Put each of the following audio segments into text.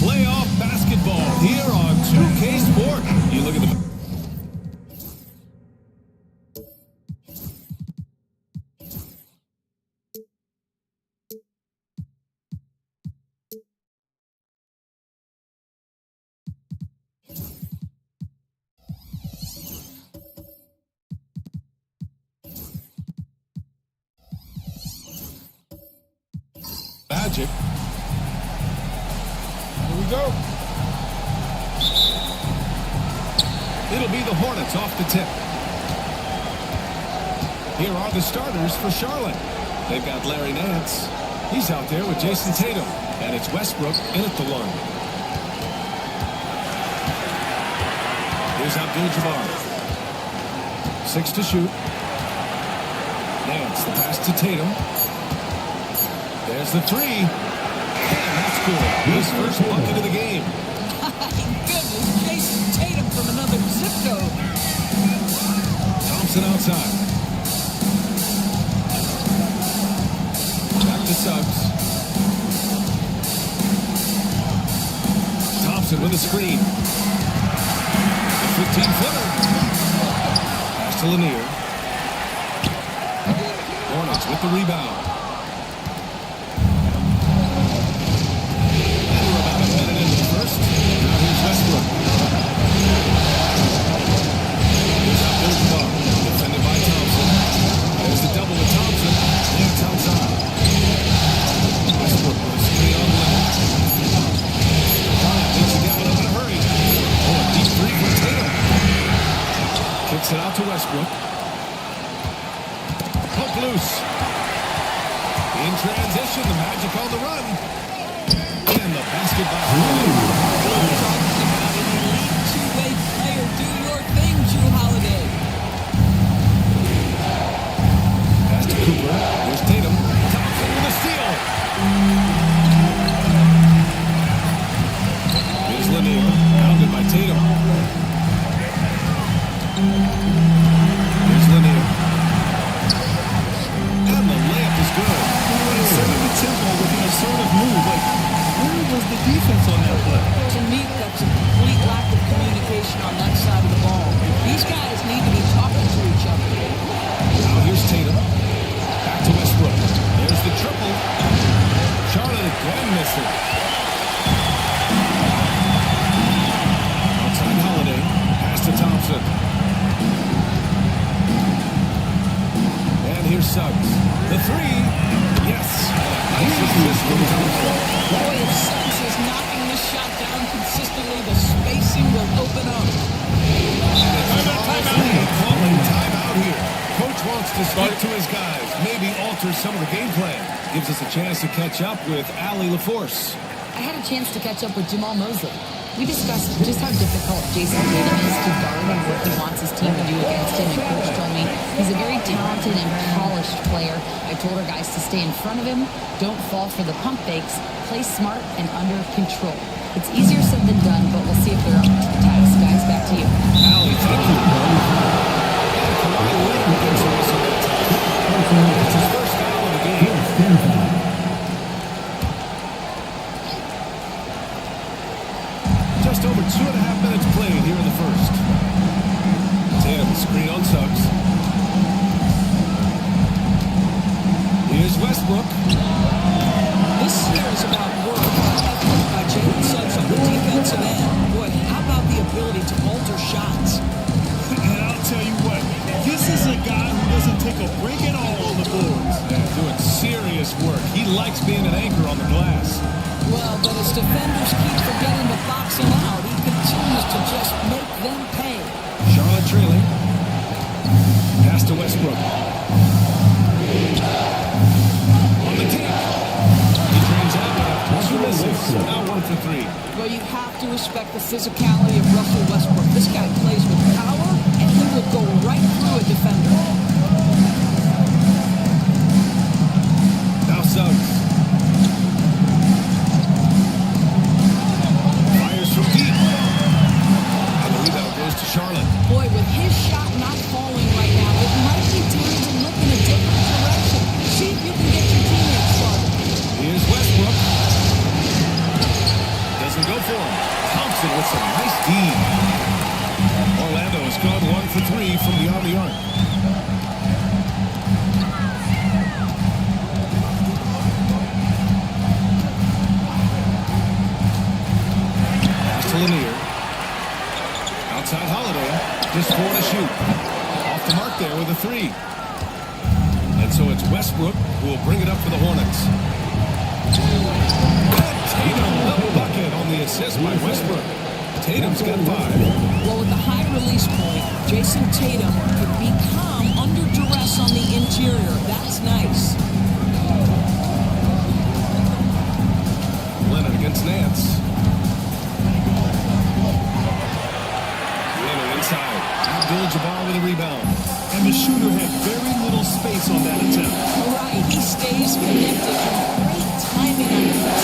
Playoff basketball here on 2K Sport. You look at the Magic. Here we go. It'll be the Hornets off the tip. Here are the starters for Charlotte. They've got Larry Nance. He's out there with Jason Tatum. And it's Westbrook in at the line. Here's Abdul-Jabbar. 6 to shoot. Nance, the pass to Tatum. There's the three. And that's good. His first bucket of the game. Goodness, Jason Tatum from another zip code. Thompson outside. Back to Suggs. Thompson with a screen. A 15-footer. Pass to Lanier. Hornets with the rebound. Westbrook. Here's Abdul-Jabbar, defended by Thompson. There's the double to Thompson. Nance outside. Westbrook with a screen on the left. Bryant needs to get one up in a hurry. Oh, a deep three from Tatum. Kicks it out to Westbrook. Hook loose. In transition, the Magic on the run. And the basket by Holiday. Two-way player, do your thing, Jrue Holiday. Pass to Cooper. Here's Tatum. Thompson with a steal. Here's Lanier. Pounded by Tatum. Here's Lanier. And the layup is good. Setting the tempo with an assertive move. Like, where was the defense on that play? To me, that's a complete lack of communication on that side of the ball. These guys need to be talking to each other. Now here's Tatum. Back to Westbrook. There's the triple. Charlotte again missing. Outside Holiday. Pass to Thompson. And here's Suggs. The three. Yes. Nice assist from Thompson. Boy, if Suggs is knocking this shot down consistently, the spacing will open up. Calling timeout here. Coach wants to speak to his guys. Maybe alter some of the game plan. Gives us a chance to catch up with Allie LaForce. I had a chance to catch up with Jamal Mosley. We discussed just how difficult Jason Tatum is to guard and what he wants his team to do against him. And Coach told me he's a very talented and polished player. I told our guys to stay in front of him, don't fall for the pump fakes, play smart and under control. It's easier said than done, but we'll see if they're up to the task. Guys, back to you. Allie, thank you. It's his first foul of the game. Just over 2.5 minutes played here in the first. Tatum screen Westbrook. This here is about work ethic by Jalen Suggs on the defensive end. Boy, how about the ability to alter shots? And I'll tell you what, this is a guy who doesn't take a break at all on the boards. Yeah, doing serious work. He likes being an anchor on the glass. Well, but his defenders keep forgetting to box him out. He continues to just make them pay. Charlotte trailing. Pass to Westbrook. On the tee. He drains out. He misses. Now 1 for 3. Well, you have to respect the physicality of Russell Westbrook. This guy plays with power, and he will go right through a defender. Now Suggs. Fires from deep. And the rebound goes to Charlotte. Boy, with his shot not falling right now, it might be time to look in a different direction. See if you can get your teammates started. Here's Westbrook. Doesn't go for him. Thompson with some nice D. Orlando has gone 1 for 3 from beyond the arc. Pass to Lanier. Outside Holiday. Just 4 to shoot. Off the mark there with a 3. And so it's Westbrook who will bring it up for the Hornets. Tatum, double bucket on the assist by Westbrook. Tatum's got 5. Well, with the high release point, Jason Tatum can become under duress on the interior. That's nice. Leonard against Nance. Leonard inside. Abdul-Jabbar with a rebound. And the shooter had very little space on that attempt. Right, he stays connected. Great timing on defense.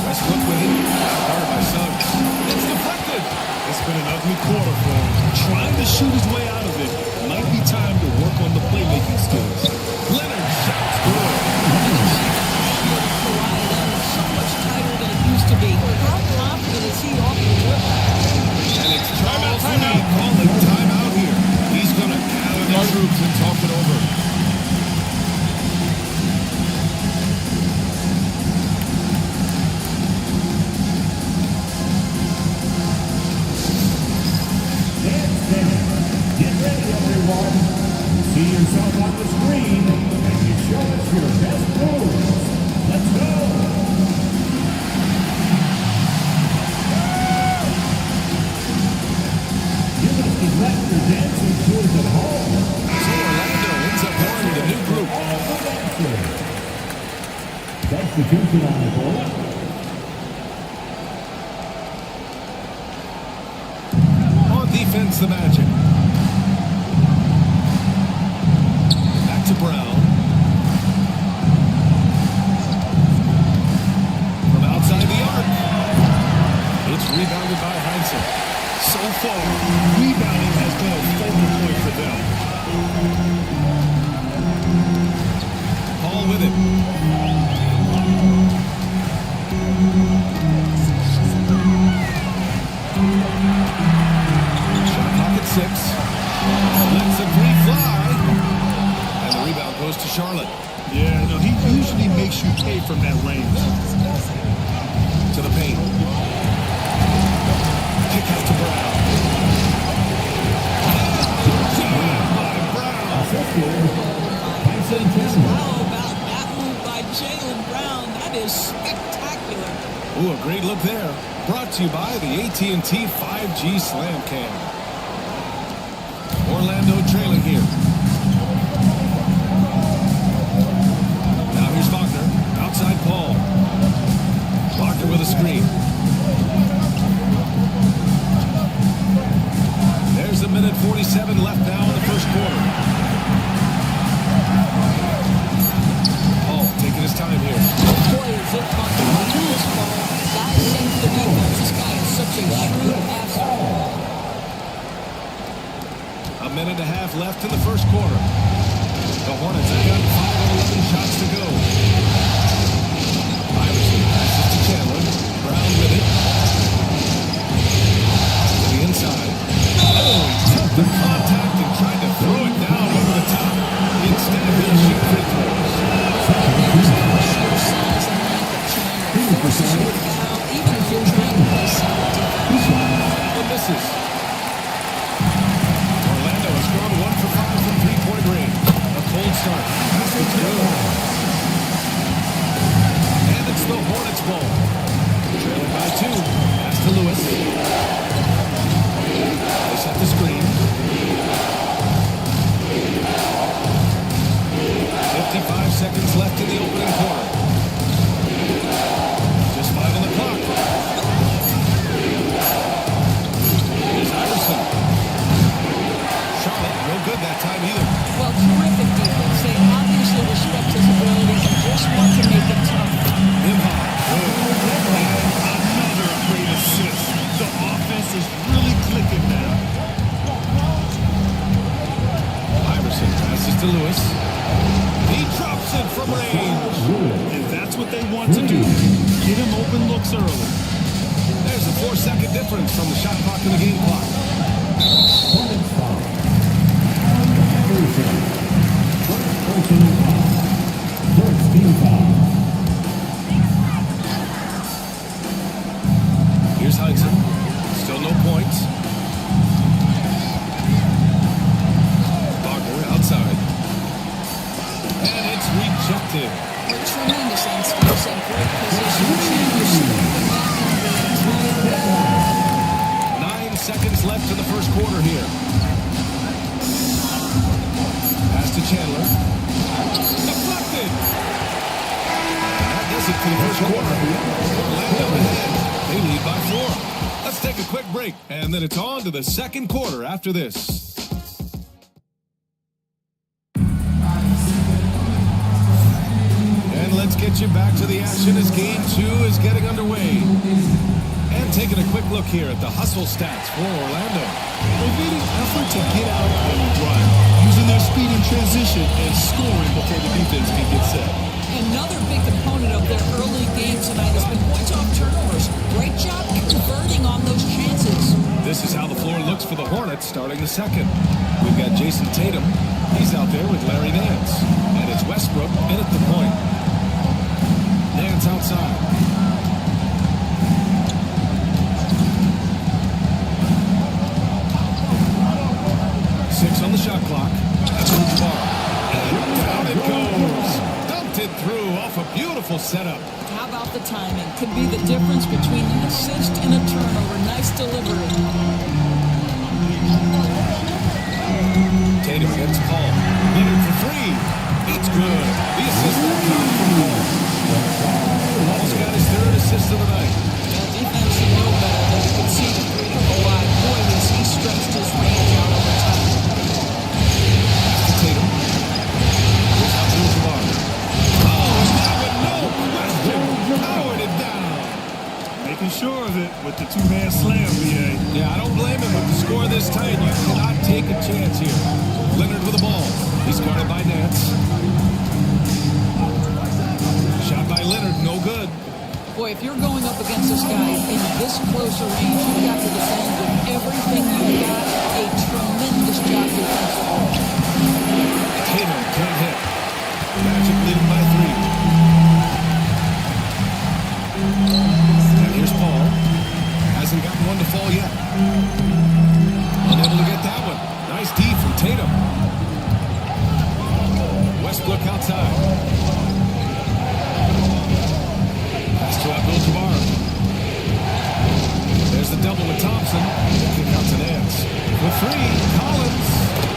Westbrook with it. Guarded by Suggs. It's deflected. It's been an ugly quarter for him. Trying to shoot his way out of it. Might be time to work on the playmaking skills. Leonard shots good. So much tighter than it used to be. How confident is he off the dribble? And it's Charles Lee calling timeout here. He's going to gather the troops and talk it over. Get ready, everyone. See yourself on the screen and you show us your best moves. Let's go. Give us the Raptor dancing shoes at home. So Orlando ends up going with a new group. Substitution on the board. On defense, the Magic. Back to Brown. From outside the arc. It's rebounded by Heinsohn. So far, rebounding has been a focal point for them. Paul with it. Shot clock at 6. Lets a 3 fly. And the rebound goes to Charlotte. Yeah, no, he usually makes you pay from that range. To the paint. Kick out to Brown. By Brown. How about that move by Jaylen Brown? That is spectacular. Ooh, a great look there. Brought to you by the AT&T 5G Slam Cam. Orlando trailing here. Now here's Wagner. Outside Paul. Wagner with a screen. There's a minute 47 left now in the first quarter. Paul taking his time here. Boy, is it fun to watch this ball. That is saying to the defense, this guy is such a shrewd passer. A minute and a half left in the first quarter. The Hornets have got 5 of 11 shots to go. Iverson passes to Chandler. Brown with it. To the inside. Oh, he took the contact and tried to throw it down over the top. Instead, he'll shoot It's good. And it's the Hornets ball. Trailing by 2. Pass to Lewis. They set the screen. 55 seconds left in the opening quarter. Just 5 on the clock. Here's Iverson. Charlotte, no good that time either. Well, terrific defense. They obviously respect his abilities and just want to make it tough. Nimha. Another great assist. The offense is really clicking now. Iverson passes to Lewis. He drops it from range. And that's what they want to do. Get him open looks early. There's a 4-second difference from the shot clock and the game clock. Hornets foul. Iverson. Personal foul. First team foul. Here's Hudson. Still no points. Wagner outside. And it's rejected. Tremendous instincts and great position. Chamberlain. 9 seconds left in the first quarter here. Pass to Chandler. Deflected. That does it for the first quarter. Orlando ahead. They lead by 4. Let's take a quick break, and then it's on to the second quarter after this. And let's get you back to the action as Game 2 is getting underway. And taking a quick look here at the hustle stats for Orlando. They've made an effort to get out and run, using their speed in transition and scoring before the defense can get set. Another big component of their early game tonight has been points off turnovers. Great job converting on those chances. This is how the floor looks for the Hornets starting the second. We've got Jason Tatum. He's out there with Larry Nance. And it's Westbrook in at the point. Nance outside. Six on the shot clock. That's Jabbar. And down it goes. Dumped it through off a beautiful setup. How about the timing? Could be the difference between an assist and a turnover. Nice delivery. Tatum against Paul. Leonard for 3. It's good. The assist will come from Paul. Paul's got his 3rd assist of the night. Well, defense should know better than you could see the three go wide. Boy, has he stretched his range out over time. To Tatum. Here's Abdul-Jabbar. Oh, that one, no question. Powered it down. Making sure of it with the two-man slam, BA. Yeah, I don't blame him with the score this tight. You cannot take a chance here. Leonard with the ball. He's guarded by Nance. Shot by Leonard, no good. Boy, if you're going up against this guy in this close a range, you've got to defend with everything you've got. A tremendous job defensively. Tatum can't hit. Magic leading by 3. And here's Paul. Hasn't gotten one to fall yet. Unable to get that one. Nice D from Tatum. Westbrook outside. Pass to Abdul-Jabbar. There's the double with Thompson. Kick out to Nance. For 3, Collins.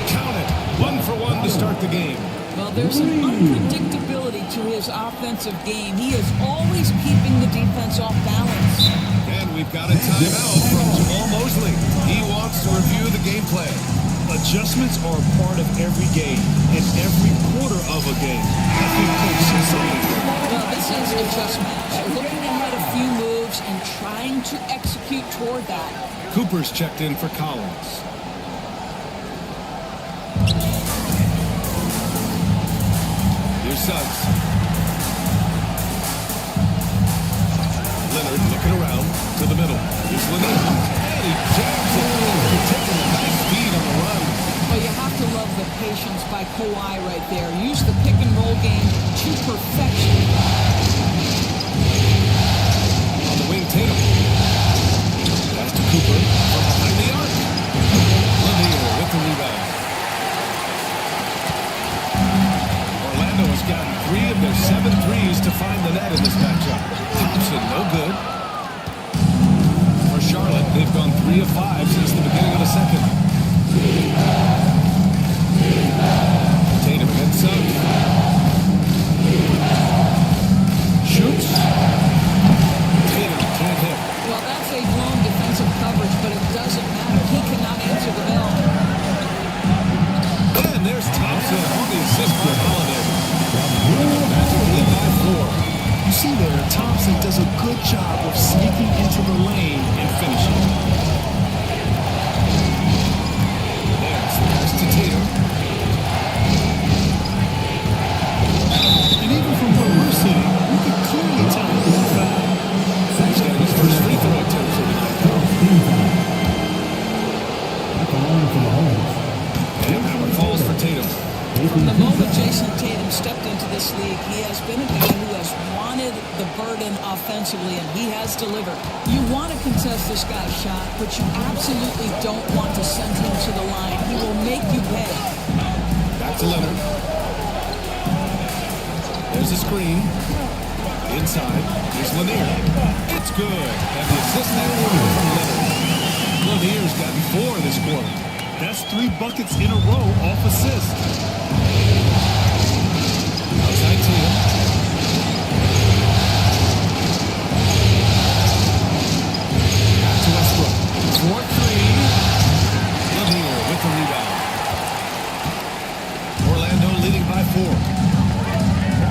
Count it. 1 for 1 to start the game. Well, there's an unpredictability to his offensive game. He is always keeping the defense off balance. And we've got a timeout from Jamal Mosley. He wants to review the game plan. Adjustments are a part of every game and every quarter of a game. I think Coach said something. Well, this is adjustment. Looking ahead a few moves and trying to execute toward that. Cooper's checked in for Collins. Here's Suggs. Leonard looking around to the middle. Here's Leonard. And he jams it. Taking a nice speed on the run. Well, you have to love the patience by Kawhi right there. Use the pick and roll game to perfection. On the wing, Tatum. Pass to Cooper from behind the arc. Lanier with the rebound. Orlando has There's 7 threes to find the net in this matchup. Thompson, no good. For Charlotte, they've gone 3 of 5 since the beginning of the second. Tatum against Suggs. Shoots. Tatum can't hit. Well, that's a blown defensive coverage, but it doesn't matter. He cannot answer the bell. And there's Thompson on the assist for Holiday. And the Magic lead by 4. You see there, Thompson does a good job of sneaking into the lane and finishing. There's the pass to Tatum. And even from what we're seeing, you can clearly tell he's foul. He's getting his first free throw attempt for the night. That's a line for the Hornets. And that one falls for Tatum. From the moment Jason Tatum stepped into this league, he has been a guy who has wanted the burden offensively, and he has delivered. You want to contest this guy's shot, but you absolutely don't want to send him to the line. He will make you pay. Back to Leonard. There's a screen. Inside. Here's Lanier. It's good. And the assist there from Leonard. Lanier's gotten 4 this quarter. That's 3 buckets in a row off assist. Outside Tatum. Back to Westbrook. 4-3. Lanier with the rebound. Orlando leading by 4.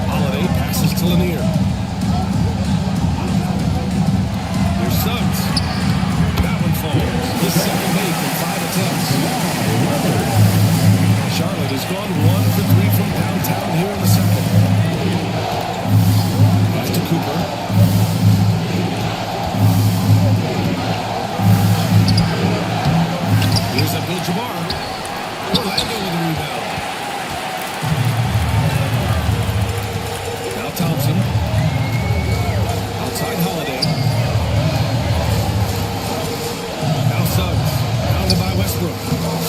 Holiday passes to Lanier. Here's Suggs. That one falls. The second make in 5 attempts. Charlotte has gone 1 for 3 from downtown here in the second. Pass to Cooper. Here's Abdul-Jabbar. Orlando with the rebound. Now Thompson. Outside Holiday. Now Suggs. Pounded by Westbrook.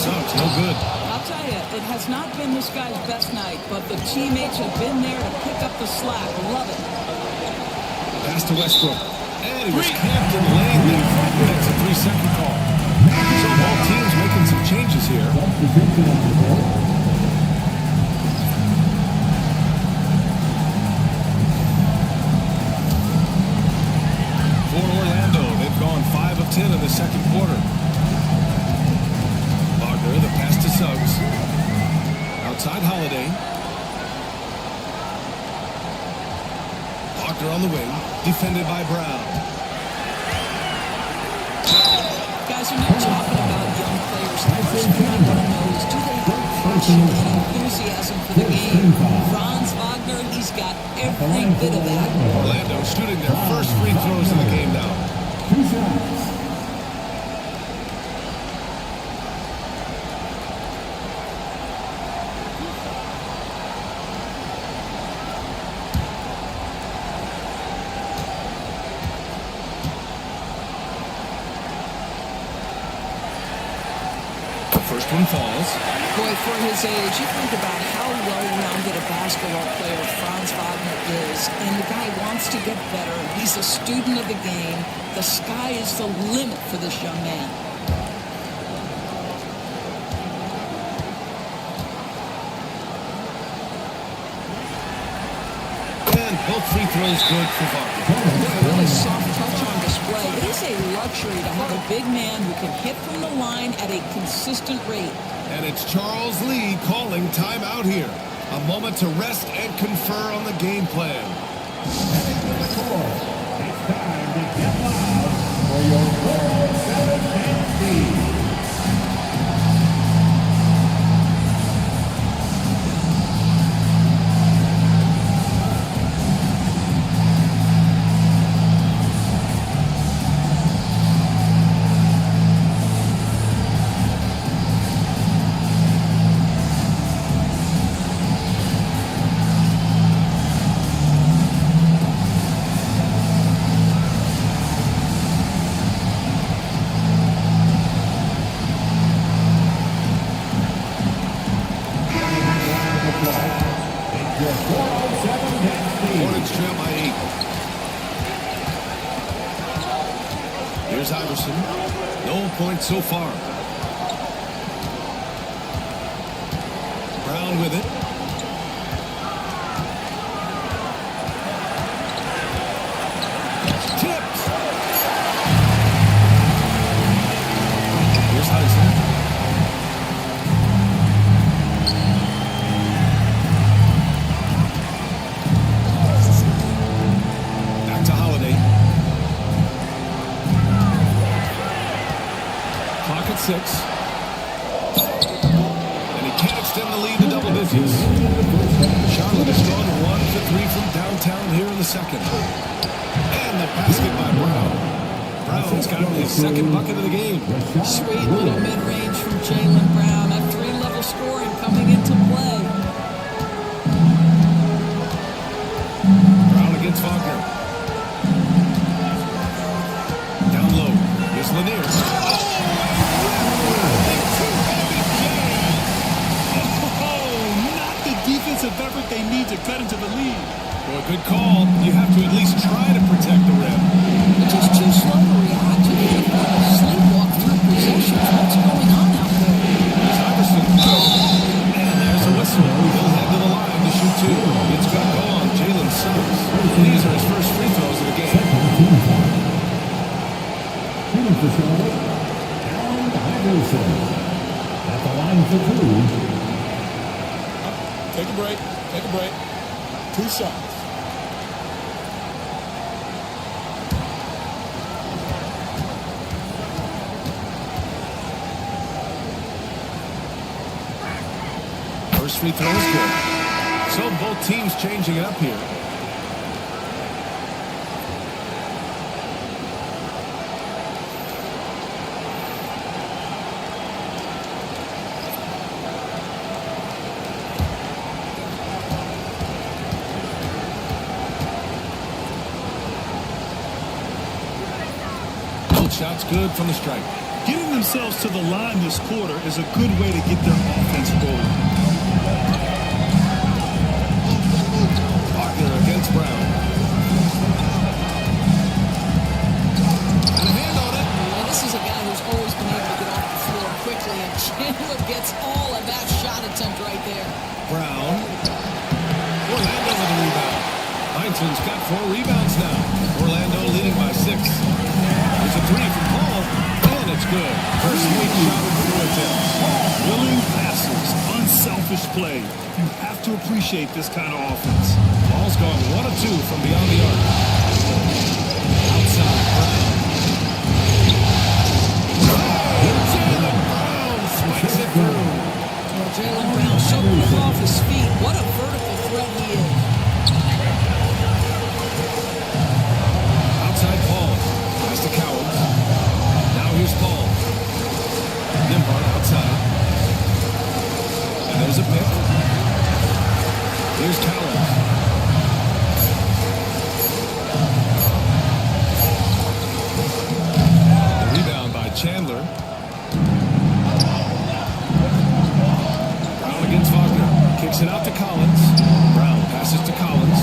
Suggs, no good. I'll tell you, it has not been this guy's best night, but the teammates have been there to pick up the slack. Love it. Pass to Westbrook. And he was camped in the lane there. That's a 3-second call. So both teams making some changes here. Substitution on the board. For Orlando, they've gone 5 of 10 in the second quarter. Wagner, the pass to Suggs. Outside Holiday. Wagner on the wing, defended by Brown. Guys, we're not talking about young players. The first thing you want to know is, do they have passion and enthusiasm for the game? Franz Wagner, he's got every bit of that. Orlando shooting their first free throws in the game now. 2 shots. First one falls. Boy, for his age, you think about how well-rounded a basketball player Franz Wagner is, and the guy wants to get better. He's a student of the game. The sky is the limit for this young man. And both free throws good for Wagner. Really soft touch on display. It is a luxury to have a big man who can hit from the line at a consistent rate. And it's Charles Lee calling timeout here. A moment to rest and confer on the game plan. Heading to the court. It's time to get loud for your World 7 team. Your 407 next team. Hornets trail by 8. Here's Iverson. No points so far. Brown with it. Tipped. Here's Hudson. Back to Holiday. Clock at 6. And he can't extend the lead to double digits. Charlotte has gone 1 for 3 from downtown here in the second. And the basket by Brown. Brown's got his second bucket of the game. Sweet little mid-range from Jaylen Brown. That three-level scoring coming into play. Brown against Wagner. Down low. Here's Lanier. Not the defensive effort they need to cut into the lead. Boy, good call. You have to at least try to protect the rim. It's just too slow to react. You can't sleepwalk through possessions. What's going on out there? Here's Iverson. And there's a whistle. He'll head to the line to shoot 2. It's going to go on Jalen Suggs. These are his first free throws of the game. Shooting for Charlotte, Allen Iverson. At the line for 2. Take a break. Take a break. 2 shots. First free throw is good. So both teams changing it up here. Both shots good from the stripe. Getting themselves to the line this quarter is a good way to get their offense going. Wagner against Brown. Got a hand on it. And this is a guy who's always been able to get off the floor quickly, and Chandler gets all of that shot attempt right there. Brown. Orlando with the rebound. Heinsohn's got 4 rebounds now. Orlando leading by 6. There's a 3 from Paul, and it's good. First week shot of the 4 attempts. Willing passes, unselfish play. You have to appreciate this kind of offense. Ball's gone 1 of 2 from beyond the arc. Outside, Brown. Jaylen Brown spikes it through. Well, Jaylen Brown so quick off his feet. What a vertical threat he is. Outside Paul. Pass to Coward. Now here's Paul. Nimbard outside. And there's a pick. Here's Coward. The rebound by Chandler. Brown against Wagner. Kicks it out to Collins. Brown passes to Collins.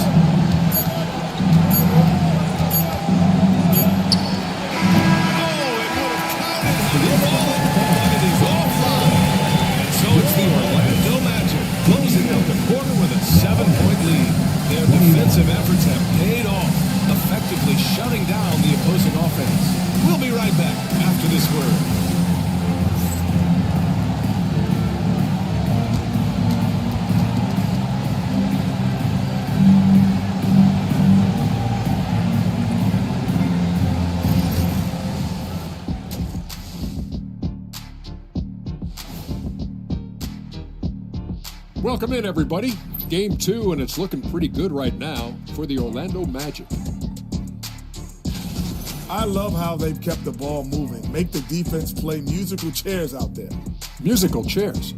So it's the Orlando Magic closing out the quarter with a 7-point lead. Their defensive efforts have paid off, effectively shutting down the opposing offense. We'll be right back after this word. Welcome in, everybody. Game 2, and it's looking pretty good right now for the Orlando Magic. I love how they've kept the ball moving. Make the defense play musical chairs out there. Musical chairs.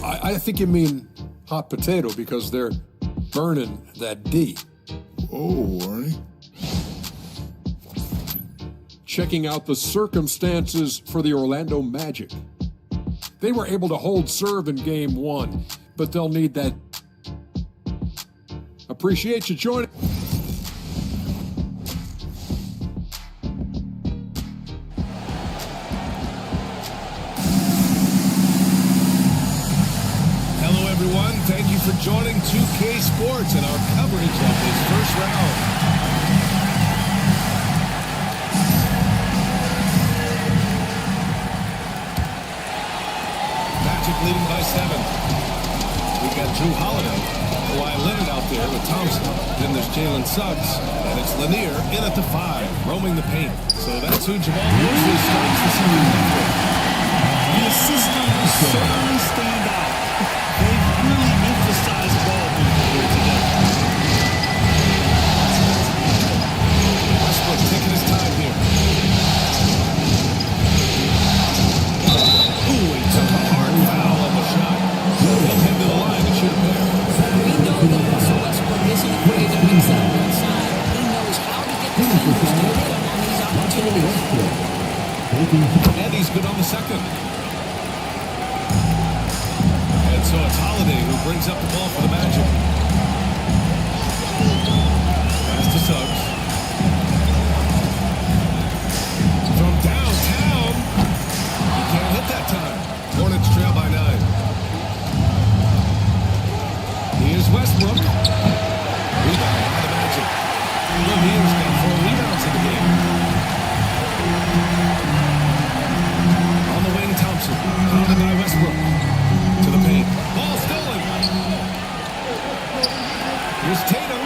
I think you mean hot potato because they're burning that D. Oh, Ernie. Checking out the circumstances for the Orlando Magic. They were able to hold serve in Game 1, but they'll need that Appreciate you joining. Hello, everyone. Thank you for joining 2K Sports and our coverage of this first round. Magic leading by 7. We got Drew Holiday, Kawhi Leonard out there with Thompson. Then there's Jalen Suggs, and it's Lanier in at the 5, roaming the paint. So that's who Jamal Mosley starts the second half with. The systems certainly stand out. They've really emphasized ball movement here today. Westbrook taking his time here. Ooh, he took a hard foul on the shot. He'll head to the line to shoot a pair. We know that Russell Westbrook isn't afraid to mix it up inside. He knows how to get defenders to hit him on these opportunities. And he's good on the second. And so it's Holiday who brings up the ball for the Magic. Pass to Suggs. From downtown. He can't hit that time. Hornets trail by 9. Here's Westbrook. Rebound by the Magic. Lanier's got 4 rebounds in the game. On the wing, Thompson. Pounded by Westbrook. To the paint. Ball stolen. Here's Tatum.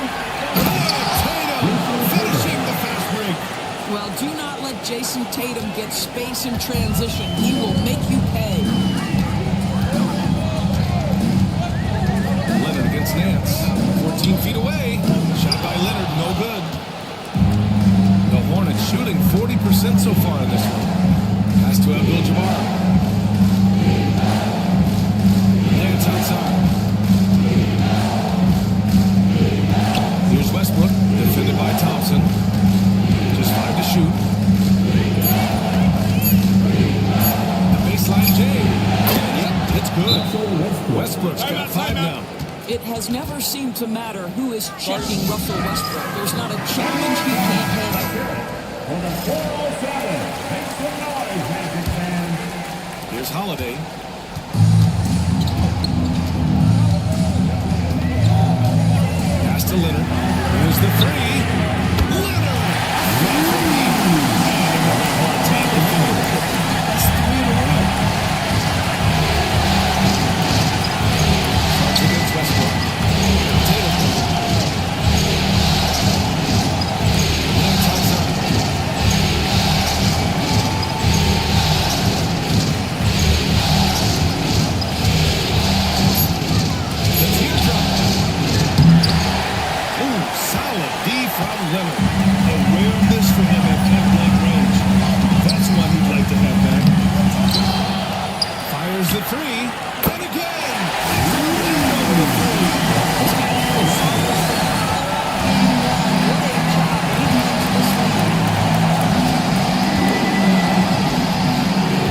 Tatum finishing the fast break. Well, do not let Jason Tatum get space in transition. He will make you pay. Leonard against Nance. 14 feet away. Shot by Leonard, no good. The Hornets shooting 40% so far in this one. Pass to Abdul-Jabbar. Nance outside. Here's Westbrook, defended by Thompson. Just 5 to shoot. The baseline James. Yep, it's good. Westbrook's got 5 now. It has never seemed to matter who is checking Russell Westbrook. There's not a challenge he can't handle. For the 407, make some noise, Magic fans. Here's Holiday. Pass to Leonard. Here's the 3. Leonard! That's 3 in a row. Starts against Westbrook. Tatum. Nance outside. The teardrop. Ooh, solid D from Leonard. Awareness for him at point-blank range. That's what he'd like to have back. Fires the 3. And again!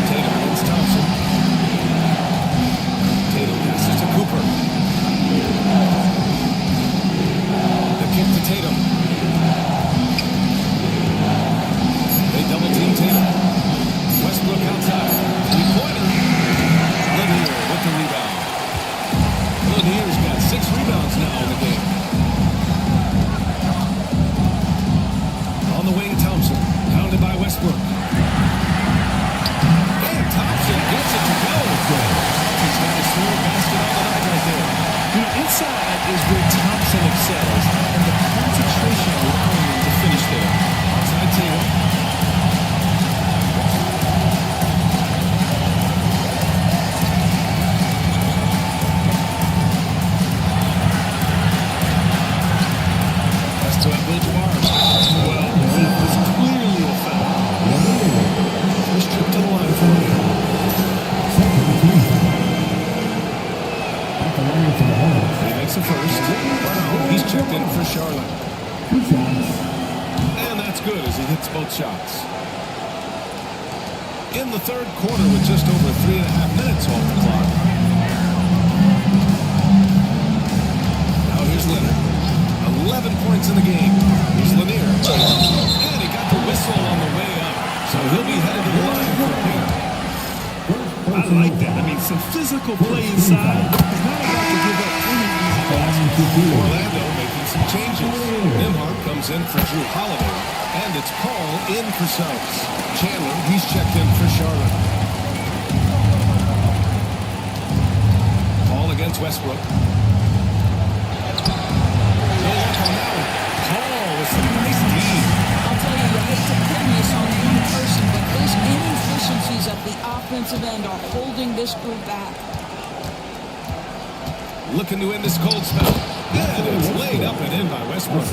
Tatum against Thompson. Tatum passes to Cooper. The kick to Tatum. They double team Tatum. Westbrook outside. 3-pointer. Lanier with the rebound. Lanier's got 6 rebounds now in the game. On the wing, Thompson. Pounded by Westbrook. And Thompson gets it to go. He's got a small basket on the night right there. The inside is where Thompson excels, and the concentration allowing him to finish there. Outside Tatum. That's to Abdul-Jabbar. Well, it was clearly a foul. First trip to the line for him. He makes a first. He's checked in for Charlotte. And that's good as he hits both shots. In the third quarter with just over 3.5 minutes off the clock. Now here's Leonard. points in the game. Here's Lanier. And he got the whistle on the way up. So he'll be headed to the line for a pair. I like that. I mean, some physical play inside. He's not about to give up any easy passes. Orlando making some changes. Nembhard comes in for Drew Holiday. And it's Paul in for Suggs. Chandler, he's checked in for Charlotte. Paul against Westbrook. Paul with some nice D. I'll tell you, you hate to pin this on one person, but his inefficiencies at the offensive end are holding this group back. Looking to end this cold spell. And it's laid up and in by Westbrook.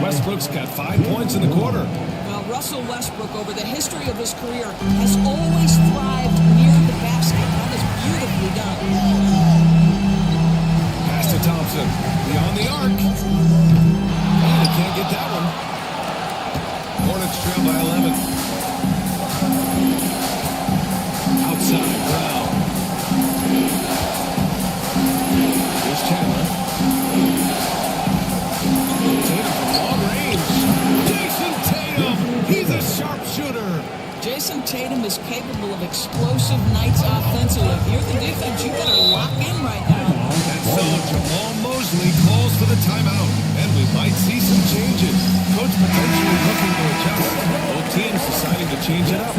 Westbrook's got 5 points in the quarter. Well, Russell Westbrook, over the history of his career, has always thrived near the basket. That is beautifully done. Pass to Thompson. Beyond the arc. And he can't get that one. Hornets trail by 11. Outside, Brown. Here's Chandler. Tatum from long range. Jason Tatum. He's a sharpshooter. Jason Tatum is capable of explosive nights offensively. If you're the defense, you better lock in right now. And so Jamal Mosley calls for the timeout. And we might see some changes. Coach potentially looking to adjust. Both teams deciding to change it up.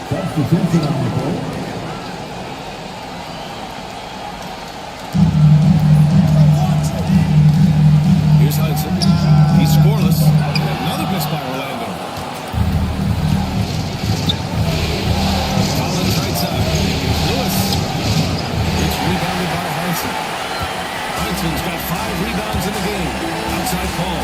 Substitution on the court. Here's Hudson. He's scoreless. Another miss by Orlando. Collins right side. Lewis. It's rebounded by Hudson. Hudson's got 5 rebounds in the game. Outside Paul.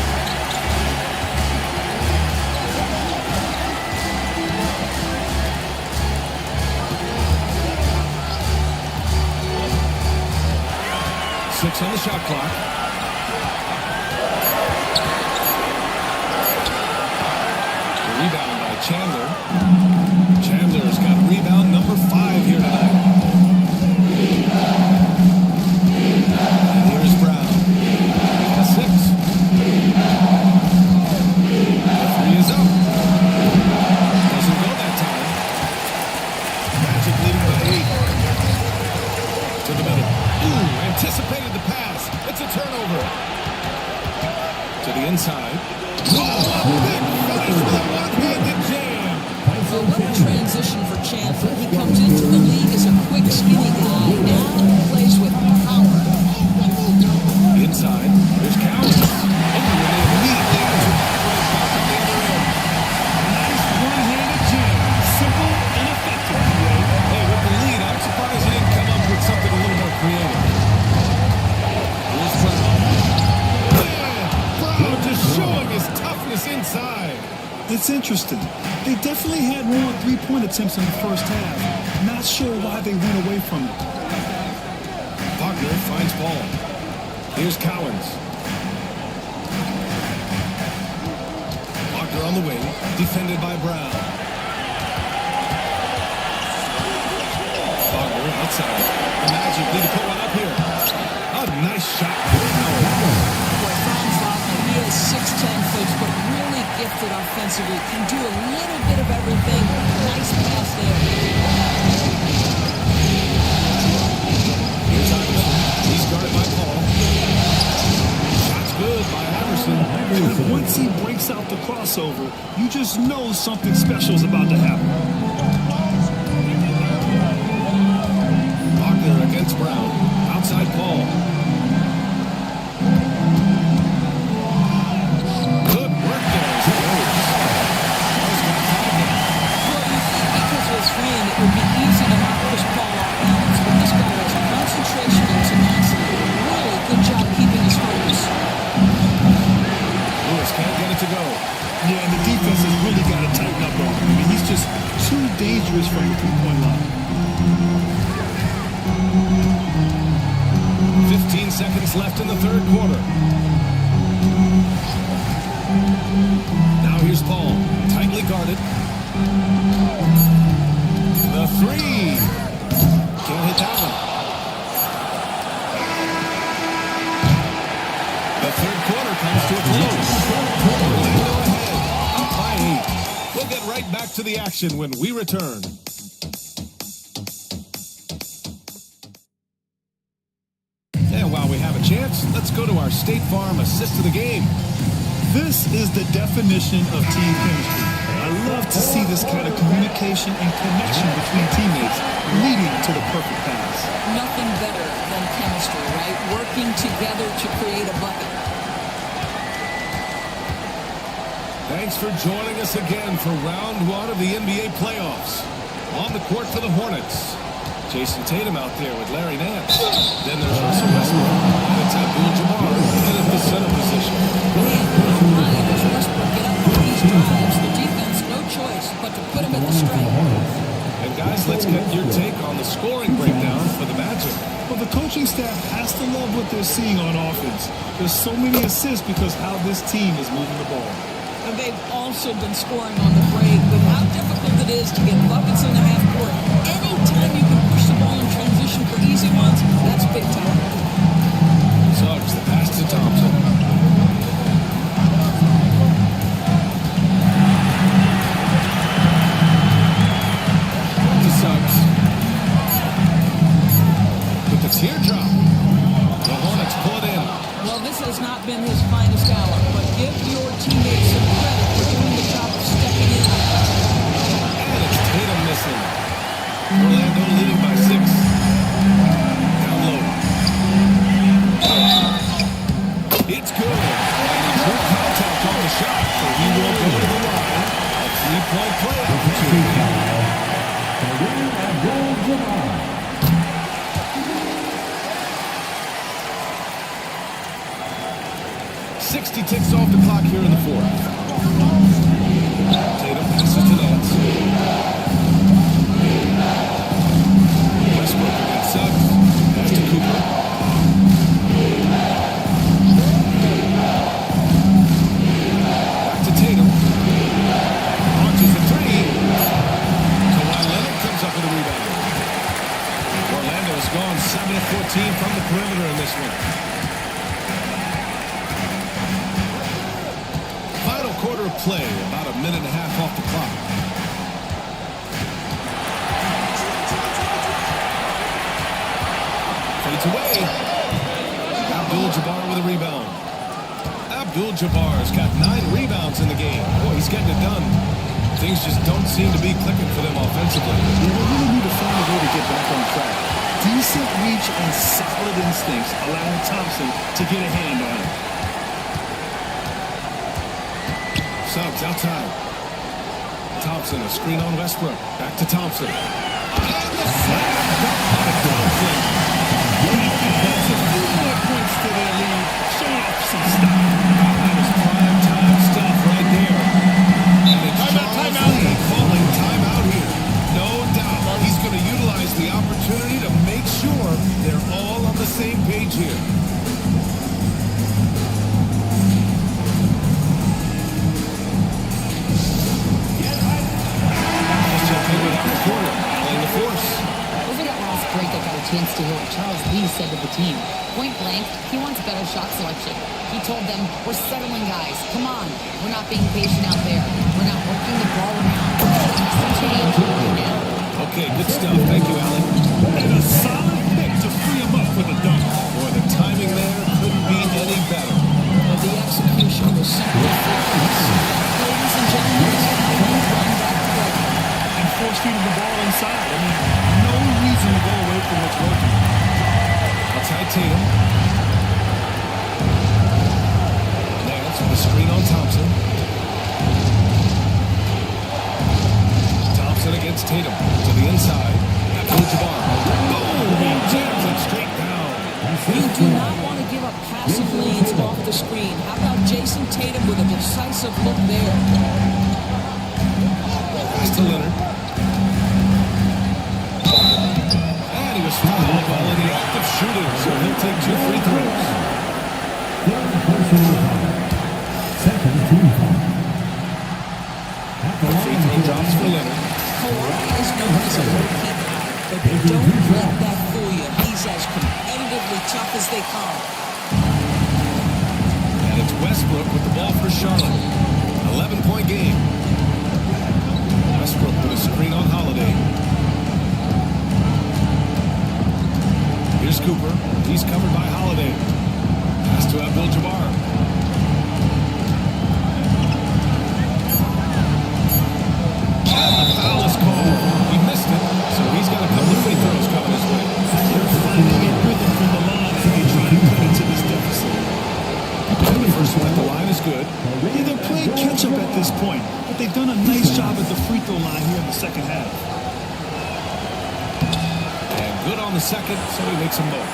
Six on the shot clock. Rebound by Chandler. Chandler's got rebound number 5 here tonight. And here's Brown. Got 6. The 3 is up. Doesn't go that time. Magic leading by 8. To the middle. Ooh, anticipated the pass. It's a turnover. To the inside. Big finish with a one-handed jam. Well, what a transition for Chandler. He comes into the league as a quick, skinny guy. Now he plays with power. Inside, there's Cowens. And they immediately answer back on the other end. Nice one-handed jam. Simple and effective. Hey, with the lead, I'm surprised he didn't come up with something a little more creative. Here's Brown. Man, Brown just showing his toughness inside. It's interesting. They definitely had more three-point attempts in the first half. Not sure why they went away from it. Wagner finds ball. Here's Cowens. Wagner on the wing, defended by Brown. Wagner outside. The Magic need to put one up here. A nice shot by Cowens. Boy, Franz Wagner, he is 6'10", folks, but really gifted offensively. Can do a little bit of everything. Nice pass there. Here's Iverson. He's guarded by Paul. Shot's good by Iverson. And once he breaks out the crossover, you just know something special is about to happen. Wagner against Brown. Outside Paul. Good work there as he goes. Paul's got 5 now. Well, you think because of his frame, it would be easy to knock this ball off balance, but this guy has concentration and tenacity. Really good job keeping his focus. Lewis can't get it to go. Yeah, and the defense has really got to tighten up on him. I mean, he's just too dangerous from the three-point line. 15 seconds left in the third quarter. Now here's Paul, tightly guarded. The 3. Can't hit that one. to the action when we return. And while we have a chance, let's go to our State Farm assist of the game. This is the definition of team chemistry. I love to see this kind of communication and connection between teammates leading to the perfect pass. Nothing better than chemistry, right? Working together to create a bucket. Thanks for joining us again for round one of the NBA playoffs. On the court for the Hornets, Jason Tatum out there with Larry Nance. Then there's Russell Westbrook. And it's Abdul-Jabbar in at the center position. Line as Westbrook get up on these drives. The defense, no choice but to put him at the stripe. And guys, let's get your take on the scoring breakdown for the Magic. Well, the coaching staff has to love what they're seeing on offense. There's so many assists because how this team is moving the ball. And they've also been scoring on the break. But how difficult it is to get buckets in the half court. Anytime you can push the ball in transition for easy ones, that's big time. Suggs, the pass to Thompson. To Suggs. With the teardrop. The Hornets pull it in. Well, this has not been his finest hour, but give your teammates some credit for doing the job of stepping in. And it's Tatum missing. Orlando leading by 6. Down low. It's good. And he drew contact on the shot, so he will go to the line. A 3-point play opportunity. 60 ticks off the clock here in the fourth. Tatum passes to Nance. Westbrook against Suggs. Pass to Cooper. Back to Tatum. Launches a three. Kawhi Leonard comes up with a rebound. Orlando has gone 7 of 14 from the perimeter in this one. Quarter of play, about a minute and a half off the clock. Fades away. Abdul-Jabbar with a rebound. Abdul-Jabbar's got 9 rebounds in the game. Boy, he's getting it done. Things just don't seem to be clicking for them offensively. They really need to find a way to get back on track. Decent reach and solid instincts, allowing Thompson to get a hand on it. Suggs outside. Thompson, a screen on Westbrook. Back to Thompson. And the slam by Thompson. That's a few more points to their lead. Show off some stuff. That was prime time stuff right there. And it's Charles Lee calling timeout here. No doubt he's going to utilize the opportunity to make sure they're all on the same page here. Over that last break, I got a chance to hear what Charles Lee said to the team. Point blank, he wants better shot selection. He told them, we're settling guys. Come on. We're not being patient out there. We're not working the ball around. Some change right now. Okay, good stuff. Thank you, Allen. And a solid pick to free him up for the dunk. Boy, the timing there couldn't be any better. Well, the execution was simply flawless. Ladies and gentlemen, this is how you run back to break. And force feeding the ball inside. I mean, no reason to go away from what's working. Outside Tatum. Nance with a screen on Thompson. Thompson against Tatum to the inside. Abdul-Jabbar. Boom! He jams it straight down. You do not want to give up passive leads off the screen. How about Jason Tatum with a decisive look there? Pass to Leonard. And he was fouled while in the act of shooting, so he'll take 2 free throws. Free throw drops for Leonard. Kawhi is known as a goalkeeper, but don't let that fool you. He's as competitively tough as they come. And it's Westbrook with the ball for Charlotte. 11-point game. Westbrook with a screen on Holiday. Here's Cooper. He's covered by Holiday. Pass to Abdul-Jabbar. And the foul is called. He missed it, so he's got a couple of free throws coming his way. They're finding a rhythm from the line as they try to cut into this deficit. And the first one at the line is good. Yeah, they're playing catch-up at this point, but they've done a nice job at the free throw line here in the second half. And good on the second, so he makes them both.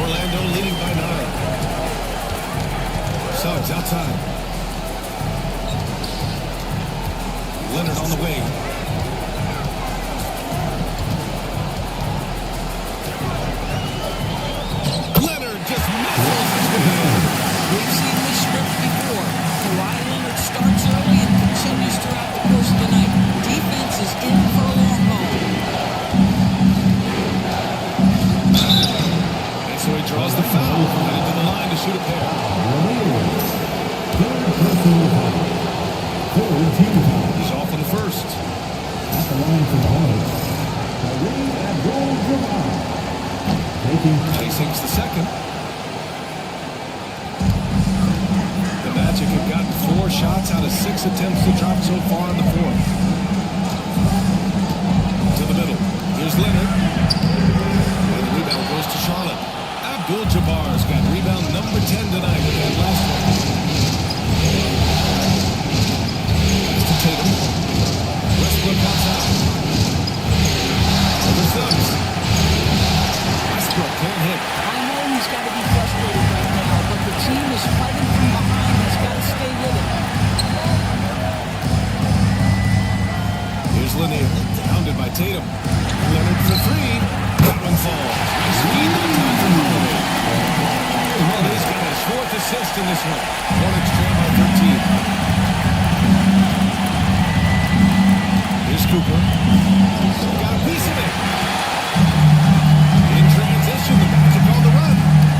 Orlando leading by 9. Suggs outside. Leonard on the wing. Leonard just misses his way in. We've seen this script before. Kawhi Leonard starts early and continues throughout the course of the night. Defense is in for a long haul. And so he draws the foul, headed to the line to shoot a pair. He's off in the first. At the line for the Hornets, Kareem Abdul-Jabbar. Chasing's the second. The Magic have gotten 4 shots out of 6 attempts to drop so far in the fourth. To the middle. Here's Leonard. And the rebound goes to Charlotte. Abdul-Jabbar's got rebound number 10 tonight with that last one. Pass to Tatum. Westbrook outside. Over Suggs. Westbrook can't hit. I know he's got to be frustrated right now, but the team is fighting from behind. He's got to stay with it. Here's Lanier, pounded by Tatum. Leonard for 3. That one falls. Nice feed to the top from Holiday. Well, he's got his 4th assist in this one. Hornets trail by 13. Here's Cooper. Got a piece of it. In transition, the Magic on the run.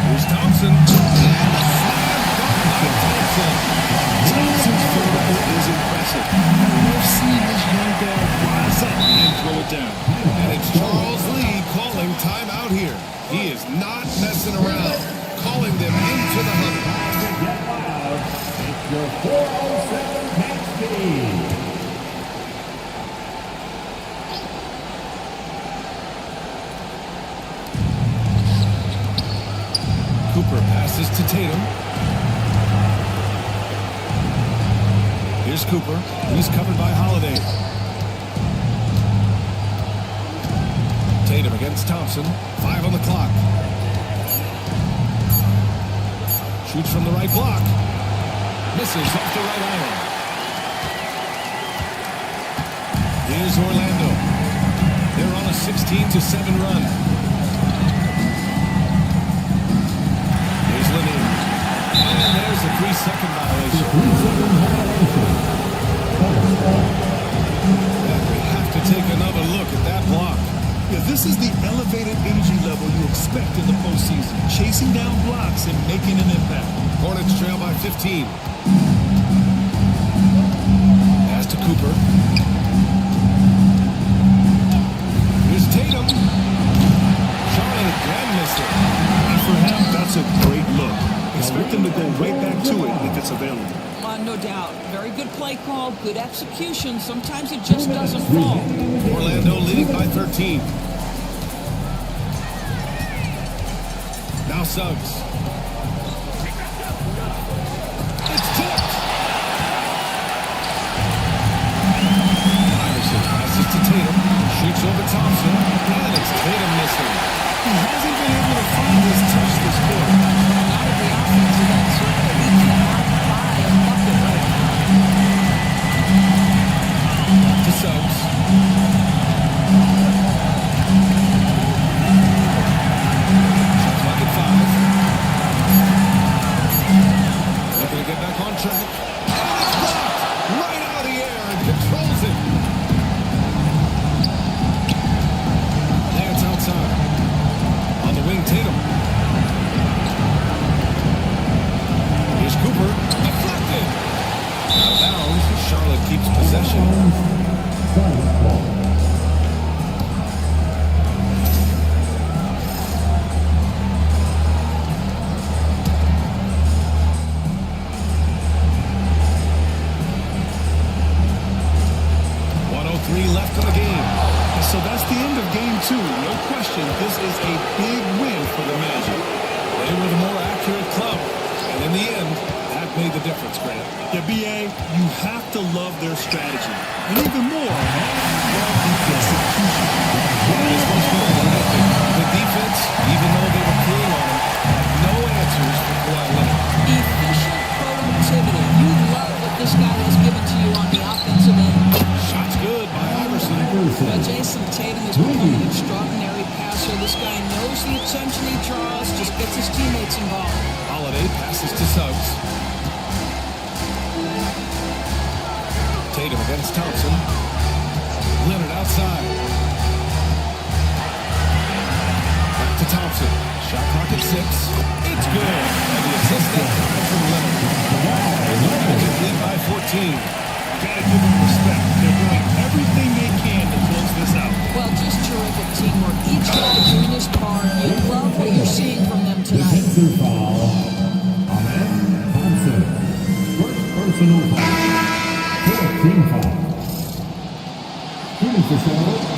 Here's Thompson. And the slam dunk by Thompson. Thompson's vertical is impressive. We've seen this young guy rise up and throw it down. And it's Charles Lee calling timeout here. He is not messing around. Calling them into the huddle. Get loud. It's your 407 match speed. Cooper passes to Tatum. Here's Cooper. He's covered by Holiday. Tatum against Thompson. 5 on the clock. Shoots from the right block. Misses off the right iron. Here's Orlando. They're on a 16-7 run. Here's Lanier. And there's a 3-second violation. And we have to take another look at that block. Yeah, this is the elevated energy level you expect in the postseason. Chasing down blocks and making an impact. Hornets trail by 15. Pass to Cooper. Here's Tatum. Charlotte again missing. And for him, that's a great look. Expect him to go right back to it if it's available. No doubt. Very good play call, good execution. Sometimes it just doesn't fall. Orlando leading by 13. Now Suggs. It's tipped. Iverson passes to Tatum. Shoots over Thompson. And it's Tatum missing. He hasn't been able to find his touch this quarter. Not at the offensive end, certainly. He cannot buy a bucket right now. To Suggs. Shot clock at 5. Looking to get back on track. And it's blocked right out of the air and controls it. Lance outside. On the wing, Tatum. possession, this is a big win for the Magic. They were the more accurate club. And in the end, that made the difference, Grant. Yeah, B.A., you have to love their strategy. And even more, love the execution. This one's good. The defense, even though they were clean on him, had no answers for Kawhi Leonard. Efficient productivity. You love what this guy has given to you on the offensive end. Shots good by Iverson. But Jason Tatum has become an extraordinary passer. This guy knows the attention he draws, just gets his teammates involved. Holiday passes to Suggs. Tatum against Thompson. Leonard outside. Back to Thompson. Shot clock at 6. It's good. And the assist that time from Leonard. Magic lead by 14. Gotta give them respect. They're doing everything they can to close this out. Well, just terrific teamwork. Each guy doing his part. You love what you're seeing from them tonight. Defensive foul. Ahmed Thompson. First personal foul. 4th team foul. Shooting for Charlotte.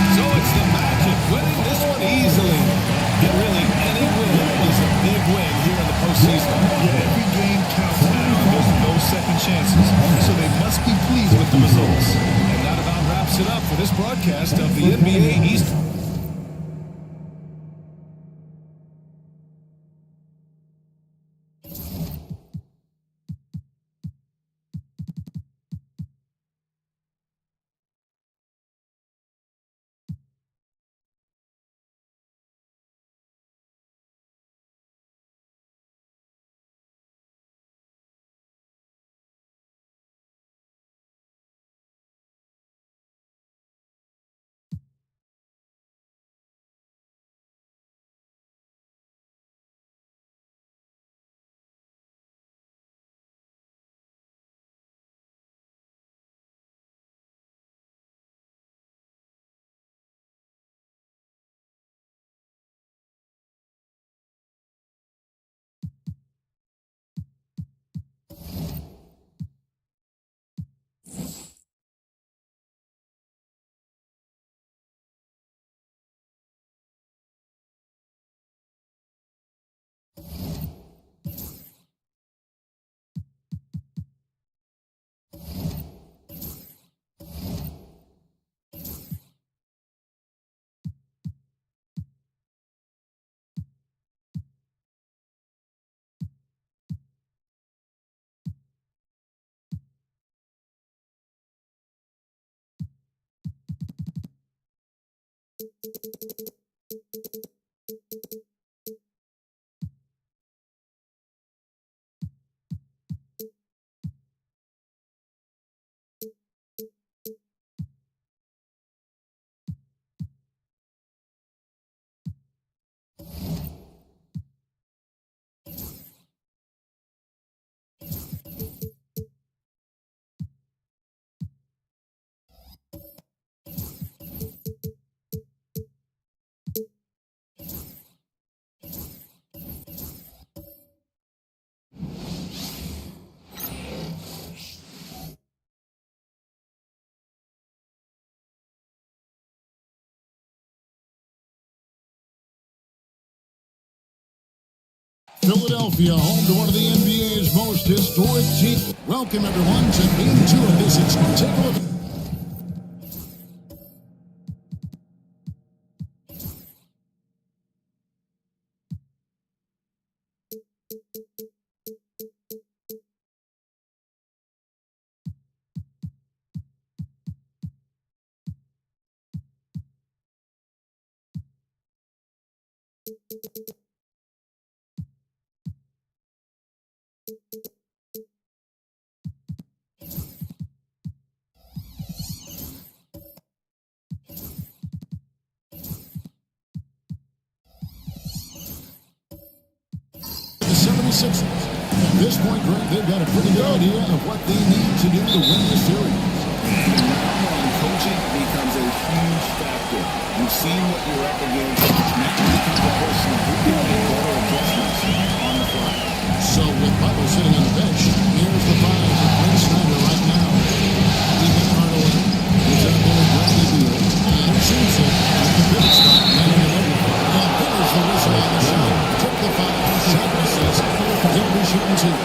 So it's the Magic winning this one easily. And really, any win is a big win here in the postseason. Yeah, every game counts now. There's no second chances. So they must be pleased with the results. And that about wraps it up for this broadcast of the NBA East. Philadelphia, home to one of the NBA's most historic teams. Welcome, everyone, to Game 2 of this. Take a look. The 76ers. At this point, Greg, they've got a pretty good idea of what they need to do to win this series. One-on-one coaching becomes a huge factor. You've seen what you're up against. Now it becomes a question of who can make better adjustments on the fly. So with Butler sitting on the bench, here's the five for Quinn Snyder right now. Ethan Hardaway, example of Bradley Beal, and Simpson at the pivot spot, man in the middle. And there's the whistle on the shot. Took the foul, shot misses. He'll be shooting two.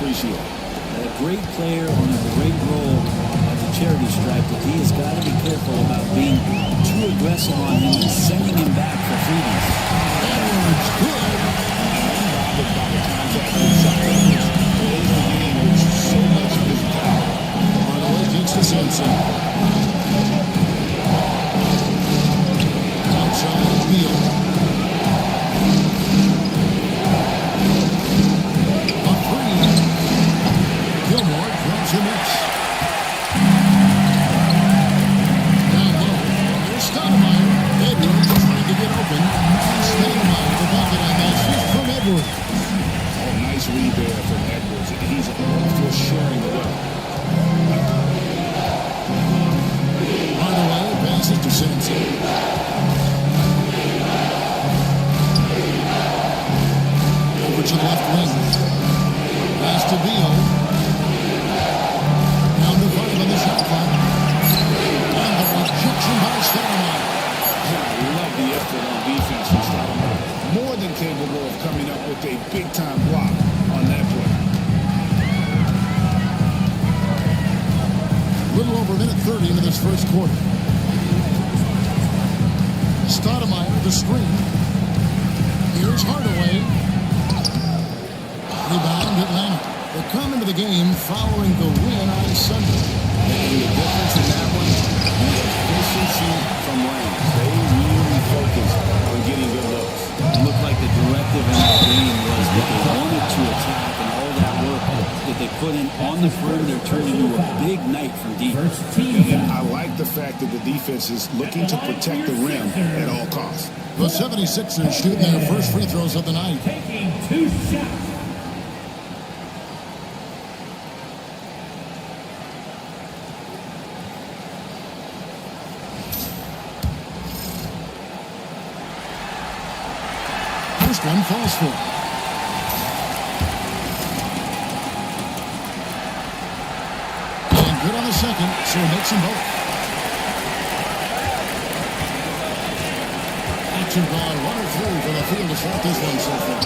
Appreciate. A great player on a great role at the charity stripe, but he has got to be careful about being too aggressive on him and sending him back for freebies. Edwards, good. So much of his power. Hardaway takes to Simpson. Outside Beal. Gilmore grabs the miss. Down low. There's Stoudemire. Edwards trying to get open. Stoudemire the bucket on that shift from Edwards. Oh, nice read there from Edwards. He's all for sharing the work. Hardaway passes to Simpson. Over to the left wing. Pass to Beal. Down to 5 on the shot clock. And the rejection by Stoudemire. I love the effort on defense from Stoudemire. More than capable of coming up with a big-time block on that play. Little over a minute 30 into this first quarter. Stoudemire, the screen. Here's Hardaway. Rebound Atlanta. They come into the game following the win on Sunday. And the difference in that one, the efficiency from Rams. They really focused on getting good looks. It looked like the directive in that game was that they wanted to attack, and all that work that they put in on the perimeter turned into a big night from deep. And I like the fact that the defense is looking to protect the rim at all costs. The 76ers shooting their first free throws of the night. Taking 2 shots. First one falls for. And good on the second, so it makes them both. Action ball, 1-3 for the field to start this one so far.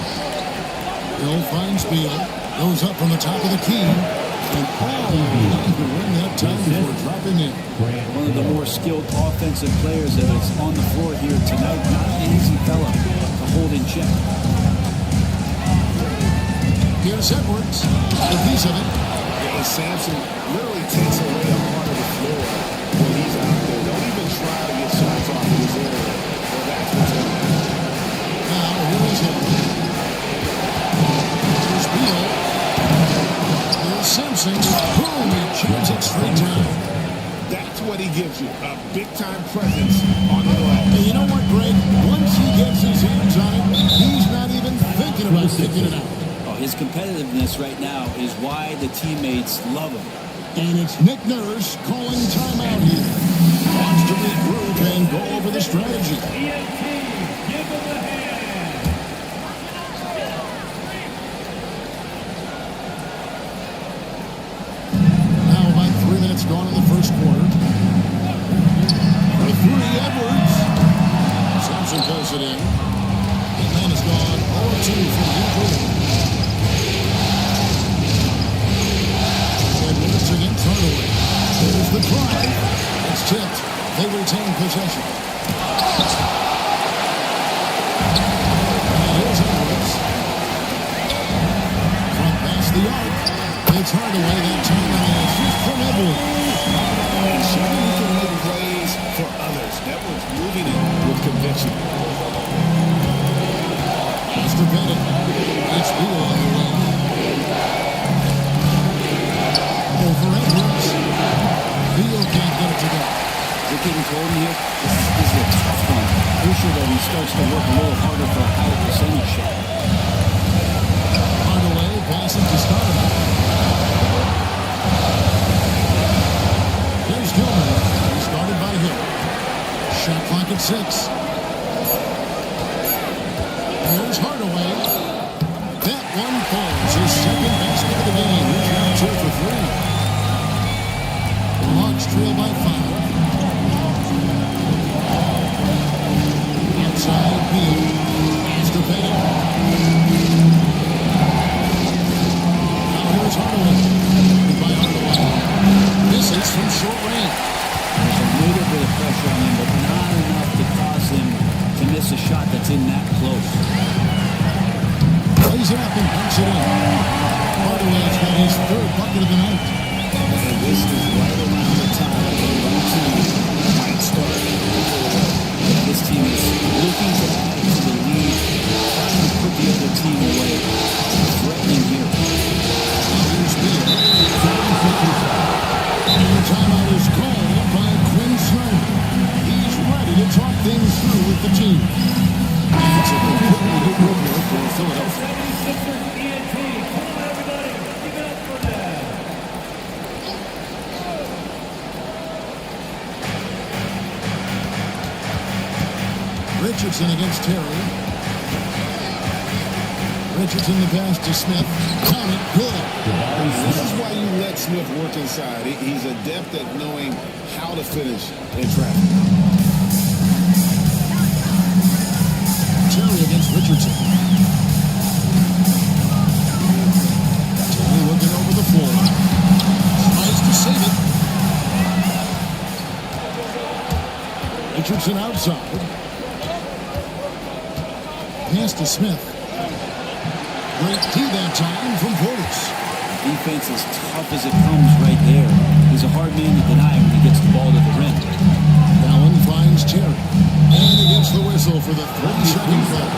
Hill finds Beal, goes up from the top of the key, and all to win that time before dropping in. One of the more skilled offensive players that is on the floor here tonight. Not an easy fella to hold in check. Here's Edwards, a piece of it. Yeah, Sampson literally takes away a part of the floor when he's out there. Don't even try to get shots off in his area. Well, that's what's going to happen. Now, here is Edwards. Here's Beal. Here's Simpson. Boom, he jams it straight down. That's what he gives you, a big-time presence on the glass. Hey, you know what, Greg? Once he gets his hands on it, he's not even thinking about kicking it out. His competitiveness right now is why the teammates love him. And it's Nick Nurse calling timeout here. Wants to regroup and go over the strategy. Now about 3 minutes gone in the first quarter. The three, Edwards. Simpson pulls it in. Atlanta's gone 0-2 from deep. Edwards against Hardaway. There's the drive. It's tipped. They retain possession. And here's Edwards. From past the arc. It's Hardaway that time on the assist from Edwards. Showing he can make plays for others. Edwards moving it with conviction. Pass to Bennett. It's Beal on the way. Over Edwards. Beal can't get it to go. We're getting told here, this is a tough one. crucial that he starts to work a little harder for a higher percentage shot. Hardaway passes to Stoudemire. Here's Gilman. He started by Hill. Shot clock at 6. Here's Hardaway. That one falls. His second basket of the game. He's now 2 for 3. The Hawks trail by 5. Outside Beal. He's to Bennett. Now here's Hardaway. By Hardaway. Misses from short range. There's a little bit of pressure on him, but not enough to cause him to miss a shot that's in that close. Plays it up and punts it in. Hardaway's got his 3rd bucket of the night. And this is right around the time when one team might start. This team is looking to add to the lead, trying to put the other team away. Threatening here. Here's Beal. And the timeout is called by Quinn Snyder. He's ready to talk things through with the team. It's a completely new group here for Philadelphia. 76ers ENT. Come on, everybody. Give it up for them. Richardson against Terry. Richardson the pass to Smith. Count it. Good. This is why you let Smith work inside. He's adept at knowing how to finish in traffic. Terry against Richardson. Terry looking over the floor. Tries to save it. Richardson outside. Pass to Smith. Great key that time from Portis. Defense as tough as it comes right there. He's a hard man to deny when he gets the ball to the rim. Allen finds Terry. And he gets the whistle for the 30-second foul.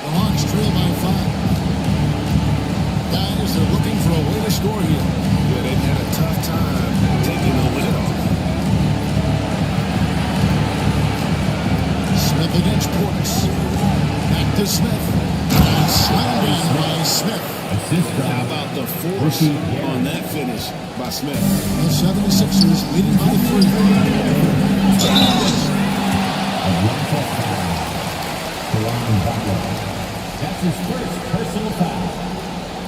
The Hawks trail by 5. Guys, they're looking for a way to score here. Yeah, they've had a tough time taking the lid off. Smith against Portis. Back to Smith. And slammed in by Smith. How about the force on that finish by Smith? The 76ers leading by 3. That's his first personal foul.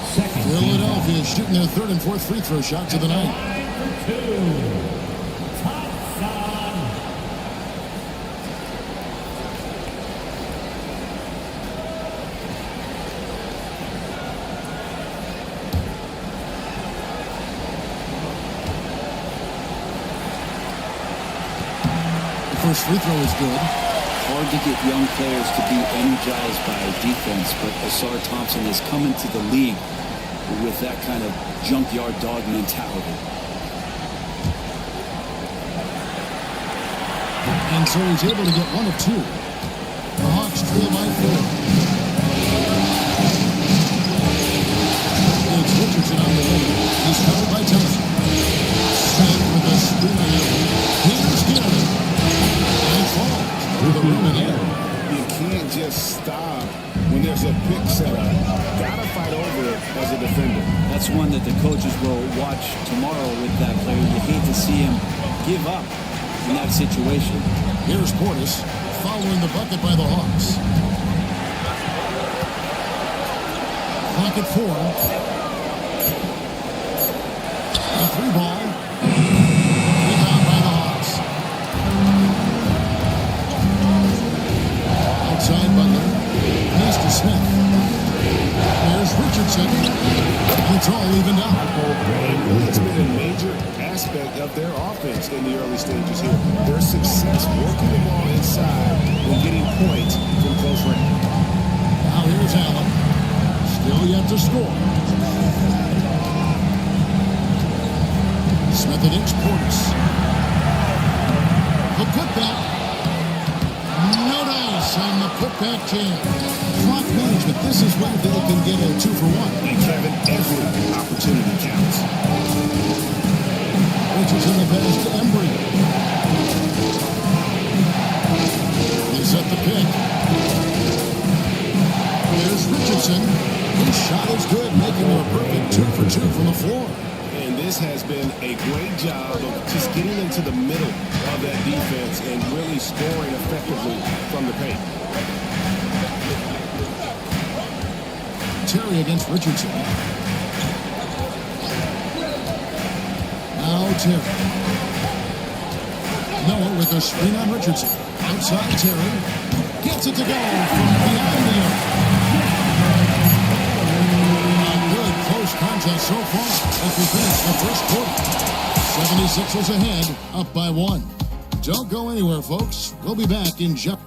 Second. Philadelphia is shooting their 3rd and 4th free throw shots of the night. Line for 2. Thompson. The first free throw is good. Hard to get young players to be energized by defense, but Ausar Thompson has come into the league with that kind of junkyard dog mentality. And so he's able to get 1 of 2. The Hawks trail by 4. It's Richardson on the lead. He's covered by Thompson. Smith with a spinner. Here's Gilman. And falls through the rim again. You can't just stop when there's a pick set up. Gotta fight over it as a defender. That's one that the coaches will watch tomorrow with that player. You hate to see him give up in that situation. Here's Portis following the bucket by the Hawks. Clock at 4. A 3 ball. Rebound by the Hawks. Outside Butler. Pass to Smith. There's Richardson. And it's all evened out. It's been a major aspect of their offense in the early stages here. Their success working the ball inside and getting points from close range. Now here's Allen. Still yet to score. Smith against Portis. The putback. No dice on the putback jam. Clock moving. but this is when they can get a 2-for-1. And Kevin, every opportunity counts. Richardson the pass to Embry. They set the pick. Here's Richardson. His shot is good, making a perfect 2-for-2 from the floor. And this has been a great job of just getting into the middle of that defense and really scoring effectively from the paint. Terry against Richardson. Now Terry. Noah with a screen on Richardson. Outside Terry. Gets it to go from behind the arc. A good close contest so far as we finish the first quarter. 76ers ahead, up by 1. Don't go anywhere, folks. We'll be back in just...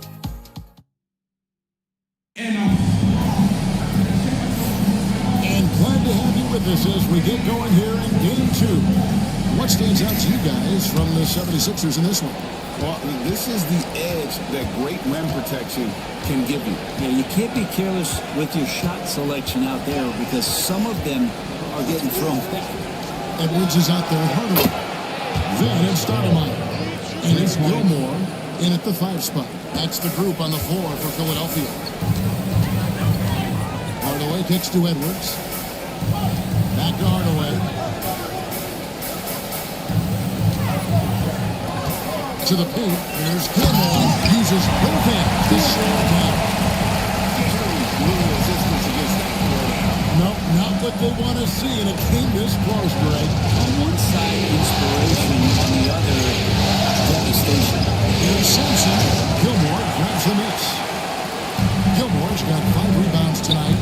And glad to have you with us as we get going here in Game 2. What stands out to you guys from the 76ers in this one? Well, this is the edge that great rim protection can give you. Yeah, you can't be careless with your shot selection out there because some of them are getting thrown back. Edwards is out there hurdling. Then it's Stoudemire. And it's Gilmore in at the 5 spot. That's the group on the floor for Philadelphia. Hardaway kicks to Edwards. Back to Hardaway. To the paint. There's Gilmore. Uses both hands to slow it down. Little resistance against that throwdown. No, not what they want to see, and it came this close, Greg. On one side, inspiration, on the other, devastation. Here's Simpson. Gilmore grabs the miss. Gilmore's got 5 rebounds tonight.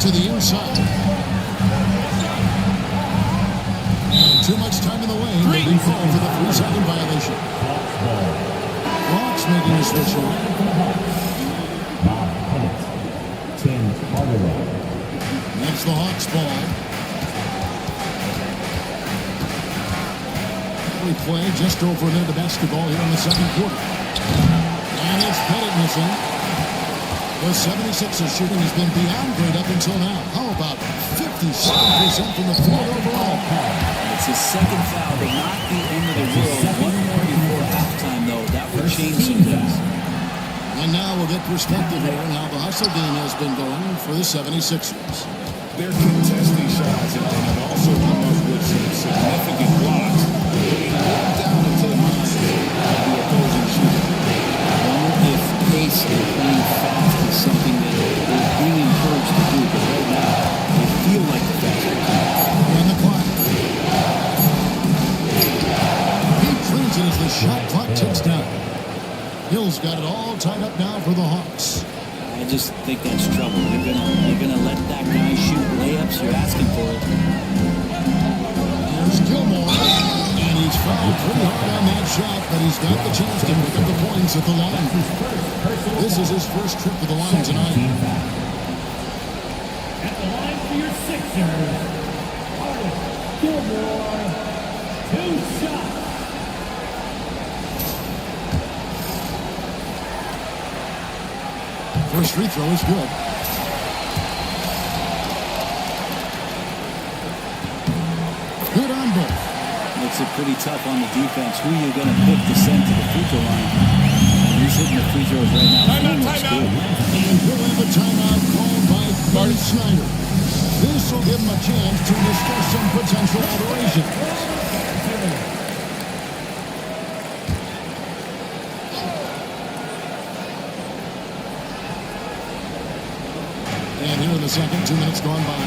To the inside. And too much time in the lane. They'll be called for the 3-second violation. Hawks making a switch here. That's the Hawks ball. We play just over a minute of basketball here in the second quarter. And it's Pettit missing. The 76ers shooting has been beyond great up until now. How about 57% from the field overall? It's his second foul, but not the end of the world. One more before halftime, though. That would change some things. And now we'll get perspective here on how the hustle game has been going for the 76ers. They're contesting shots and have also come up with some significant blocks. Putting them down into the minds of the opposing shooter. I wonder if pace and playing fast is something that they're being encouraged to do, but right now, they feel like the faster team. And the clock. He cleans it as the shot clock ticks down. Hill's got it all tied up now for the Hawks. I just think that's trouble. You're gonna let that guy shoot layups. You're asking for it. There's Gilmore, and he's fouled pretty hard on that shot, but he's got the chance to pick up the points at the line. This is his first trip to the line tonight. At the line for your Sixers, Gilmore, 2 shots. First free throw is good. Good on both. Makes it pretty tough on the defense. Who you're going to pick to send to the free throw line? He's hitting the free throws right now. Looks good. And we'll have a timeout called by Marty Snyder. This will give him a chance to discuss some potential alterations. And here in the second, 2 minutes gone by.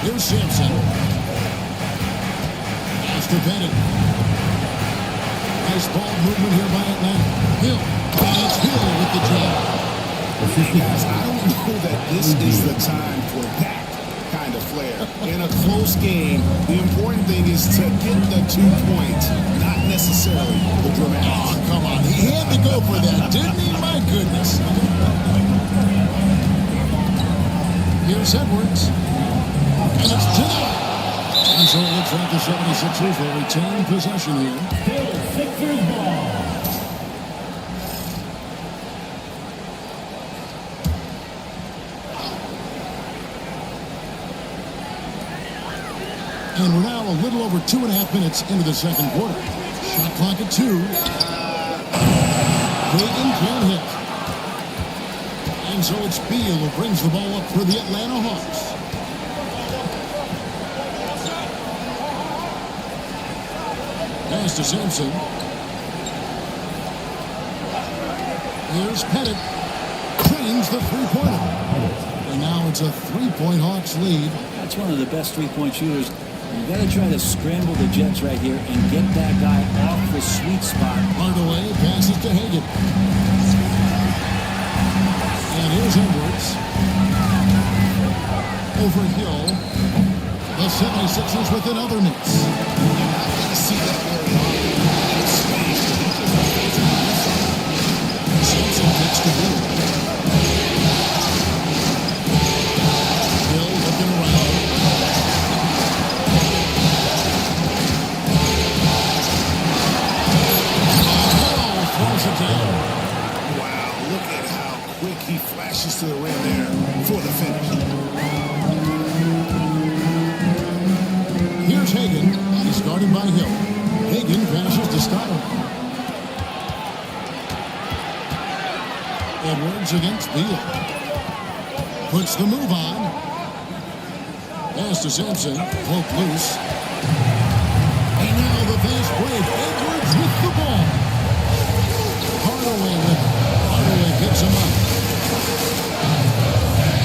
Here's Sampson. Pass to Pettit. Nice ball movement here by Atlanta. Hill. And it's Hill with the jab. Guys, I don't know that this is the time for that kind of flair. In a close game, the important thing is to get the 2 points, not necessarily the dramatic. Oh, come on. He had to go for that, didn't he? My goodness. Here's Edwards. And it's Tillman. And so it looks like the 76ers will retain possession here. Still Sixers ball. And we're now a little over 2.5 minutes into the second quarter. Shot clock at 2. Hagan can't hit. And so it's Beal who brings the ball up for the Atlanta Hawks. Pass to Sampson. Here's Pettit. Drains the three-pointer. And now it's a 3-point Hawks lead. That's one of the best three-point shooters. You've got to try to scramble the Jets right here and get that guy off the sweet spot. Hardaway passes to Hagan. And here's Edwards. Over Hill. The 76ers with another miss. I see that very often. It's space. Simpson gets the Hill. Hill looking around. Throws it down. Wow, look at how quick he flashes to the rim there for the finish. Here's Hagan. He's guarded by Hill. Hagan passes to Stoddard. Edwards against Beal. Puts the move on. Pass to Sampson. Poke loose. And now the fast break. Edwards with the ball. Hardaway with it. Hardaway picks him up.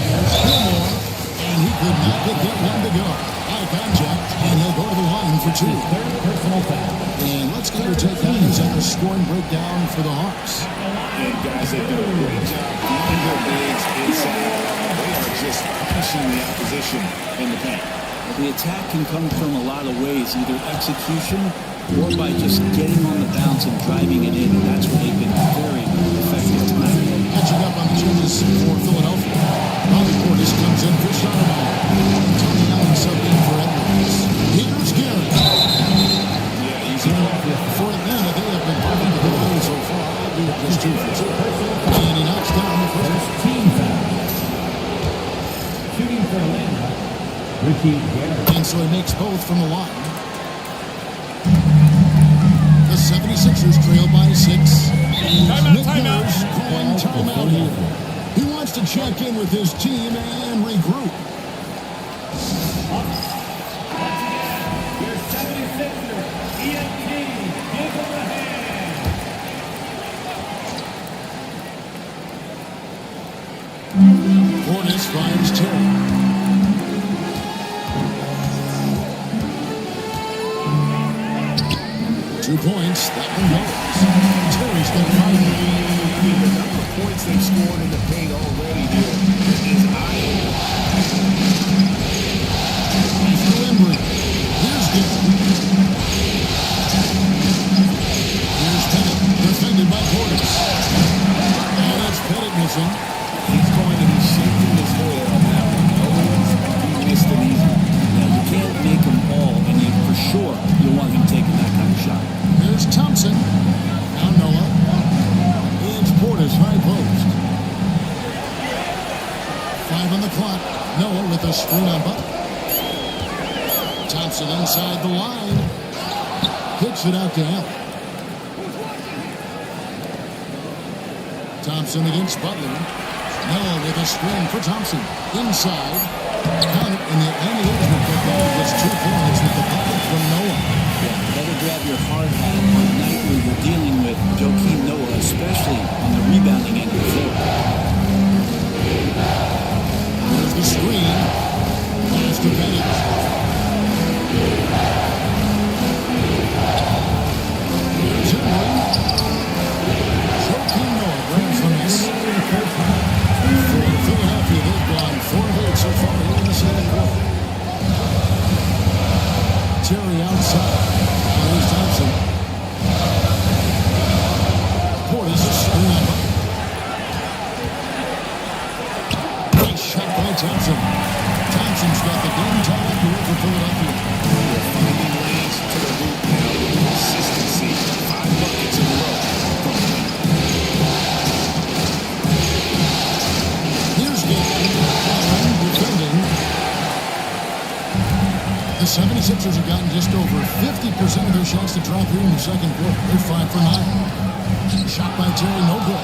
There's Gilmore. And he could not get that one to go. High contact. And he'll go to the line for 2. Third personal foul. And let's get your take on this on the scoring breakdown for the Hawks. And guys, they've done a great job keeping their bigs inside. They are just punishing the opposition in the paint. The attack can come from a lot of ways, either execution or by just getting on the bounce and driving it in. And that's where they've been very effective tonight. Catching up on the changes for Philadelphia. Bobby Portis comes in for Stoudemire. Tony Allen subbed in for Edwards. Here's Garrett. Yeah, he's in. For Atlanta, they have been running to the line so far. Albeit just 2 for 2. And he knocks down the first. Team foul. Shooting for Atlanta, Ricky Garrett. And so he makes both from the line. The 76ers trail by 6. Nick Nurse calling timeout here. He wants to check in with his team and regroup. Your 76ers, Ian King, give him a hand. Portis finds Terry. Two points, that one goes. Terry's got 5. The number of points they've scored in the paint already here is eye-opening. For Embry. Here's Gibbs. Here's Pettit, defended by Portis. And that's Pettit missing. He's going to be shaking his head on that one. He missed it easy. Now, you can't make them all, and you, for sure you'll want him taking that kind of shot. Here's Thompson. Now Noah. It's Portis, high post. 5 on the clock. Noah with a screen on Butler. Thompson inside the line. Hits it out to Allen. Thompson against Butler. Noah with a screen for Thompson. Inside. Count it, and the Atlanta Hawks get that gets 2 points with the bucket from Noah. Better grab your hard hat on a night where you're dealing with Joakim Noah, especially on the rebounding end of the floor. There's the screen. Pass to Pettit. Here's Henry. Joakim Noah grabs the miss. For Philadelphia, they've gone 4 of 8 so far here in the second quarter. Terry outside. Here's Thompson. 76ers have gotten just over 50% of their shots to drop here in the second quarter. They're 5 for 9. Shot by Terry, no good.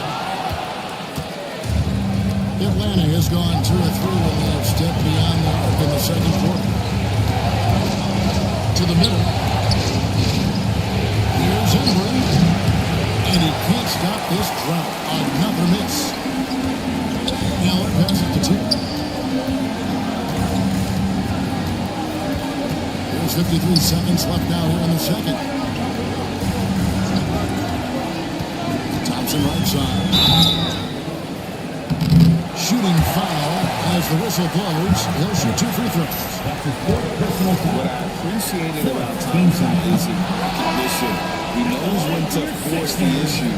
Atlanta has gone 2 of 3 when they have stepped beyond the arc in the second quarter. To the middle. Here's Embry. And he can't stop this drought. Another miss. Allen passes to Tim. There's 53 seconds left now here in the second. Thompson right side. Shooting foul as the whistle blows. He'll shoot 2 free throws. That's his fourth personal foul. What I appreciated about Thompson is his recognition. He knows when to force the issue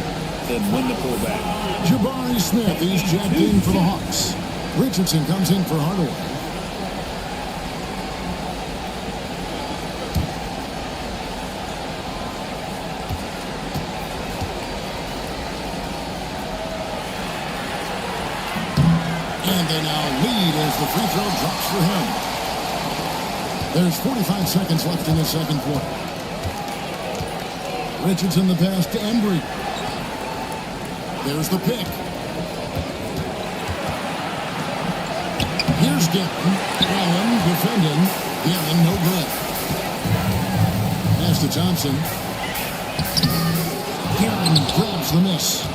and when to pull back. Jabari Smith is jacked in for the Hawks. Richardson comes in for Hardaway. And they now lead as the free throw drops for him. There's 45 seconds left in the second quarter. Richardson the pass to Embry. There's the pick. Here's Gillen. Allen defending. Gillen no good. Pass to Thompson. Gillen grabs the miss.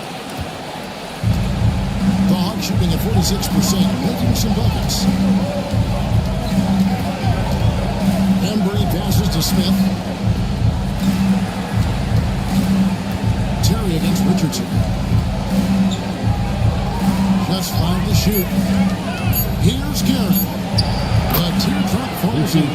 The Hawks shooting at 46%, making some buckets. Embry passes to Smith. Terry against Richardson. Just 5 to shoot. Here's Guerin. A teardrop for him.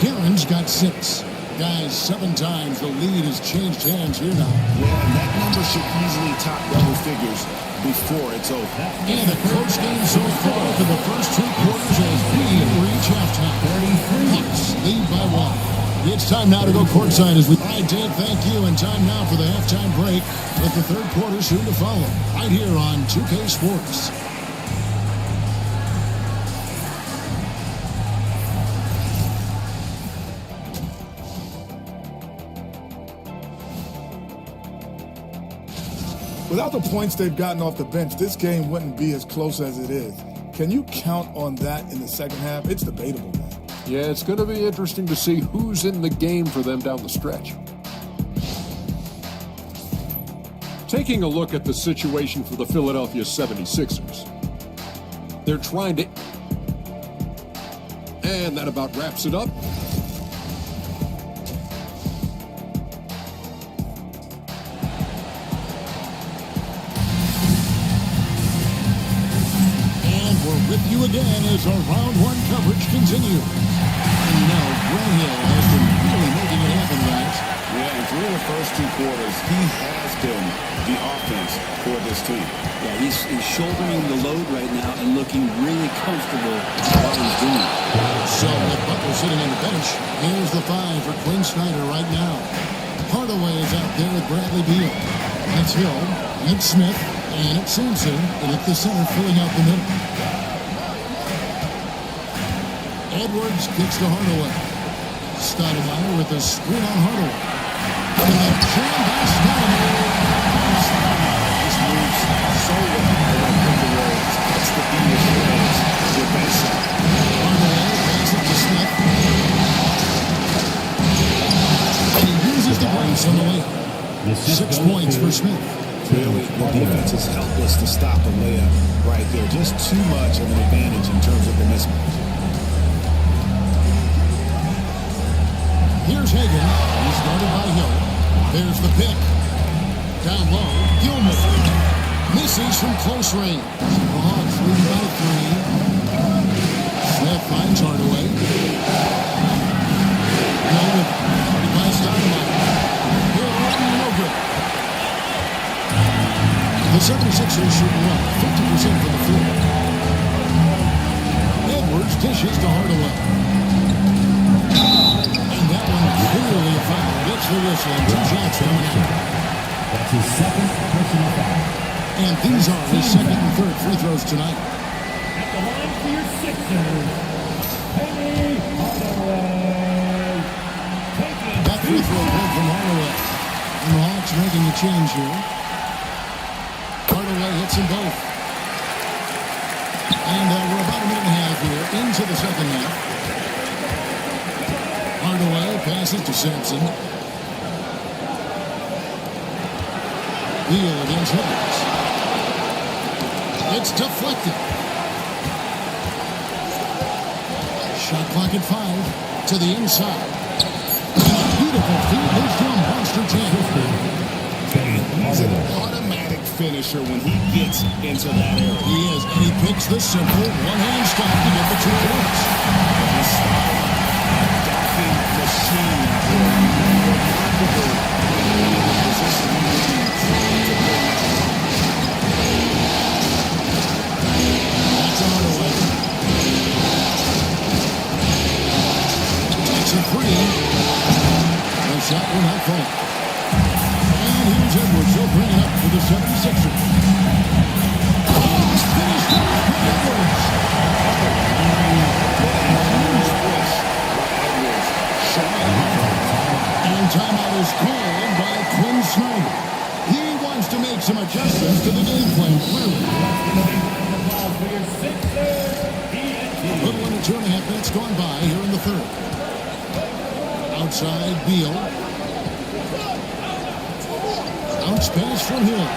Guerin's got 6. Guys, 7 times the lead has changed hands here now. Yeah, and that number should easily top double figures before it's over. And a close game so far for the first 2 quarters as we reach halftime. Hawks lead by 1. It's time now to go courtside as we... All right, Dave, thank you. And time now for the halftime break with the third quarter soon to follow. Right here on 2K Sports. Without the points they've gotten off the bench, this game wouldn't be as close as it is. Can you count on that in the second half? It's debatable, man. Yeah, it's going to be interesting to see who's in the game for them down the stretch. Taking a look at the situation for the Philadelphia 76ers. They're trying to... And that about wraps it up. With you again as our round 1 coverage continues. And now Grant Hill has been really making it happen, guys. Yeah, and through the first 2 quarters, he has been the offense for this team. Yeah, he's shouldering the load right now and looking really comfortable with what he's doing. So with Butler sitting on the bench, here's the 5 for Quinn Snyder right now. Hardaway is out there with Bradley Beal. That's Hill, and Smith, and it's Sampson, and at the center filling out the middle. Edwards kicks to Hardaway. Stoudemire with a screen on Hardaway. And a jam by Stoudemire. This moves so well around the roads. That's the English players with that shot. Hardaway passes it to Smith. And he uses the brace on the layup. 6 points for Smith. Really, the defense is helpless to stop a layup right there. Just too much of an advantage in terms of the mismatch. Here's Hagan. He's guarded by Hill. There's the pick. Down low. Gilmore. Misses from close range. The Hawks leading by 3. Smith finds Hardaway. Hill guarded by Stoudemire. Hill no good. The 76ers shoot well. 50% from the floor. Edwards dishes to Hardaway. That one clearly a foul. Gets the whistle and 2 shots coming out. That's his second personal foul. And these are his second and third free throws tonight. At the line for your Sixers, Penny Hardaway. free throw good from Hardaway. And the Hawks making a change here. Hardaway hits them both. And we're about a minute and a half here into the second half. Hardaway passes to Sampson. Beal against Higgins. It's deflected. Shot clock at 5 to the inside. Beautiful feed. Here's John Monster Jam. He's an automatic finisher when he gets into that area. He is, and he picks the simple one-hand stop to get the 2 points. He's a dunking machine out there. Remarkable position he needs to bring that home. That's Hardaway. Takes a three. The shot will not fall. And here's Edwards. He'll bring it up for the 76ers. He's finished it. Edwards. Huge push by Edwards. And timeout is called by Quinn Snyder. He wants to make some adjustments to the game plan, clearly. A little under 2.5 minutes gone by here in the third. Outside, Beal. Bounce pass from Hill.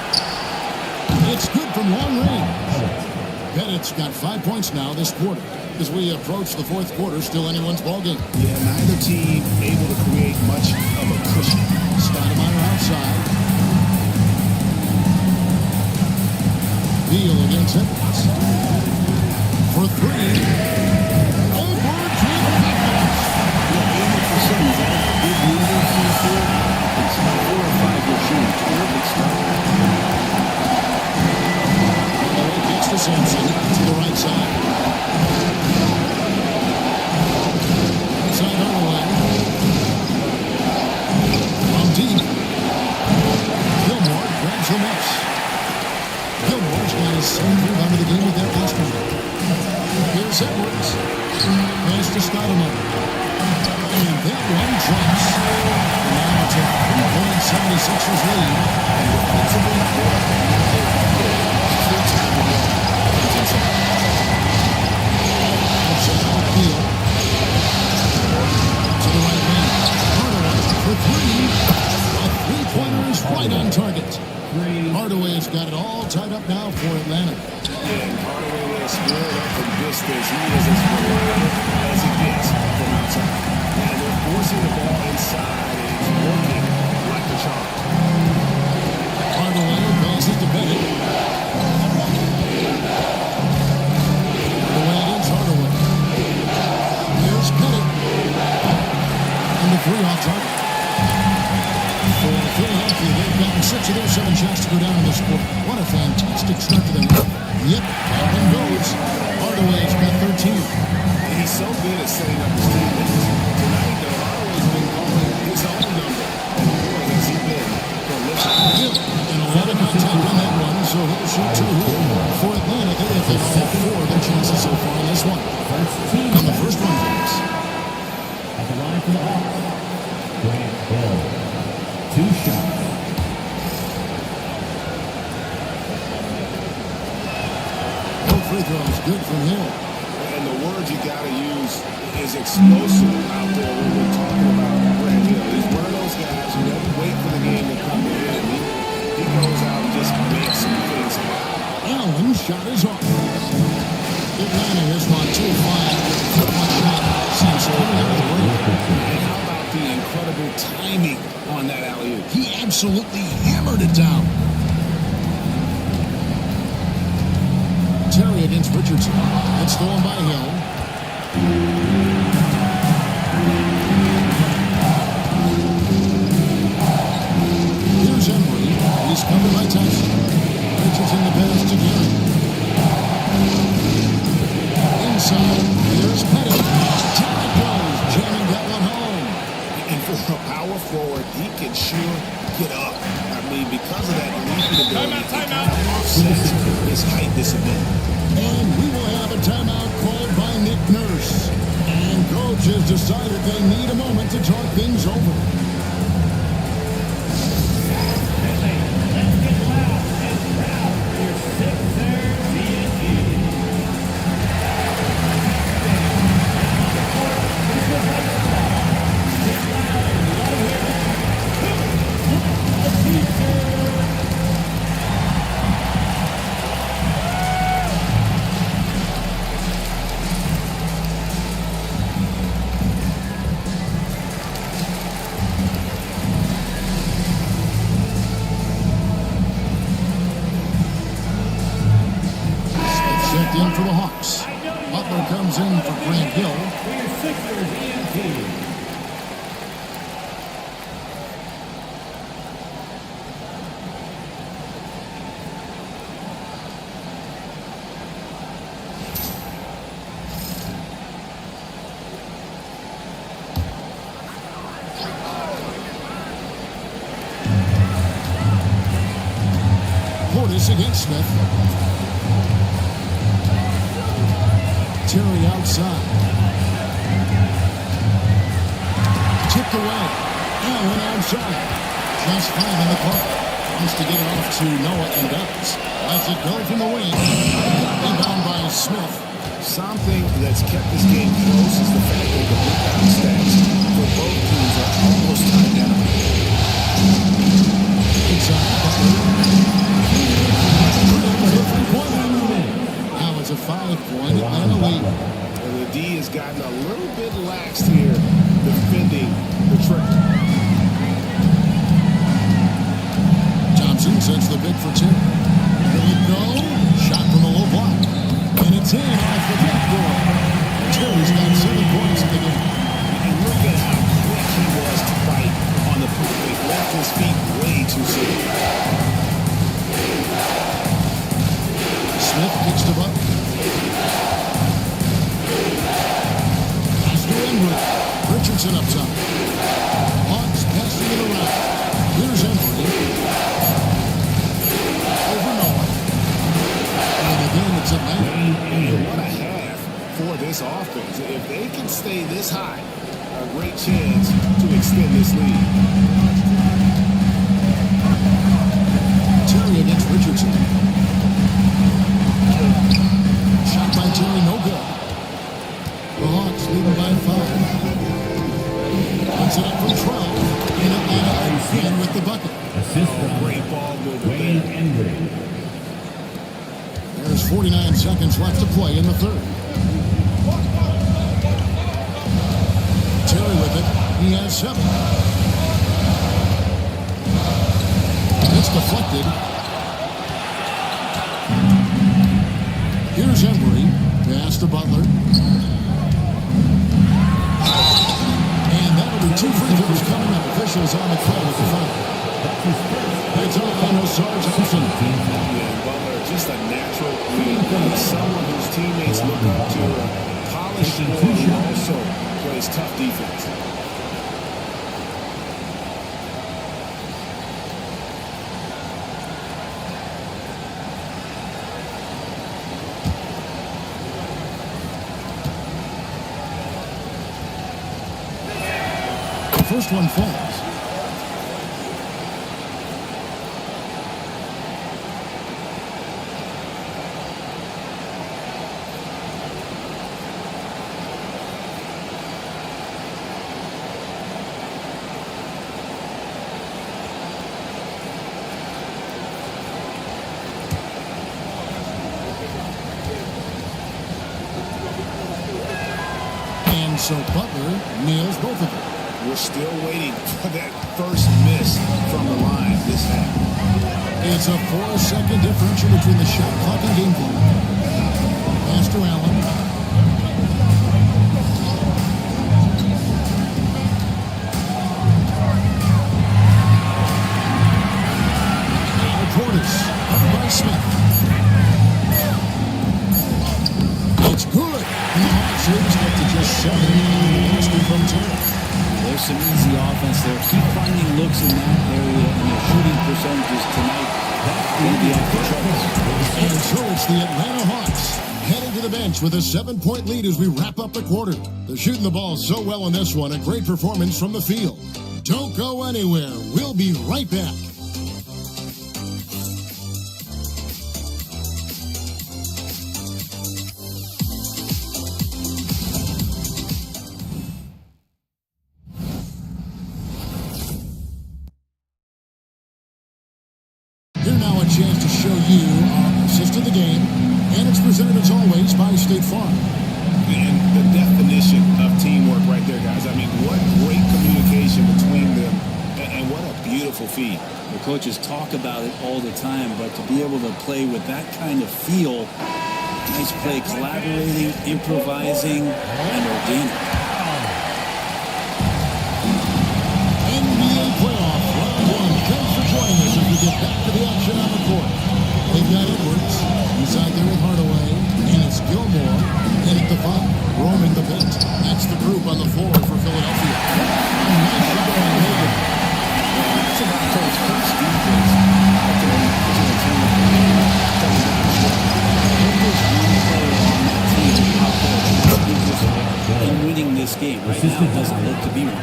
It's good from long range. Pettit's got 5 points now this quarter. As we approach the fourth quarter, still anyone's ballgame. Yeah, neither team able to create much of a cushion. Stoudemire outside. Beal against Edwards. For 3. Edwards with Edwards. Big movement from the field. It's 4 or 5 year shooting. Terrific stuff. Gets to Sampson to the right side. Inside Hardaway. From deep. Gilmore grabs the miss. Gilmore's got his 7th rebound of the game with that last one. Here's Edwards. Pass to Stoudemire. And that one drops. Now it's a 3-point 76ers lead. Outside Beal. To the right wing. Hardaway for 3. A 3-pointer is right on target. Hardaway has got it all tied up now for Atlanta. And Hardaway is squared up from distance. He is as reliable as he gets from outside. And they're forcing the ball inside, and it's working like the charm. Hardaway passes to Bennett. Hardaway against Hardaway. Here's Bennett. And the 3 off target. For Philadelphia, they've gotten 6 of their 7 shots to go down in this quarter. What a fantastic start to the night. Yep, that one goes. Hardaway's got 13. And he's so good at setting up his teammates. Tonight, though, Hardaway's been calling his own number. And boy, has he been prolific. Yep, and a lot of contact on that one, so he'll shoot 2 here. For Atlanta, they have hit all 4 of their chances so far in this one. And the first one goes. At the line for the Hawks, Grant Hill. 2 shots. No free throws, good from Hill. And the word you got to use is explosive out there when we're talking about Grant Hill. He's one of those guys who doesn't wait for the game to come in. He goes out and just makes some things happen. Allen's shot is off. Atlanta has gone 2-5 with a foot-one shot. Seems so And how about the incredible timing on that alley-oop? He absolutely hammered it down. Terry against Richardson. That's stolen by Hill. Here's Emery. He's covered by Tyson. Richardson the pass to Gary. Inside. Here's Pettit. Down it goes. Jamming that one home. And for a power forward, he can sure get up. I mean, because of that leaping ability, it kind of offsets his height disadvantage. And we will have a timeout called by Nick Nurse. And coach has decided they need a moment to talk things over. in for the Hawks. Butler comes in for Grant Hill. For your Sixers ENT. Portis against Smith. Terry outside. Tipped away. Allen outside. Just fine in the park. Wants to get it off to Noah and does. Lets it go from the wing. Rebound by Smith. Something that's kept this game close is the fact that the rebound stats for both teams are almost tied down. Inside. Now it's a 5-point Atlanta lead. And the D has gotten a little bit lax here defending the triple. Johnson sets the big for 2. Will it go? Shot from the low block. And it's in off the backboard. Terry's got 7 points in the game. And look at how quick he was to fight on the poop. He left his feet way too soon. Smith kicks to Butler. Pass to Inwood. Richardson up top. Hawks passing it around. Here's Embry. Over Noah. And again, it's Atlanta. And what a half for this offense. If they can stay this high, a great chance to extend this lead. Terry against Richardson. Shot by Terry, no good. The Hawks leading by 5. Puts it up from 12. In Atlanta again with the bucket. Assist from Great ball movement Wayne there. Embry. There's 49 seconds left to play in the third. Terry with it. He has 7. It's deflected. Here's Embry. Pass to Butler. And that'll be 2 free throws coming up. Officials on the call with the foul. It's Orlando Sarge Thompson. And Butler, just a natural leader. He's someone whose teammates look up to. A polished scorer who also plays tough defense. First one falls. And so Butler nails both of them. We're still waiting for that first miss from the line this half. It's a 4-second differential between the shot clock and game clock. Pass to Allen. Now Portis, covered by Smith. It's good. And the Hawks get to just 7 minutes from 10. There's some easy offense there. Keep finding looks in that area, and their shooting percentages tonight, that's going to be off the charts. And so it's the Atlanta Hawks heading to the bench with a 7-point lead as we wrap up the quarter. They're shooting the ball so well in this one. A great performance from the field. Don't go anywhere. We'll be right back. Here now a chance to show you our assist of the game, and it's presented as always by State Farm. And the definition of teamwork right there, guys. I mean, what great communication between them, and what a beautiful feed. The coaches talk about it all the time, but to be able to play with that kind of feel Nice play, collaborating, improvising, and organic. NBA playoff round one. Thanks for joining us as we get back to the action on the court. They've got Edwards inside there with Hardaway, and it's Gilmore in at the 5, roaming the paint. That's the group on the floor for Philadelphia. A nice shot by Hagan. It's about Coach Coach defense. In winning this game, right now it doesn't look to be one.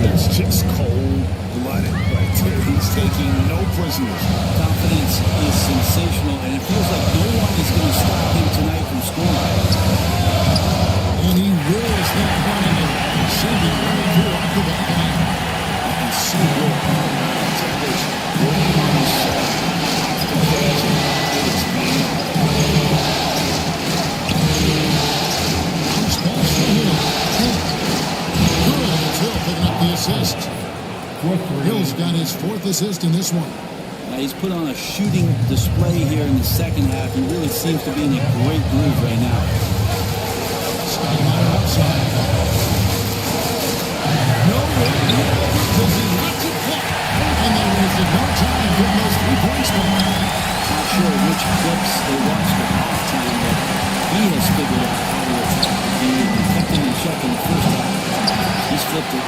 It's just cold-blooded right there. He's taking no prisoners. Confidence is sensational, and it feels like no one is going to stop him tonight from scoring. And he rolls that one in and sending right through off the back of the net. And see what celebration. Rolling on his shot. Off the catch, and it is being Bounce pass to Hill. Good, and it's Hill picking up the assist. Hill's got his 4th assist in this one. He's put on a shooting display here in the second half. He really seems to be in a great groove right now. Stoudemire outside. No way. Because he lets it fly. And they wasted no time in getting those 3 points back. Not sure which clips they watched at halftime, but he has figured out how to attack the game and kept him in check in the first half. He's flipped it.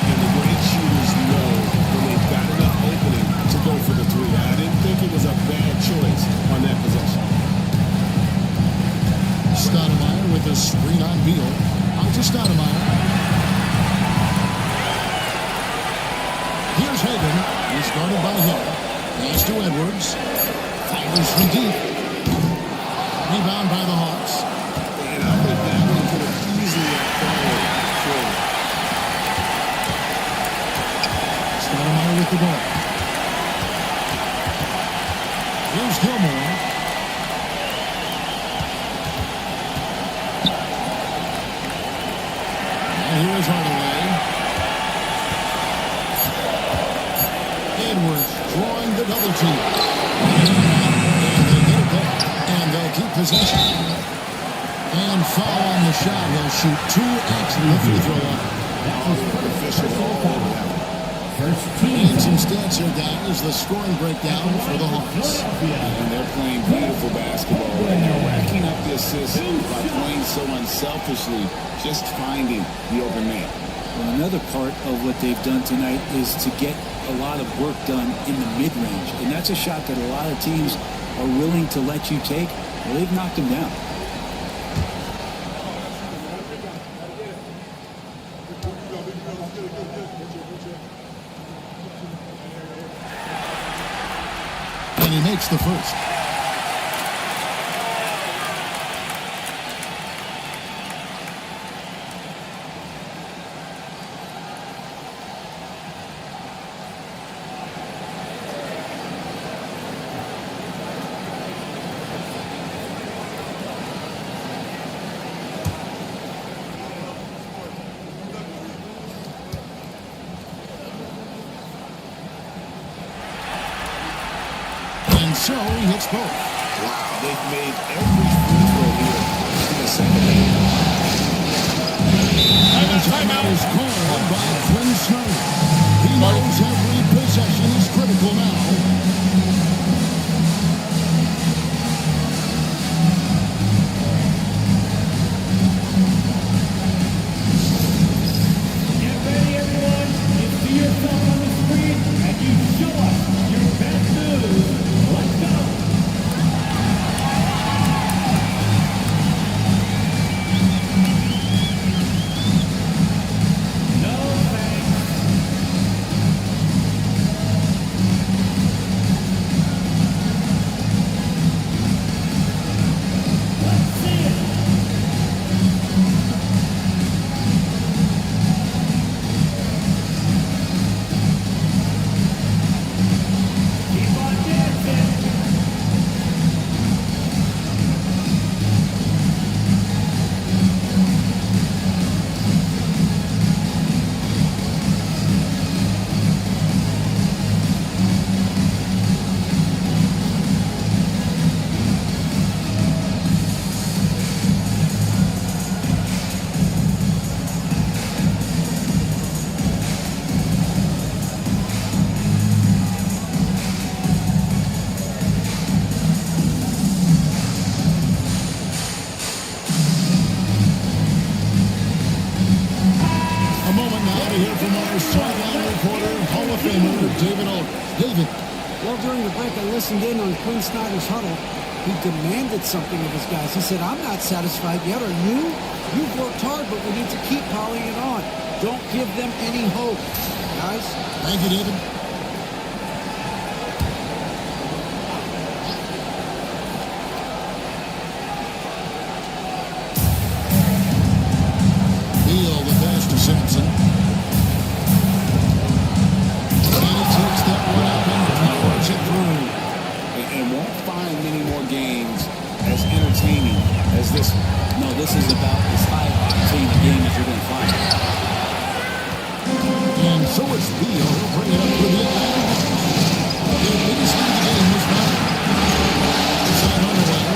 And the great shooters know when they've got enough opening to go for the 3. I didn't think it was a bad choice on that possession. Stoudemire with a screen on Beal. Out to Stoudemire. Here's Hagan. He's guarded by Hill. Pass to Edwards. Fires from deep. Rebound by the Hawks. And I think that one could have easily followed forward. Stoudemire with the ball. Here's Gilmore. And here's Hardaway. Edwards drawing the double team. And they get it back. And they'll keep possession. And foul on the shot. He'll shoot 2 at the free throw line. That was Official all over that one. first team. And some stats here, guys. The scoring breakdown for the Hawks. And they're playing beautiful basketball right now, racking up the assists by playing so unselfishly, just finding the open man. Well, another part of what they've done tonight is to get a lot of work done in the mid-range. And that's a shot that a lot of teams are willing to let you take. Well, they've knocked them down. And he makes the first. And so he hits both. Wow, they've made every free throw here in the second half. And the timeout is called by Quinn Snyder. He knows every possession is critical now. Get ready, everyone. You see yourself on the screen, and you show us your best moves. Let's go. No thanks. sideline reporter, Hall of Famer David Aldridge. David. Well, during the break, I listened in on Quinn Snyder's huddle. He demanded something of his guys. He said, I'm not satisfied yet. Are you? You've worked hard, but we need to keep piling it on. Don't give them any hope, guys. Thank you, David. Beal, the pass to Sampson. And he takes that one up and powers it through. And won't find many more games as entertaining as this one. No, this is about as high octane a game as you're going to find. And so it's Beal. He'll bring it up with the Atlanta. Their biggest lead of the game was not inside Underwood.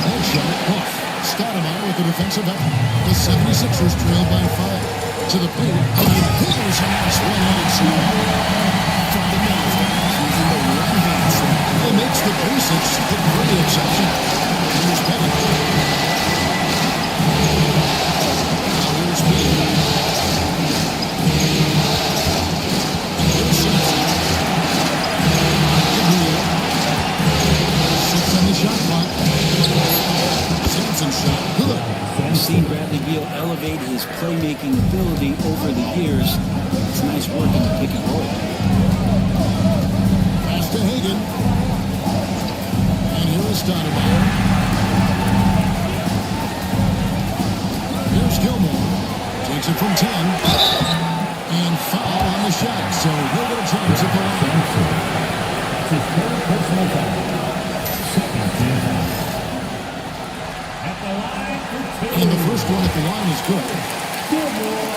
That shot off. Stoudemire with the defensive out. The 76ers trail by 5. To the plate. And here's a nice one-handed from the middle. Using the right-hand side. It makes the basics the great exception. Here's Petty. Now here's Beal. Here's Simpson. Beal. 6 on the shot clock. Simpson shot. Good. I've seen Bradley Beal elevate his playmaking ability over the years. It's nice work in the pick and roll. Pass to Hagan. And here is Stoudemire. Here's Gilmore. Takes it from 10. And foul on the shot. So he'll get a chance at the line. It's his third personal foul. Second team foul. At the line for 2. And the first one at the line is good. Gilmore.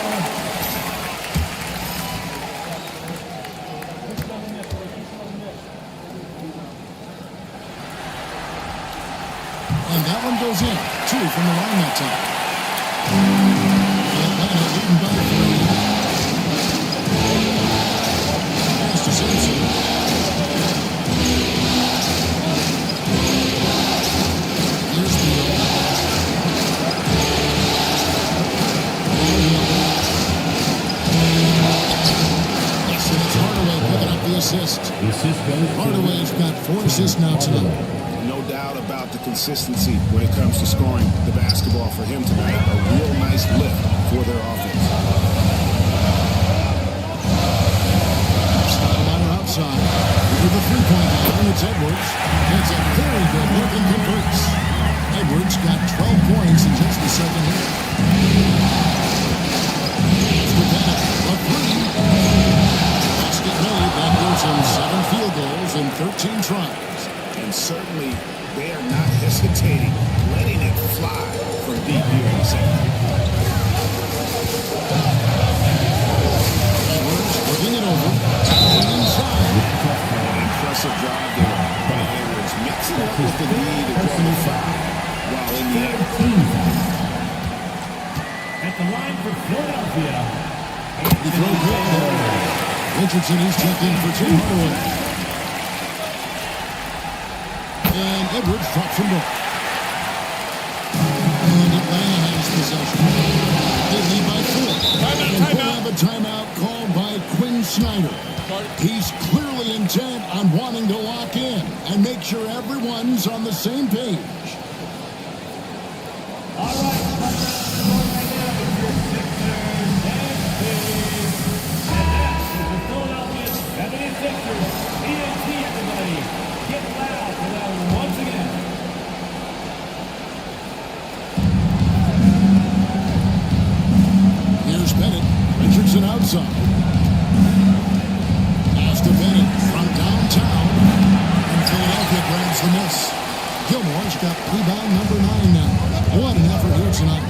And that one goes in. 2 from the line that time. Atlanta leading by 3. Pass to Simpson. Here's Beal. Yes, and it's Hardaway picking up the assist. The assist goes to Hardaway's got 4 assists now tonight. No doubt about the consistency when it comes to scoring the basketball for him tonight. A real nice lift for their offense. Stoudemire outside. With the three-point line, it's Edwards. It's a very good look and converts. Edwards got 12 points in just the second half. After that, a 3. Basket made. That gives him 7 field goals in 13 tries. And certainly they are not hesitating, letting it fly from deep here in the second. Edwards looking it over. Inside. Impressive job there by Edwards, mixing up with the need to draw the foul while in the air. At the line for Philadelphia. He throws good there. Richardson is checked in for Tim Hardaway. And Edwards drops from both. And Atlanta has possession. They lead by 4. And we'll have a timeout called by Quinn Snyder. He's clearly intent on wanting to lock in and make sure everyone's on the same page. All right, right now is your Sixers and Kings. And that is the Philadelphia 76ers. ENT, everybody. Get loud for that once again. Here's Bennett. Richardson outside. Pass to Bennett from downtown. And Philadelphia grabs the miss. Gilmore's got rebound number 9 now. What an effort here tonight.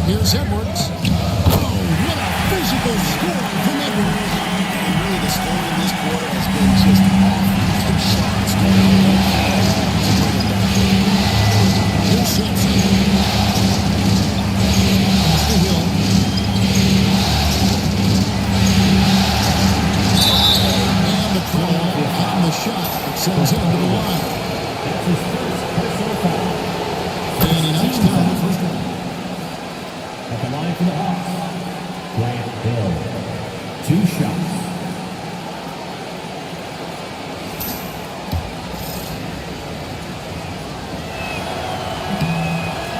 Here's Edwards. Oh, what a physical score from Edwards. And really the scoring in this quarter has been just off. Good shots going on. Here's Simpson. Pass to Hill. And the call on the shot that sends him to At the line for the Hawks, Grant Hill. 2 shots.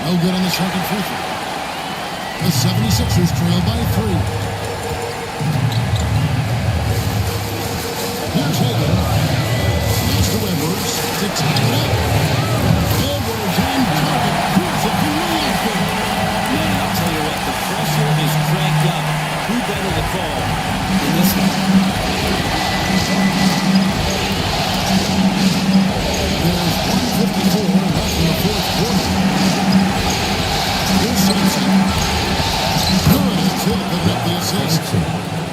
No good on the second free throw. The 76ers trail by 3. Here's Hagan. Pass to Edwards to tie it up. Edwards on target. Here's a brilliant goal. Man, I'll tell you what, the pressure is cranked up. Who better to call than this one? There's 1:54 left in the fourth quarter. Here's Simpson. Good. It's Hill picking up the assist.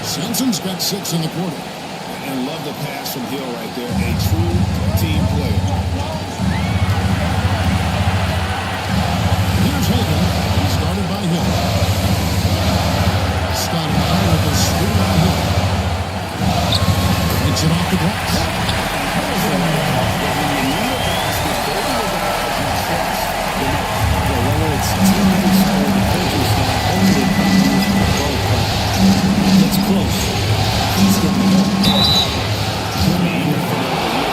Simpson's got 6 in the quarter. And love the pass from Hill right there. A true team player. Here's Hagan. He started by Hill. Scott Meyer with a screen on Hill. Takes it off the glass. Whether it's teammates or the coaching staff, hopefully a combination of both, but it's close. He's getting the ball. You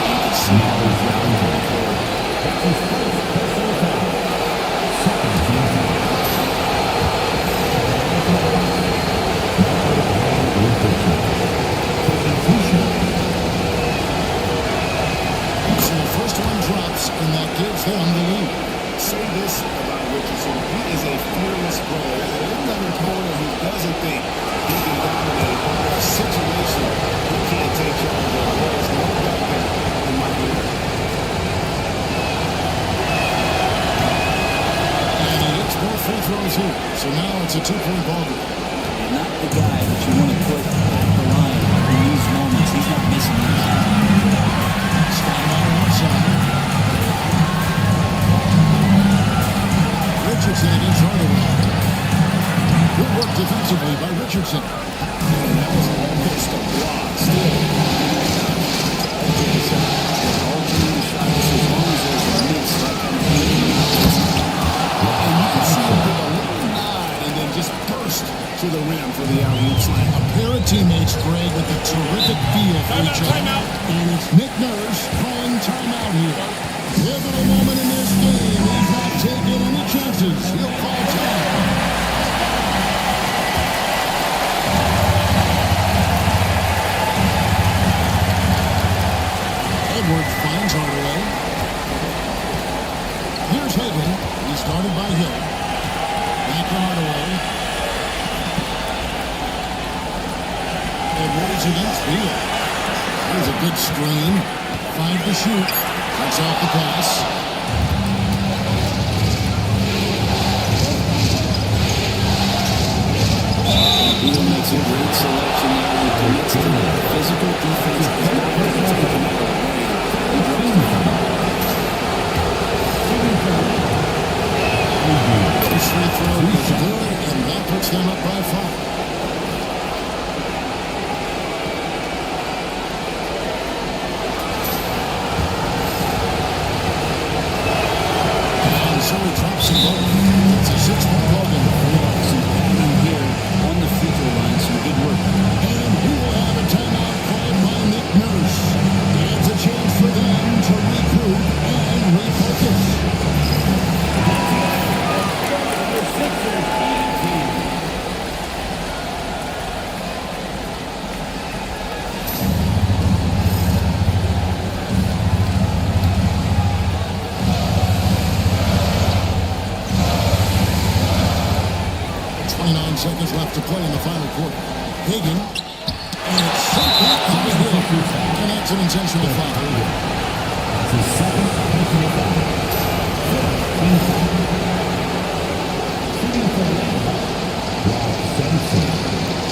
can see how he's driving going forward. That's his first personal foul. Second team foul. Taking 2 shots. So the first one drops, and that gives them the lead. Say this about Richardson. He is a fearless player. There isn't another opponent who doesn't think he can dominate a situation he can't take charge of. There's no doubt there in my view. And he hits both free throws here. So now it's a 2-point ball game. And not the guy that you want to put at the line in these moments. He's not missing these. Scott Meyer outside. Richardson against Hardaway. Good work defensively by Richardson. And that was almost a block. Still, altering the shot just as long as there's a miss. And you can see him give a little nod and then just burst to the rim for the alley-oop slam. A pair of teammates, Greg, with a terrific feel for each other. And it's Nick Nurse calling timeout here. Pivotal moment in this game. He's not taking any chances. He'll call time. Edwards finds Hardaway. Here's Hagan. He started by Hill. Back to Hardaway. Edwards against Beal. There's a good screen. 5 to shoot. That's off the pass. Beal makes a great selection there. He commits to the physical defense. He's not going to take him out of the way. He drops the First free throw is good, and that puts them up by 5. And so he drops them both. It's a 6-point ball game. Some padding here on the free throw line. Some good work. And we will have a timeout called by Nick Nurse. It's a chance for them to regroup and refocus. Seconds left to play in the final quarter. Hagan, and it's simply out of Hill. And that's an intentional foul. It's his second personal foul. Team foul. Shooting for the Rob Simpson.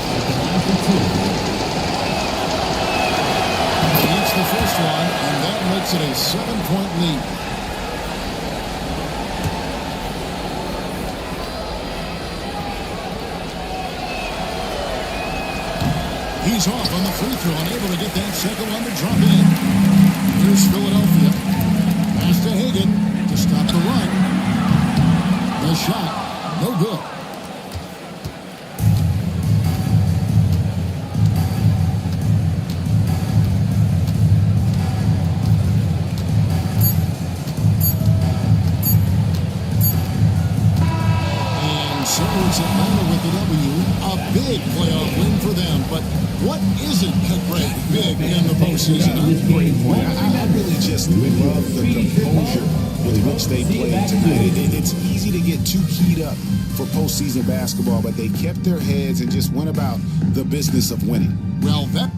At the line for 2. He hits the first one, and that makes it a 7-point lead. He's off on the free throw, unable to get that second one to drop in. Here's Philadelphia. Pass to Hagan to stop the run. The shot, no good. And so it's Atlanta with the W. A big playoff win for them. But what isn't, Greg, big in the postseason? Great point. I really just love the composure with which they played tonight. It's easy to get too keyed up for postseason basketball, but they kept their heads and just went about the business of winning. Well, that...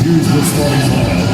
Here's the starting lineup.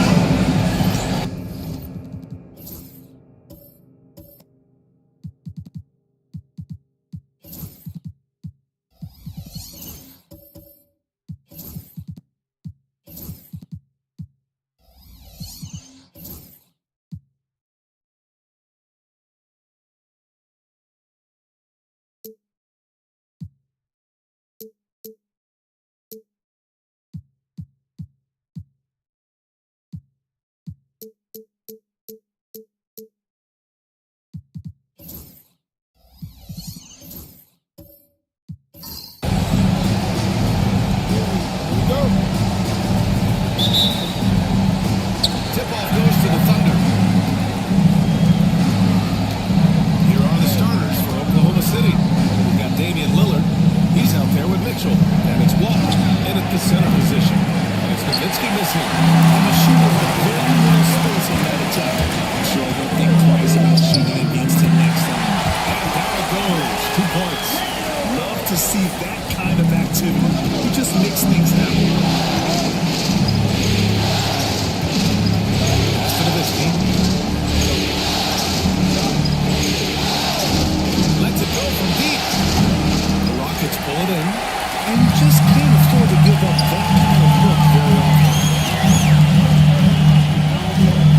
Tip-off goes to the Thunder. Here are the starters for Oklahoma City. We've got Damian Lillard. He's out there with Mitchell. And it's Walt in at the center position. And it's Nowitzki missing. And the shooter with very little space on that attack. I'm sure they'll think twice about shooting against him next time. And down it goes. 2 points. Love to see that kind of activity. He just makes things happen. Lets it go from deep. The Rockets pull it in. And you just can't afford to give up that kind of look very often.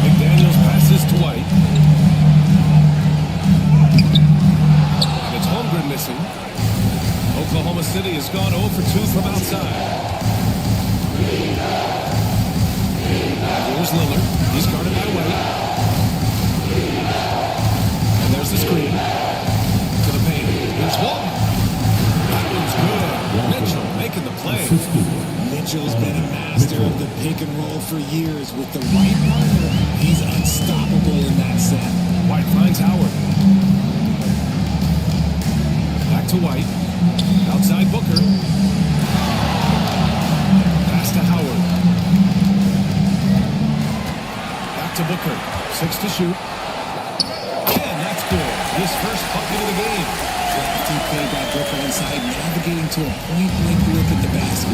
McDaniels passes to White. And it's Holmgren missing. Oklahoma City has gone 0 for 2 from outside. Here's Lillard. He's guarded by White. And there's the screen. To the paint. Here's Walton. That one's good. Mitchell making the play. Mitchell's been a master of the pick and roll for years. With the right partner, he's unstoppable in that set. White finds Howard. Back to White. Outside Booker. Pass to Howard. To Booker, 6 to shoot. And that's good. His first bucket of the game. Crafty play by Booker inside, navigating to a point-blank look at the basket.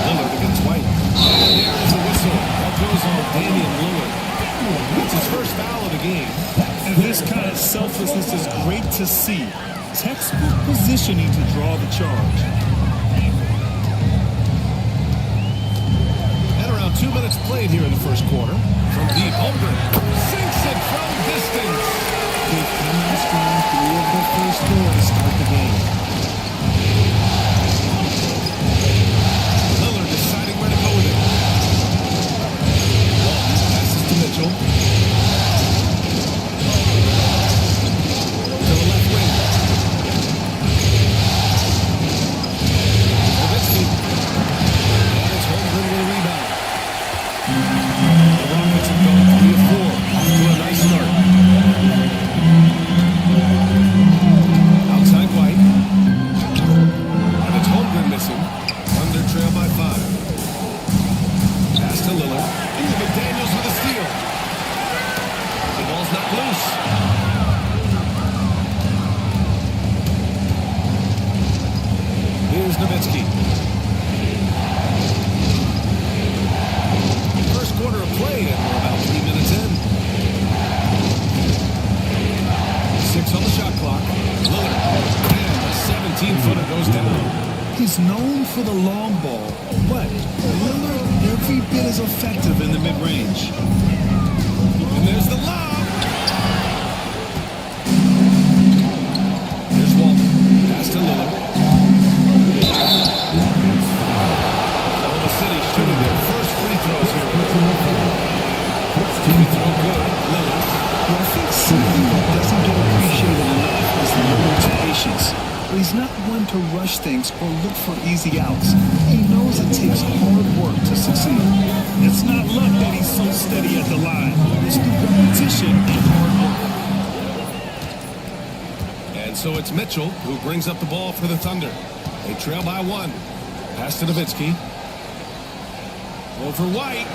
Lillard against White. And there's the whistle. That goes on Damian Lillard. That's his first foul of the game. And This kind of selflessness is great to see. Textbook positioning to draw the charge. And around 2 minutes played here in the first quarter. From deep, Holmgren sinks it from distance. They've come out strong 3 of their first 4 to start the game. Lillard deciding where to go with it. Walton passes to Mitchell. To the left wing. Nowitzki. And it's Holmgren with a rebound. The Rockets have gone 3 of 4. Off to a nice start. Outside White. And it's Holmgren missing. Thunder trail by 5. Pass to Lillard. Ooh, McDaniels with a steal. The ball's not loose. Here's Nowitzki. First quarter of play, and we're about 3 minutes in. 6 on the shot clock. Lillard. And a 17-footer goes down. He's known for the long ball, but Lillard every bit as effective in the mid-range. And there's the lob. Here's Walton. Pass to Lillard. Oklahoma City shooting their first free throws here. Free throw good. Lillard. I think something that doesn't get appreciated enough is Lillard's patience. He's not one to rush things or look for easy outs. He knows it takes hard work to succeed. It's not luck that he's so steady at the line. It's the repetition and hard work. And so it's Mitchell who brings up the ball for the Thunder. They trail by 1. Pass to Nowitzki. Over White.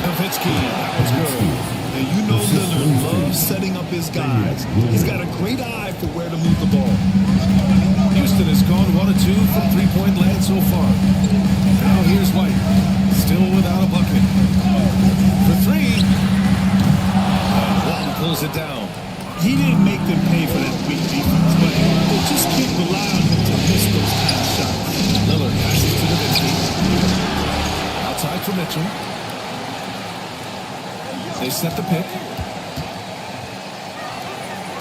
Nowitzki. That was good. And you know Lillard loves setting up his guys. He's got a great eye for where to move the ball. Houston has gone 1 of 2 from three-point land so far. Now here's White. Still without a bucket. For 3. And Walton pulls it down. He didn't make them pay for that weak defense, but they just can't rely on him to miss those kind of shots. Lillard passes to Nowitzki. Outside for Mitchell. They set the pick.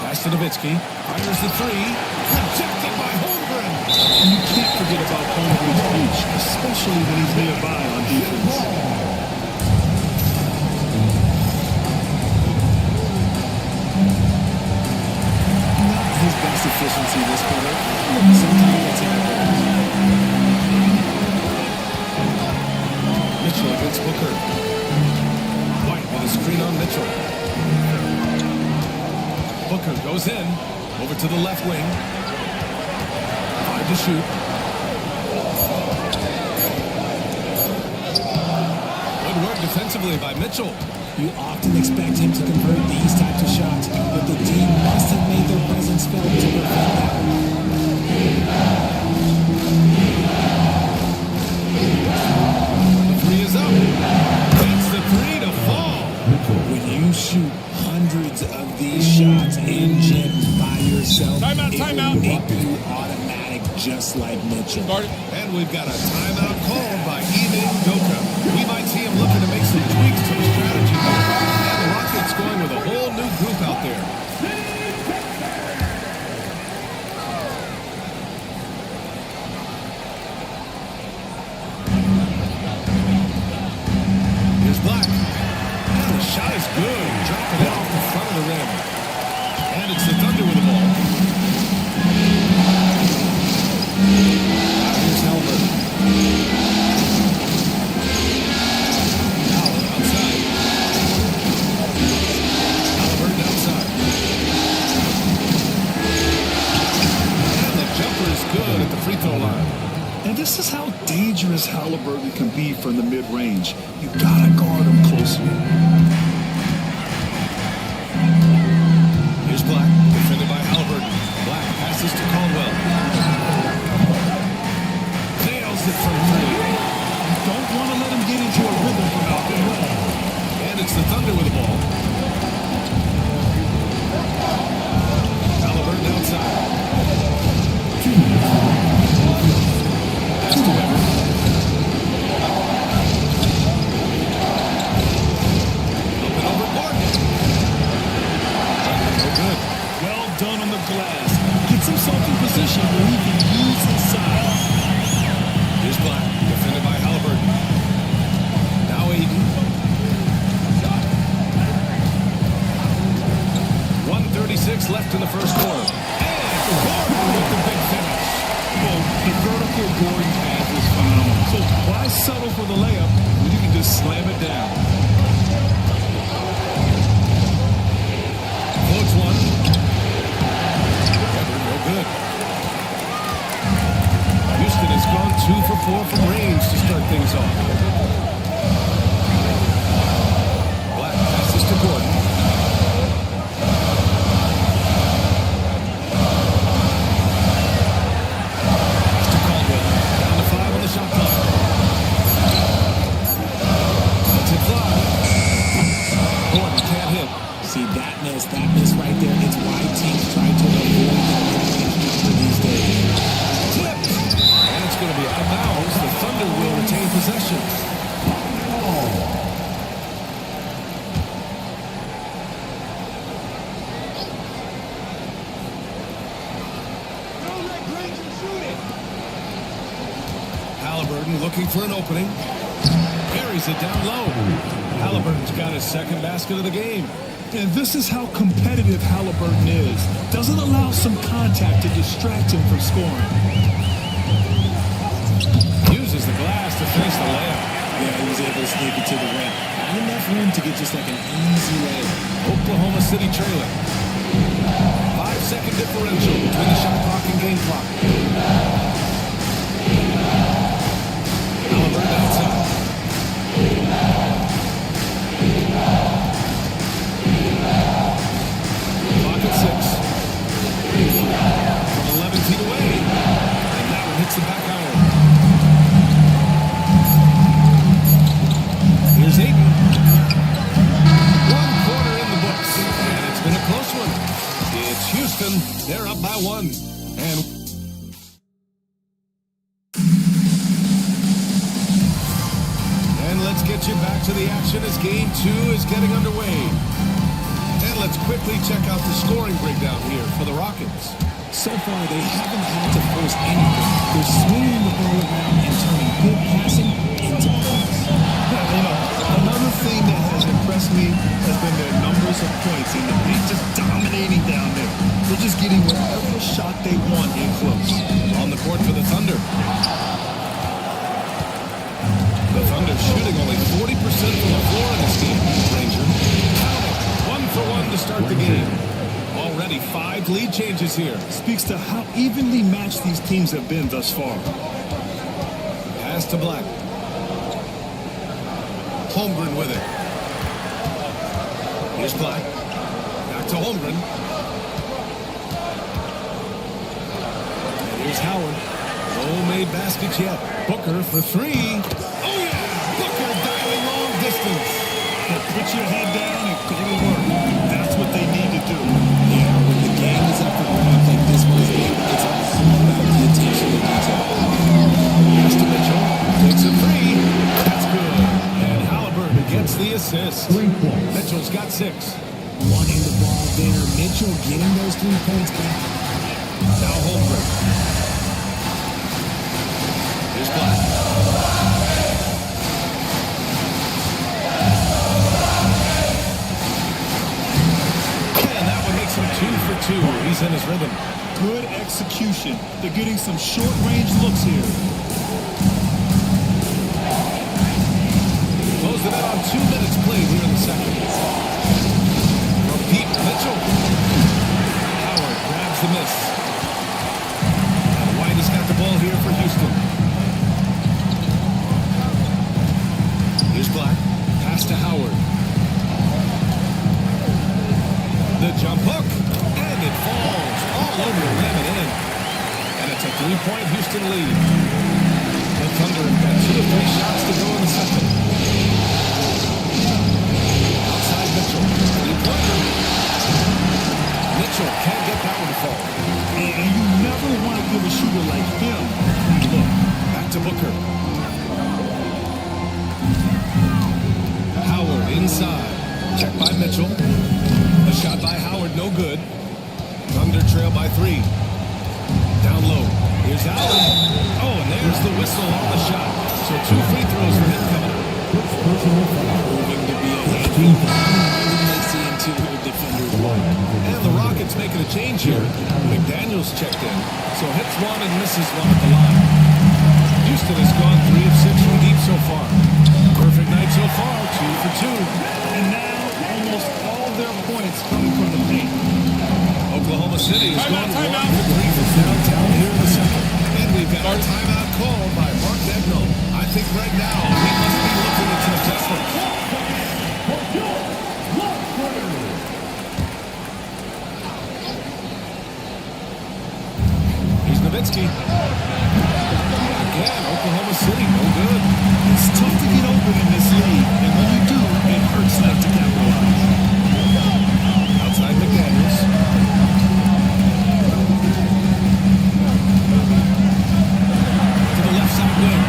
Pass to Nowitzki. Fires the 3. Rejected by Holmgren. And you can't forget about Holmgren's reach, especially when he's nearby on defense. Not his best efficiency this quarter. Sometimes it's Mitchell against Booker. White with a screen on Mitchell. Booker goes in. Over to the left wing. 5 to shoot. Good work defensively by Mitchell. You often expect him to convert these types of shots, but the team must have made their presence felt to prevent that. The 3 is up. It's the 3 to fall. When you shoot hundreds of these shots in gyms by yourself, it will make you automatic just like Mitchell. And we've got a timeout called by Ime Udoka. We might see him looking to make some tweaks to the strategy. And the Rockets going with a whole new group out there. Here's Black. And the shot is good. Dropping it off the front of the rim. And it's the Thunder with the ball. Here's Halbert. Allen outside. Halliburton outside. And the jumper is good at the free throw line. And this is how dangerous Halliburton can be from the mid-range. You gotta guard him closely. Here's Black, defended by Halliburton. Black passes to Caldwell. Nails it from 3. Don't want to let him get into a rhythm from out there. And it's the Thunder with the ball. glass. Gets himself in position where he can use his size. Here's Black, defended by Halliburton. Now Aiden. 1:36 left in the first quarter. And Gordon with the big finish. Well, the vertical Gordon pass is phenomenal. So why settle for the layup when you can just slam it down? Floats one. No good. Houston has gone 2 for 4 from range to start things off. Black passes to Gordon. Pass to Caldwell. Down to 5 on the shot clock. Lets it fly. Gordon can't hit. See, that miss right there, it's why teams try to avoid the mid-range jumper these days. Tipped. And it's going to be out of bounds. The Thunder will retain possession. Halliburton looking for an opening. Carries it down low. Halliburton's got his second basket of the game. And this is how competitive Halliburton is. Doesn't allow some contact to distract him from scoring. Uses the glass to finish the layup. Yeah, he was able to sneak it to the rim. Not enough room to get just like an easy layup. Oklahoma City trailing. 5-second differential between the shot clock and game clock. Halliburton outside. Clock at 6. From 11 feet away. And that one hits the back iron. Here's Aiden. 1 quarter in the books. And it's been a close one. It's Houston. They're up by 1. And let's get you back to the action as game 2 is getting underway. And let's quickly check out the scoring breakdown here for the Rockets. So far, they haven't had to force anything. They're swinging the ball around and turning good passing into points. Yeah, you know, another thing that has impressed me has been their numbers of points, and they're just dominating down there. They're just getting whatever shot they want in close. On the court for the Thunder. The Thunder shooting only 40% from the floor in this game. Ranger. 1 for 1 to start the game. Already 5 lead changes here. Speaks to how evenly matched these teams have been thus far. Pass to Black. Holmgren with it. Here's Black. Back to Holmgren. And here's Howard. No made baskets yet. Booker for 3. Oh yeah! Booker dialing long distance. Put your head down and go to work. That's what they need to do. Yeah, when the game is up for grabs like this one, it's all about the attention to detail. Pass to Mitchell. Takes a 3. That's good. And Halliburton gets the assist. 3 points. Mitchell's got 6. Wanting the ball there. Mitchell getting those 3 points back. Now Holmgren. Here's Black. And that one makes him 2 for 2. He's in his rhythm. Good execution. They're getting some short-range looks here. Close it out on 2 minutes played here in the second. From Pete Mitchell. Howard grabs the miss. And White has got the ball here for Houston. Here's Black. Pass to Howard. The jump hook. And it falls all over the rim and in. And it's a 3-point Houston lead. The Thunder have got 2 or 3 shots to go in the second. Outside Mitchell. 3-pointer. Mitchell can't get that one to fall. And you never want to give a shooter like him a look. Back to Booker. Howard inside. Check by Mitchell. A shot by Howard, no good. Thunder trail trail by 3. Down low. Here's Allen. Oh, and there's the whistle on the shot. So 2 free throws for him coming up. Proving to be a handful. Makes the interior defender. And the Rockets making a change here. McDaniels checked in. So hits one and misses one at the line. Houston has gone 3 of 6 from deep so far. Perfect night so far, 2 for 2. And now almost all their points coming from the paint. Oklahoma City has gone 1 for 3 from downtown here in the second. And we've got our timeout call by Mark Dagnall. I think right now he must be looking at some adjustments. Here's Nowitzki. Again, Oklahoma City, no good. It's tough to get open in this league, and when you do, it hurts not to capitalize. Outside McDaniels. To the left side wing.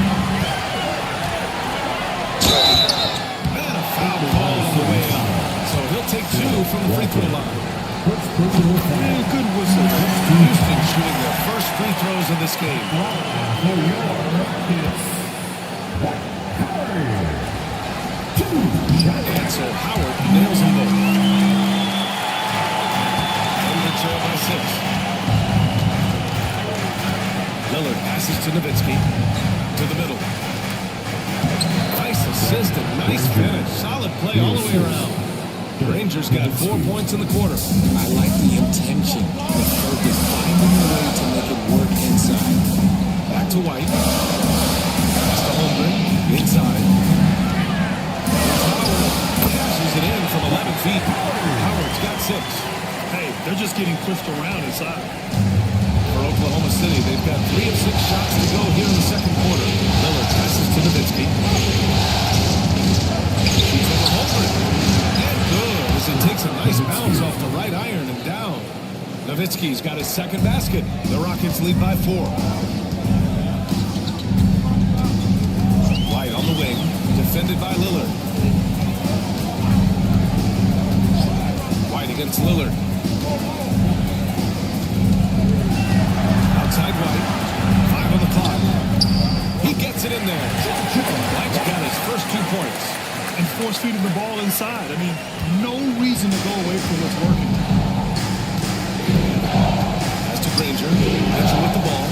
And a foul call on the way up. So he'll take 2 from the free throw line. And good whistle. Houston shooting their first free throws of this game. And so Howard nails them both. Under trail by 6. Lillard passes to Nowitzki. To the middle. Nice assist and nice finish. Solid play all the way around. The Rangers got 4 points in the quarter. I like the intention, the focus, finding a way to make it work inside. Back to White. Pass to Holmgren. Inside. Howard cashes it in from 11 feet. Howard's got 6. Hey, they're just getting pushed around inside. For Oklahoma City, they've got 3 of 6 shots to go here in the second quarter. Lillard passes to Nowitzki. Shoots over Holmgren. And good as it takes a nice bounce off the right iron and down. Nowitzki's got his second basket. The Rockets lead by 4. White on the wing, defended by Lillard. White against Lillard. Outside White. 5 on the clock. He gets it in there. White's got his first 2 points. And force-feeding the ball inside. I mean, no reason to go away from what's working. Pass to Granger. Mitchell with the ball.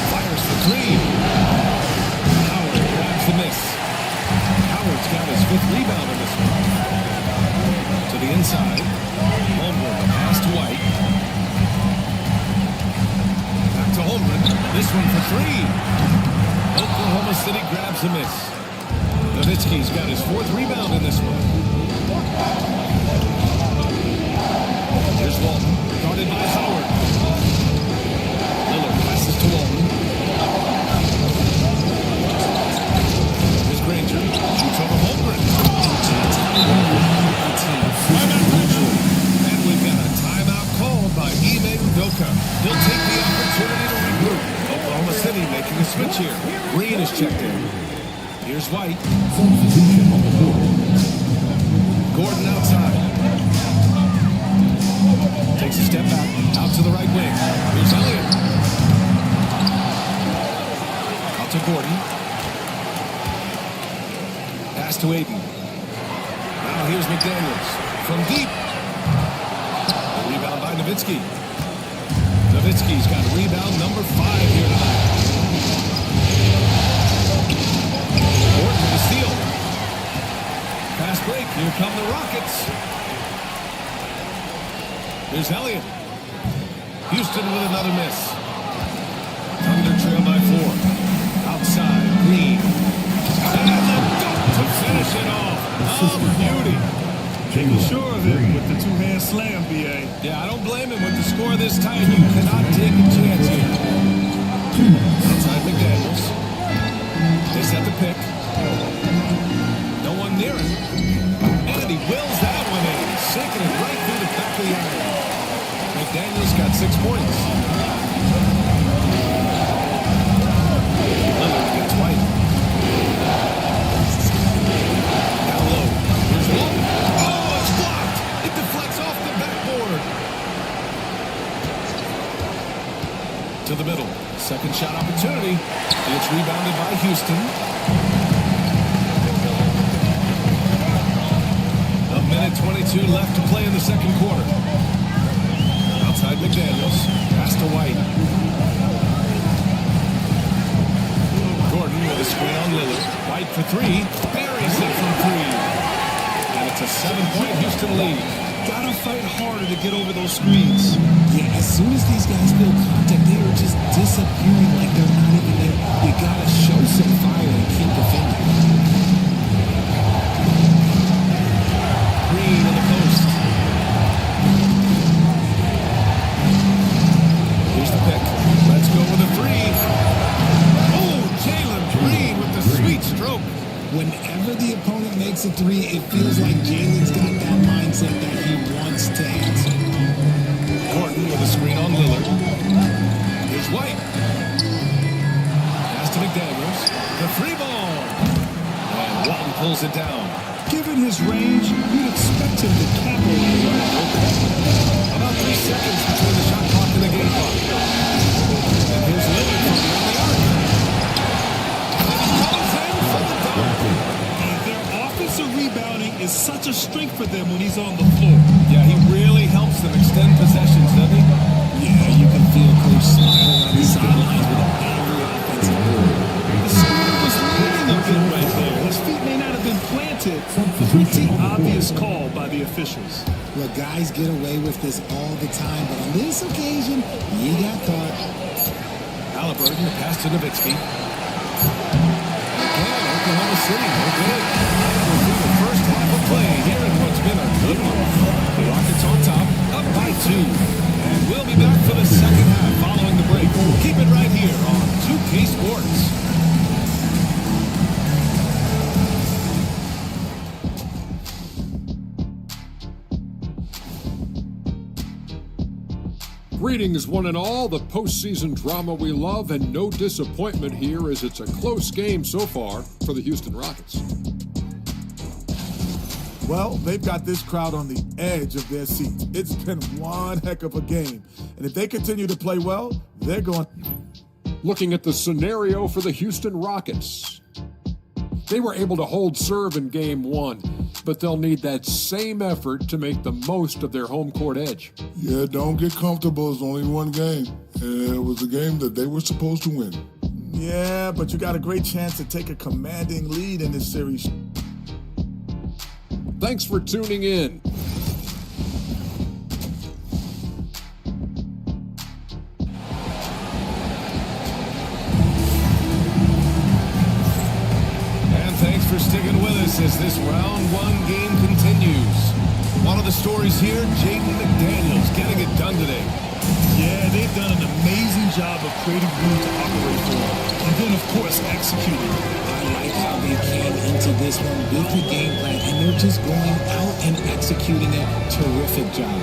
Fires for 3. Howard grabs the miss. Howard's got his 5th rebound in this one. To the inside. Holmgren, pass to White. Back to Holmgren. This one for 3. Oklahoma City grabs the miss. Nowitzki's got his 4th rebound in this one. Here's Walton, guarded by Howard. Lillard passes to Walton. Here's Granger, shoots over Holmgren. And we've got a timeout called by Ime Udoka. He'll take the opportunity to regroup. Oklahoma City making a switch here. Green is checked in. Here's White. Gordon outside. Takes a step back. Out to the right wing. Here's Elliott. Out to Gordon. Pass to Aiden. Now here's McDaniels. From deep. Rebound by Nowitzki. Nowitzki's got rebound number 5 here tonight. Gordon to steal. Fast break. Here come the Rockets. Here's Elliott. Houston with another miss. Thunder trail by 4. Outside. Green. And the dunk to finish it off. Oh, beauty. Taking sure of it with the 2-hand slam, B.A. Yeah, I don't blame him with the score this tight. You cannot take a chance here. Outside McDaniels. They set the pick. No one near him. And he wills that one in. Sinking it right through the back of the iron. McDaniels got 6 points. Lillard gets White. Down low. Here's Walton. Oh, it's blocked. It deflects off the To the middle. Second shot opportunity. It's rebounded by Houston. A minute 22 left to play in the second quarter. Outside McDaniels. Pass to White. Gordon with a screen on Lillard. White for three. Buries it from three. And it's a 7-point Houston lead. Gotta fight harder to get over those screens. Yeah, as soon as these guys feel contact, they are just disappearing like they're not even there. You gotta show some fire and keep defending. Green in the post. Here's the pick. Let's go with a three. Oh, Jalen Green with the sweet stroke. Whenever the opponent makes a three, it feels like Jalen's got that mindset that he wants to answer. Gordon with a screen on Lillard. Here's White. Pass to McDaniels. The free ball. And Walton pulls it down. Given his range, you'd expect him to capitalize on it. About 3 seconds between the shot clock and the game clock. And here's Lillard from beyond the arc. And he comes in for the dunk. Their offensive rebounding is such a strength for them when he's on the floor. Yeah, he really helps them extend possessions, doesn't he? Yeah, you can feel Coach smiling on the sidelines with an angry offensive board. The scorer was leading a bit right there. His feet may not have been planted. Pretty obvious call by the officials. Look, guys get away with this all the time, but on this occasion, you got caught. Halliburton, pass to Nowitzki. Again, Oklahoma City, no good. We'll do the first half of play here in what's been a good one. The Rockets on top, up by 2. And we'll be back for the second half following the break. Keep it right here on 2K Sports. Greetings, one and all. The postseason drama we love, and no disappointment here as it's a close game so far for the Houston Rockets. Well, they've got this crowd on the edge of their seats. It's been one heck of a game. And if they continue to play well, they're going... Looking at the scenario for the Houston Rockets. They were able to hold serve in game 1, but they'll need that same effort to make the most of their home court edge. Yeah, don't get comfortable. It's only one game. And it was a game that they were supposed to win. Yeah, but you got a great chance to take a commanding lead in this series. Thanks for tuning in. Thanks for sticking with us as this round 1 game continues. One of the stories here, Jaden McDaniels getting it done today. Yeah, they've done an amazing job of creating room to operate for, and then, of course, executing. I like how they came into this one with the game plan, and they're just going out and executing a terrific job.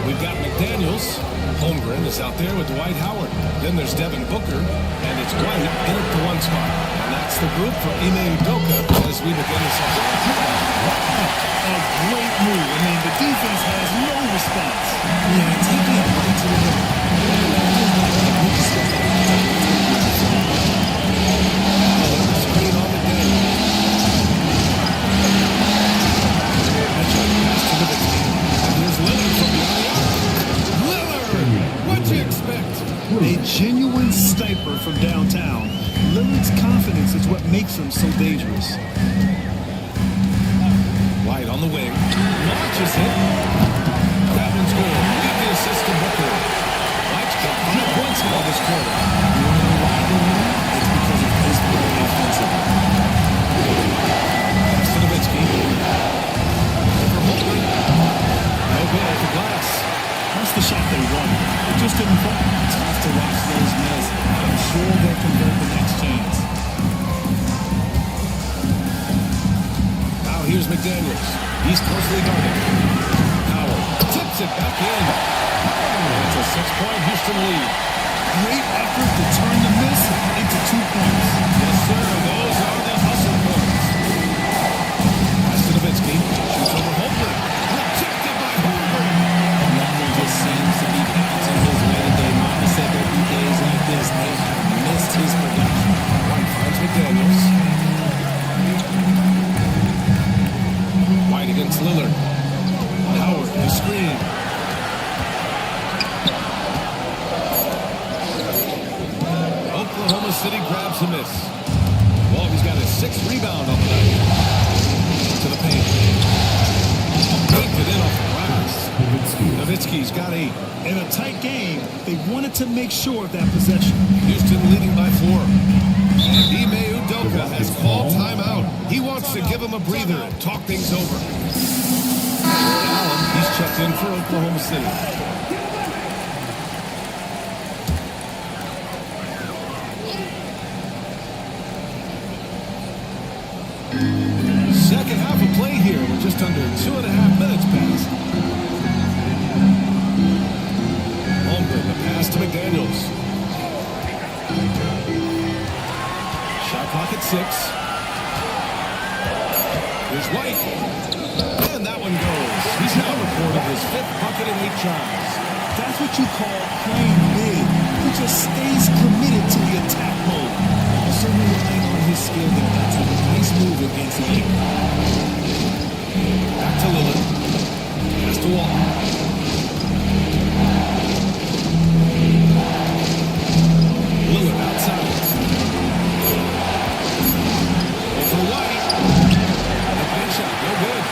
We've got McDaniels. Holmgren is out there with Dwight Howard. Then there's Devin Booker, and it's White in at the 1 spot. And that's the group for Ime Udoka as we begin the second. A great move. I mean, the defense has no response. Yeah, taking it right to the rim. Screen on McDaniels. That's right, pass to Nowitzki. And here's Lillard from beyond the arc. What'd you expect? A genuine sniper from downtown. Lillard's confidence is what makes him so dangerous. White on the wing. Launches it. Grab and score. Get the assist to Booker. White's got 5 points now this quarter. You want to know why they're winning? It's because of his play offensively. Pass to Nowitzki. For Holmgren. No good at the glass. That's the shot they won. It just didn't fall. It's tough to watch those miss. I'm sure they'll convert the next chance. Now here's McDaniels. He's closely guarded. Howard tips it back in. It's a 6-point Houston lead. Great effort to turn the miss into 2 points. Yes, sir. Those are the hustle points. Pass to Nowitzki. Shoots over Holmgren. Rejected by Holmgren. Just seems to be bouncing his way today. Mama said there'll be days in Absorbs the miss. Walton's got his 6th rebound on the night. To the paint. Baked it in off the glass. Nowitzki's got 8. In a tight game, they wanted to make sure of that possession. Houston leading by 4. And Ime Udoka has called timeout. He wants to give him a breather and talk things over. Allen, he's checked in for Oklahoma City. Second half of play here. We're just under 2.5 minutes past. Holmgren, the pass to McDaniels. Shot clock at 6. Here's White. And that one goes. He's now recorded his 5th bucket in 8 tries. That's what you call playing big. He just stays committed to the attack mode. Also relying on his skill there. That's a nice move against the game. Back to Lillard. Pass to Walton. Lillard outside. For White. The big shot, no good.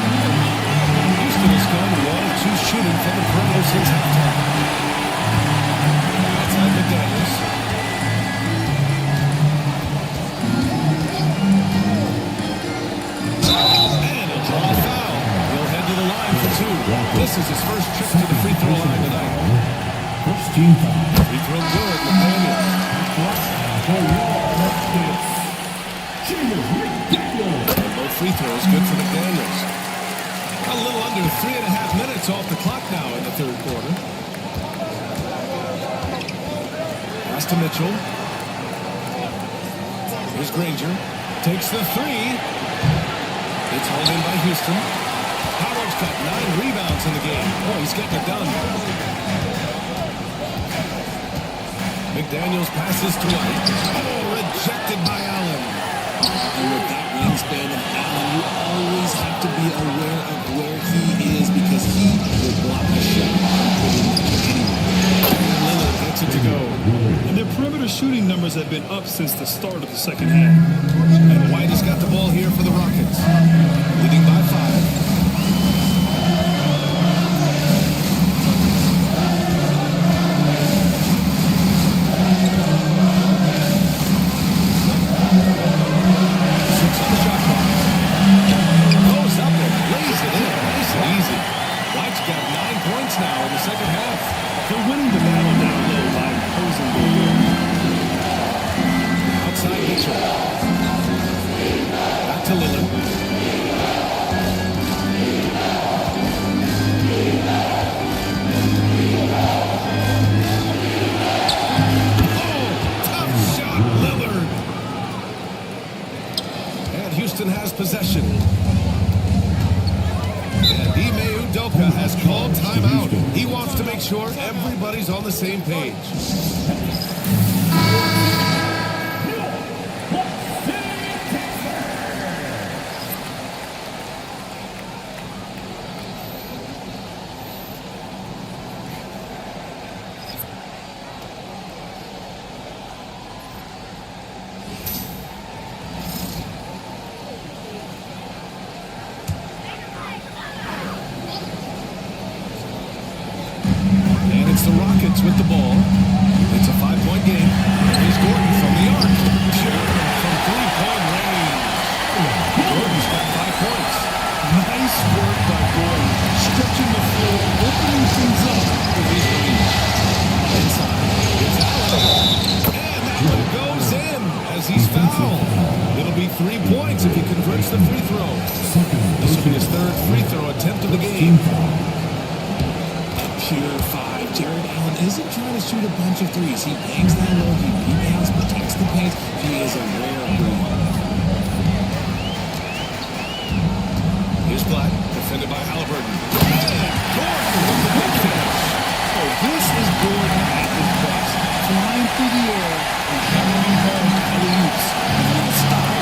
Houston has gone 1 of 2 shooting from the perimeter since halftime. Outside McDaniels. And he'll draw a foul. He'll head to the line for 2. This is his first trip to the free throw line tonight. First team foul. Free throw good, McDaniels. And both free throws good for McDaniels. A little under 3.5 minutes off the clock now in the 3rd quarter. Pass to Mitchell. Here's Granger. Takes the 3. It's hauled in by Houston. Howard's got 9 rebounds in the game. Oh, he's getting it done. McDaniels passes to White. Oh, rejected by Allen. And with that wingspan of Allen, you always have to be aware of where he is because he will block a shot pretty much anywhere. Lillard gets it to go. And their perimeter shooting numbers have been up since the start of the second half. And White has got the ball here for the Rockets. Leading by 5. Houston has possession. And Ime Udoka has called timeout. He wants to make sure everybody's on the same page. The Rockets with the ball. It's a 5-point game. Here's Gordon from the arc. Pure from 3-point range. Gordon's got 5 points. Nice work by Gordon. Stretching the floor, opening things up for his lead. Inside. It's Allen. And that one goes in as he's fouled. It'll be 3 points if he converts the free throw. This will be his 3rd free throw attempt of the game. Pure 5. Jared Allen isn't trying to shoot a bunch of threes. He bangs down low, he rebounds, protects the paint. He is a rare breed. Here's Black, defended by Halliburton. Gordon with the big finish. Oh, this is Gordon at his best. Flying through the air and hammering home alley-oops. Non-stop.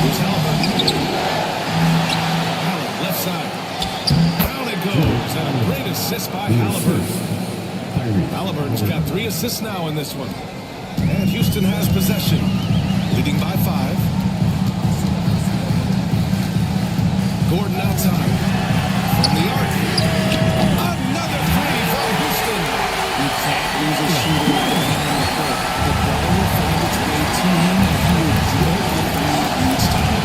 Here's Halliburton. Allen, left side. Goes and a great assist by Halliburton. Halliburton's got 3 assists now in this one. And Houston has possession, leading by 5. Gordon outside. From the arc. Another three from Houston. You can't lose a shooter with a hand on the court. The ball will find its way to him, and he will drill the three each time.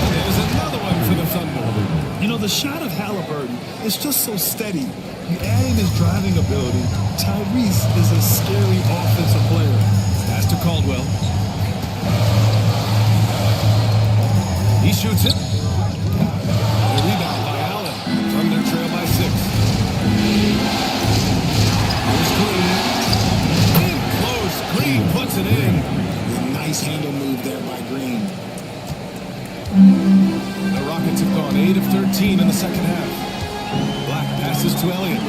There's another one for the Thunder. You know, the shot of Halliburton is just so steady. You add in his driving ability, Tyrese is a scary offensive player. Pass to Caldwell. He shoots it. A rebound by Allen. Thunder trail by 6. Here's Green. In close. Green puts it in. A nice handle move there by Green. The Rockets have gone 8 of 13 in the second half. Black passes to Elliott.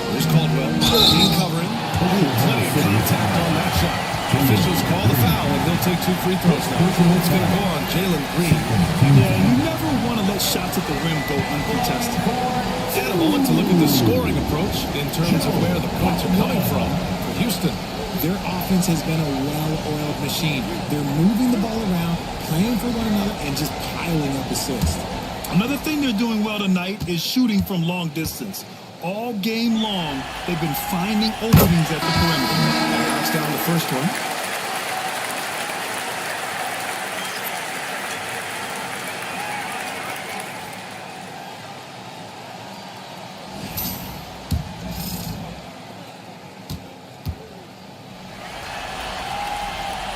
Here's Caldwell. Green covering. Plenty of contact on that shot. Officials call the foul, and he'll take 2 free throws now. It's going to go on Jalen Green. Yeah, you never want to let shots at the rim go uncontested. And a moment to look at the scoring approach in terms of where the points are coming from for Houston. Their offense has been a well-oiled machine. They're moving the ball around, playing for one another, and just piling up assists. Another thing they're doing well tonight is shooting from long distance. All game long, they've been finding openings at the perimeter. Knocks down the first one.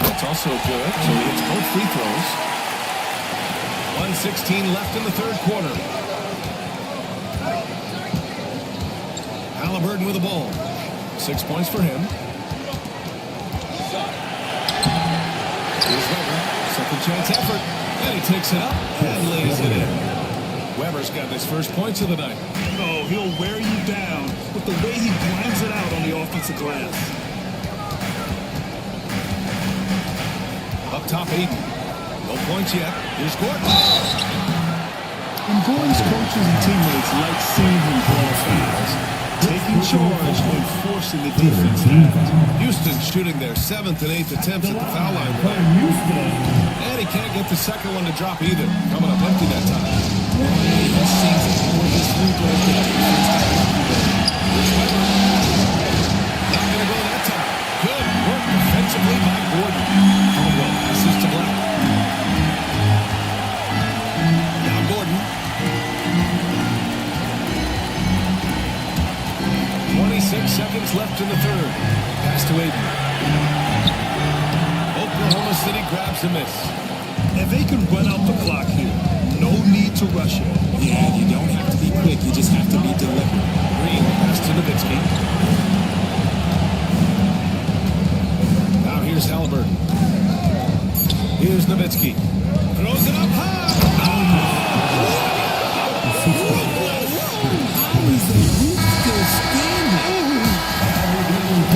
That's also good, so he hits both free throws. 1:16 left in the third quarter. Halliburton with the ball. 6 points for him. Here's Weber. Second chance effort. And he takes it up and lays it in. Weber's got his first points of the night. Oh, he'll wear you down with the way he grinds it out on the offensive glass. Up top, Aiden. No points yet. Here's Gordon. And Gordon's coaches and teammates like seeing him draw fouls, taking charge and forcing the defense to act. Houston shooting their 7th and 8th attempts at the foul line tonight. And he can't get the second one to drop either. Coming up empty that time. He sees all of his free throws the defense to Here's Weber. Not going to go that time. Good work defensively by Gordon. Caldwell passes to Black. Now Gordon. 26 seconds left in the third. Pass to Aiden. Oklahoma City grabs a miss. And they can run out the clock here. No need to rush it. Yeah, you don't have to be quick. You just have to be deliberate. Green pass to Nowitzki. Now here's Halliburton. Here's Nowitzki. Throws it up high.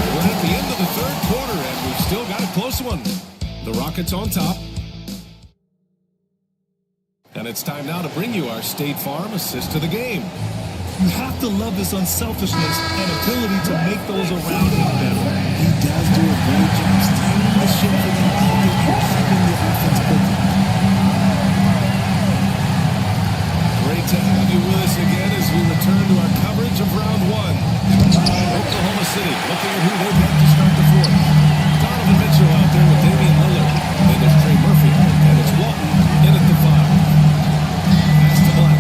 We're at the end of the third quarter, and we've still got a close one. The Rockets on top. And it's time now to bring you our State Farm assist to the game. You have to love his unselfishness and ability to make those around him better. He does do a great job steering the ship for the offense and keeping the offense open. Great to have you with us again as we return to our coverage of round 1. Oklahoma City looking at who they've got to start the fourth. Donovan Mitchell out there with Damian Lillard. Then there's Trey Murphy. And it's Walton in at the 5. Pass to Black.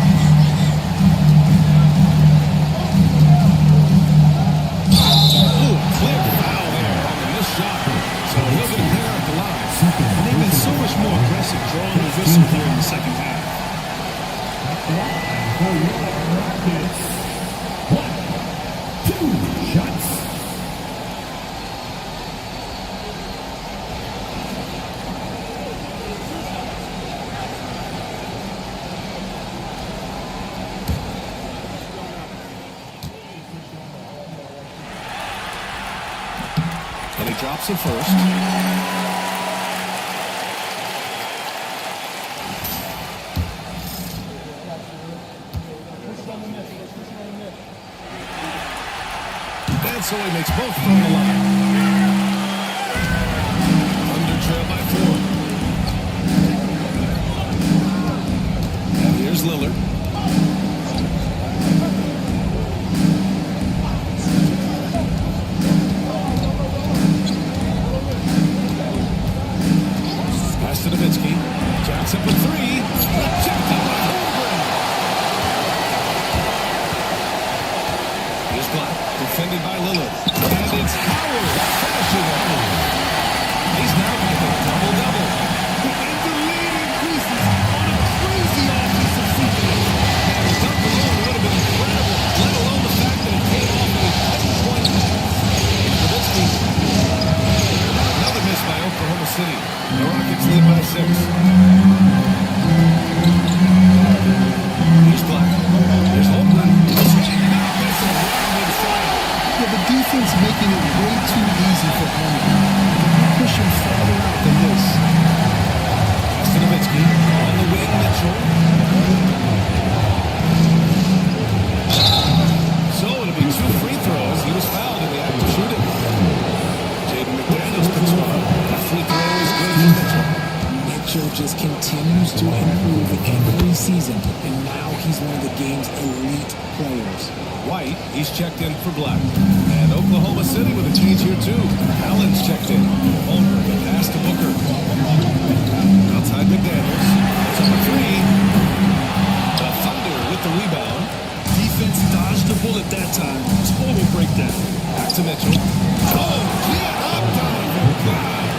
Ooh, clear foul there on the missed shot. So he'll get a pair at the line. And they've been so much more aggressive drawing the whistle here in the second half. And he drops it first. so he makes both from the line. Thunder trail by 4. And here's Lillard. Pass to Nowitzki. Johnson for 3. Rejected by Holmgren. Here's Black. Defended by Lillard. And it's Howard finishing it. He's now got a double-double. And the lead increases on a crazy offensive sequence. The dunk alone would have been incredible, let alone the fact that it came off of a 10-point pass. Nowitzki. Another miss by Oklahoma City. The Rockets lead by 6. Here's Black. There's Holmgren. Yeah, the defense making it way too easy for Holmgren. They're pushing farther out than this. Pass to Nowitzki. On the wing, Mitchell. So it'll be 2 free throws. He was fouled in the act of shooting. Jaden McDaniels picks one. That free throw is good for Mitchell. Mitchell just continues to improve every season, and now he's one of the game's elite players. White, he's checked in for Black. And Oklahoma City with a change here too. Allen's checked in. Holmgren, pass to Booker. Outside McDaniels. It's number 3. The Thunder with the rebound. Defense dodged the bullet that time. Total breakdown. Back to Mitchell. Oh, get up, Donovan. God.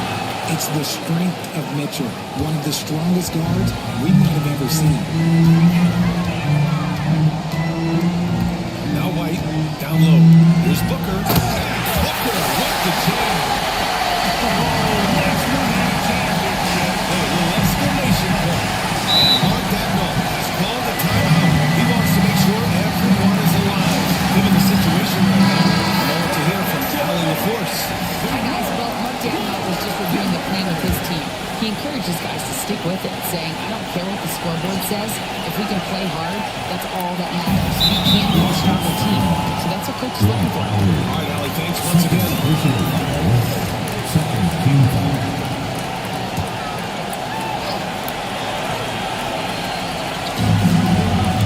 It's the strength of Mitchell, one of the strongest guards we might have ever seen. Now White, down low. Here's Booker. Booker with the jam. A little exclamation point. And Mark Dagnall has called the timeout. He wants to make sure everyone is alive. Given the situation right now, I want to hear from Allie LaForce. Hi guys, well, Mark Dagnall was just reviewing the plan with his team. He encourages guys to stick with it, saying, I don't care what the scoreboard says. If we can play hard, that's all that matters. We can be a stronger team. So that's what coach is looking for. All right, Allie, thanks once again. Second team foul.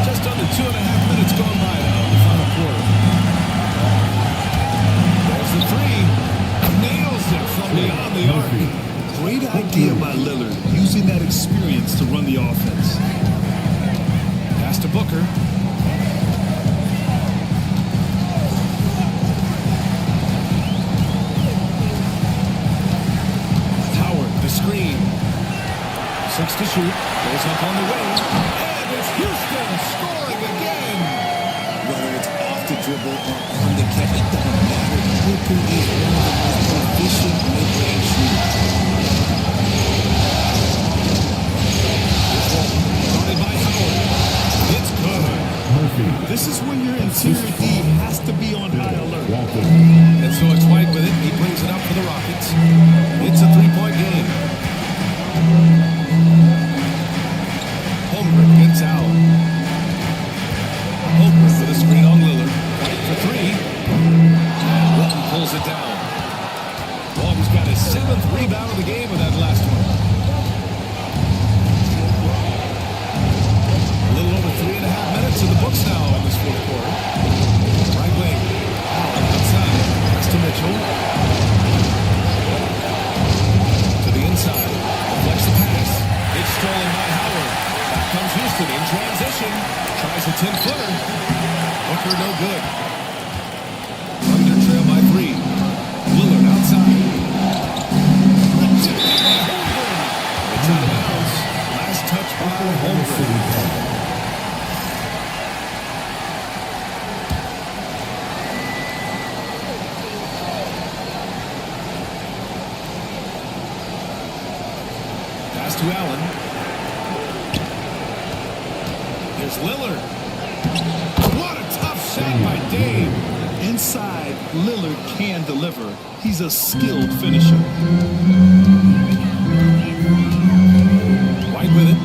Just under 2.5 minutes gone by now in the final quarter. There's the 3. Nails it from beyond the arc. Great idea by Lillard, using that experience to run the offense. Pass to Booker. Howard, the screen. 6 to shoot. Goes up on the wing. And it's Houston scoring again. Whether it's off the dribble or on the catch, it doesn't matter. Booker is one of the most proficient mid-range shooters. Guarded by Howard. It's good. This is when your interior D has to be on high alert. And so it's White with it. He brings it up for the Rockets. It's a 3-point game. Holmgren gets out. Holmgren with a screen on Lillard. White for 3. And Walton pulls it down. Walton's got his 7th rebound of the game with that last one. A little over 3.5 minutes in the books now in this fourth quarter. Right wing. Allen outside. Pass to Mitchell. To the inside. Deflects the pass. It's stolen by Howard. Back comes Houston in transition. Tries a 10-footer. Booker no good. Thunder trail by 3. Lillard outside. It's out of bounds. Last touch by Holmgren. Pass to Allen. Here's Lillard. What a tough shot by Dave. Inside, Lillard can deliver. He's a skilled finisher. White with it.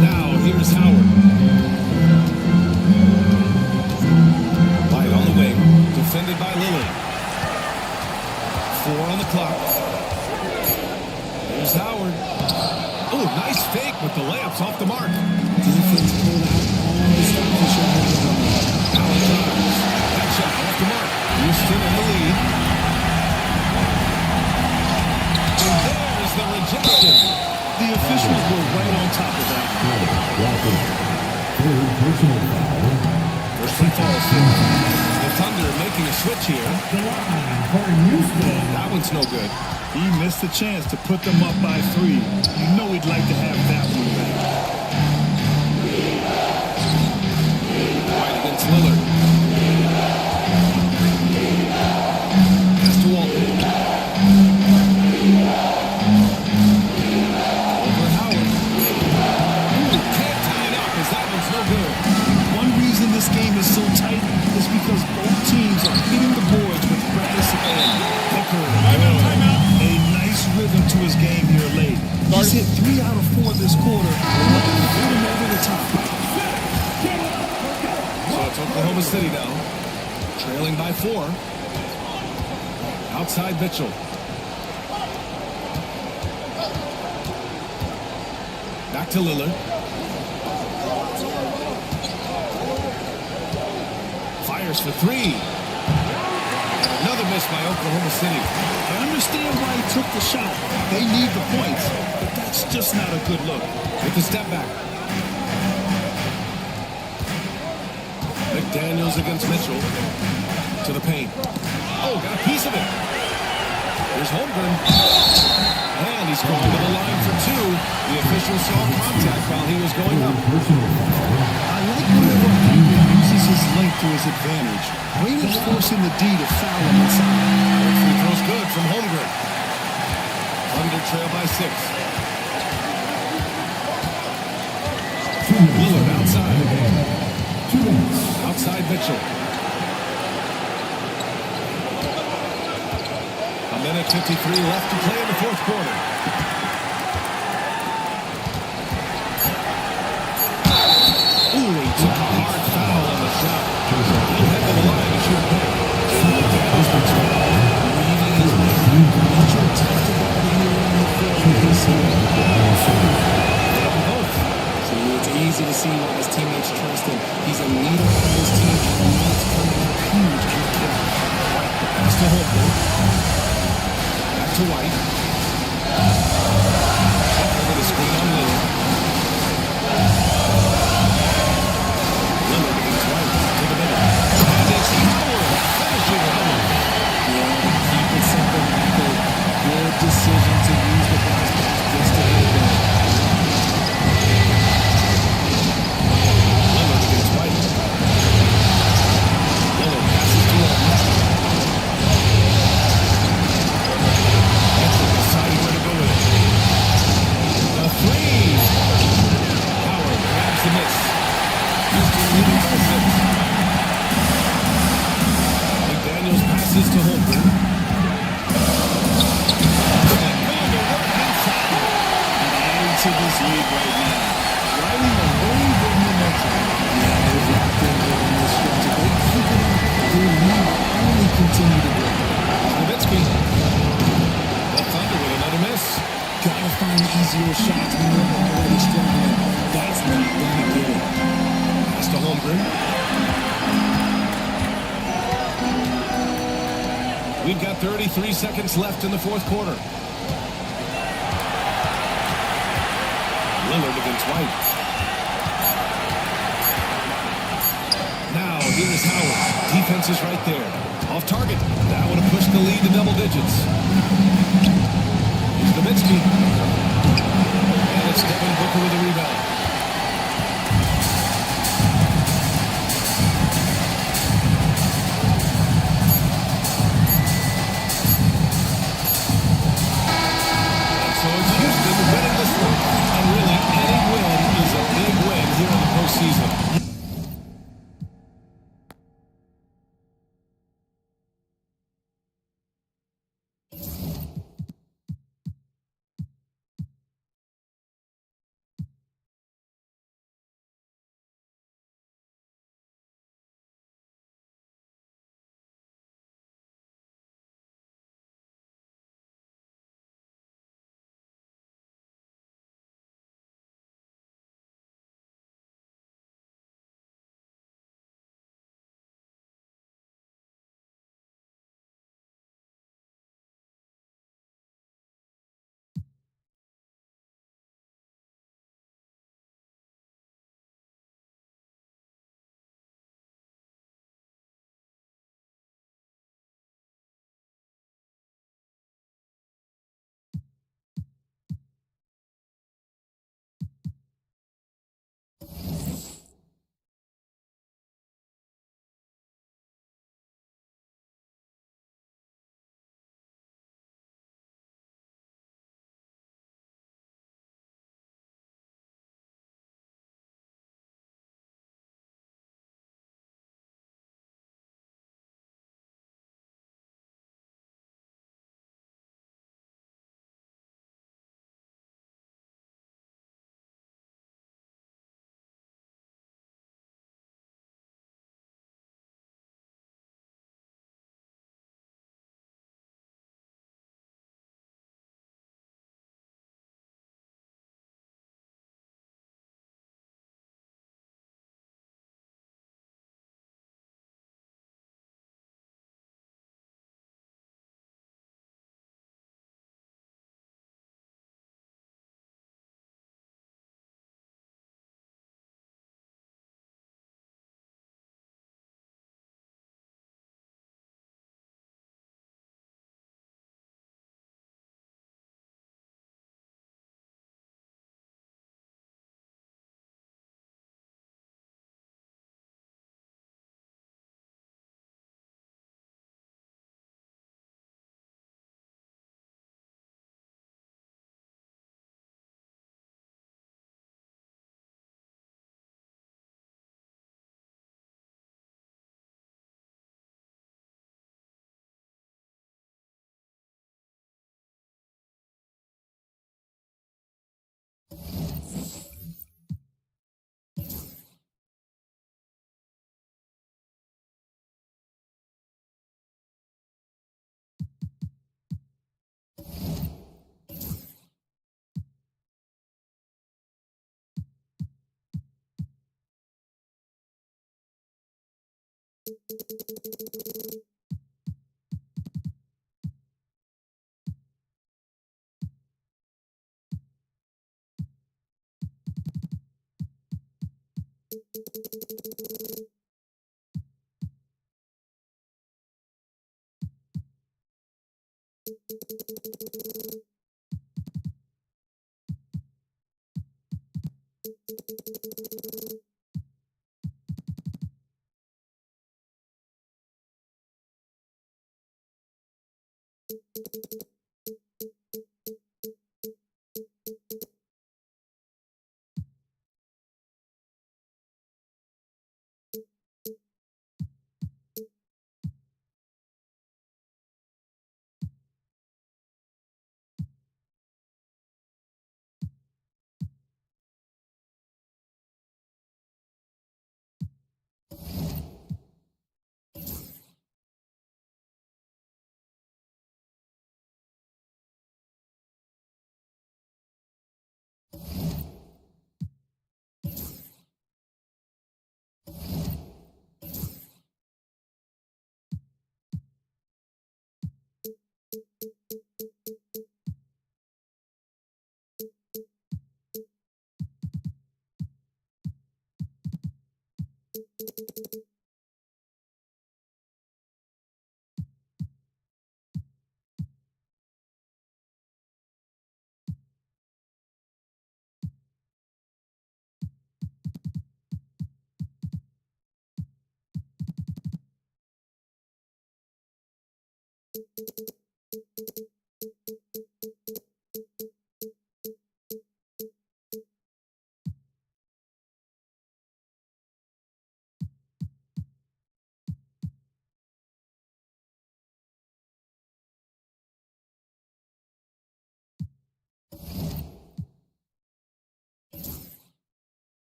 Now here's Howard. 4 on the clock. Here's Howard. Oh, nice fake with the layups off the mark. Defense pulled out all the stuff they should have done. Allen drives. That shot off the mark. Houston in the lead. And there's the rejection. The officials were right on top of that. First one falls. The Thunder making a switch here. That one's no good. He missed a chance to put them up by 3. You know he'd like to have that one back. White against Lillard. Pass to Walton. Over Howard. Ooh, can't tie it up as that one's no good. One reason this game is so tight is because both teams are hitting the boards with reckless abandon. Timeout. A nice rhythm to his game here late. He's hit 3 out of 4 this quarter. Put him over the top. So it's Oklahoma City now, trailing by 4. Outside Mitchell. Back to Lillard. Fires for 3. Another miss by Oklahoma City. I understand why he took the shot. They need the points, but that's just not a good look. With the step back. McDaniels against Mitchell. To the paint. Oh, got a piece of it. Here's Holmgren. And he's going to the line for 2. The official saw contact while he was going up. I like whenever Holmgren uses his length to his advantage. Raiders forcing the D to foul him inside. Free throw's good from Holmgren. Thunder trail by 6. Lillard outside. Outside Mitchell. A minute 53 left to play in the fourth quarter. Ooh, he took a hard foul on the shot. He'll head to the line to shoot a point. It's easy to see why his teammates trust him. He's a leader for his team, and he's coming out huge on the court. Pass to Holmgren. Back to White. Over the screen on Lillard. Lillard against White to the middle. And it's Howard finishing Howard. Yeah, keep it simple, Michael. Good decision to use the basket just to get it done. Lillard against White. Lillard passes to Walton. Mitchell deciding where to go with it. A 3. Howard grabs the miss. Houston leading by 6. McDaniels passes to Holmgren. Adding to this lead right now. Riding a very good momentum. Yeah, they've locked in good on this stretch. If they keep it up, their lead will only continue to grow. Nowitzki. The Thunder with another miss. Gotta find easier shots when you're already struggling. That's not gonna get it. Pass to Holmgren. We've got 33 seconds left in the fourth quarter. Lillard against White. Now, here's Howard. Defense is right there. Off target. That would have pushed the lead to double digits. Here's Nowitzki. And it's Devin Booker with a rebound. So it's Houston winning this one. And really, any win is a big win here in the postseason.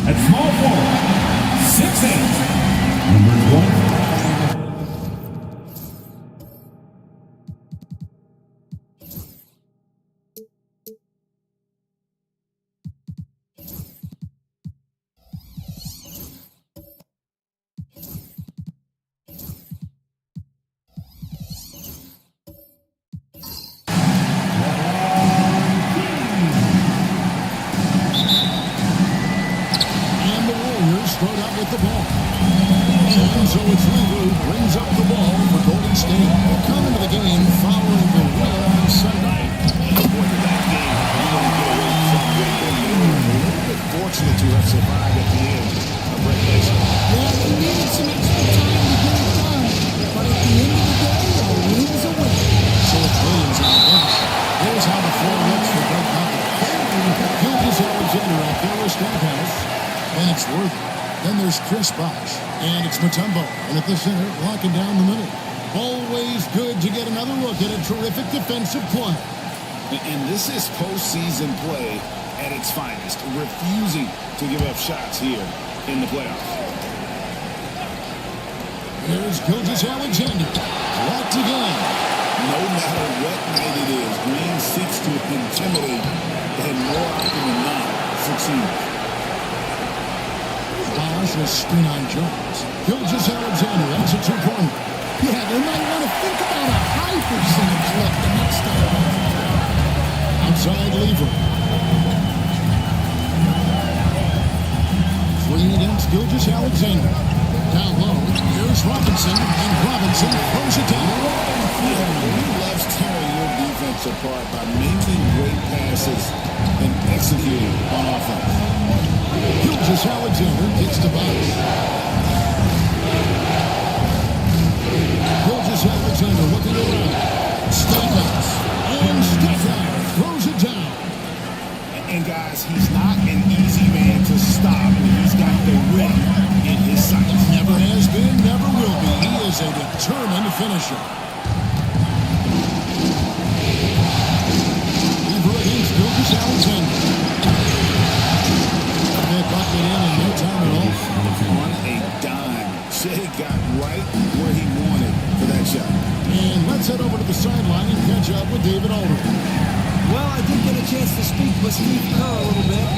At small forward, 6'8", number 12. Start out with the ball. And so it's Weaver who brings up the ball for Golden State. Coming to the game following the win on Sunday. Fortunate to have survived at the end of regulation. Yeah, they needed some extra time to get it done. But at the end of the day, a win is a win. So it's Williams on the bench. Here's how the floor looks for Greg Popovich. Gilgeous-Alexander out there with Stackhouse. And it's Worthy. Then there's Chris Bosh. And it's Mutombo. And at the center, locking down the middle. Always good to get another look at a terrific defensive play. And this is postseason play at its finest, refusing to give up shots here in the playoffs. Here's Gilgeous-Alexander. Locked again. No matter what night it is, Green seeks to intimidate and more often than not succeed. Bosh will spin on Jones. Gilgeous-Alexander, that's a two-pointer. Yeah, they might want to think about a high percentage left the next time. Outside Lever. Three against Gilgeous-Alexander. Down low, here's Robinson, and Robinson throws it down. He loves tearing your defense apart by making great passes and executing on offense. Gilgeous-Alexander gets the box. Gilgeous-Alexander looking around. Stackhouse. And Stackhouse throws it down. And guys, he's not an easy man to stop when he's got the win in his sights. Never has been, never will be. He is a determined finisher. with Steve Kerr a little bit.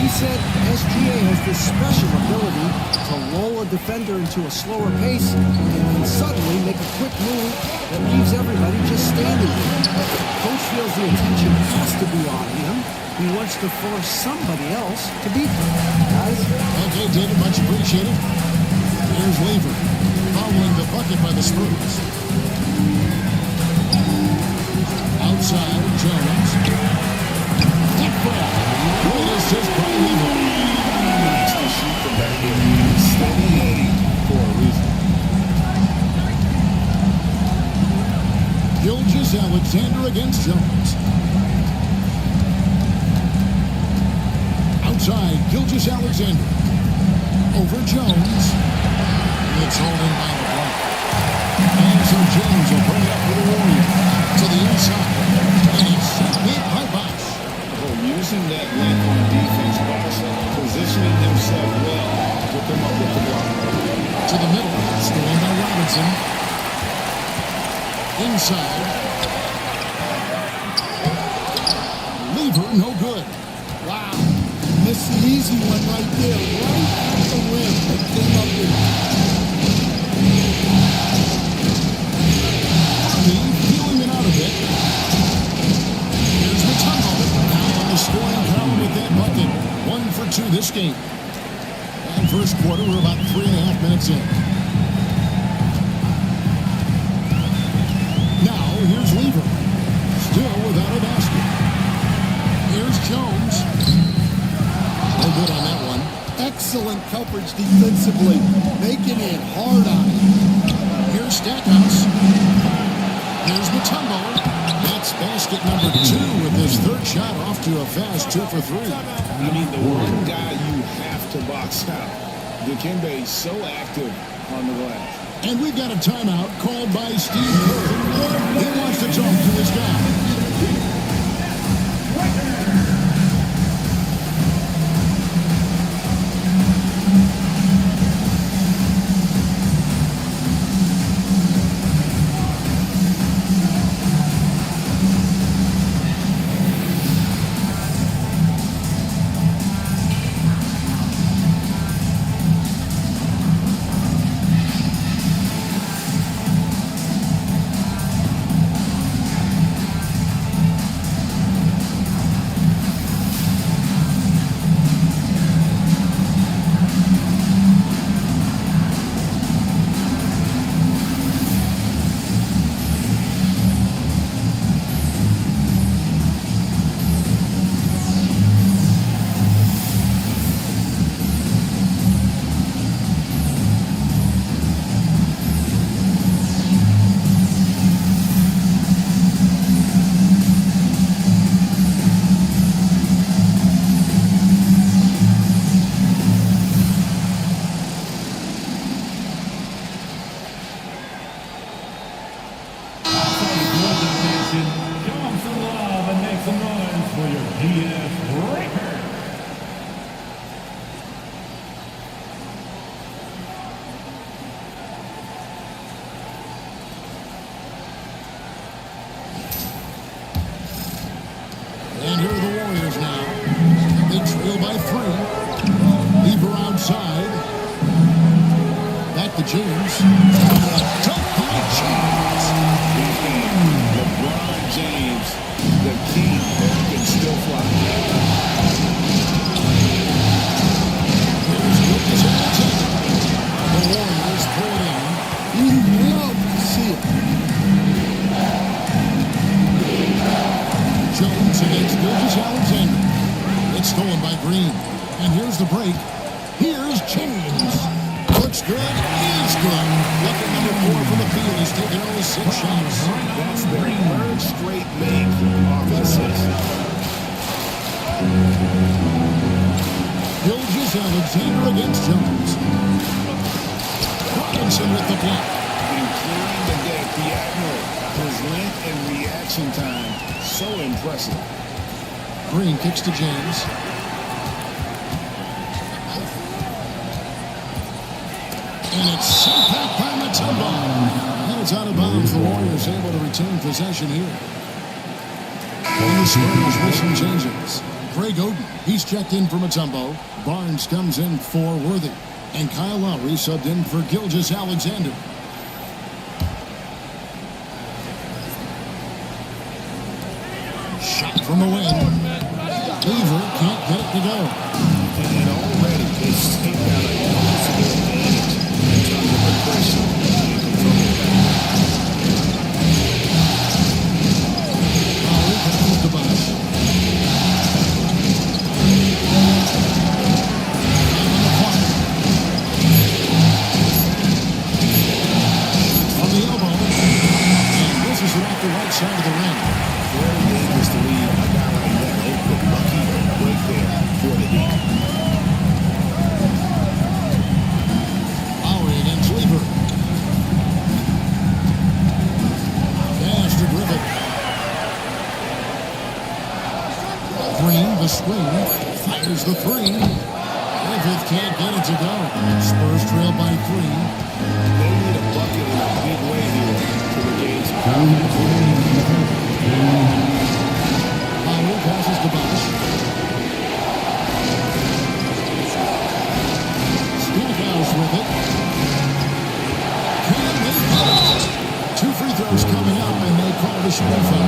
He said SGA has this special ability to lull a defender into a slower pace and then suddenly make a quick move that leaves everybody just standing there. Coach feels the attention has to be on him. He wants to force somebody else to beat him. Guys? Okay, David, much appreciated. Here's Lever, following the bucket by the Spurs. Outside, Jones. Deep ball. Good assist by Lever. Nice to shoot from that area. Steady Eddie for a reason. Gilgeous-Alexander against Jones. Outside, Gilgeous-Alexander. Over Jones. It's holding by the block. And so James will bring it up with the Warrior. To the inside. And it's set deep by Bosh. Using that length on defense, Bosh positioning himself well to come up with the block. To the middle. Stolen by Robinson. Inside. Lever, no good. Wow. Missed an easy one right there, right at the rim. They came up with it. Feeling it out a bit. Here's Mutombo. Now on the scoring column with that bucket. 1 for 2 this game. And first quarter, we're about 3.5 minutes in. Now, here's Lever. Still without a basket. Here's Jones. No good on that one. Excellent coverage defensively, making it hard on him. Here's Stackhouse. Here's Mutombo. That's basket number 2 with his third shot off to a fast 2 for 3. I mean, the one guy you have to box out. Dikembe is so active on the glass. And we've got a timeout called by Steve Kerr. He wants to talk to his guy. And here are the Warriors now. They trail by 3. Lever outside. Back to James. Dunk by James. LeBron James, the king, can still fly. Here's Gilgeous-Alexander. The Warriors pull it in. You love to see it. Jones against Gilgeous-Alexander. It's stolen by Green. And here's the break. Here's James. Looks good. Is good. Looking number 4 from the field. He's taken only 6 shots. That's their third straight make off an assist. Gilgeous-Alexander against Jones. Robinson with the block. And clearing the deck, the Admiral. His length and reaction time, so impressive. Green kicks to James. And it's sent back by Mutombo. And it's out of bounds. The Warriors able to retain possession here. And the Spurs with some changes. Craig Greg Oden, he's checked in for Mutombo. Barnes comes in for Worthy. And Kyle Lowry subbed in for Gilgeous Alexander. Shot from the wing. Cleaver can't get it to go. And already they've taken out a noticeable advantage in terms of aggression and controlling back. Lowry passes to Bosch. On the elbow. And this is off the right side of the ring. Very dangerous to leave a guy like that open, lucky right there for the Heat. Lowry against Lever. Pass to Griffith. Green, the swing. Fires the three. Griffith can't get it to go. Spurs trail by 3. They need a bucket in a big way here to regain some confidence. Lowry passes to Bosch. Stackhouse with it. Can they put it? 2 free throws coming up, and they call the shooting foul.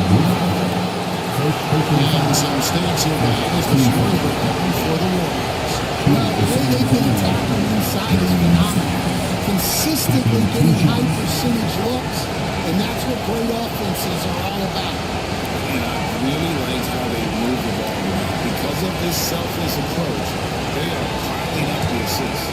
And some stats here now as the scorer for the Warriors. The way they've been attacking inside is phenomenal. Consistently getting high percentage looks, and that's what great offenses are all about. And I really liked how they moved the ball around. Because of this selfless approach, they are piling up the assists.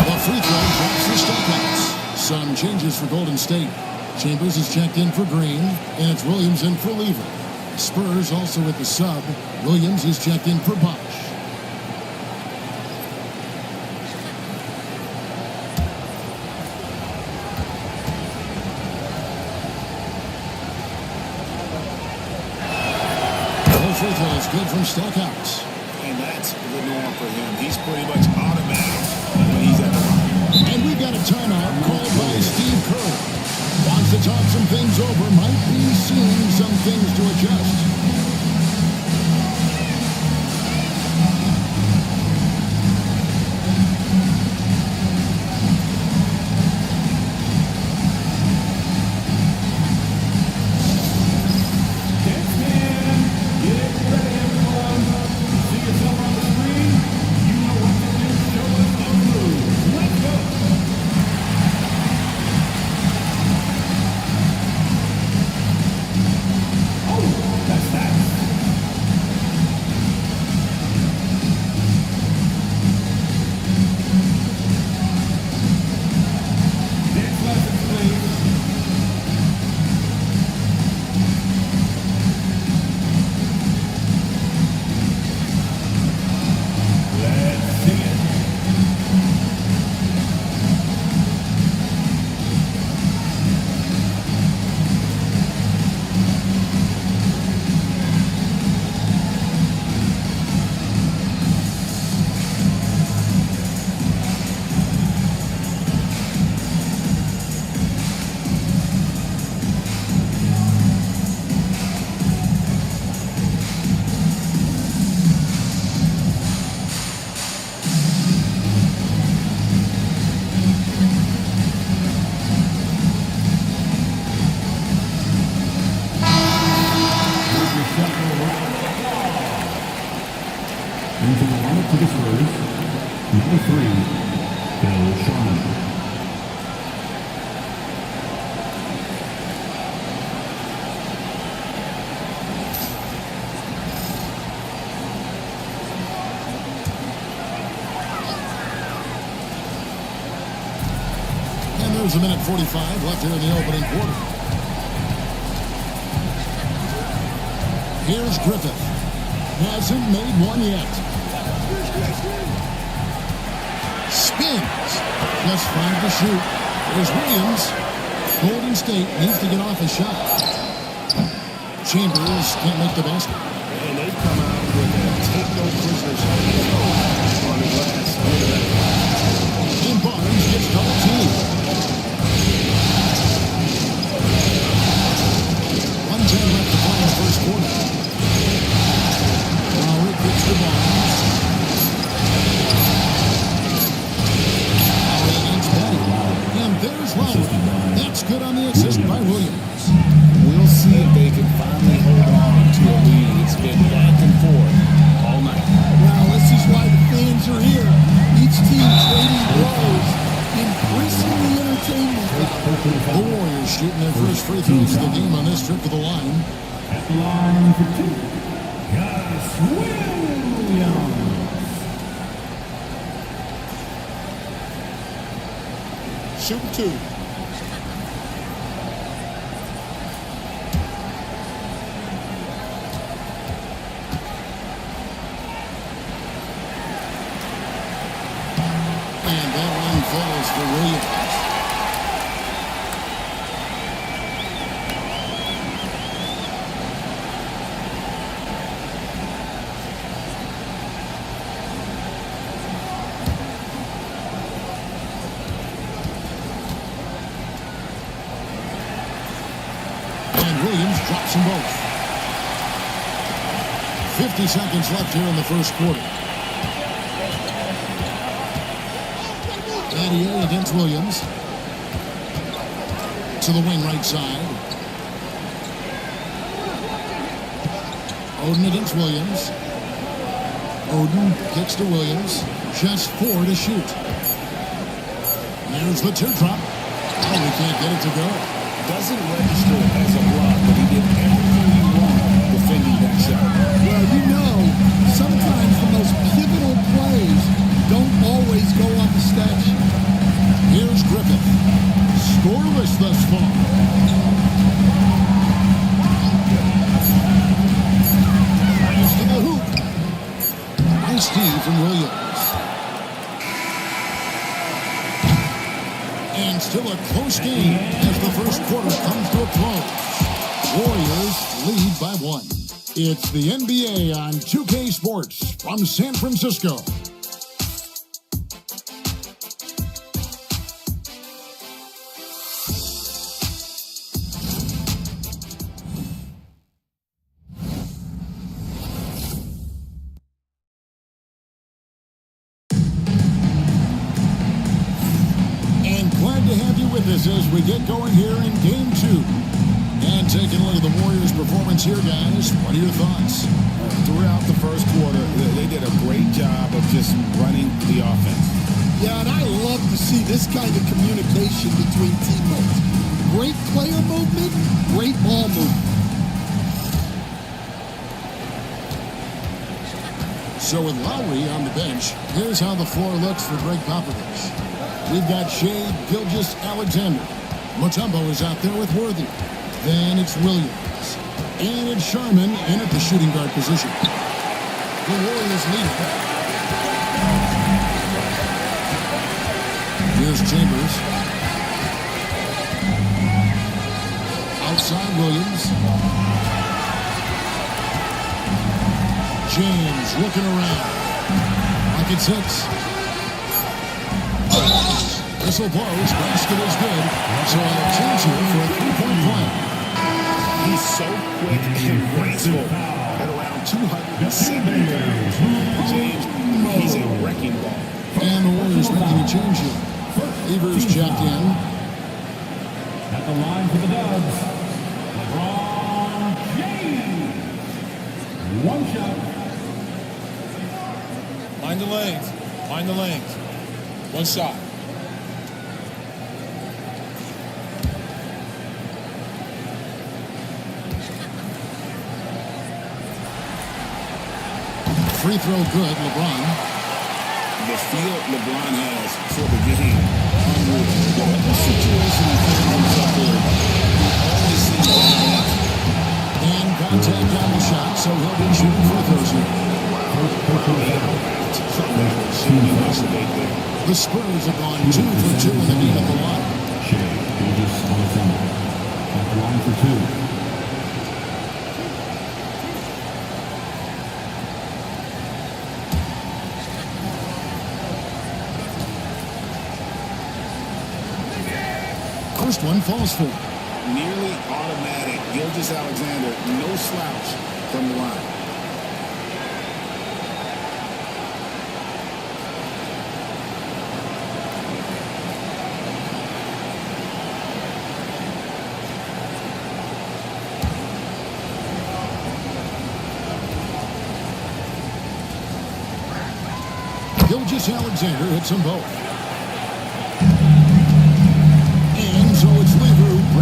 The free throw drops for Stackhouse. Some changes for Golden State. Chambers is checked in for Green, and it's Williams in for Lever. Spurs also at the sub. Williams is checked in for Bosch. No free throws good from Stackhouse. And that's the norm for him. He's pretty much automatic when he's at the line. And we've got a timeout called by Steve Kerr. Wants to talk some things over, might be seeing some things to adjust. Into the lineup for the Spurs, number 3, Bill Sharman. And there's a minute 45 left here in the opening quarter. Here's Griffith. Hasn't made one yet. Spins. Just 5 to shoot. There's Williams. Golden State needs to get off a shot. Chambers can't make the basket. And they've come out with a take no prisoners on the glass. And Barnes gets double teamed. Warriors shooting their first free throws of the game on this trip to the line. At the line for two, Gus Williams. Shoot two. And that one falls for Williams. Williams drops them both. 50 seconds left here in the first quarter. Adier against Williams. To the wing right side. Oden against Williams. Oden kicks to Williams. Just 4 to shoot. There's the teardrop. Oh, we can't get it to go. Doesn't register as a block, but he did everything he wanted defending that shot. Well, you know, sometimes the most pivotal plays don't always go on the stat sheet. Here's Griffith. Scoreless thus far. Nice to the hoop. Nice D from Williams. And still a close game as the first quarter comes to a close. Warriors lead by 1. It's the NBA on 2K Sports from San Francisco. To have you with us as we get going here in Game 2. And taking a look at the Warriors' performance here, guys. What are your thoughts? Throughout the first quarter, they did a great job of just running the offense. Yeah, and I love to see this kind of communication between teammates. Great player movement, great ball movement. So with Lowry on the bench, here's how the floor looks for Greg Popovich. We've got Shea Gilgeous-Alexander. Mutombo is out there with Worthy. Then it's Williams. And it's Sharman in at the shooting guard position. The Warriors lead. Here's Chambers. Outside Williams. James looking around. Pocket 6. Whistle blows, basket is good. So a chance here for a 3-point play. He's so quick and graceful at around 270 pounds. James, he's a wrecking ball. And the Warriors making a change here. Evers checked in. At the line for the Dubs, LeBron James. One shot. Mind the lanes. Mind the lanes. One shot. Free throw good, LeBron. The feel LeBron has for the game, unreal. Whatever situation he finds himself in, he always seems to have. And contact on the shot, so he'll be shooting free throws here. The Spurs have gone 2 for 2 in the game at the line. Shea Gilgeous-Alexander at the line for 2. First one falls for. Nearly automatic. Gilgeous-Alexander, no slouch from the line. Gilgeous-Alexander hits them both. And so it's Lever who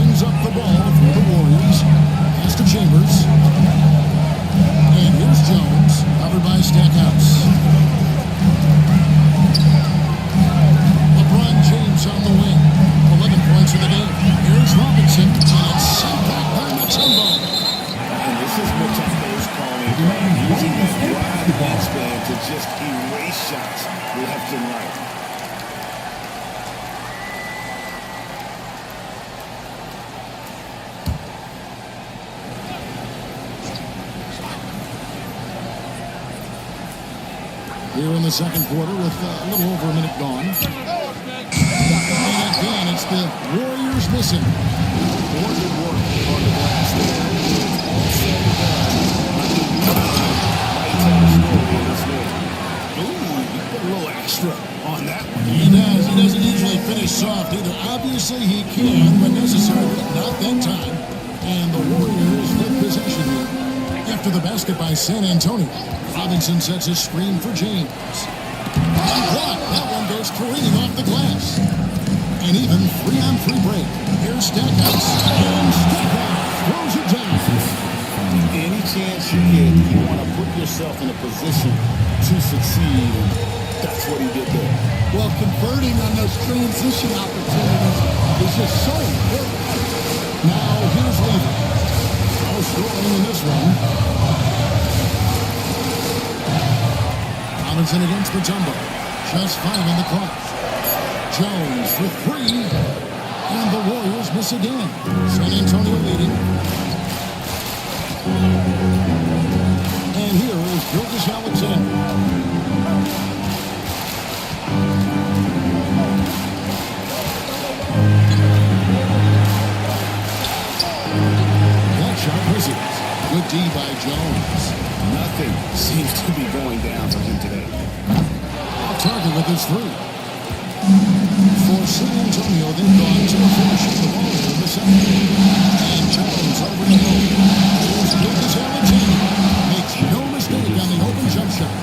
here in the second quarter with a little over a minute gone. And again, it's the Warriors missing. More good work on the glass there. All said and done. Ooh, he put a little extra on that one. He does. He doesn't usually finish soft either. Obviously, he can when necessary, but not that time. And the Warriors with possession here. After the basket by San Antonio, Robinson sets a screen for James. And blocked. That one goes careening off the glass. And even 3-on-3 break. Here's Stackhouse. And Stackhouse throws it down. Any chance you get, you want to put yourself in a position to succeed. And that's what he did there. Well, converting on those transition opportunities is just so important. Now, here's Weaver. No scoring in this one. Robinson against Mutombo. Just 5 on the clock. Jones for 3. And the Warriors miss again. San Antonio leading. And here is Gilgeous Alexander. Good D by Jones. Nothing seems to be going down for him today. Target with his 3. For San Antonio, they've gone to the finish of the ball in the second. And Jones over the hill. Here's Gilgeous Alexander. Makes no mistake on the open jump shot.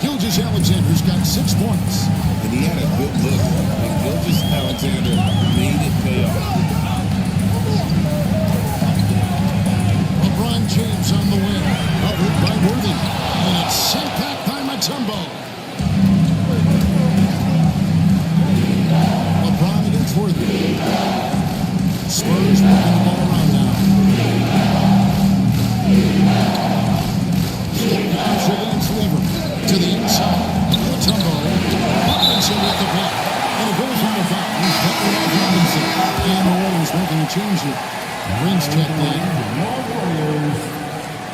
Gilgeous Alexander's got 6 points. And he had a good look. And Gilgeous Alexander made it pay off. LeBron James on the wing. Covered by Worthy. And it's sent back by Mutombo. LeBron against Worthy. Spurs moving the ball around now. Stackhouse against Weaver. To the inside. Mutombo. Robinson with the block. And it goes on the back. He's backing off Robinson. And the Warriors making a change here. Rings check in. More Warriors.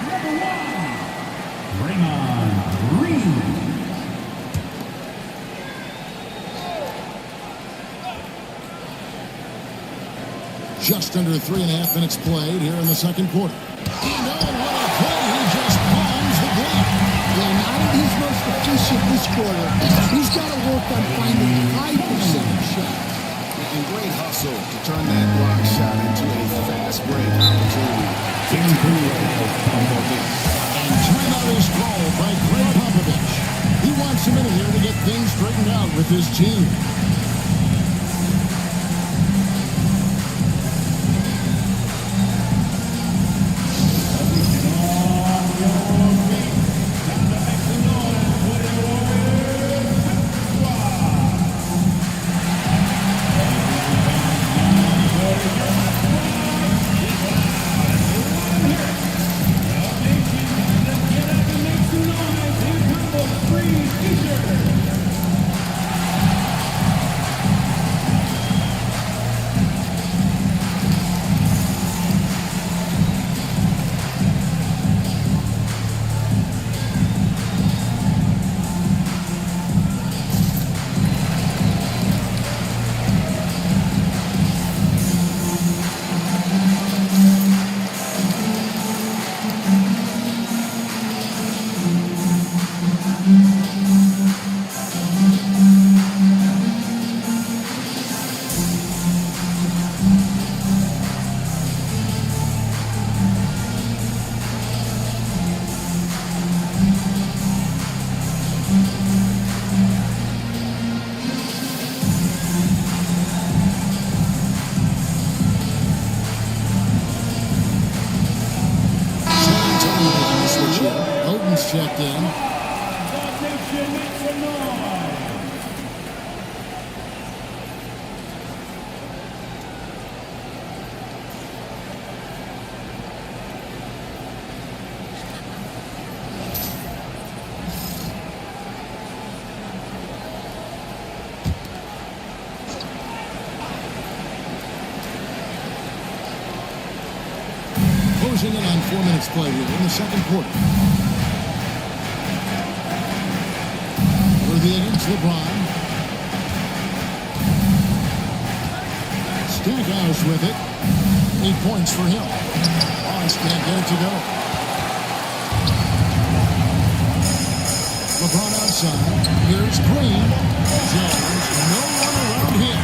Number 1, Draymond Green. Just under 3.5 minutes played here in the second quarter. And oh, what a play! He just palms the block. Well, now that he's most efficient this quarter, he's got to work on finding high percentage shots. And great hustle to turn that block shot into a fast break opportunity. And timeout is called by Greg Popovich. He wants a minute here to get things straightened out with his team. Checked in. Closing in on 4 minutes played here in the second quarter. It's LeBron. Stackhouse with it. 8 points for him. Barnes can't get it to go. LeBron outside. Here's Green. Jones. No one around him.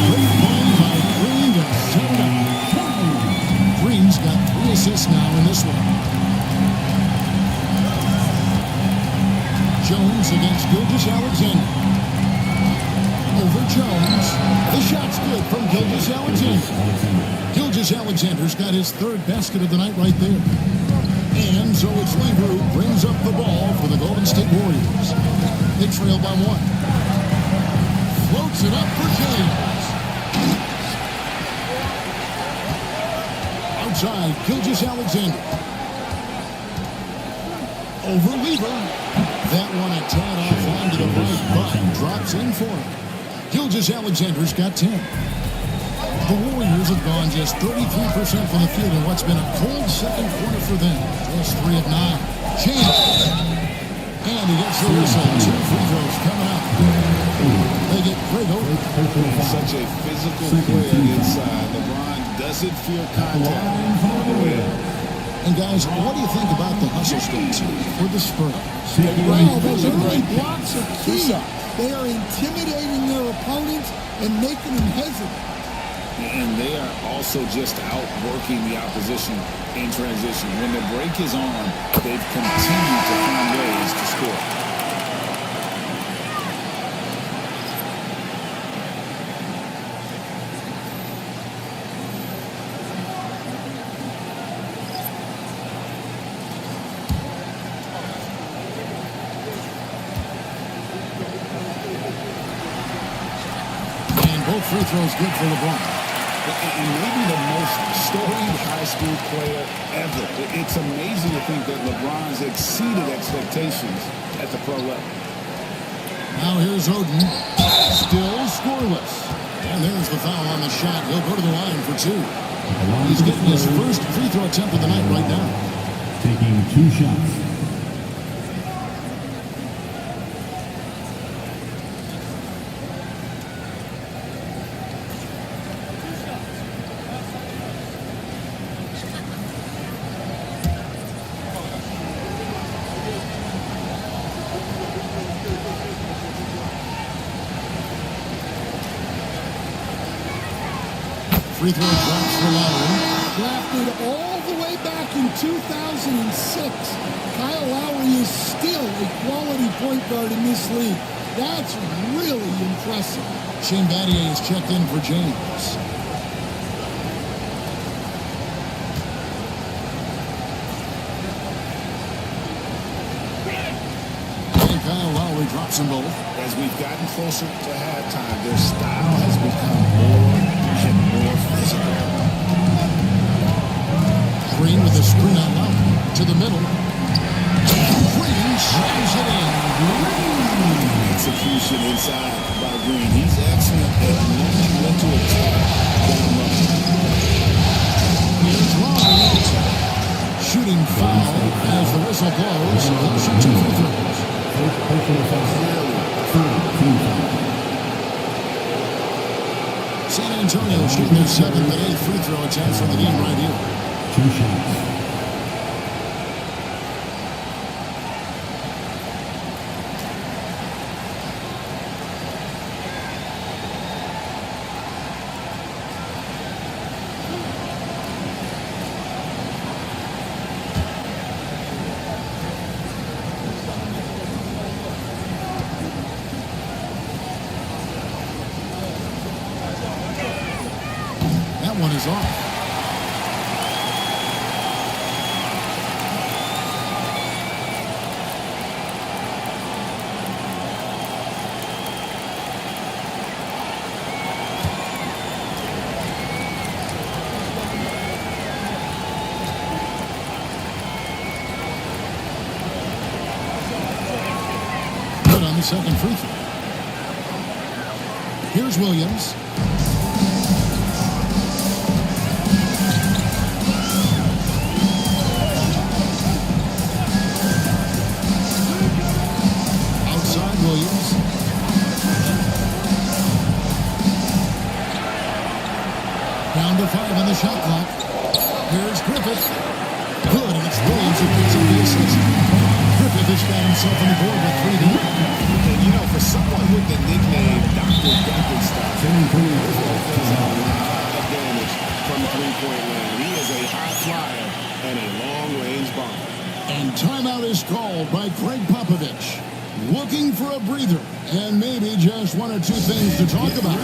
Great play by Green to set it up. Green's got 3 assists now in this one. Jones against Gilgeous-Alexander. Over Jones. The shot's good from Gilgeous-Alexander. Gilgeous-Alexander's got his 3rd basket of the night right there. And so it's Lever who brings up the ball for the Golden State Warriors. They trail by 1. Floats it up for James. Outside, Gilgeous-Alexander. Over Lever. That one a tad offline to the right, but drops in for him. Gilgeous-Alexander's got 10. The Warriors have gone just 33% from the field in what's been a cold second quarter for them. Just 3 of 9. James. And he gets the whistle. 2 free throws coming up. They get Greg Oden. Such a physical player inside. LeBron doesn't fear contact. And guys, what do you think about the hustle stance for the Spurs? Well, those early blocks are key. They are intimidating their opponents and making them hesitate. And they are also just outworking the opposition in transition. When the break is on, they've continued to find ways to score. Both free throws good for LeBron. And maybe the most storied high school player ever. It's amazing to think that LeBron's exceeded expectations at the pro level. Now here's Oden. Still scoreless. And there's the foul on the shot. He'll go to the line for 2. He's getting his first free throw attempt of the night right now. Taking 2 shots. Free throw drops for Lowry. Drafted all the way back in 2006, Kyle Lowry is still a quality point guard in this league. That's really impressive. Shane Battier is checked in for James. And Kyle Lowry drops them both. As we've gotten closer to halftime, their style has become more and more physical. Green with a screen on Lowry to the middle. Green slams it in. Execution inside by Green. He's excellent at knowing what to attack down low. Here's Lowry. Shooting foul as the whistle blows. He'll shoot 2 free throws. San Antonio shooting their 7th and 8th free throw attempts on the game right here. 2 shots. One is off. Good on the second free throw. Here's Williams. to 5 on the shot clock. Here's Griffith. Good, and it's Williams who picks up the assist. Griffith has got himself on the board with 3 deep. And you know, for someone with the nickname Dr. Duncanstein, does a lot of damage from three-point land. He is a high flyer and a long-range bomber. And timeout is called by Greg Popovich. Looking for a breather and maybe just 1 or 2 things to talk about.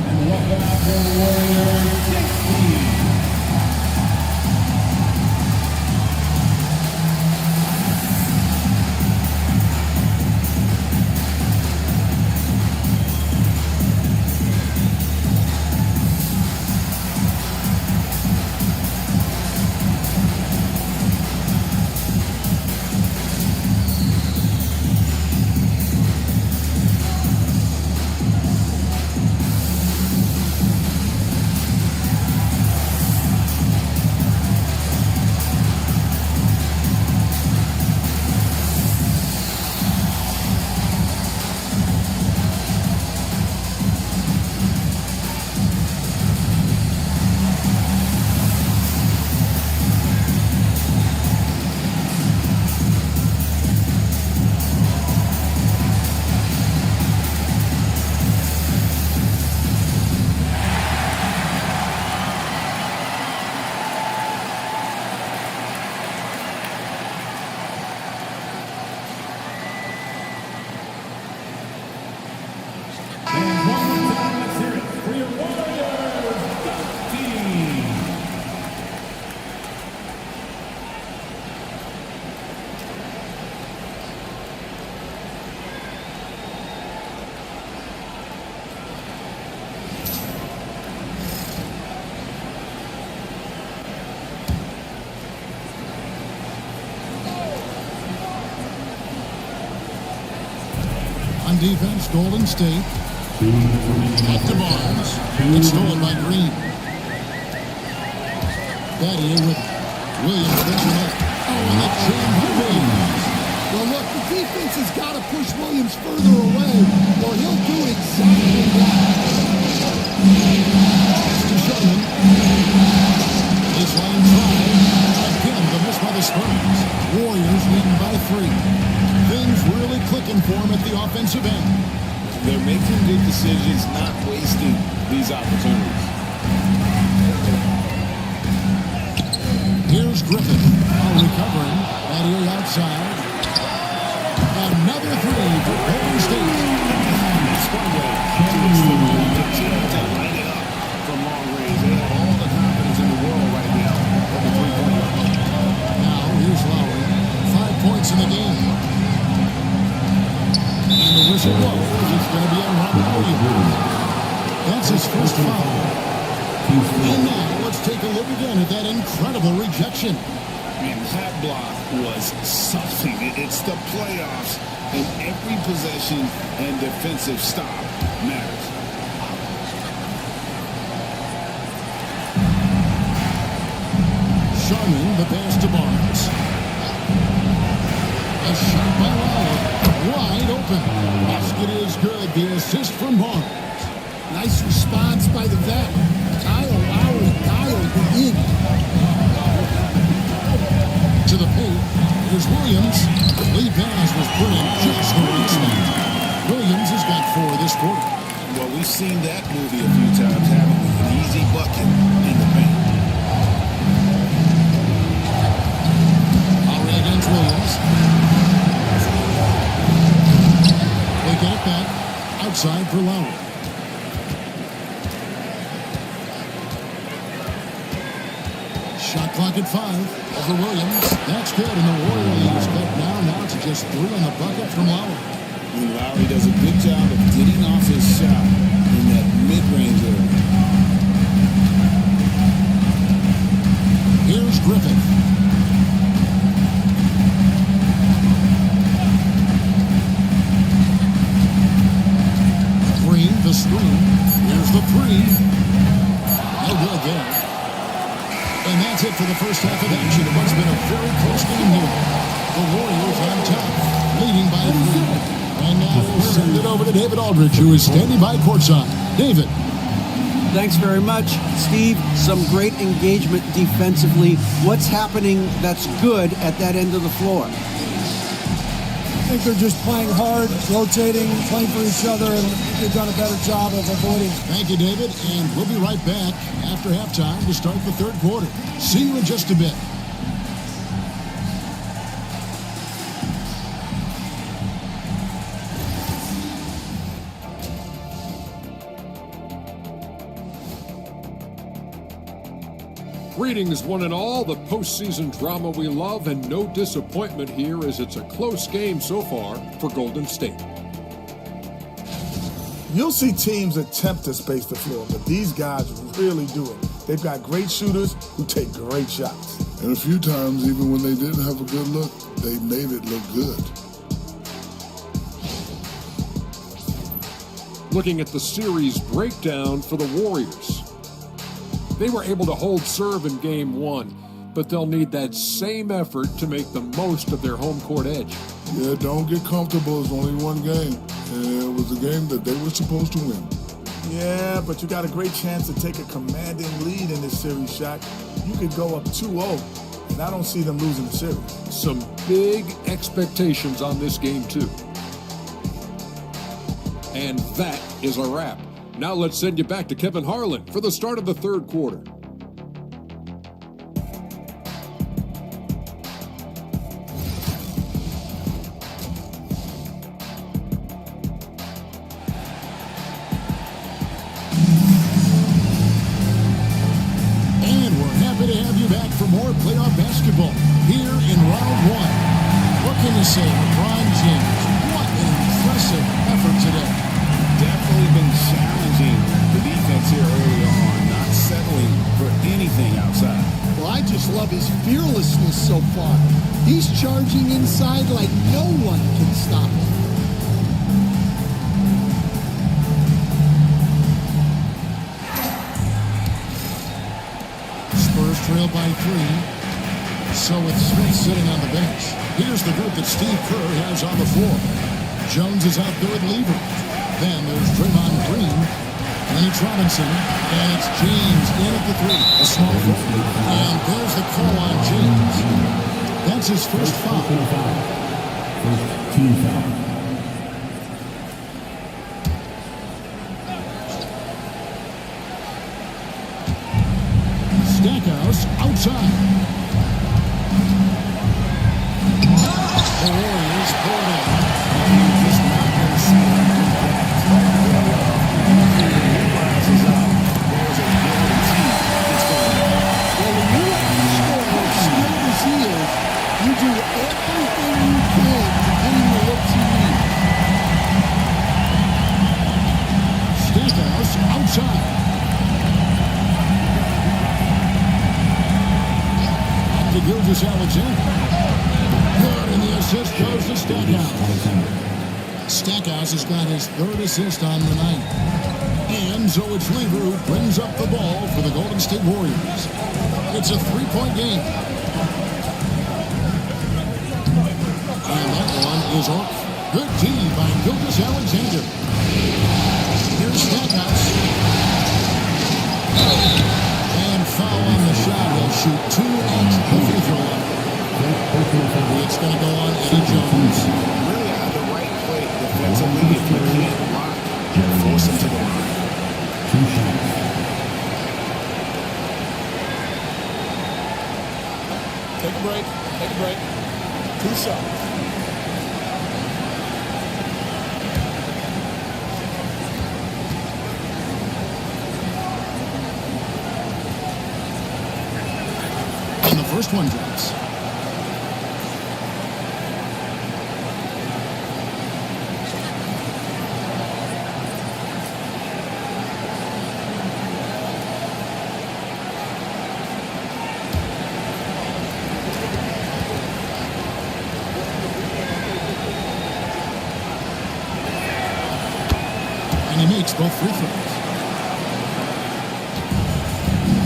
And welcome out to the Warriors 16. On defense, Golden State. Back to Barnes. It's stolen by Green. Battier with Williams pushing up. Oh, and the jam by Williams. Well, look, the defense has got to push Williams further away, or he'll do exactly that. To Sherman. Baseline drive. Again, the miss by the Spurs. Warriors leading by 3. Things really clicking for him at the offensive end. They're making good decisions, not wasting these opportunities. Here's Griffith. Recovering. Battier outside. Another 3 for Golden State. To light it up from long range. They have all the confidence in the world right now from the three-point line. Now, here's Lowry. 5 points in the game. And the whistle blows. It's going to be on Robert Williams. That's his first foul. And now, let's take a look again at that incredible rejection. Man, that block was something. It's the playoffs, and every possession and defensive stop matters. Sharman, the pass to Barnes. A shot by Lowry. Wide open. Basket is good. The assist from Barnes. Nice response by the vet. Kyle Lowry dialed it in. To the paint. Here's Williams. Lead pass was put in just the right spot. Williams has got 4 this quarter. Well, we've seen that movie a few times, having an easy bucket in the paint. Lowry against Williams. They get it back. Outside for Lowry. Shot clock at 5 over Williams. That's good, and the Warrior lead is cut now to just 3 on the bucket from Lowry. And Lowry does a good job of getting off his shot in that mid-range area. Here's Griffith. Green, the screen. Here's the 3. No good there. And that's it for the first half of action. It must have been a very close game here. The Warriors on top, leading by 3. And now we'll send it over to David Aldridge, who is standing by courtside. David. The Thanks very much, Steve. Some great engagement defensively. What's happening that's good at that end of the floor? I think they're just playing hard, rotating, playing for each other, and they've done a better job of avoiding. Thank you, David, and we'll be right back after halftime to start the third quarter. See you in just a bit. Greetings, one and all. The postseason drama we love, and no disappointment here as it's a close game so far for Golden State. You'll see teams attempt to space the floor, but these guys really do it. They've got great shooters who take great shots. And a few times, even when they didn't have a good look, they made it look good. Looking at the series breakdown for the Warriors. They were able to hold serve in Game 1, but they'll need that same effort to make the most of their home court edge. Yeah, don't get comfortable. It's only one game. And it was a game that they were supposed to win. Yeah, but you got a great chance to take a commanding lead in this series, Shaq. You could go up 2-0, and I don't see them losing the series. Some big expectations on this game, too. And that is a wrap. Now let's send you back to Kevin Harlan for the start of the third quarter. And we're happy to have you back for more playoff basketball here in round one. What can you say, LeBron James? What an impressive effort today. Definitely been challenging the defense here early on, not settling for anything outside. Well, I just love his fearlessness so far. He's charging inside like no one can stop him. Spurs trail by 3. So with Smith sitting on the bench, here's the group that Steve Kerr has on the floor. Jones is out there with Lever. Then there's Draymond Green, and it's Robinson, and it's James in at the 3. A small foul. And there's the call on James. That's his first foul. First team foul. Stackhouse outside. The Warriors pull it in. You're just not going to see them do that. Rises up. There's a guarantee it's going to happen. Well, when you have a scorer as skilled as he is, you do everything you can to get him the looks he needs. Stackhouse outside. To Gilgeous-Alexander. Good, and the assist goes to Stackhouse. Stackhouse has got his third assist on the night. And so it's Lever who brings up the ball for the Golden State Warriors. It's a three-point game. And that one is off. Good D by Gilgeous-Alexander. Here's Stackhouse. And foul on the shot. He'll shoot 2 at the free throw line. It's going to go on Eddie Jones. Really out of the right play defensively if you can't block and force him to the line. Take a break. Take a break. 2 shots. And the first one drops. And he makes both free throws.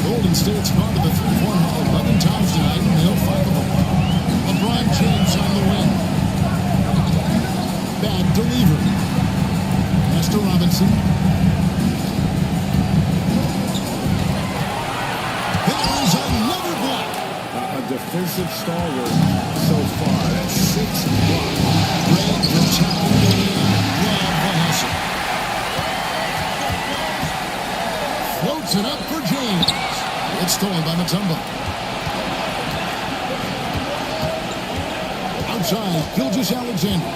Golden State's gone to the 3-point 11 times tonight, and they'll 5 of them. LeBron James on the wing. Back to Lever. Pass to Robinson. defensive stalwart so far. That's 6 blocks. Great protecting. Love the hustle. Floats it up for James. It's stolen by Mutombo. Outside, Gilgeous-Alexander.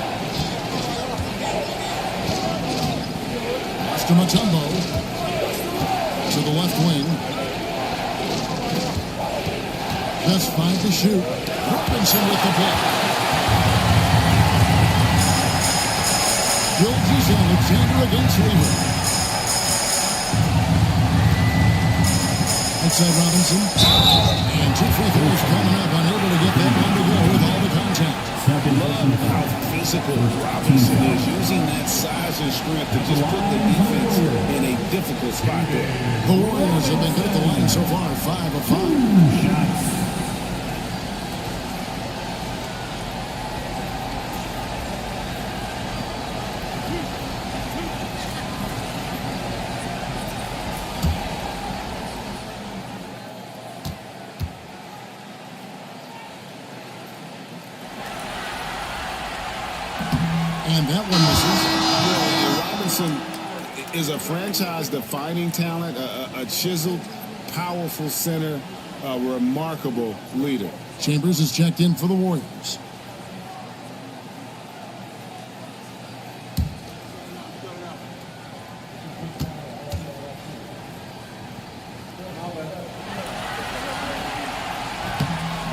To Mutombo. To the left wing. Just 5 to shoot. Robinson with the block. Gilgeous-Alexander against Weaver. Outside Robinson. And 2 free throws coming up. Unable to get that one to go with all the contact. Love how physical Robinson is, using that size and strength to just put the defense in a difficult spot there. The Warriors have been good at the line so far, 5 of 5. And that one misses. Robinson is a franchise-defining talent, a chiseled, powerful center, a remarkable leader. Chambers is checked in for the Warriors.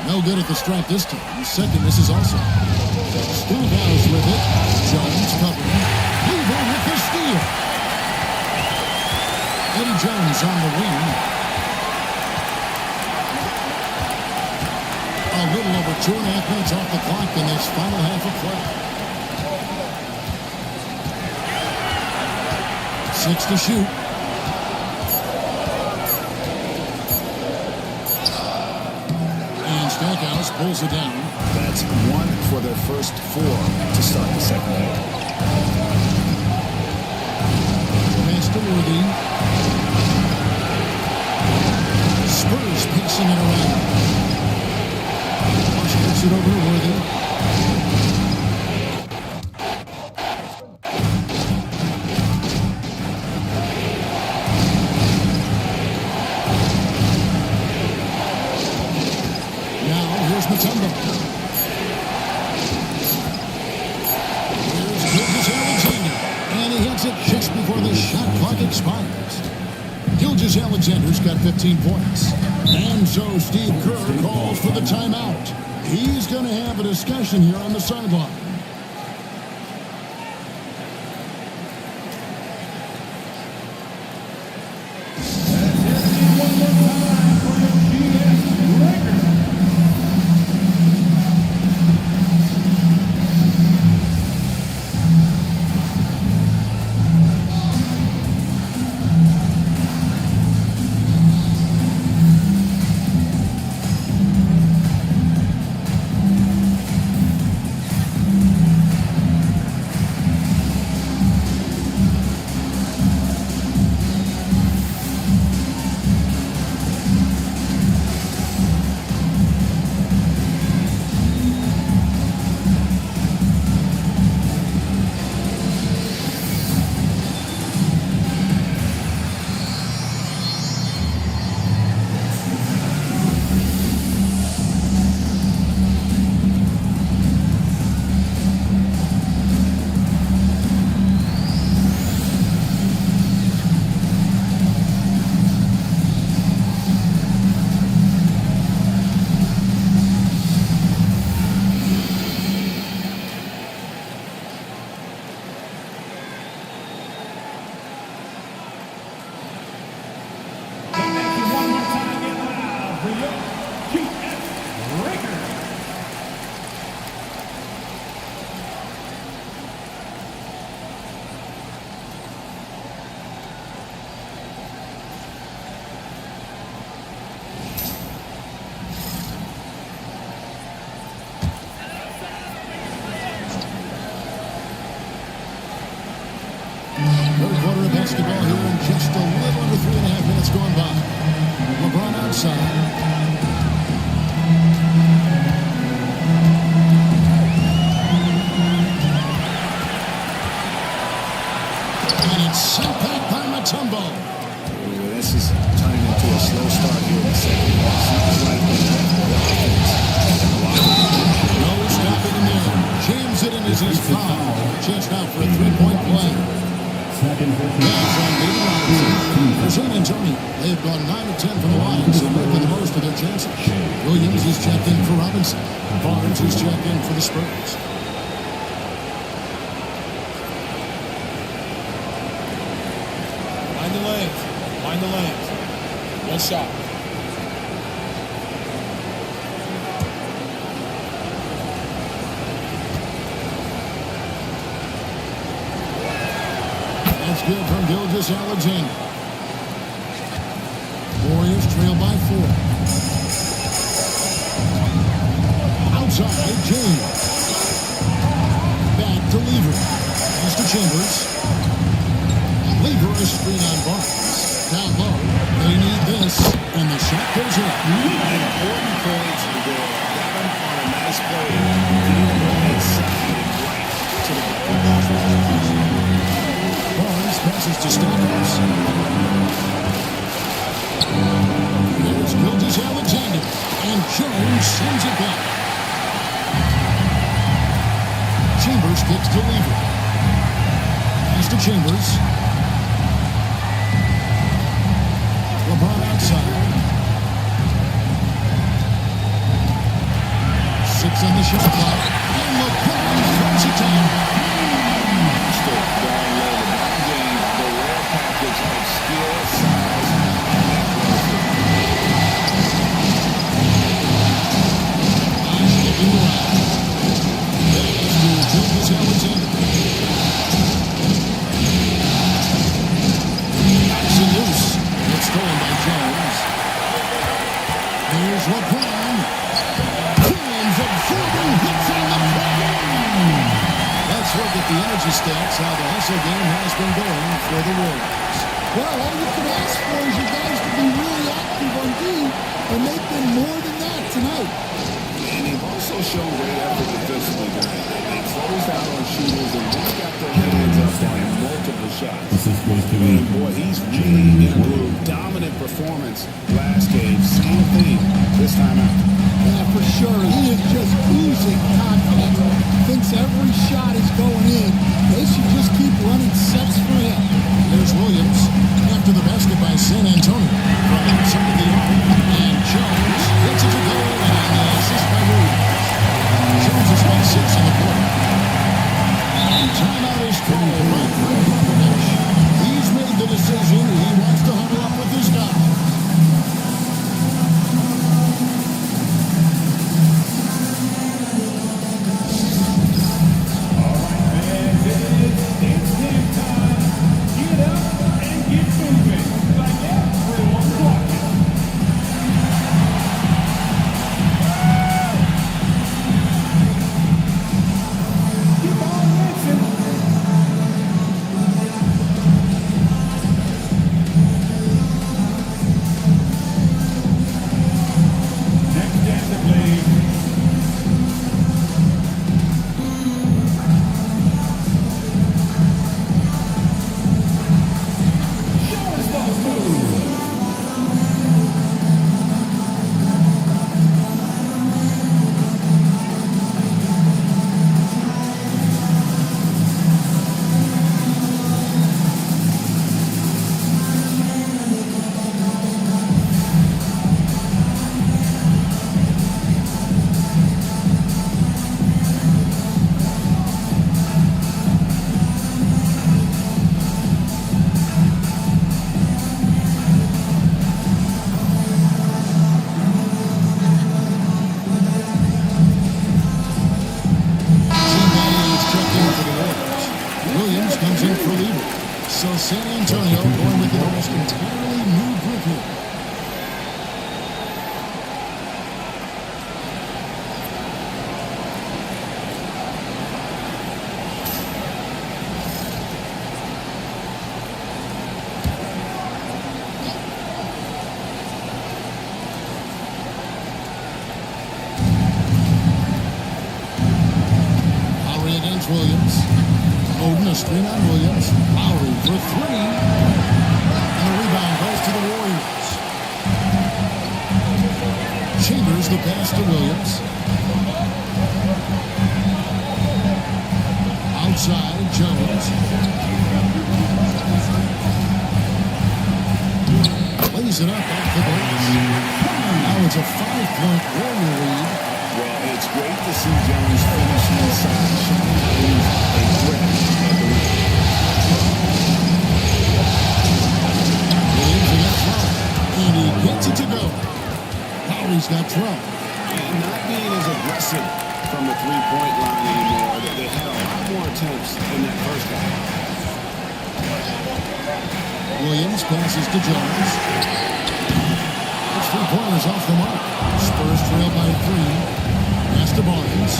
No good at the stripe this time. Second misses also. Schoolhouse with it. Jones covering. Weaver with the steal. Eddie Jones on the wing. A little over 2.5 minutes off the clock in this final half of play. 6 to shoot. And Stackhouse pulls it down. That's 1 for their first 4 to start the second half. Pass to Worthy. Spurs pacing it around. Marsh gets it over to Worthy. Now here's Mutombo. Here's Gilgeous-Alexander. And he hits it just before the shot clock expires. Gilgeous-Alexander's got 15 points. And so Steve Kerr calls for the timeout. He's going to have a discussion here on the sideline. Third quarter of basketball here in just a little under 3.5 minutes gone by. LeBron outside. they've gone 9 of 10 from the line, so making the most of their chances. Williams is checked in for Robinson. Barnes is checked in for the Spurs. Mind the lanes. Mind the lanes. No shot. That's good from Gilgeous-Alexander. Warriors trail by 4. Outside, James. Back to Lever. Pass to Chambers. Lever is screen on Barnes. Down low. They need this. And the shot goes in. Important points to go. Got him on a nice play. Didn't go inside and right to the ball. Barnes passes to Stockers. There's Gilgeous-Alexander. And Jones sends it back. Chambers kicks to Lever. Pass to Chambers. LeBron outside. 6 on the shot clock. And LeBron throws it down. Still down low. LeBron gained the rare package of skill, size, and Eyes looking around. Pass to Gilgeous-Alexander. Knocks it loose. It's stolen by Jones. Here's LeBron. Williams absorbing hits on the play. Let's look at the energy stats, how the hustle game has been going for the Warriors. Well, all you can ask for is you guys to be really active on D, and they've been more than that tonight. And they've also shown great effort defensively tonight. They closed out on shooters and really got their hands up on multiple shots. And boy, he's really improved. Dominant performance last game. Same thing this time out. Yeah, for sure. He is just oozing confidence. Thinks every shot is going in. They should just keep running sets for him. There's Williams after the basket by San Antonio from outside the arc. And Jones gets it to go and the assist by Williams. Jones has got 6 in the quarter. And timeout is called by Greg Popovich. He's made the decision. He wants to huddle up with his guy. It's game time. Get up and get moving. Like everyone walking. Keep on racing. Next dancer, please. Show us those moves. Teammates checked in for the Warriors. Williams comes in for Lever. So San Antonio going with the almost entirely new group here. Lowry against Williams. Oden a screen on Williams. Lowry for 3. And the rebound goes to the Warriors. Chambers the pass to Williams. Outside, Jones. Plays lays it up off the glass. Now it's a 5-point Warrior lead. Well, it's great to see Jones finish inside, showing that he's a threat at the rim. Williams against Lowry, and he gets it to go. Lowry's got 12. And not being as aggressive from the three-point line anymore. They had a lot more attempts in that first half. Williams passes to Jones. Those 3 pointers off the mark. Spurs trail by 3. Pass to Barnes.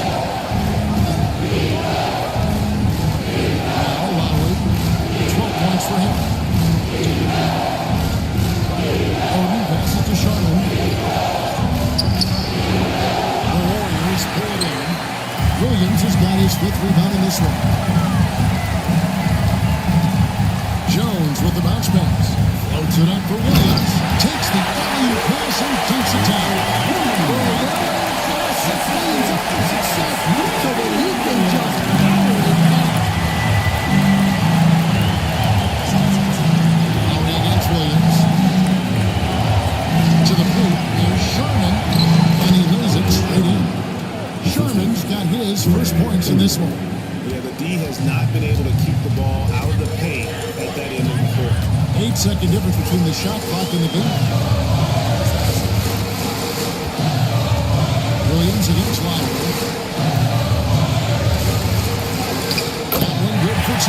Now Lowry. 12 points for him. Oden passes to Sharman. The Warriors pull it in. Williams has got his 5th rebound in this one. Jones with the bounce pass. Floats it up for Williams. Takes the alley pass and takes it down. Lowry against Williams. To the boot. There's Sharman. And he lays it straight in. Sharman's got his first points in this one. Yeah, the D has not been able to keep the ball out of the paint at that end of the court. 8-second difference between the shot clock and the game. Williams against Lowry. That one good for 2.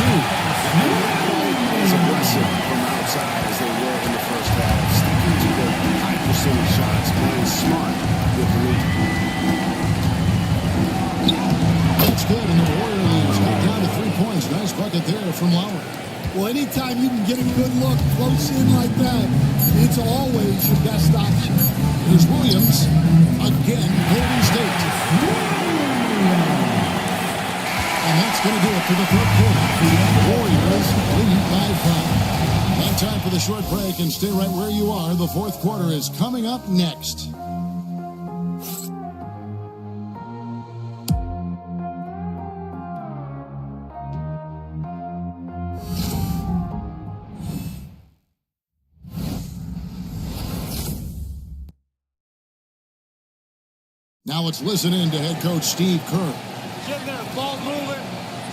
As aggressive from outside as they were in the first half, sticking to the high percentage shots, playing smart with the lead. That's good, and the Warrior leads got down to 3 points. Nice bucket there from Lowry. Well, anytime you can get a good look close in like that, it's always your best option. Here's Williams. Again, Golden State. And that's going to do it for the third quarter. Warriors lead by 5. Now time for the short break, and stay right where you are. The fourth quarter is coming up next. Now let's listen in to head coach Steve Kerr. Get there, ball moving.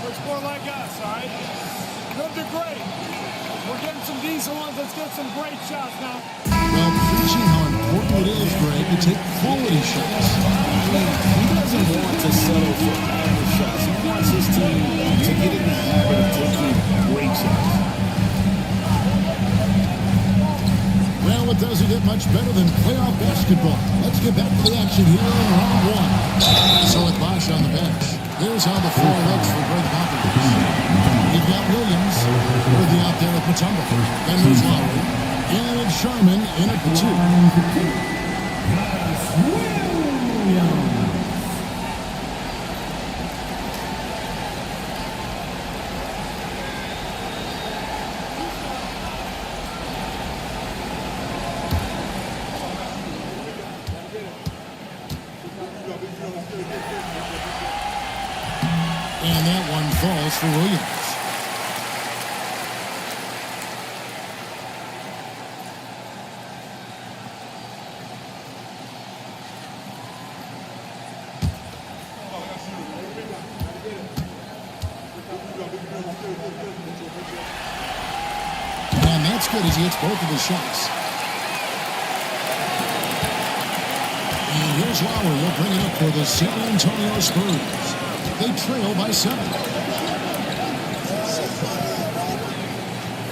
Looks more like us, all right? Good to great. We're getting some decent ones. Let's get some great shots now. Well, preaching how important it is, Greg, to take quality shots. He doesn't want to settle for average shots. He wants his team to get in the habit of taking great shots. Well, it doesn't get much better than playoff basketball. Let's get back to the action here in round 1. So with Bosch on the bench, here's how the floor looks for Greg Popovich. You've got Williams with the out there with Mutombo. Then there's Lowry. And Sharman in at the 2. And that one falls for Williams. And that's good as he hits both of his shots. And here's Lowry. He'll bring it up for the San Antonio Spurs. They trail by 7.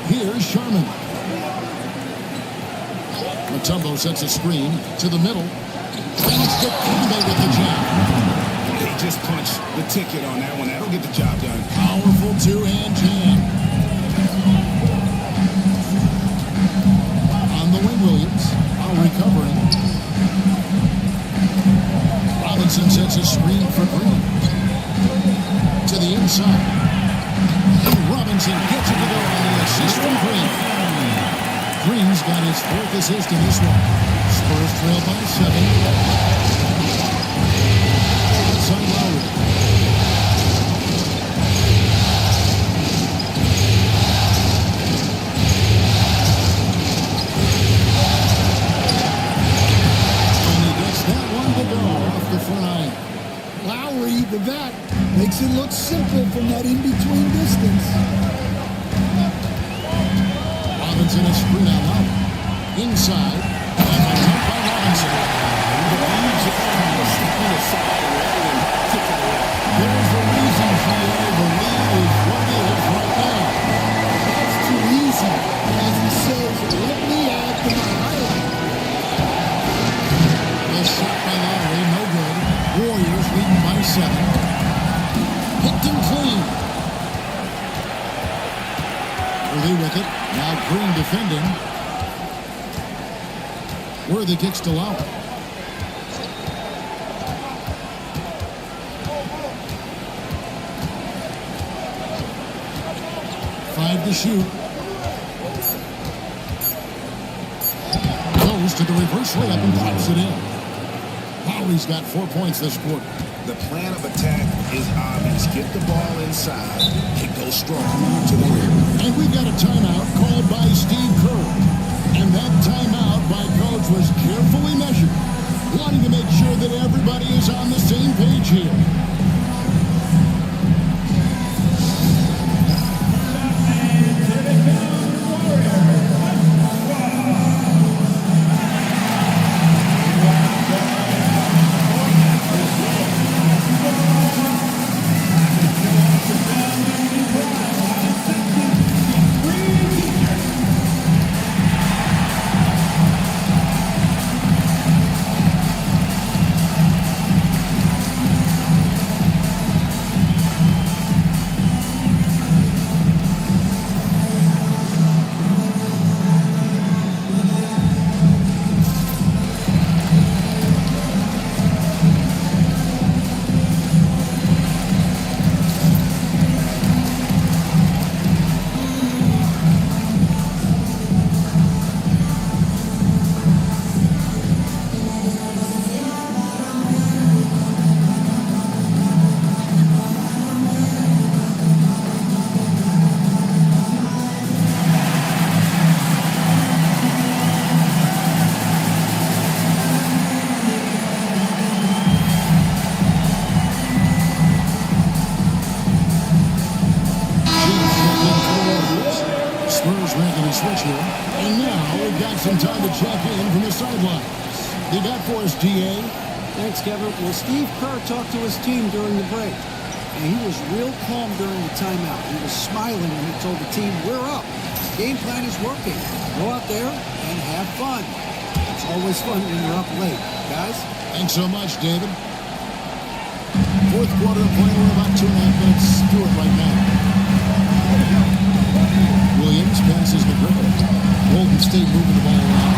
Here's Sharman. Mutombo sets a screen to the middle. Finds Dikembe with the jab. He just punched the ticket on that one. That'll get the job done. Powerful two-hand jam. On the wing, Williams. Recovering. Robinson sets a screen for Green. To the inside. And Robinson gets it to go on the assist from Green. Green's got his 4th assist in this one. Spurs trail by 7. Inside Lowry. the front iron. Lowry, the vet, makes it look simple from that in-between distance. Robinson is screen out loud. Inside. And a jump by Robinson. There's the reason, GA. The lead is what it is right now. That's too easy. As he says, let me add to my highlight. The shot by Lowry, no good. Warriors leading by 7. Hooked and clean. Worthy with it. Now Green defending. Worthy kicks to Lowry. Five to shoot. Goes to the reverse layup and drops it in. Lowry's got 4 points this quarter. The plan of attack is obvious. Get the ball inside and go strong to the rim. And we got a timeout called by Steve Kerr. And that timeout by Coach was carefully measured, wanting to make sure that everybody is on the same page here. Switch here. And now we've got some time to check in from the sidelines. You got for us, GA. Thanks, Kevin. Well, Steve Kerr talked to his team during the break, and he was real calm during the timeout. He was smiling when he told the team, we're up. Game plan is working. Go out there and have fun. It's always fun when you're up late. Guys? Thanks so much, David. Fourth quarter playing. We're about 2.5 minutes through it right now. Williams passes the grip. Golden State moving the ball around.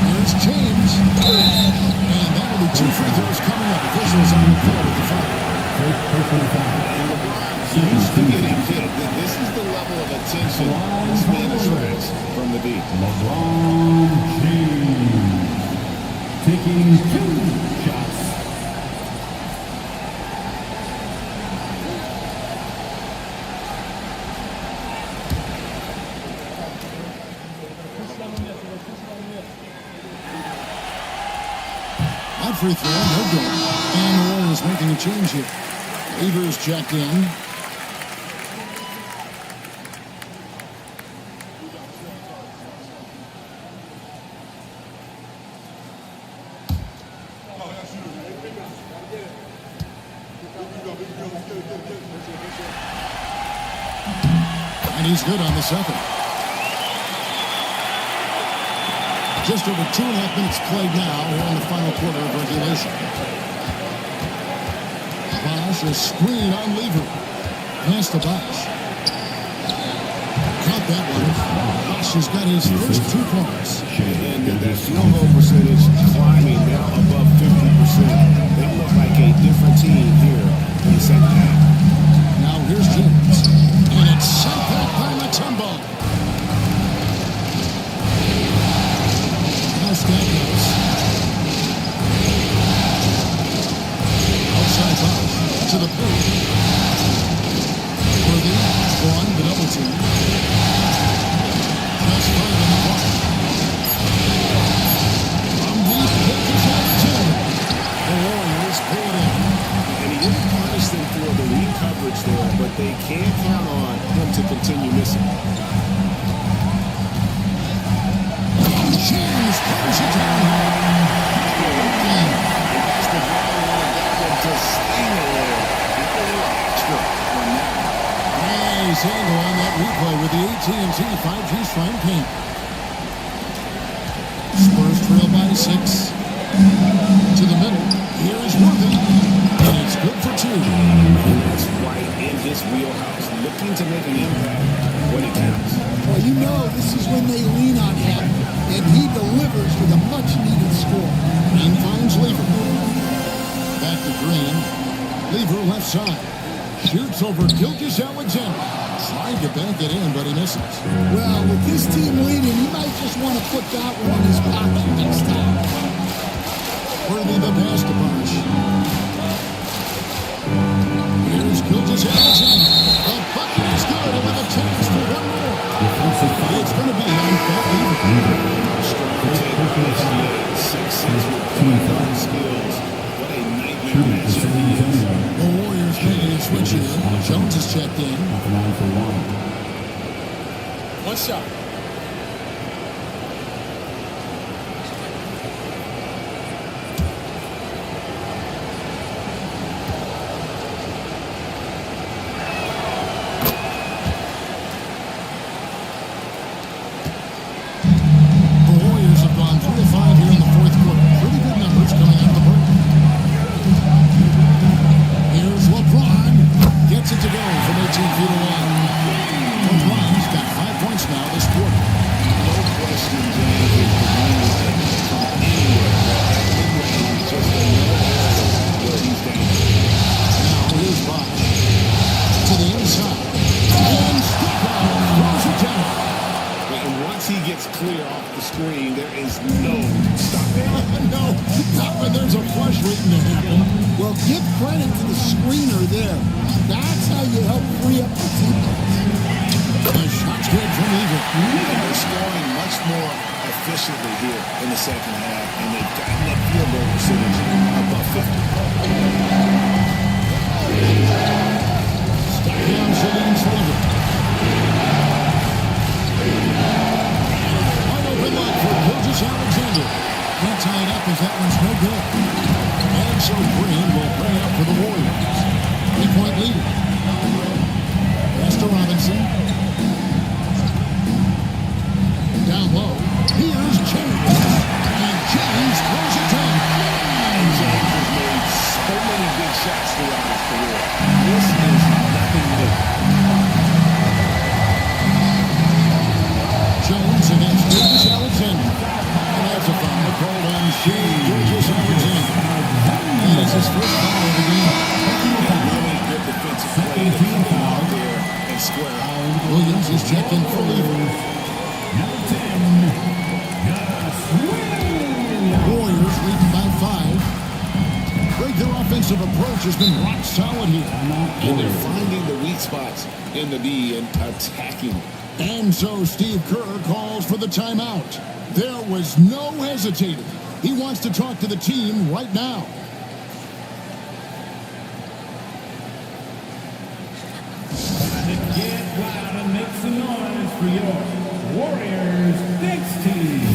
Here's James. And that'll be 2 free throws coming up. Officials on the floor with the foul. Used to getting hit. This is the level of attention this man attracts from the deep. LeBron James taking 2 shots. Free throw, no good. And the Warriors making a change here. Evers checked in. And he's good on the second. Just over 2.5 minutes played now here in the final quarter of regulation. Bosch, a screen on Lever. Pass to Bosch. Caught that one. Bosch has got his first 2 points. And that field goal percentage climbing now above 50%. They look like a different team here in the second half. Now here's James. And it's sent back by Mutombo. Stackhouse. Outside Bosch to the post. Worthy on the double team. Just 5 in the block. From the can't count on him to continue missing. James close it down. That's the guy who wanted that one to stay there. A little extra on that. Nice angle on that replay with the AT&T 5G Strong Pink. Spurs trail by 6. To the middle. Here's Worthy. And it's good for 2. That's right in his wheelhouse. Looking to make an impact when it counts. Well, you know this is when they lean on him, and he delivers with a much-needed score. And finds Lever. Back to Green. Lever left side. Shoots over Gilgeous-Alexander. Trying to bank it in, but he misses. Well, with this team leading, he might just want to put that one in his pocket next time. Worthy the pass to Bosch. Here's Gilgeous-Alexander. The bucket is good with a chance for one more. It's going to be on Pat Lever. Strong take on SGA. 6'6" with point skills. What a nightmare matchup he is. The Warriors making a switch here. Jones is checked in. One shot. The Warriors have gone 3 of 5 here in the fourth quarter. Pretty good numbers coming out the break. Here's LeBron. Gets it to go from 18 feet away. LeBron's got 5 points now this quarter. No question, James, is the game is taking from anywhere. Mid-range, just another area where he's dangerous. Now here's Bosch. To the inside. And Stockton throws it down. And once he gets clear off the screen, there is no stopping. No, not when there's a flush waiting to happen. Well, give credit to the screener there. That's how you help free up the teammates. The shot's good from Lever. They're scoring much more efficiently here in the second half, and they've gotten that field goal percentage above 50. Stockton leads Lever. Wide open look for Gilgeous-Alexander. Can't tie it up as that one's no good. And so Green will bring it up for the Warriors. 3-point lead. Pass to Robinson. Down low. Here's James. And James throws it down. James has made so many big shots throughout his career. This is nothing new. Jones against Gilgeous-Alexander. And that's a foul called on Gilgeous-Alexander. And it's his first foul of the game. Really good defensive play to come out there and square out. Williams is checked in for Lever. Warriors leading by 5. Greg, their offensive approach has been rock solid here. And they're finding the weak spots in the D and attacking. And so Steve Kerr calls for the timeout. There was no hesitating. He wants to talk to the team right now. Get loud and make some noise for your Warriors Knicks team.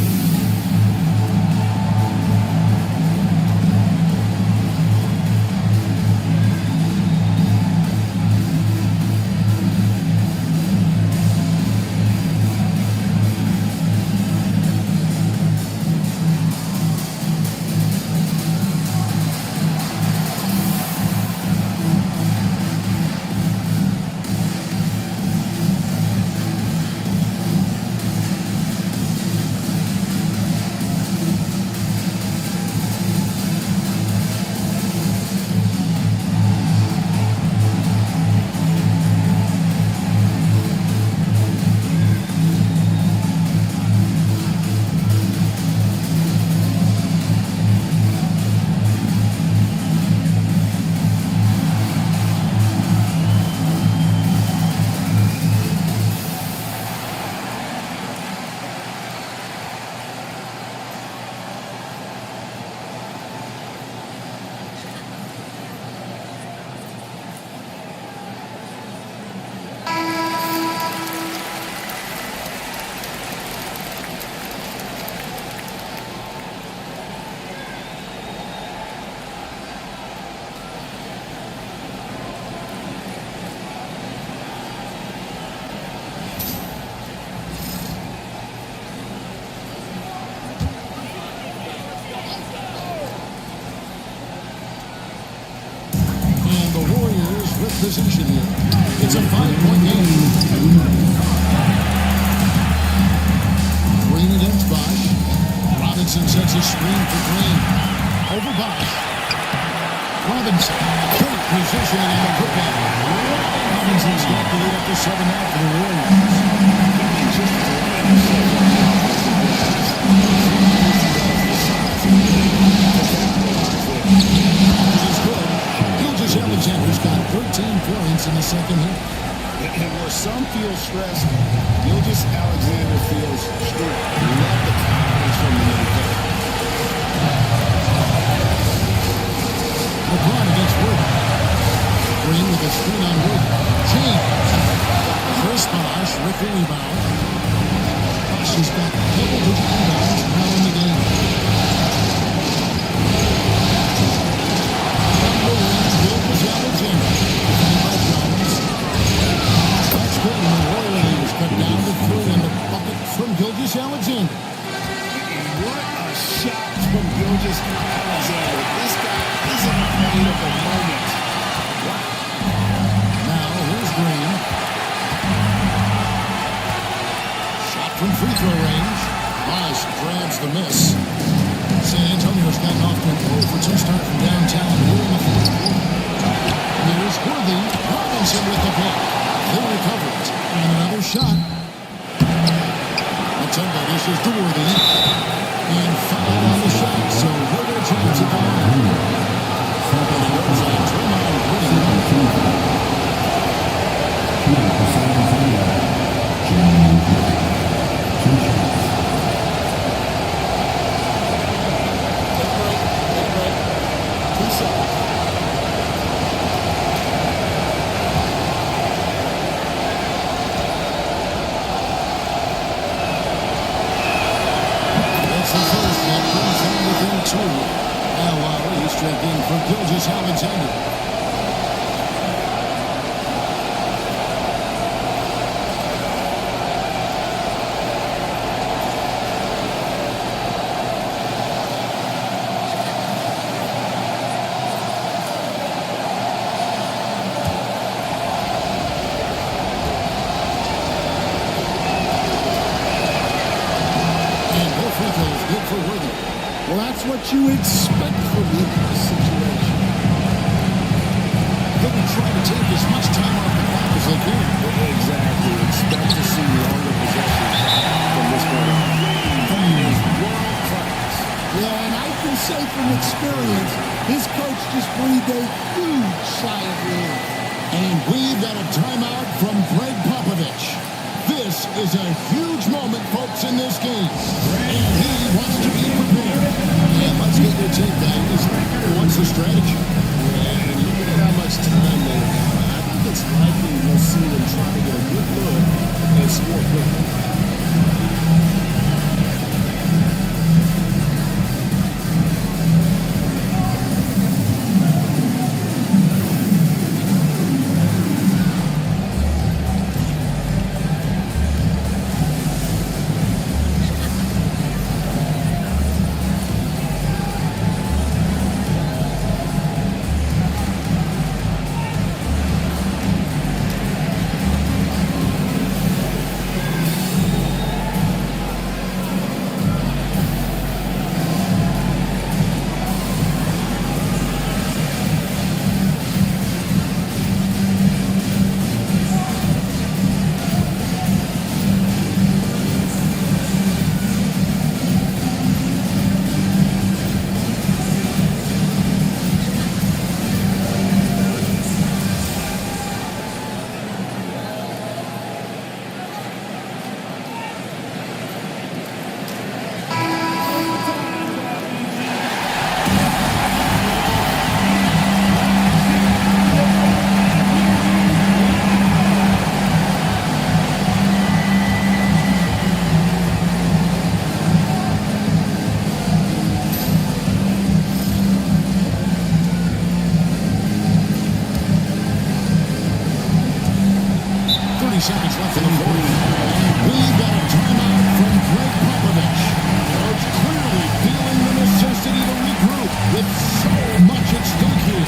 with possession here. It's a 5-point game. Green against Bosch. Robinson sets a screen for Green. Over Bosch. Robinson. Great positioning on the putback. Robinson's got the lead up to 7 now for the Gilgeous Alexander's got 13 points in the second half. And where some feel stressed, Gilgeous Alexander feels strength. Love the confidence from the middle player. LeBron against Wood. Green with a screen on Wood. James. Chris Bosh with the rebound. Bosh has got double-digit rebounds now in the game. Number 1, Gilgeous Alexander. Defended by Jones. That's good. And the Warriors was cut down to 3 in the bucket from Gilgeous Alexander. What a shot from Gilgeous Alexander. This guy isn't afraid of the moment. Wow. Now, here's Green. Shot from free throw range. Bosh grabs the miss. San Antonio's gotten off to an 0-for-2 start from downtown here in the fourth quarter. Here's Worthy. Robinson with the block. They recover it. And another shot. Matumba dishes to Worthy. And fouled on the shot. So we're going to chance at the line. And it goes on Draymond Green. That's the first that brings him within 2. Now Lowry is checking for Gilgeous Alexander. Well, that's what you expect from him in this situation. They'll be trying to take as much time off the clock as they can. Exactly. Expect to see longer possessions from this player. He is world class. Yeah, and I can say from experience, his coach just breathed a huge sigh of relief. And we've got a timeout from Greg Popovich. This is a huge moment, folks, in this game. And he wants to be prepared. And let's get your take, guys. What's the strategy? And looking at how much time they have, I think it's likely we'll see them try to get a good look and score quickly. Seconds left in the fourth. We've got a timeout from Greg Popovich. Coach clearly feeling the necessity to regroup with so much at stake here.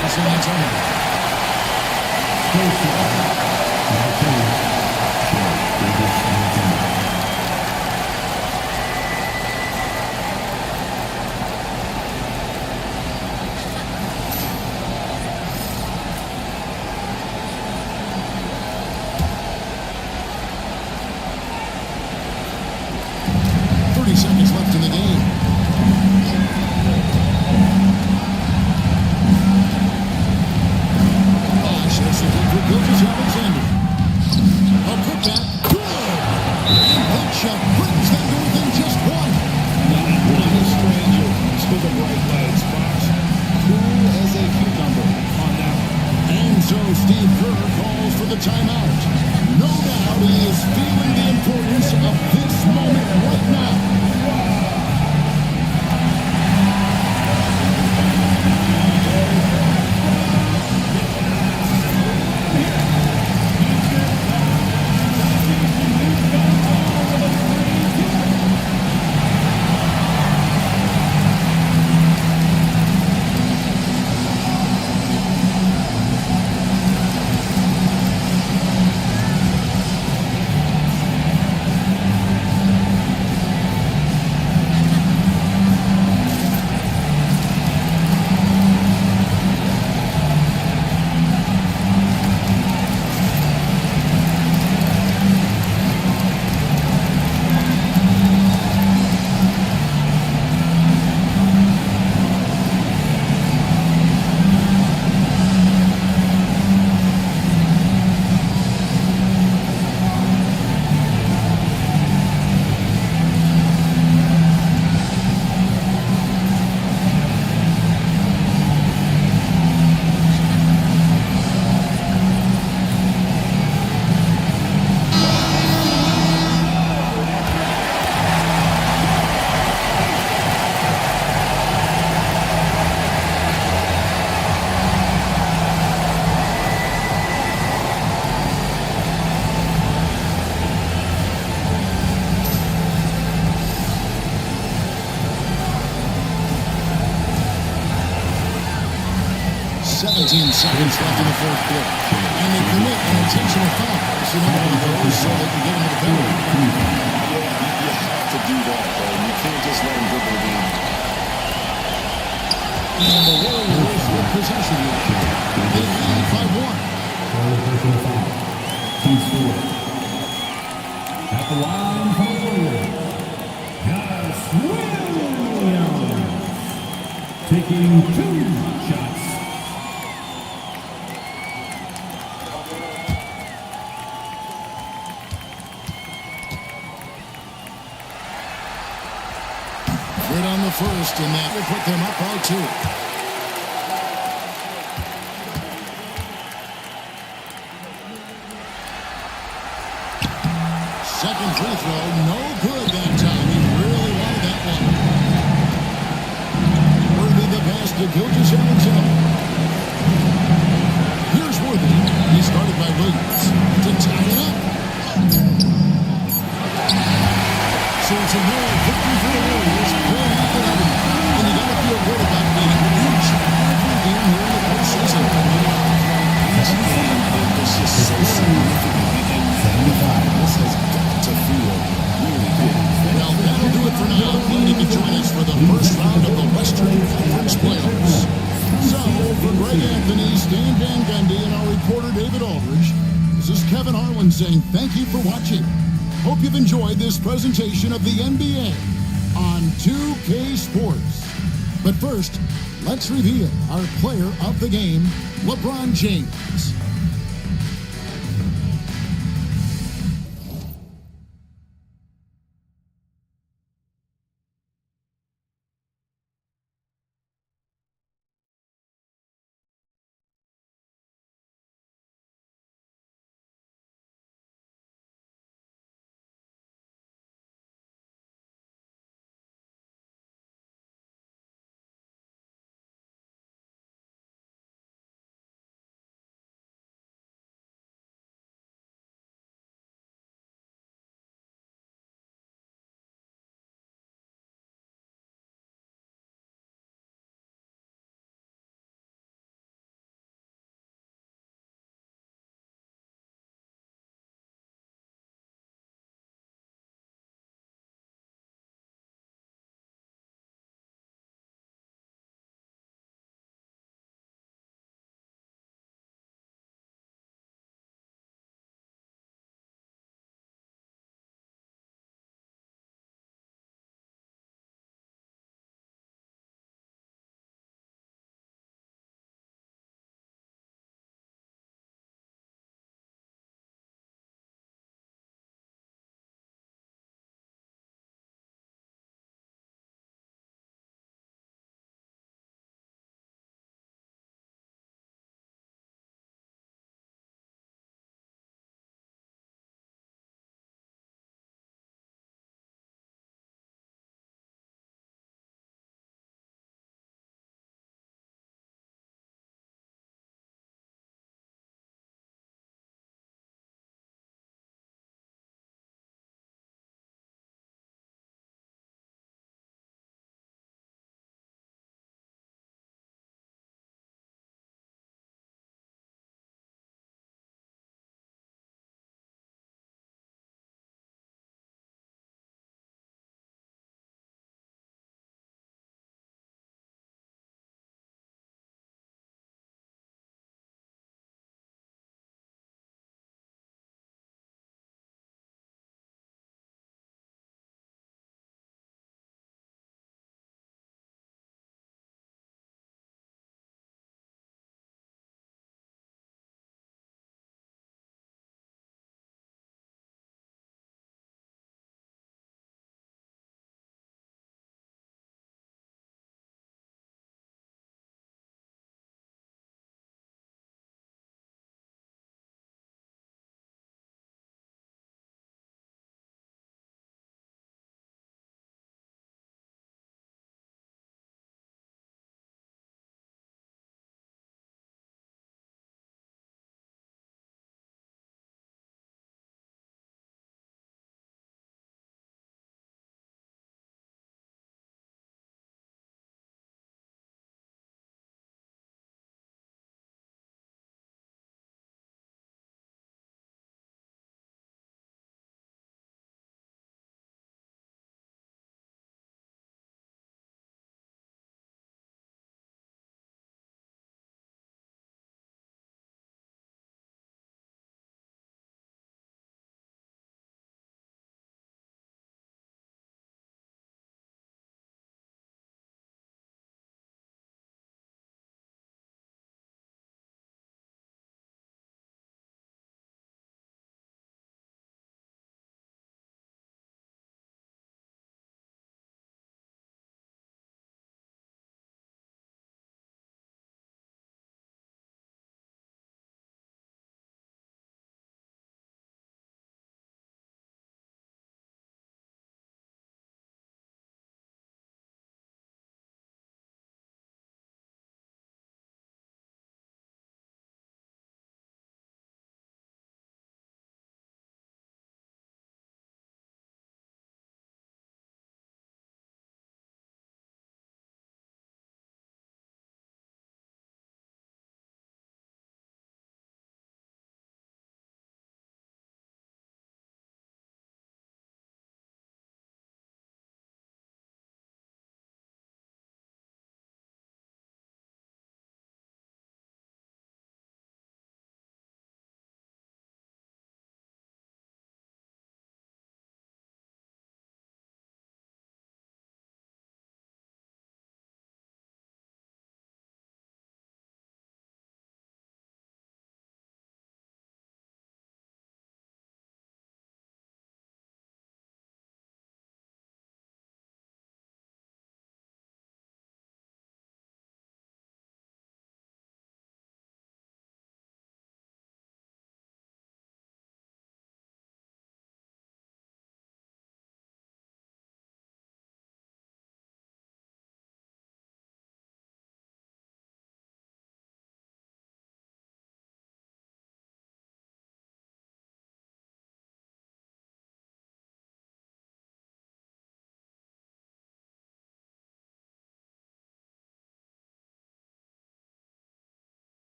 Jefferson, that's all. Seconds left in the game. Bosch has the kick for Gilgis Alexander. A putback. Good! And that shot brings them to within just one. Not a stranger to the bright lights. Bosch, cool as a cucumber on that one. And so Steve Kerr calls for the timeout. No doubt he is feeling the importance of this moment right now. Seconds left in the fourth quarter. And they commit an intentional foul. So they can get into the penalty. Yeah, you have to do that, though. You can't just let him dribble the game. And the Warriors with possession. They lead by one. At the line for the Warriors, Gus Williams. Taking 2 shots. Good on the first, and that will put them up by 2. Second free throw, no good that time. He really wanted that one. Worthy the pass to Gilgis Alexander. Here's Worthy. He started by Williams to tie it up. So it's a real victory for the Warriors. And you got to feel good about being each and every game here in the postseason. Each game is just so significant. And this has got to feel really good. Well, that'll do it for now. You need to join us for the first round of the Western Conference playoffs. So, for Greg Anthony, Stan Van Gundy, and our reporter David Aldridge, this is Kevin Harlan saying thank you for watching. Hope you've enjoyed this presentation of the NBA on 2K Sports. But first, let's reveal our player of the game, LeBron James.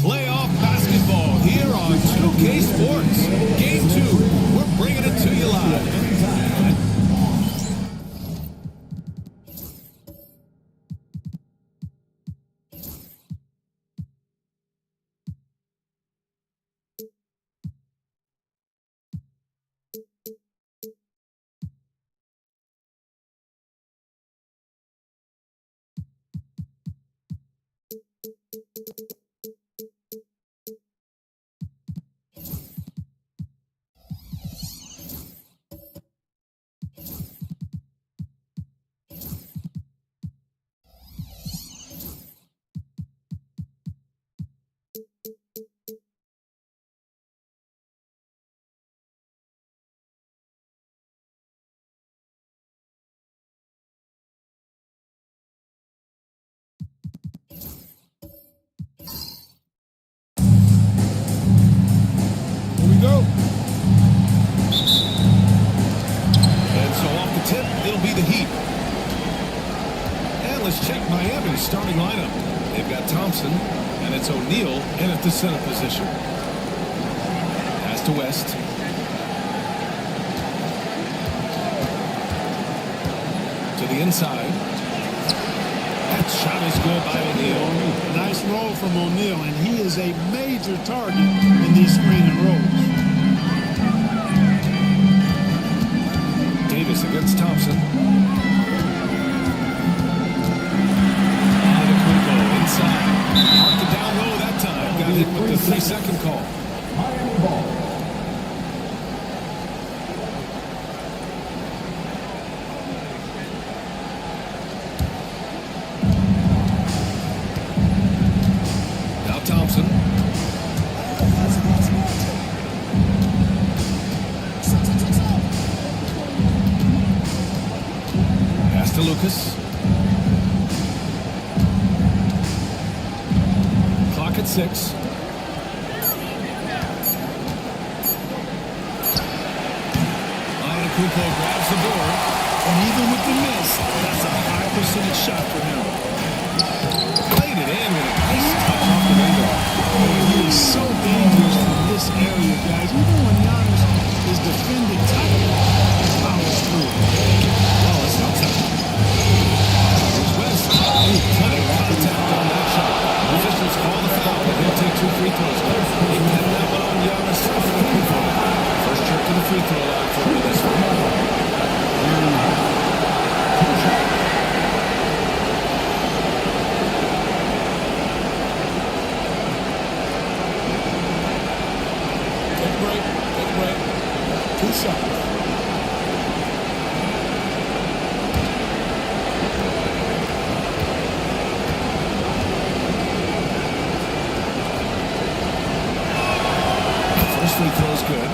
Playoff basketball here on 2K Sports. Game 2, we're bringing it to you live. Here we go. And so off the tip, it'll be the Heat. And let's check Miami's starting lineup. They've got Thompson, and it's O'Neal in at the center position. Pass to West. To the inside. That shot is good by O'Neal. Nice roll from O'Neal, and he is a major target in these screen and rolls. Davis against Thompson. Inside. Marked it down low that time. Got hit with the 3-second call. Miami ball. Now Thompson. Pass to Lucas. Clock at 6. Antetokounmpo grabs the board. And even with the miss, that's a high percentage shot for him. Played it in with a nice touch off the window. He is so dangerous from this area, guys. Even when Giannis is defending tightly, he powers through. Oh, it's no time. Here's West. Tight contact on that shot. Officials call the foul, but he'll take 2 free throws. He kept that one on Giannis. First trip to the free throw line for this one. Take a break. Take a break. 2 shots. First free throw's good.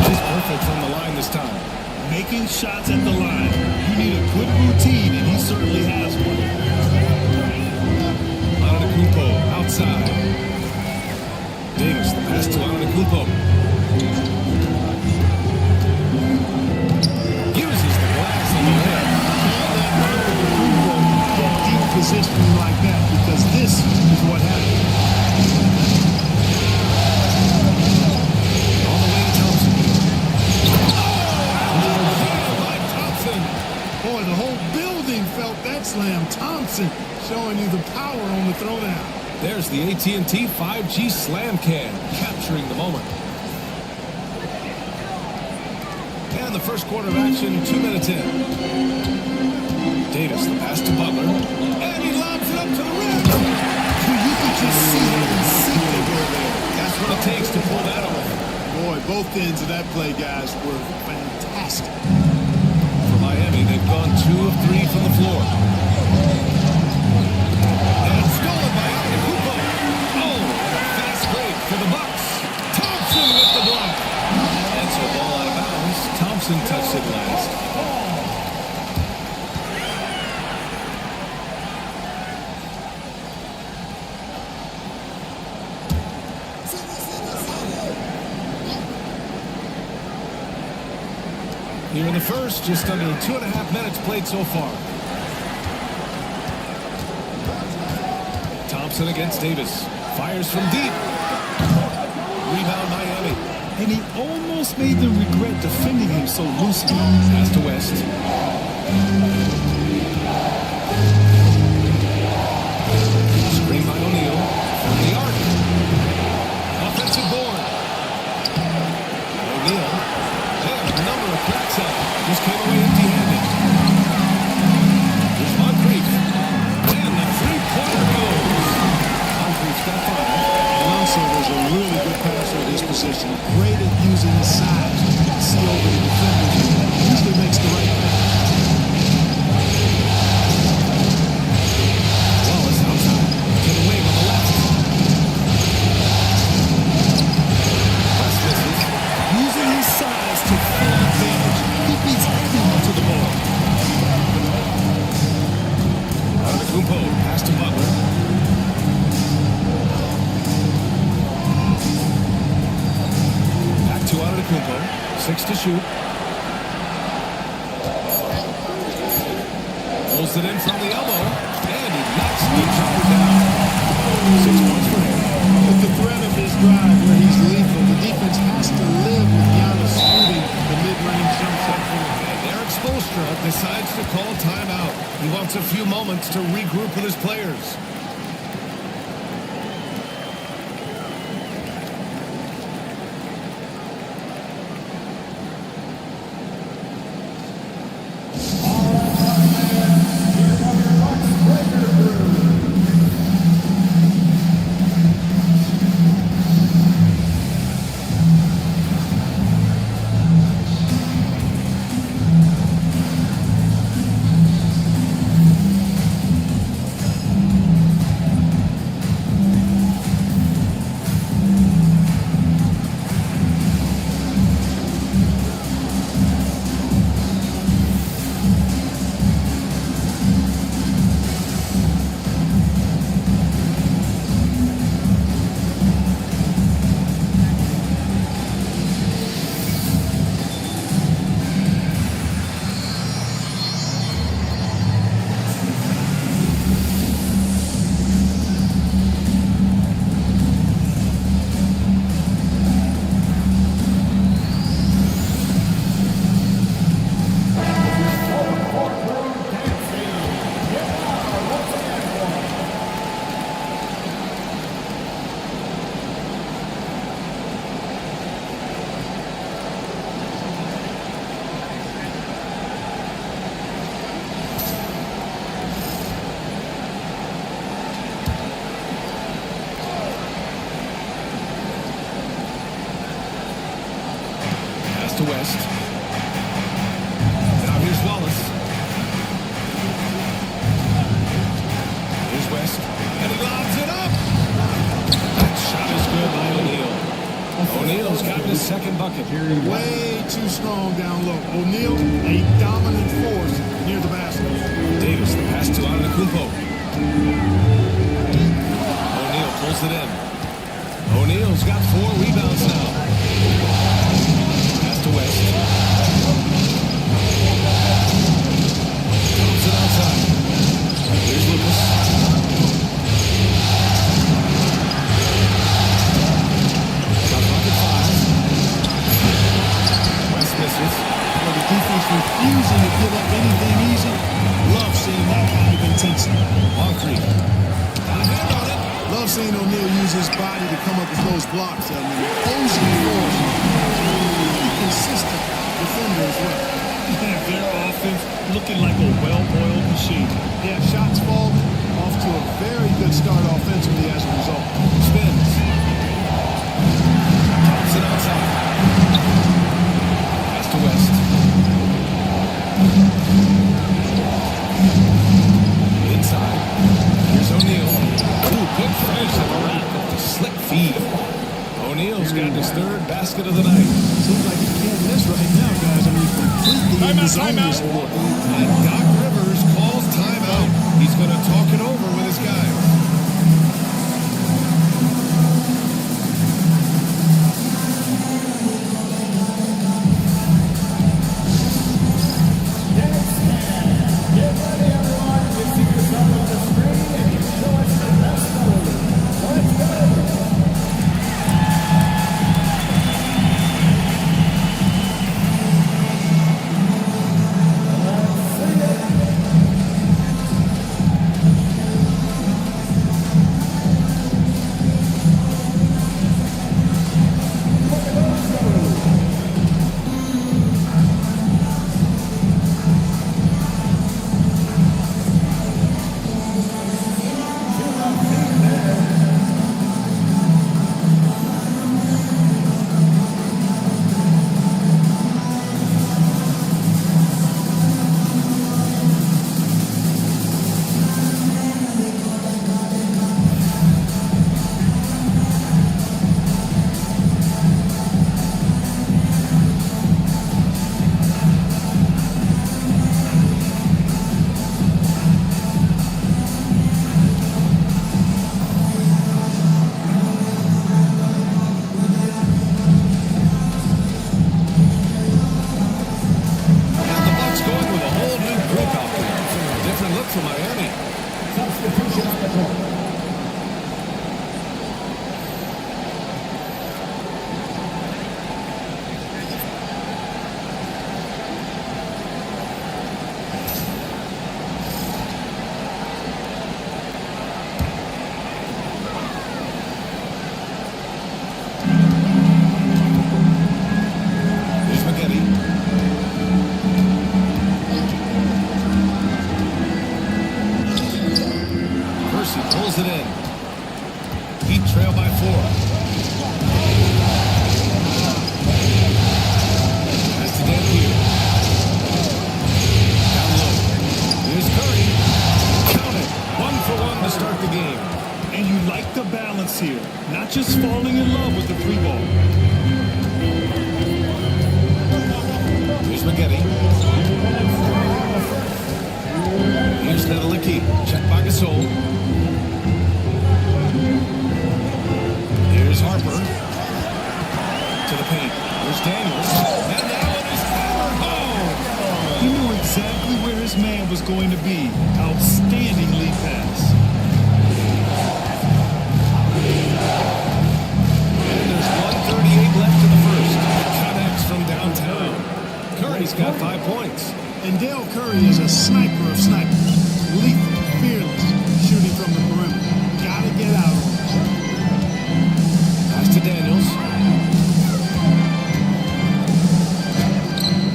He's perfect from the line this time. Making shots at the line. You need a good routine, and he certainly has one. Antetokounmpo outside. Davis, the pass to Antetokounmpo. Uses the glass on the layup. Get deep positioning like that, because this is what happens. All the way to Thompson. Oh! By Thompson. Boy, the whole building felt that slam. Thompson the AT&T 5G Slam Can, capturing the moment. And the first quarter of action, 2 minutes in. Davis, the pass to Butler, and he lobs it up to the rim. You can just see how instinctive there. That's what it takes to pull that off. Boy, both ends of that play, guys, were fantastic. For Miami, they've gone 2 of 3 from the floor. And stolen by Antetokounmpo. Oh, fast break for the Bucks. Thompson with the block. And so ball out of bounds. Thompson touched it last. Here in the first, just under 2.5 minutes played so far. Thompson against Davis. Fires from deep. Rebound Miami. And he almost made them regret defending him so loosely. Pass to West. Screen by O'Neal. From the arc. Offensive board. O'Neal. And a number of cracks out. Just came away empty-handed. Here's Moncrief. And the three-pointer goes. Moncrief's got 5. Alonso was a really good passer at his position. Great at using his size to see over the defenders. Usually makes the right pass. Wallace outside. To the wing on the left. West misses. Using his size to full advantage. He beats everyone to the ball. Antetokounmpo, pass to Butler. Back to Antetokounmpo. 6 to shoot. Pulls it in from the elbow. And he knocks the jumper down. 6 points for him. With the threat of his drive where he's lethal, the defense has to live with Giannis shooting the mid-range jump shot. And Eric Spoelstra decides to call timeout. He wants a few moments to regroup with his players. To West. Now here's Wallace. Here's West. And he lobs it up. That shot is good by O'Neal. O'Neal's gotten his second bucket. Way too strong down low. O'Neal, a dominant force near the basket. Davis, the pass to Antetokounmpo. O'Neal pulls it in. O'Neal's got 4 rebounds now. To West. Thompson outside. Here's Lucas. Shot clock at 5. West misses. Well, the defense refusing to give up anything easy. Love seeing that kind of intensity. Moncrief. Got a hand on it. Love seen O'Neal use his body to come up with those blocks. I mean, opposing force, really consistent defender as well. Their offense looking like a well-oiled machine. Yeah, shots falling off to a very good start offensively as a result. Spins. Thompson outside. Pass to West. Inside. Here's O'Neal. Ooh, good finish at the rack. Slick feed. O'Neal's got his third basket of the night. Seems like he can't miss right now, guys. I mean, completely in his own this quarter. And Doc Rivers calls timeout. He's going to talk it over with his guys. Get ready, everyone, to see yourself on the screen and you show us the best ability. Let's go! for Miami. Substitution on the court. Pulls it in. Heat trail by 4. Pass to Dan Weir. Down low. Here's Curry. Count it. 1 for 1 to start the game. And you like the balance here. Not just falling in love with the free ball. Here's Spaghetti. Here's Nedelicki. Check by Gasol. Here's Harper. To the paint. There's Daniels. And that one is hammered home. He knew exactly where his man was going to be. Outstanding lead pass. And there's 1:38 left in the first. Connects from downtown. Curry's got 5 points. And Dale Curry is a sniper of snipers. Lethal, fearless, shooting from the perimeter. Gotta get out on it. Pass to Daniels.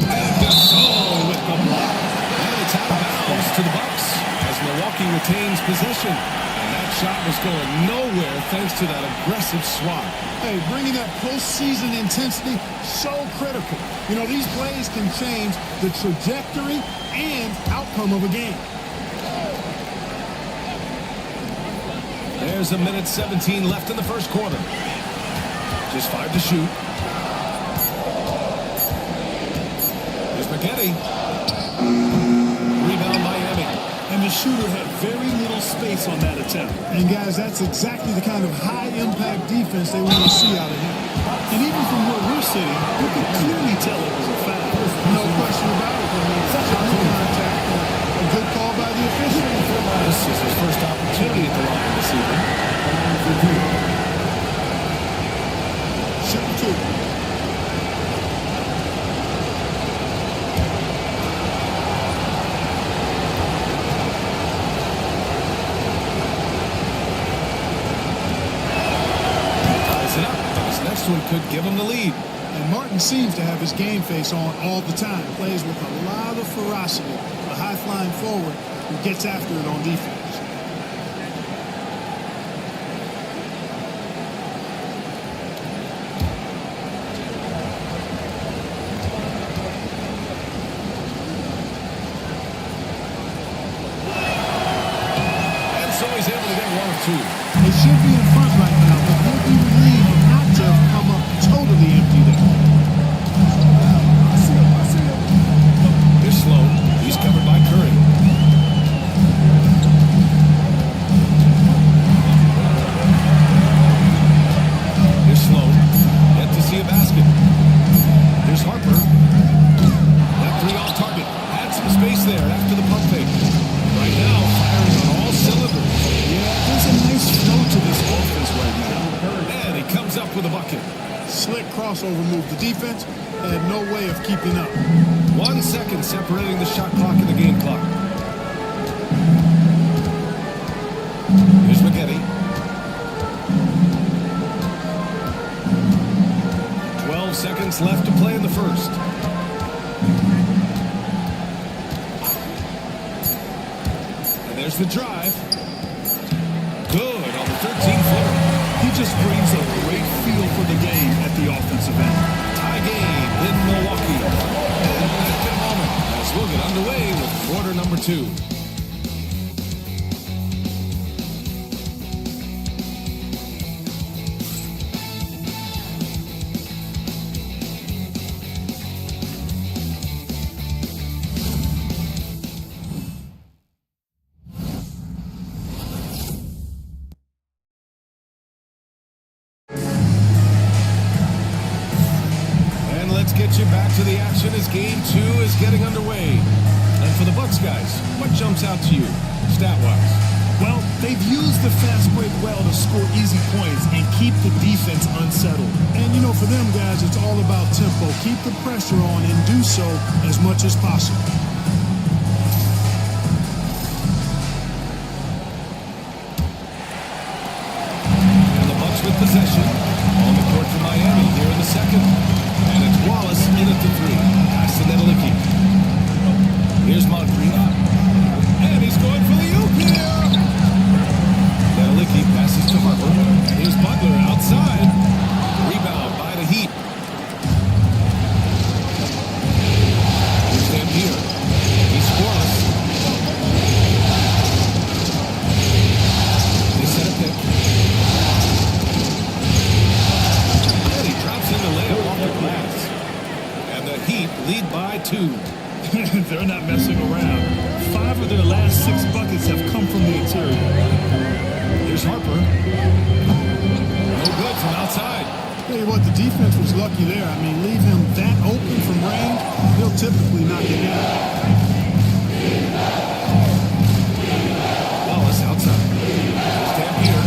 And Gasol with the block. And it's out of bounds to the Bucks as Milwaukee retains possession. And that shot was going nowhere thanks to that aggressive swat. Hey, bringing that postseason intensity, so critical. You know, these plays can change the trajectory and outcome of a game. There's 1:17 left in the first quarter. Just 5 to shoot. Here's Spaghetti. Rebound Miami. And the shooter had very little space on that attempt. And guys, that's exactly the kind of high-impact defense they want to see out of him. And even from where we're sitting, you can clearly tell it was a foul. No question about it. I mean, such a good contact. A good call by the official. This is his first opportunity at the line this evening. Shooting 2. Next one could give them the lead. And Martin seems to have his game face on all the time. Plays with a lot of ferocity. A high-flying forward who gets after it on defense. And so he's able to get one or two. They should be in front right now, but they'll be relieved not to have come up totally empty there. Here's Slow. He's covered by Curry. Here's Slow. Yet to see a basket. Here's Harper. That three off target. Had some space there after the pump fake. Right now, firing on all cylinders. Yeah, there's a nice flow to this offense right now. And he comes up with a bucket. Slick crossover move. The defense had no way of keeping up. 1 second separating the shot clock and the game clock. Here's McGetty. 12 seconds left to play in the first. And there's the drive. Good on the 13-footer. He just brings a great feel for the game at the offensive end. Tie game in Milwaukee. And just a moment as we'll get underway with quarter number 2. Get you back to the action as game 2 is getting underway. And for the Bucks guys, what jumps out to you, stat-wise? Well, they've used the fast break well to score easy points and keep the defense unsettled. And, you know, for them guys, it's all about tempo. Keep the pressure on and do so as much as possible. And the Bucks with possession on the court for Miami here in the second. And it's Wallace in at the 3. Pass to Nedelicki. Here's Moncrief. And he's going for the oop here. Nedelicki passes to Harper. And here's Butler outside. Rebound by the Heat. Here's Dampier. He's scoreless. They set a pick. And he drops in the layup off the glass. And the Heat lead by 2. They're not messing around. 5 of their last 6 buckets have come from the interior. Here's Harper. No good from outside. Tell you what, the defense was lucky there. I mean, leave him that open from range, he'll typically knock it down. Wallace outside. Dampier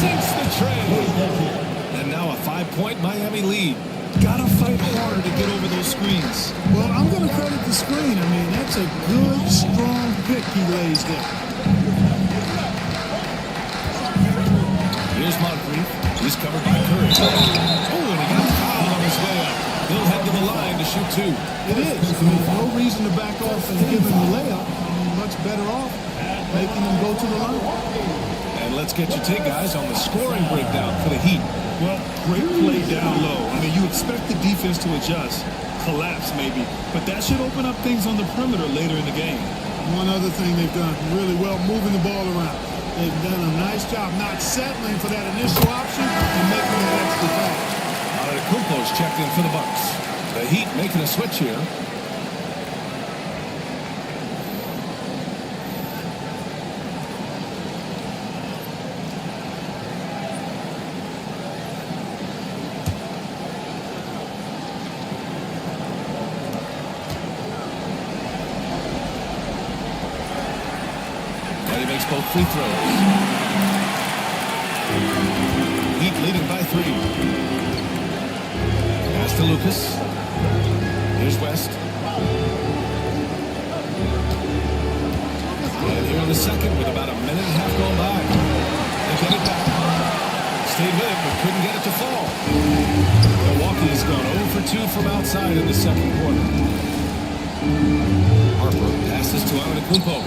sinks the tray. And now a 5-point Miami lead. Gotta fight harder to get over those screens. Well, I'm going to credit the screen. I mean, that's a good, strong pick he lays there. Here's Moncrief. He's covered by Curry. Oh, and he got fouled on his way up. He'll head to the line to shoot 2. It is. I mean, no reason to back off and give him the layup. I mean, much better off making him go to the line. And let's get your take, guys, on the scoring breakdown for the Heat. Well, great play down low. I mean, you expect the defense to adjust, collapse maybe, but that should open up things on the perimeter later in the game. One other thing they've done really well, moving the ball around. They've done a nice job not settling for that initial option and making that extra pass. Antetokounmpo's checked in for the Bucks. The Heat making a switch here. Makes both free throws. Heat leading by 3. Pass to Lucas. Here's West. And here in the second with about a minute and a half going by. They get it back. stayed with it, but couldn't get it to fall. Milwaukee has gone 0 for 2 from outside in the second quarter. Harper passes to Antetokounmpo.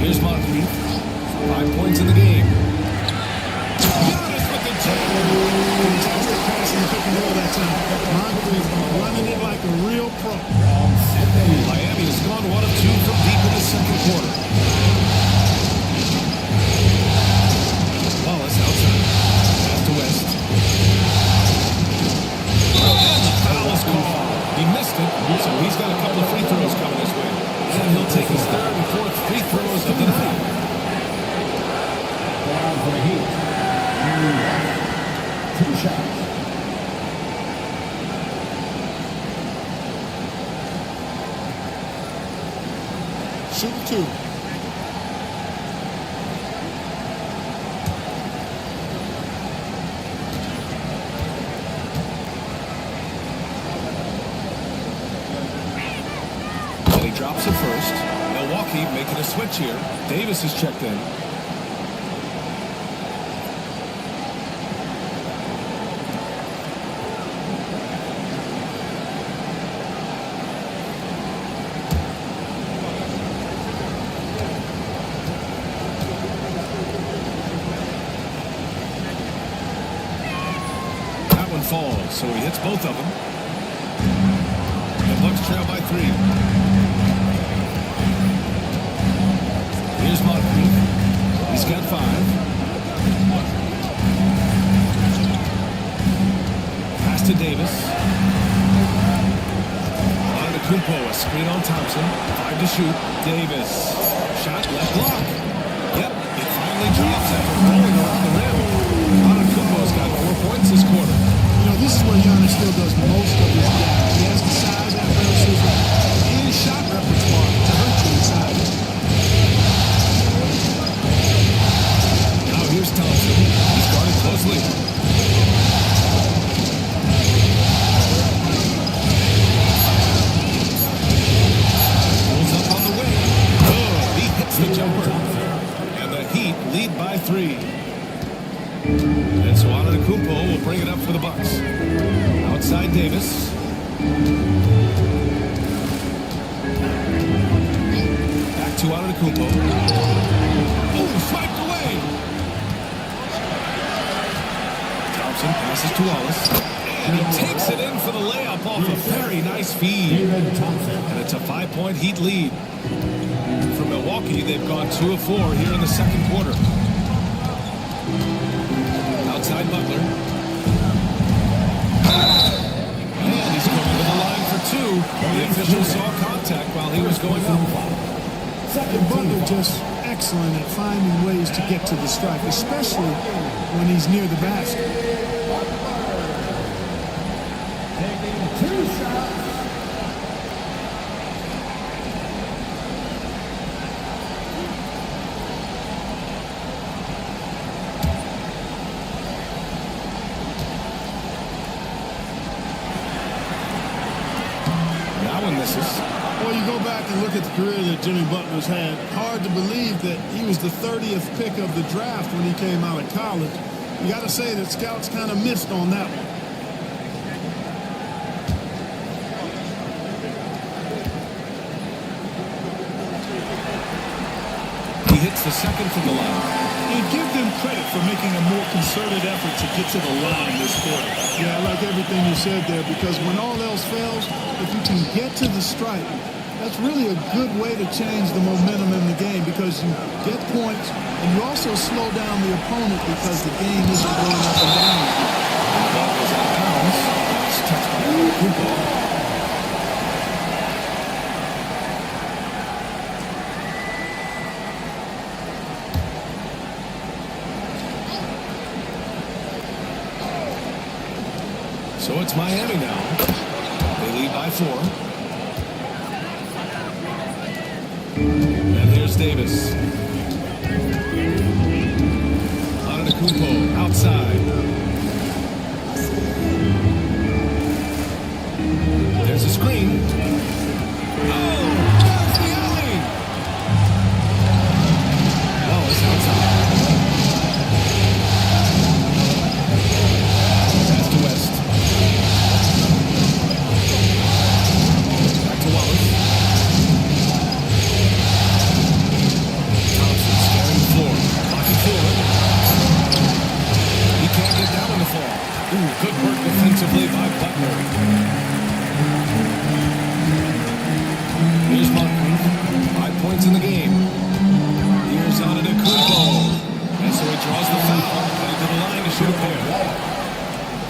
Here's Moncrief. 5 points in the game. Giannis with the jam. Fantastic pass in the pick and roll that time. Moncrief running it like a real pro. Miami has gone 1 of 2 from deep in the second quarter. Wallace outside. Pass to West. And the foul is called. He missed it, so he's got a couple of free throws coming his way. And he'll take his third and fourth free throws of the night. For the Heat. 2 shots. Shoot 2. And he drops it first. Milwaukee making a switch here. Davis is checked in. Falls, so he hits both of them. The Bucks trail by 3. Here's Moncrief. He's got 5. Pass to Davis. Antetokounmpo, a screen on Thompson. 5 to shoot. Davis. Shot left block. Yep, it finally drops after rolling around the rim. Antetokounmpo's got 4 points this quarter. You know, this is where Giannis still does most of his job. He has the size, athleticism, and shot repertoire to hurt you inside. Now here's Thompson. He's guarded closely. Pulls up on the wing. Oh, he hits the jumper. And the Heat lead by 3. And so Antetokounmpo will bring it up for the Bucks. Outside Davis. Back to Antetokounmpo. Oh, swiped away. Thompson passes to Wallace. And he takes it in for the layup off a very nice feed. And it's a 5-point Heat lead. For Milwaukee, they've gone 2 of 4 here in the second quarter. Outside Butler. And he's going to the line for 2. The official saw contact while he was going up. Butler just excellent at finding ways to get to the strike, especially when he's near the basket. Taking 2 shots. Well, you go back and look at the career that Jimmy Butler's had. Hard to believe that he was the 30th pick of the draft when he came out of college. You got to say that scouts kind of missed on that one. He hits the second from the line. And give them credit for making a more concerted effort to get to the line this quarter. Yeah, I like everything you said there, because when all else fails, if you can get to the strike, that's really a good way to change the momentum in the game, because you get points and you also slow down the opponent because the game isn't going up and down. The ball goes out of bounds. It's touched by Antetokounmpo. So it's Miami now. They lead by 4. And here's Davis. Antetokounmpo outside. There's a screen. Oh, there's the alley. Oh, it's outside. Draws the foul. Headed to the line to shoot there.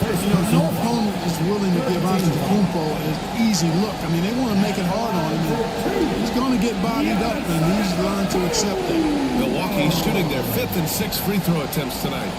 You know, no opponent is willing to give Antetokounmpo an easy look. I mean, they want to make it hard on him. And he's going to get bodied up, and he's learned to accept that. Milwaukee shooting their 5th and 6th free throw attempts tonight.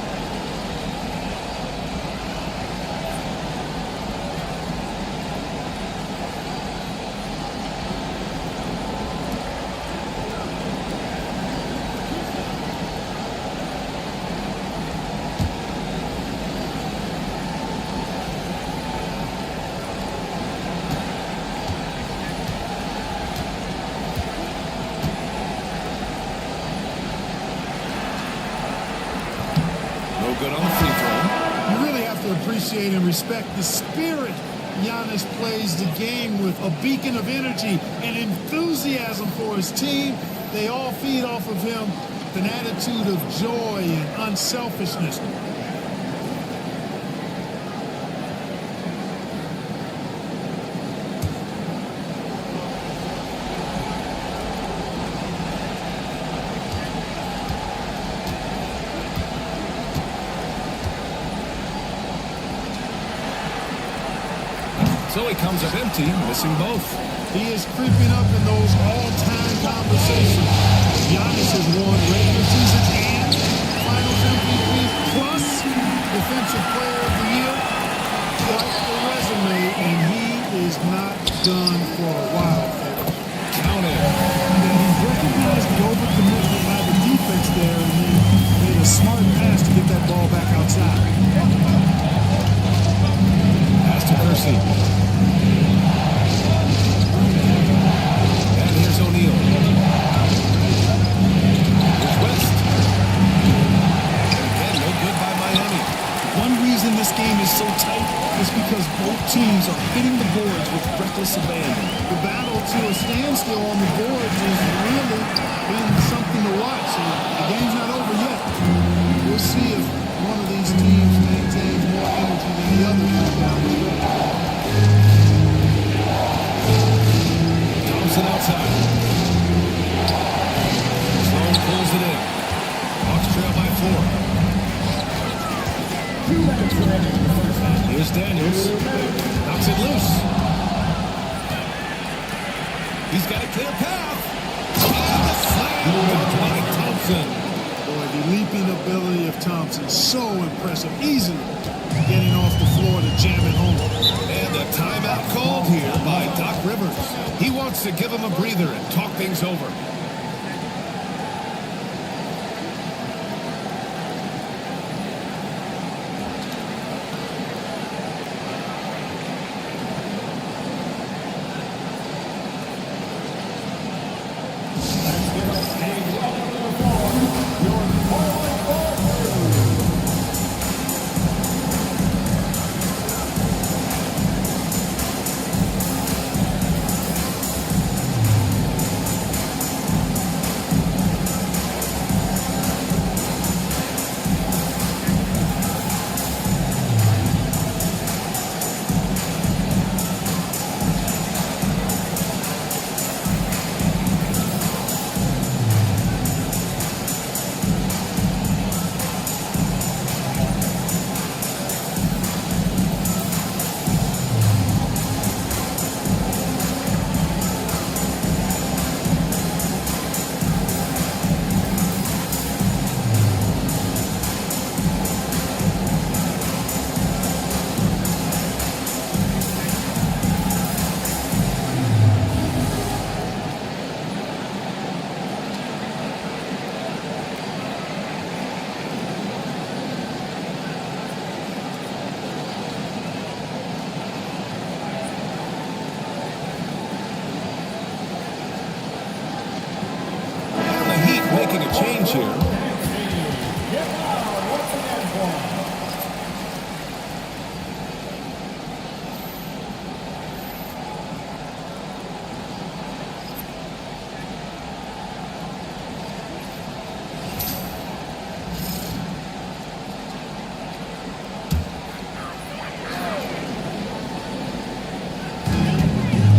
Good on the free throw. You really have to appreciate and respect the spirit Giannis plays the game with. A beacon of energy and enthusiasm for his team. They all feed off of him with an attitude of joy and unselfishness. So he comes up empty, missing both. He is creeping up in those all-time conversations. Giannis has won regular season and Finals MVP plus Defensive Player of the Year. Quite the resume, and he is not done for a while. Count it. And he recognized the overcommitment by the defense there and then made a smart pass to get that ball back outside. Pass to Kersey. And here's O'Neal. Here's West. And again, no good by Miami. One reason this game is so tight is because both teams are hitting the boards with reckless abandon. The battle to a standstill on the boards has really been something to watch. The game's not over yet. We'll see if one of these teams maintains more energy than the other down the stretch. Thompson outside. Sloan pulls it in. Hawks trail by 4. Here's Daniels. Knocks it loose. He's got a clear path. And the slam by Thompson. Boy, the leaping ability of Thompson, so impressive. Easily getting off the floor to jam it home. And a timeout called here by Doc Rivers. He wants to give him a breather and talk things over. Making a change here.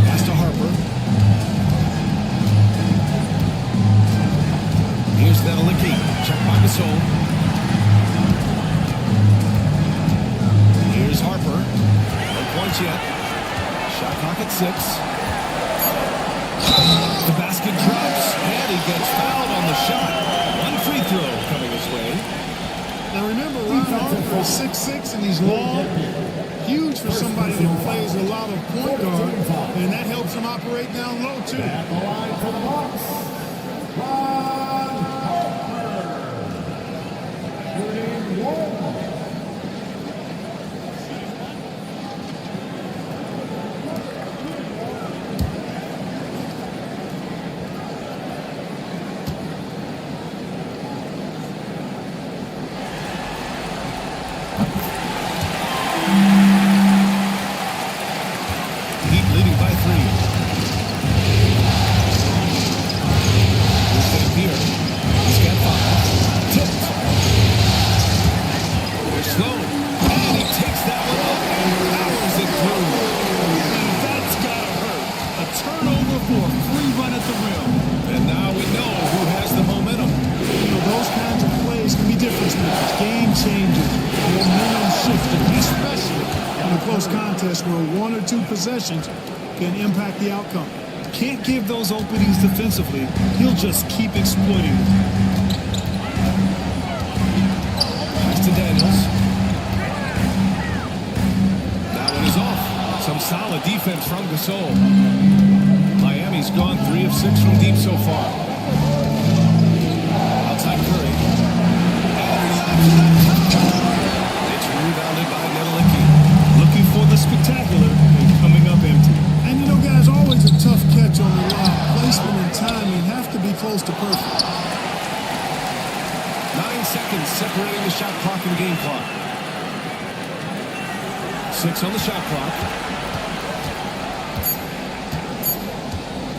Pass to Harper. Here's Nedelicki. Check by Gasol. much yet. Shot clock at 6. The basket drops, and he gets fouled on the shot. One free throw coming his way. Now remember, Ron Harper is 6'6", and he's long. Huge for somebody that plays a lot of point guard, and that helps him operate down low, too. At the line for the Bucks, Ron Harper. Shooting 1. Possessions can impact the outcome. Can't give those openings defensively. He'll just keep exploiting them. Pass to Daniels. That one is off. Some solid defense from Gasol. Miami's gone 3 of 6 from deep so far. Outside Curry. It's rebounded by Nedelicki. Looking for the spectacular. Coming up empty. And you know, guys, always a tough catch on the lob. Placement and timing have to be close to perfect. 9 seconds separating the shot clock and game clock. 6 on the shot clock.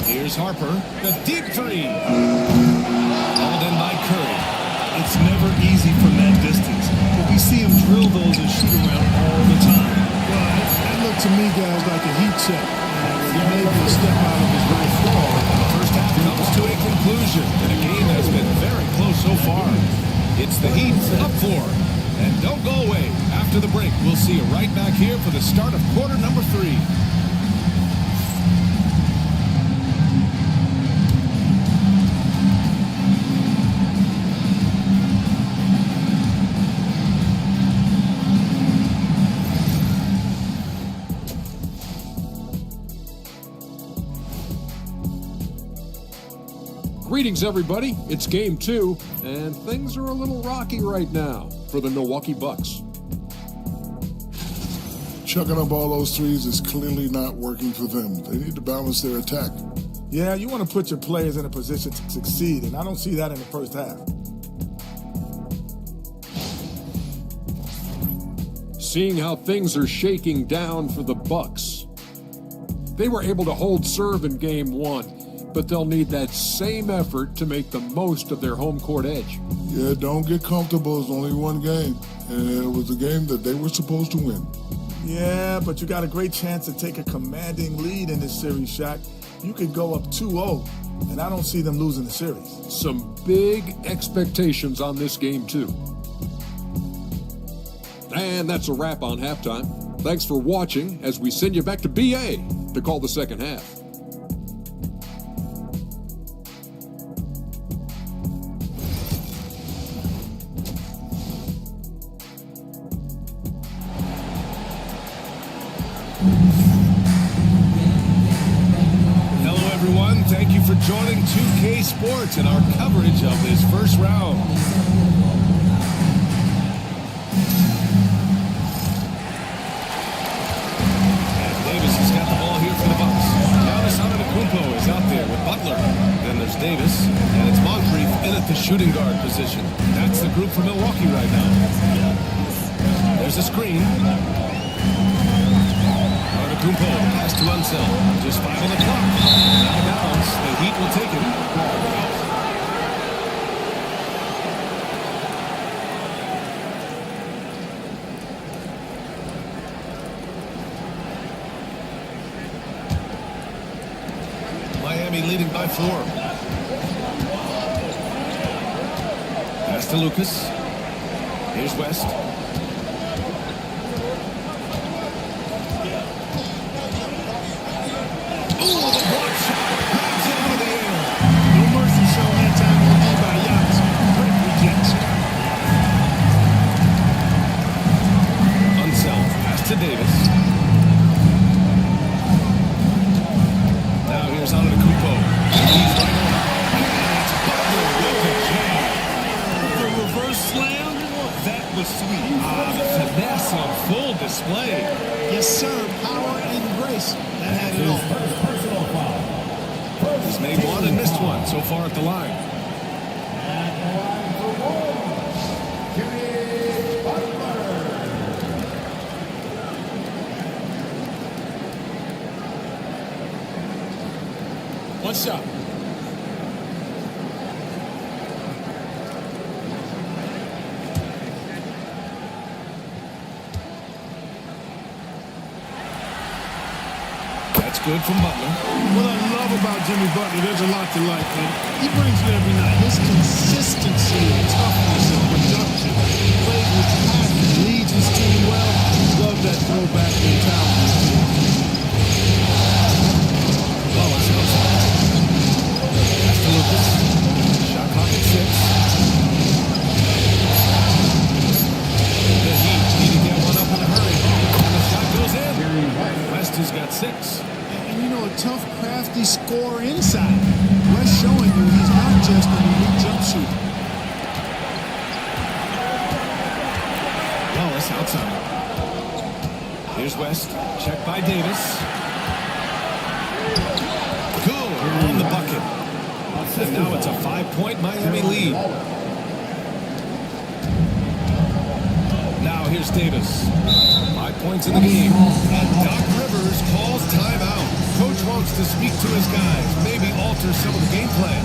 Here's Harper. The deep 3. Hauled in by Curry. It's never easy from that distance, but we see him drill those and shoot around all the time. Well, that looked to me, guys, like a heat check. He maybe a step out of his right foot. The first half comes to a conclusion, and a game has been very close so far. It's the Heat up 4. And don't go away. After the break, we'll see you right back here for the start of quarter number 3. Greetings, everybody. It's game 2, and things are a little rocky right now for the Milwaukee Bucks. Chucking up all those threes is clearly not working for them. They need to balance their attack. Yeah, you want to put your players in a position to succeed, and I don't see that in the first half. Seeing how things are shaking down for the Bucks. They were able to hold serve in game 1. But they'll need that same effort to make the most of their home court edge. Yeah, don't get comfortable. It's only one game. And it was a game that they were supposed to win. Yeah, but you got a great chance to take a commanding lead in this series, Shaq. You could go up 2-0, and I don't see them losing the series. Some big expectations on this game, too. And that's a wrap on halftime. Thanks for watching as we send you back to BA to call the second half. Hello, everyone. Thank you for joining 2K Sports and our coverage of this first round. And Davis has got the ball here for the Bucks. Giannis Antetokounmpo is out there with Butler. Then there's Davis, and it's Moncrief in at the shooting guard position. That's the group for Milwaukee right now. There's a screen. Antetokounmpo pass to Unseld. Just 5 on the clock. Out of bounds. The Heat will take it. Miami leading by 4. Pass to Lucas. Here's West. Ooh, the block shot. Knocks it out of the air. No mercy shown that time on D by Giannis. Great rejection. Unseld. Pass to Davis. Now here's Antetokounmpo. He's right on. And it's Butler with the jam. The reverse slam, that was sweet. The finesse on full display. Yes, sir. Power and grace. That had it all. Personal foul. He's made one and missed one so far at the line. At the line for one, Jimmy Butler. One shot. That's good from Butler. What I love about Jimmy Butler, there's a lot to like, man. He brings it every night. His consistency and toughness and production, plays with passion, leads his team well. Love that throwback mentality. Well, it's outside. Pass to Lucas. Shot clock at 6. The Heat need to get one up in a hurry. And the shot goes in. West has got 6. And you know, a tough, crafty scorer inside. West showing you he's not just an elite jump shooter. Well, it's outside. Here's West. Check by Davis. Good on the bucket. And now it's a 5-point Miami lead. Now here's Davis. 5 points in the game. And Doc Rivers calls timeout. Coach wants to speak to his guys, maybe alter some of the game plan.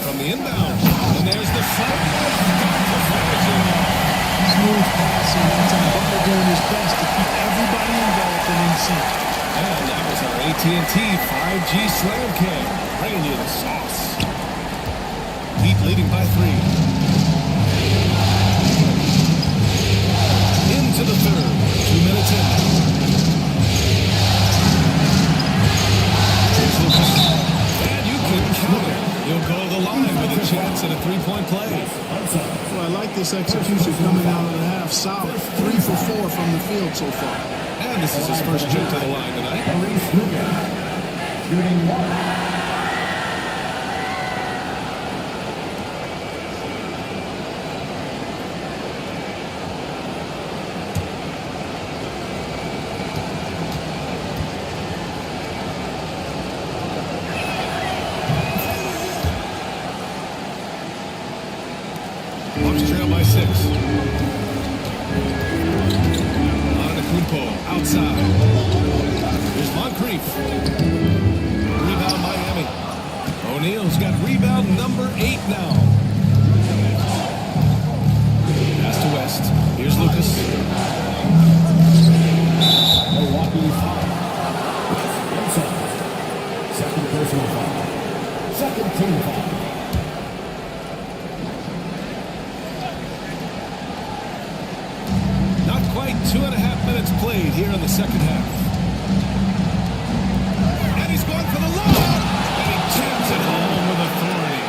From the inbound. And there's the shot. Smooth passing that time. Butler doing his best to keep everybody involved and in sync. And that was our AT&T 5G Slam Cam. Bringing you the sauce. Heat leading by 3. Into the third. 2 minutes in. And you can count it. You'll go to the line with a chance at a 3-point play. Well, I like this execution coming out of the half. Solid. 3 for 4 from the field so far. And this is his first trip to the line tonight. Shooting 1. Bucks trail by by 6. Antetokounmpo outside. Here's Moncrief. Rebound Miami. O'Neal's got rebound number 8 now. Pass to West. Here's Lucas. Milwaukee foul. Second personal foul. Second team foul. Not quite 2.5 minutes played here in the second half. And he's going for the lob. And he jams it home with authority.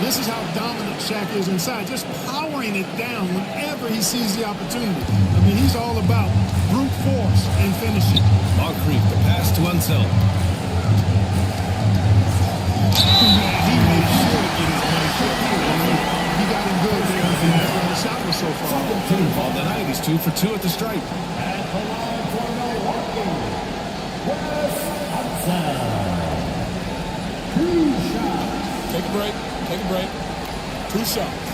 This is how dominant Shaq is inside, just powering it down whenever he sees the opportunity. I mean, he's all about brute force and finishing. Moncrief, the pass to Unseld. He made sure to get his money quick. He got him good there, and the shot was so far. On the night, he's 2 for 2 at the stripe. At the line for Milwaukee, Wes Unseld. 2 shots. Take a break. Take a break. 2 shots.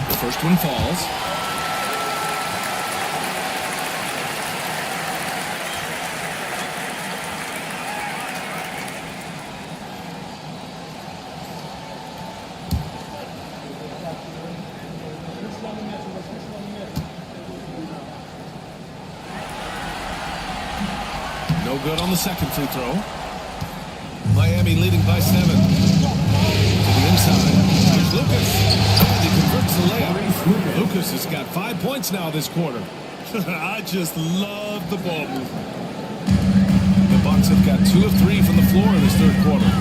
The first one falls. No good on the second free throw. Miami leading by 7. To the inside. Here's Lucas. And he converts the layup. Lucas has got 5 points now this quarter. I just love the ball movement. The Bucks have got 2 of 3 from the floor in this third quarter.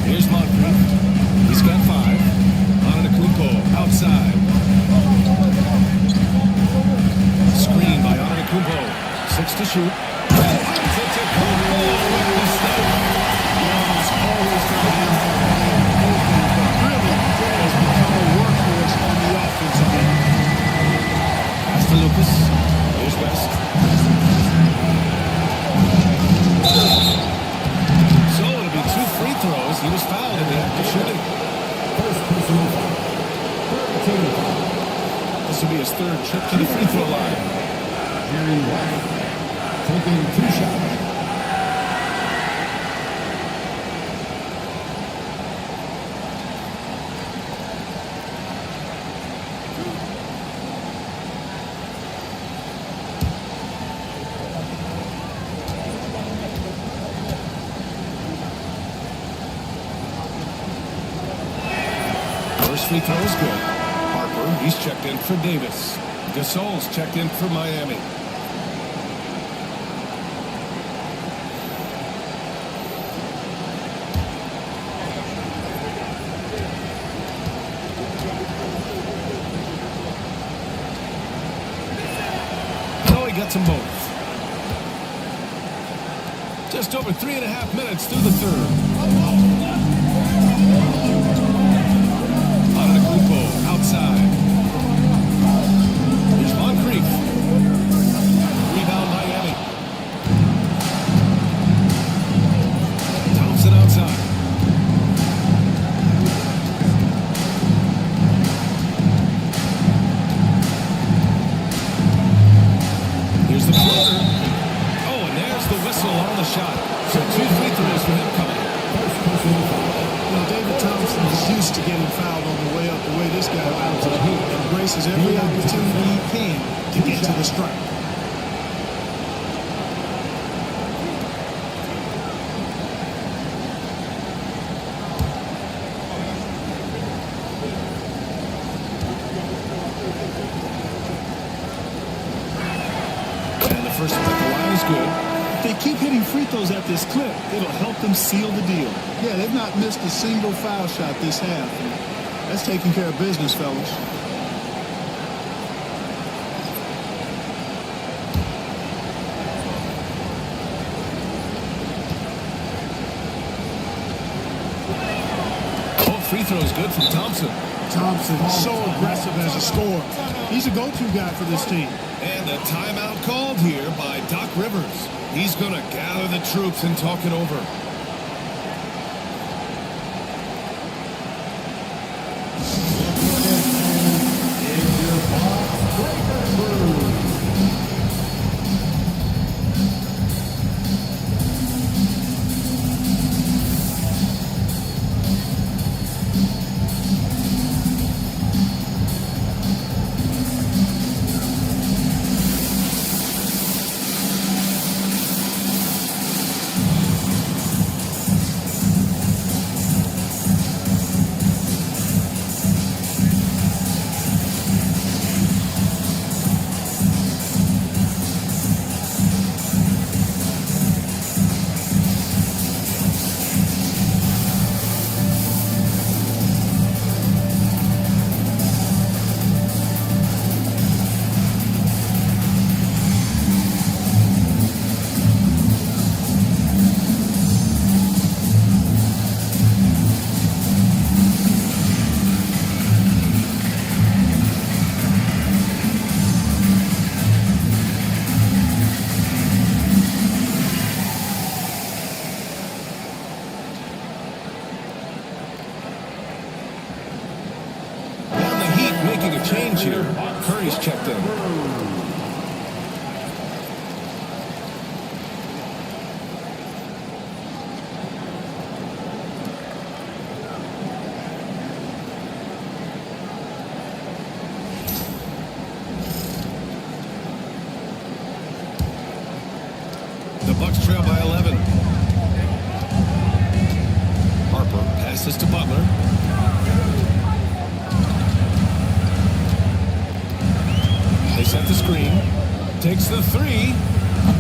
Here's Moncrief. He's got 5. Antetokounmpo outside. Screen by Antetokounmpo. 6 to shoot. Antetokounmpo with the step. Almost always got to have really has become a workhorse on the offensive end. Pass to Lucas. Here's West. So it'll be 2 free throws. He was fouled in the act of shooting. First personal foul. Third team foul. This will be his 3rd trip to the free throw line. Jerry White taking 2 shots. First free throw is good. Harper, he's checked in for Davis. Gasol's checked in for Miami. Oh, he gets them both. Just over 3.5 minutes through the third. Antetokounmpo outside. Here's Moncrief. Rebound Miami. Thompson outside. Here's the floater. Oh, and there's the whistle on the shot. So 2 free throws for him coming. David Thompson is used to getting fouled on the way up. The way this guy rounds it, he embraces every opportunity he can to get to the stripe. And the first one at the line is good. If they keep hitting free throws at this clip, it'll help them seal the deal. Yeah, they've not missed a single foul shot this half. That's taking care of business, fellas. Oh, free throw is good from Thompson. Thompson, so aggressive as a scorer. He's a go-to guy for this team. And a timeout called here by Doc Rivers. He's going to gather the troops and talk it over. Making a change here. Curry's checked in. The Bucks trail by 11. Harper passes to Butler. They set the screen. Takes the three.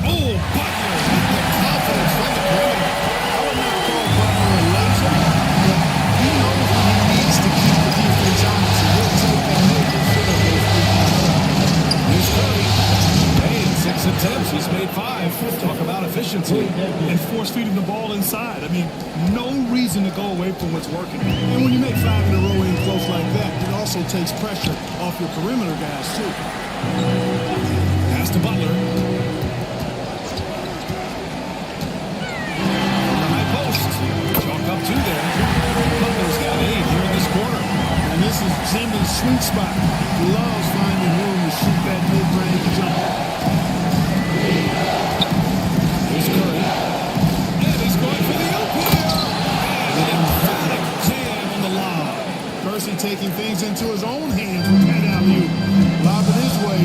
Oh, Butler with the confidence from the perimeter. I would not call Butler a laser, but he knows when he needs to keep the defense honest. And he'll take that major share of those 3 points. Here's Curry. Hey, in 6 attempts, he's made 5. Talk about efficiency. And force feeding the ball inside. I mean, no reason to go away from what's working. And when you make 5 in a row in close like that, it also takes pressure off your perimeter guys, too. Pass to Butler. High post. Chalk up 2 there. Butler's got 8 here in this corner. And this is Simmons' sweet spot. He loves finding room to shoot that mid-range jumper. Here's Curry. And he's going for the open. And an emphatic jam on the lob. Percy taking things into his own hands with that alley-oop. Lob it his way.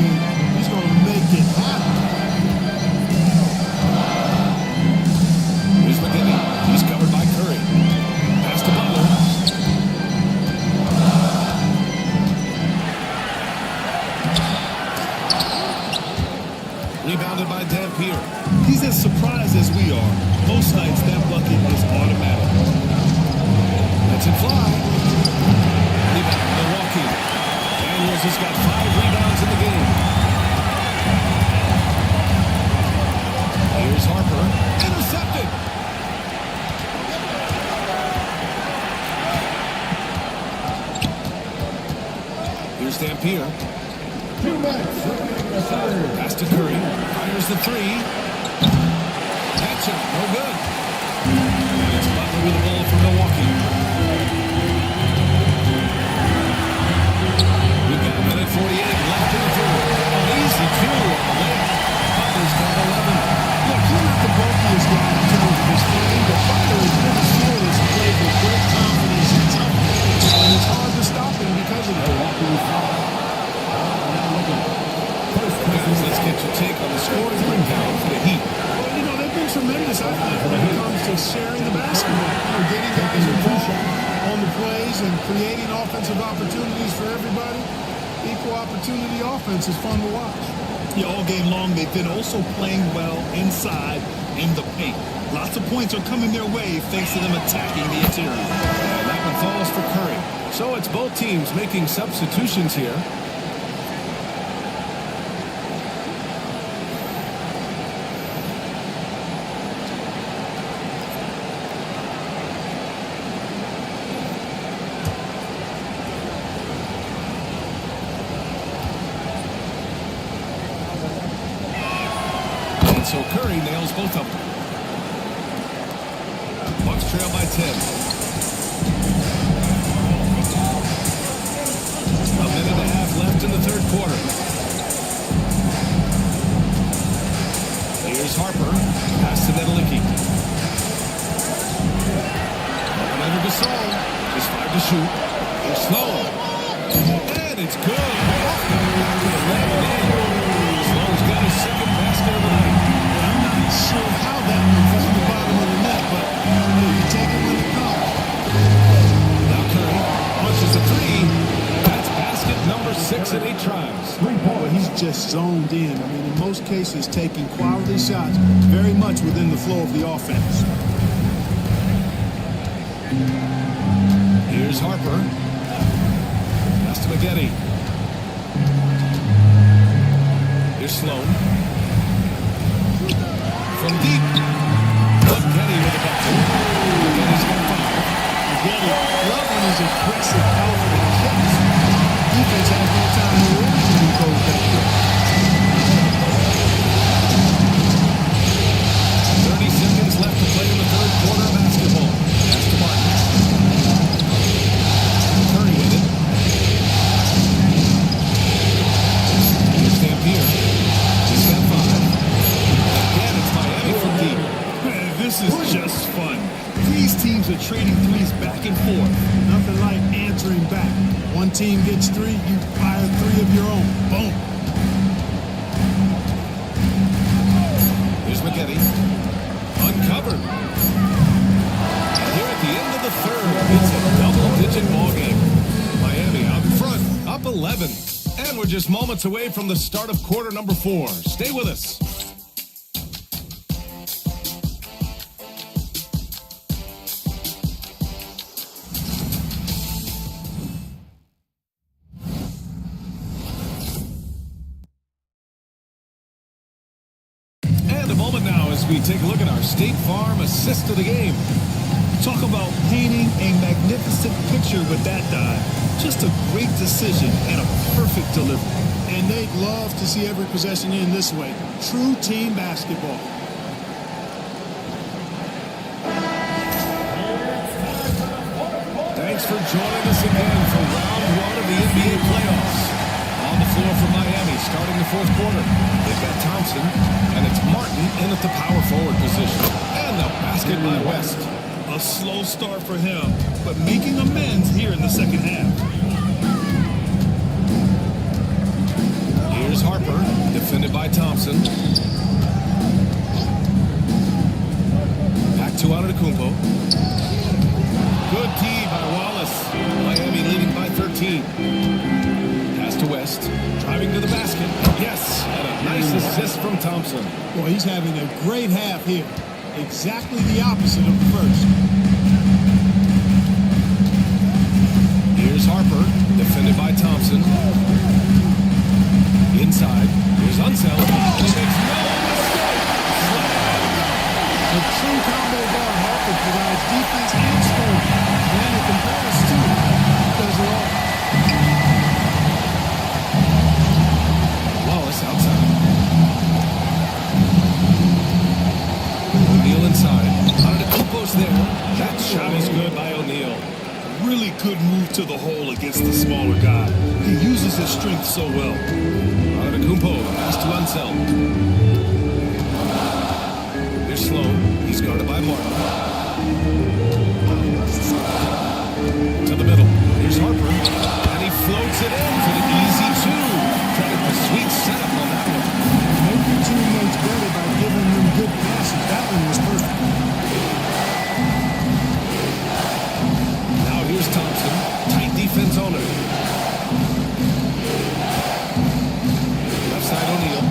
He's going to make it happen. Here's McGinley. He's covered by Curry. Pass to Butler. Rebounded by Dampier. He's as surprised as we are. Most nights, that bucket is automatic. Lets it fly. Rebound, Milwaukee. Daniels has got 5 rebounds in the game. Here's Harper. Intercepted. Here's Dampier. Pass to Curry. Fires the 3. That's it. No good. And it's Butler with the ball for Milwaukee. We've got a minute 48 left in the third. An easy 2 on the layup. Butler's got 11. Look, he's not the bulkiest guy in terms of his frame, but Butler is really fearless and played with great confidence and toughness. And it's hard to stop him because of that. Guys, let's get your take on the scoring breakdown for the Heat. Well, you know, they've been tremendous, I think, when it comes to sharing the basketball. You know, getting guys involved on the plays and creating offensive opportunities for everybody. Equal opportunity offense is fun to watch. Yeah, all game long, they've been also playing well inside in the paint. Lots of points are coming their way thanks to them attacking the interior. And that one falls for Curry. So it's both teams making substitutions here. so Curry nails both of them. Bucks trail by 10. A minute and a half left in the third quarter. Here's Harper. Pass to Nedelicki. Another Gasol. Just 5 to shoot. Here's Slow. And it's good. Slow's got his second basket of the night. I'm not sure how that one fell on the bottom of the net, but you take it when it comes. Now Curry punches a three. That's basket number 6 in 8 tries. Well, he's just zoned in. I mean, in most cases, taking quality shots very much within the flow of the offense. Here's Harper. Pass to Maggette. Here's Sloan. From deep. Maggette with a bucket. Magette's got 5. Maggette, love when he's aggressive out for the kicks. Defense has no time to lose when he goes that quick. 30 seconds left to play in the third quarter of basketball. Pass to Martin. Curry with it. Here's Dampier. He's got 5. Again, it's Miami from deep. Man, this is just fun. These teams are trading threes back and forth. Nothing like answering back. One team gets 3, you fire 3 of your own. Boom. Here's Maggette. Uncovered. And here at the end of the third, it's a double-digit ball game. Miami out in front, up 11. And we're just moments away from the start of quarter number 4. Stay with us. And a moment now as we take a look at our State Farm assist of the game. Talk about painting a magnificent picture with that dive. Just a great decision and a perfect delivery. And they'd love to see every possession in this way. True team basketball. Thanks for joining us again for round 1 of the NBA playoffs. On the floor for Miami, starting the fourth quarter. They've got Thompson, and it's Martin in at the power forward position. And the basket by West. A slow start for him, but making amends here in the second half. Here's Harper, defended by Thompson. Back to Antetokounmpo. Good D by Wallace. Miami leading by 13. Pass to West, driving to the basket. Yes, and a nice assist from Thompson. Boy, he's having a great half here. Exactly the opposite of the first. Here's Harper, defended by Thompson. Inside, here's Unseld. He makes no mistake. A true combo guard, Harper provides defense and scoring. And it compares to does it all. Wallace outside. O'Neal inside. Antetokounmpo's there. That shot is good by O'Neal. Really good move to the hole against the smaller guy. He uses his strength so well. Antetokounmpo pass to Unseld. Here's Sloan. He's guarded by Martin. To the middle. Here's Harper. And he floats it in for the easy 2. Trying a sweet setup on that one. Make your teammates better by giving them good passes. That one was perfect. Now here's Thompson. Tight defense on him. Left side O'Neal.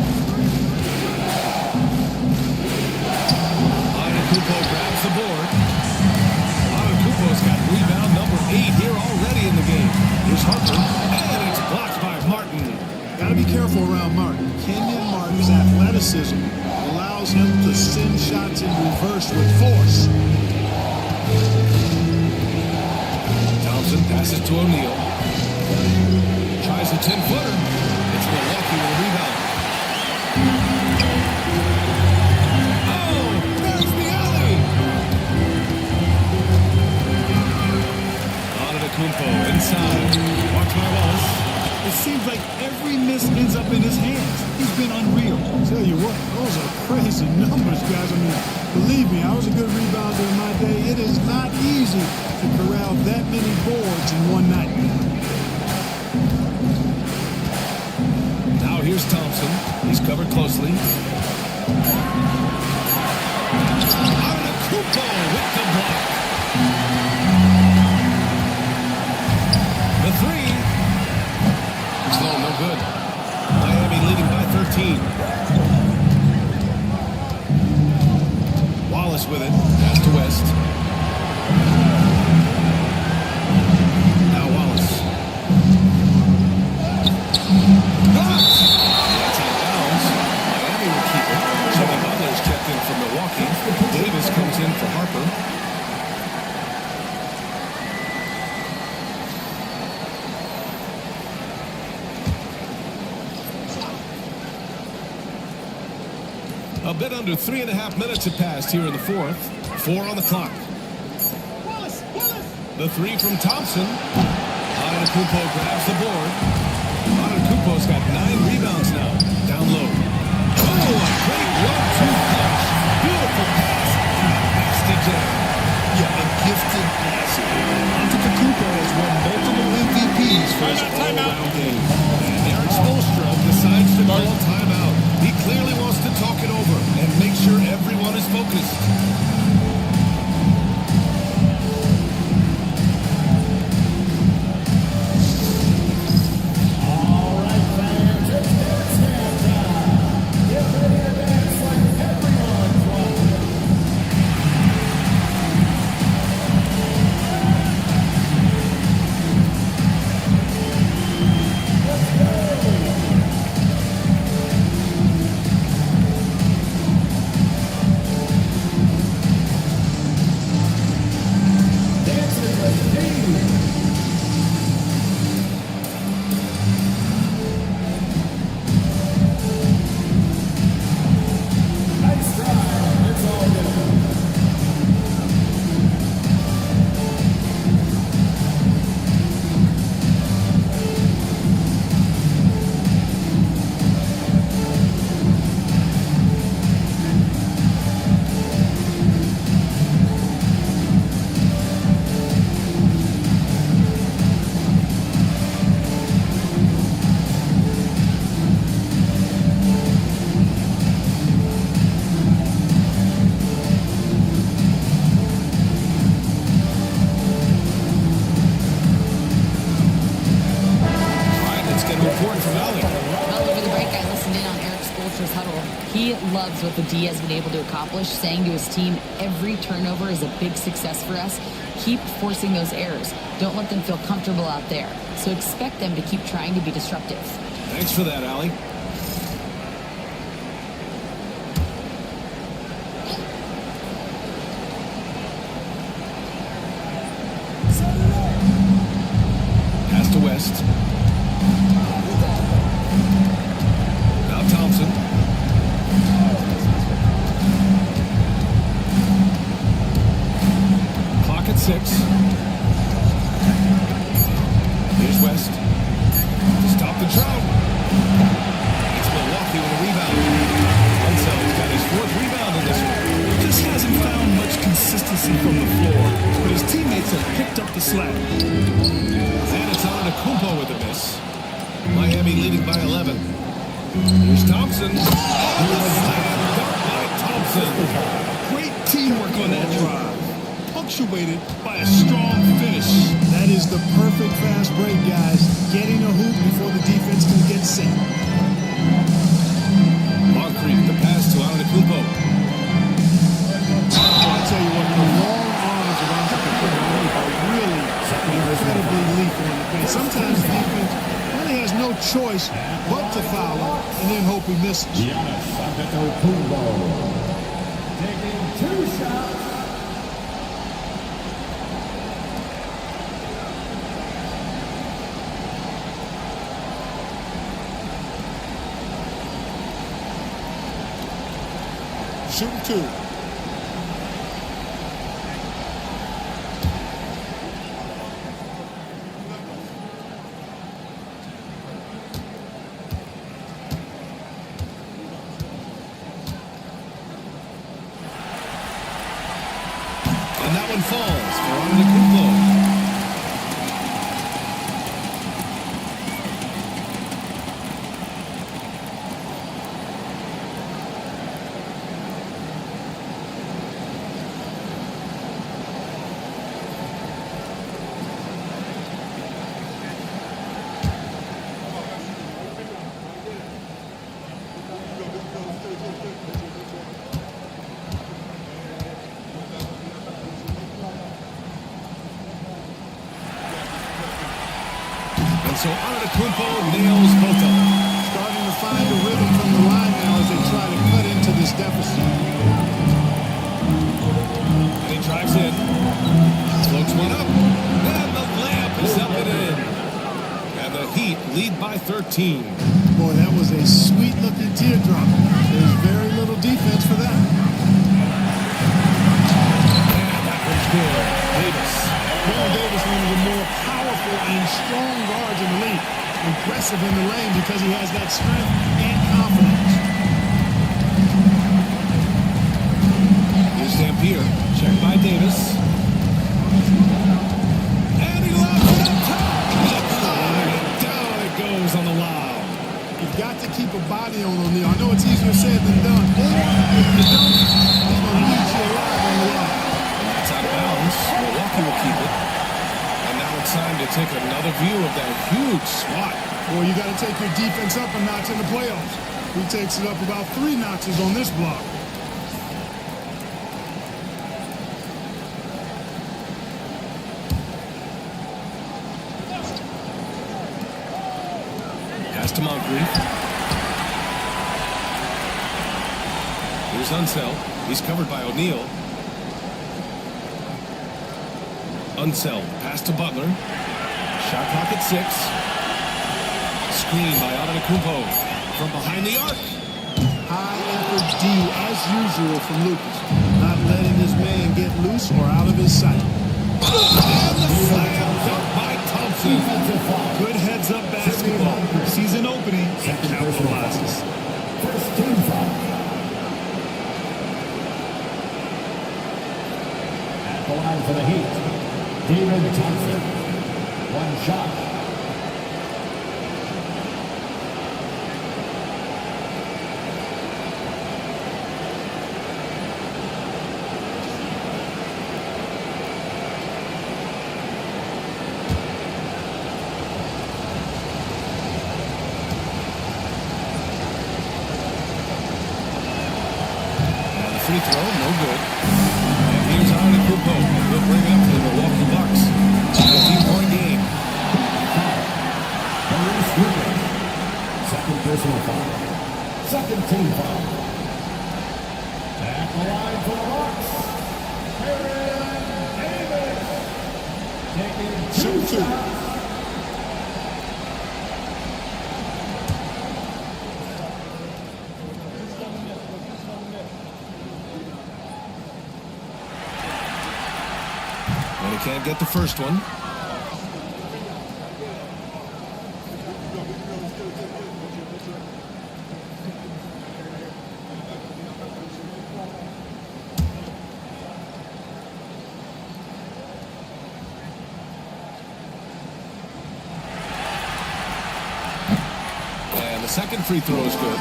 Antetokounmpo grabs the board. Antetokounmpo's got rebound number 8 here already in the game. Here's Harper. And it's blocked by Martin. Got to be careful around Martin. Kenyon Martin's athleticism allows him to send shots in reverse with force. Thompson passes to O'Neal. Tries a 10-footer. It's Milwaukee with a rebound. inside. Watch by Wallace. It seems like every miss ends up in his hands. He's been unreal. Tell you what, those are crazy numbers, guys. I mean, believe me, I was a good rebounder in my day. It is not easy to corral that many boards in one night. Now here's Thompson. He's covered closely. Antetokounmpo with the block. The three. It's low, no good. Miami leading by 13. Wallace with it. Pass to West. Now Wallace. That's out of bounds. Miami will keep it. Jimmy Butler is checked in from Milwaukee. Davis comes in for Harper. A bit under 3.5 minutes have passed here in the fourth. 4 on the clock. The three from Thompson. Antetokounmpo grabs the board. Antetokounmpo's got 9 rebounds now. Down low. Oh, a great 1-2 punch. Beautiful pass. Nasty jam. Yeah, a gifted passer. Antetokounmpo has won multiple MVPs for his all-around game. And Eric Spoelstra decides to call a timeout. He clearly wants to talk it over and make sure everyone is focused. All right, fans, it's dance time. Get ready to dance like everyone's watching. Let's go. Dancing with the King. Nice try. It's all good. All right, let's get a report from Allie. Well, over the break, I listened in on Eric Spoelstra's huddle. He loves what the D has been able to accomplish, saying to his team, every turnover is a big success for us. Keep forcing those errors. Don't let them feel comfortable out there. So expect them to keep trying to be disruptive. Thanks for that, Allie. Pass to West. Now Thompson. Clock at 6. Here's West. To stop the drought. It's Milwaukee with a rebound. Unsell's got his 4th rebound in this one. Just hasn't found much consistency from the floor, but his teammates have picked up the slack. And it's Antetokounmpo with a miss. Miami leading by 11. Here's Thompson. By Thompson. Great teamwork on that drive, punctuated by a strong finish. That is the perfect fast break, guys. Getting a hoop before the defense can get set. Moncrief, the pass to Antetokounmpo. I tell you what, the long arms of Antetokounmpo are really incredibly lethal in the paint. Sometimes the defense really has no choice but to foul him and then hope he misses. Giannis Antetokounmpo taking 2 shots. Shooting 2. falls for Antetokounmpo. So Antetokounmpo nails both of them. Starting to find a rhythm from the line now as they try to cut into this deficit. And he drives in. Floats one up. And the layup is up and in. And the Heat lead by 13. Boy, that was a sweet-looking teardrop. There's very little defense for that. And that one's good. Davis. Baron Davis, one of the more powerful and strong guards in the league. Impressive in the lane because he has that strength and confidence. Here's Dampier. Check by Davis. And he lobs it up top. And down it goes on the lob. You've got to keep a body on O'Neal. I know it's easier said than done. Or if you don't, he's going to eat you alive on the lob. And that's out of bounds. Milwaukee will keep it. And now it's time to take another view of that huge swat. Boy, you got to take your defense up a notch in the playoffs. He takes it up about 3 notches on this block. Pass to Moncrief. Here's Unseld. He's covered by O'Neal. Unseld. Pass to Butler. Shot clock at 6. Screen by Antetokounmpo from behind the arc. High effort D as usual from Lucas. Not letting his man get loose or out of his sight. And the slam dunk by Thompson. Good heads up basketball. Sees an opening and capitalizes. First team foul. At the line for the Heat, David Thompson. One shot. Free throw, no good. And here's Antetokounmpo. He'll bring it up to the Milwaukee Bucks. 15-point game. Second personal foul. Second team foul. At the line for the Bucks, Baron Davis. Taking 2 shots. Can't get the first one. And the second free throw is good.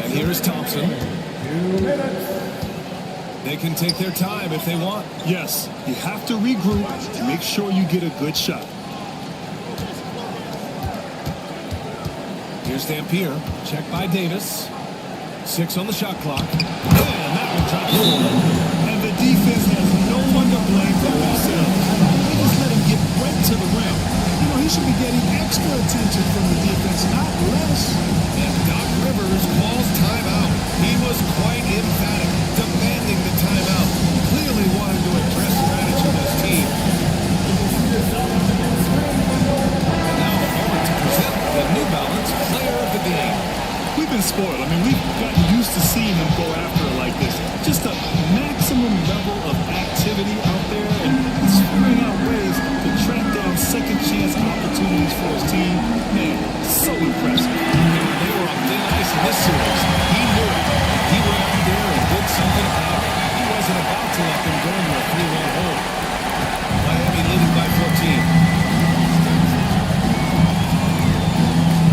And here's Thompson. 2 minutes. They can take their time if they want. Yes, you have to regroup and make sure you get a good shot. Here's Dampier. Check by Davis. 6 on the shot clock. And that one drops. And the defense has no one to blame for themselves. They just let him get right to the rim. You know, he should be getting extra attention from the defense, not less. And Doc Rivers calls timeout. He was quite emphatic, demanding the timeout. Clearly wanted to address strategy of his team. And now the moment to present the New Balance Player of the Game. We've been spoiled. I mean, we've gotten used to seeing him go after it like this. Just a maximum level of activity out there, and he's figuring out ways to track down second chance opportunities for his team. Man, so impressive. And when they were on thin ice in this series, he knew it. He went out there and did something about it. Heating on home. Miami leading by 14.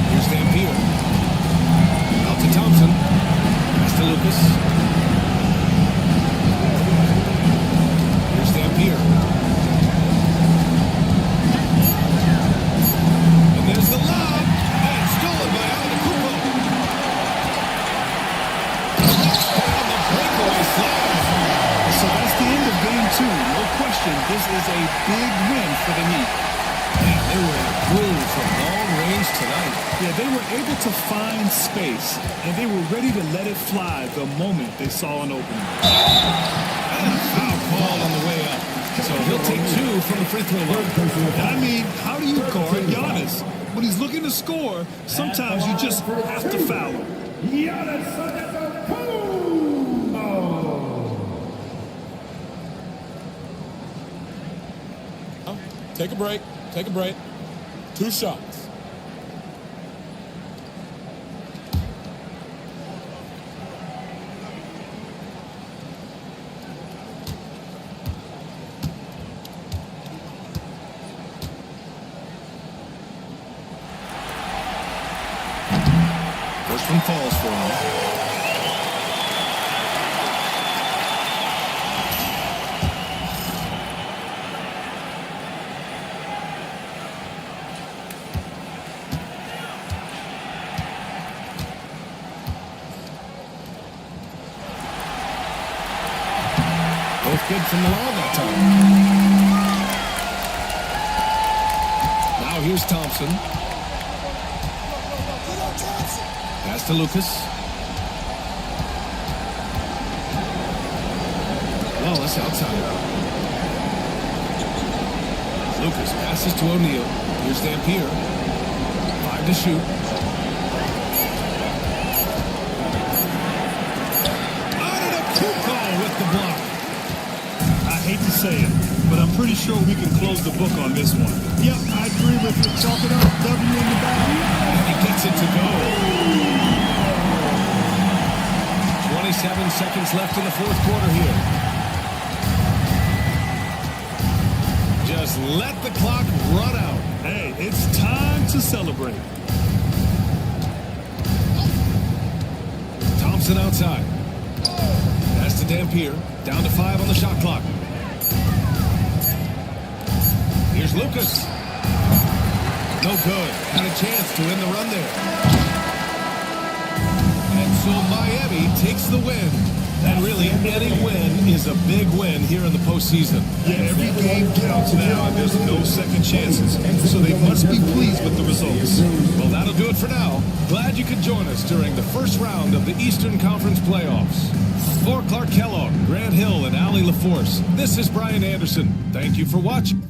Here's Dampier. Out to Thompson. Pass to Lucas. Here's Dampier. And there's the lob. And stolen by Antetokounmpo. On the breakaway slide. So that's the end of game 2. No question, this is a big win for the Heat. Man, they were in a groove from long range tonight. Yeah, they were able to find space, and they were ready to let it fly the moment they saw an opening. And a foul call on the way up. So he'll take 2 from the free throw line. I mean, how do you guard Giannis? When he's looking to score, sometimes you just have to foul him. Giannis Antetokounmpo. Take a break. Take a break. 2 shots. First one falls for him. Both good from the line that time. Now here's Thompson. Pass to Lucas. Well, that's outside. Lucas passes to O'Neal. Here's Dampier. 5 to shoot. Antetokounmpo with the block. I hate to say it, but I'm pretty sure we can close the book on this one. Yep, I agree with you. Chalk it up. W in the bag. And he gets it to go. 27 seconds left in the fourth quarter here. Just let the clock run out. Hey, it's time to celebrate. Thompson outside. Pass to Dampier. Down to 5 on the shot clock. Here's Lucas. No good. Had a chance to win the run there. And so Miami takes the win. And really, any win is a big win here in the postseason. Yeah, every game counts now, and there's no second chances. So they must be pleased with the results. Well, that'll do it for now. Glad you could join us during the first round of the Eastern Conference playoffs. For Clark Kellogg, Grant Hill, and Allie LaForce, this is Brian Anderson. Thank you for watching.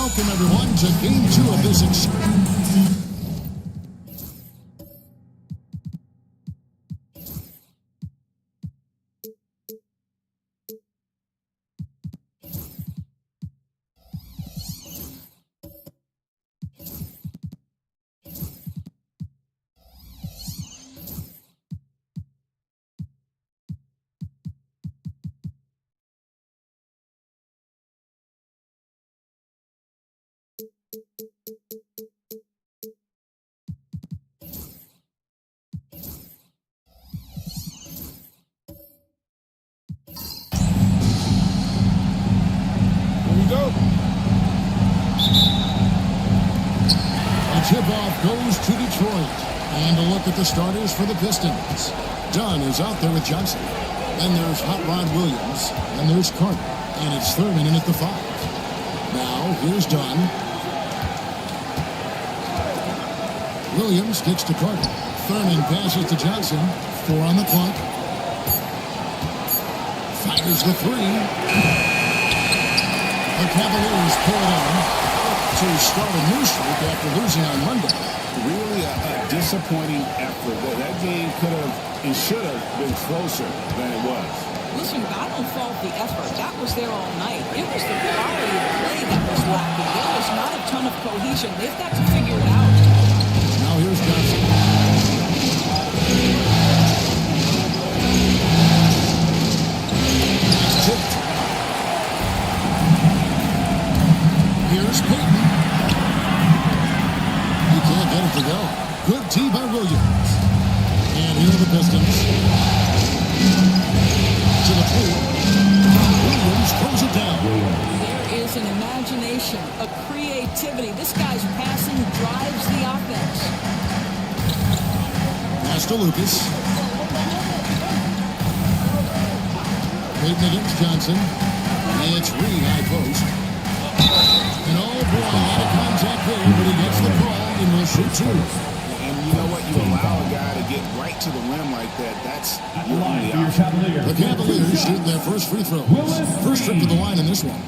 Welcome, everyone, to Game 2 of this exciting. Tip-off goes to Detroit. And a look at the starters for the Pistons. Dunn is out there with Johnson. Then there's Hot Rod Williams. And there's Carter. And it's Thurman in at the 5. Now, here's Dunn. Williams kicks to Carter. Thurman passes to Johnson. 4 on the clock. Fires the 3. The Cavaliers pull it on to start a new streak after losing on Monday. Really a disappointing effort. That game could have and should have been closer than it was. Listen, I don't fault the effort. That was there all night. It was the quality of play that was lacking. There was not a ton of cohesion. They've got to figure it out. Now here's Johnson. It's tipped. Here's Payton. Can't get it to go. Good tee by Williams. And here are the Pistons. To the pool. Williams throws it down. There is an imagination, a creativity. This guy's passing drives the offense. Pass to Lucas. Payton against Johnson. It's Reed, high post. And oh boy, a lot of contact there, but he gets the call and will shoot 2. And you know what? You allow a guy to get right to the rim like that. That's your only option. The Cavaliers shoot their first free throw. First trip to the line in this one.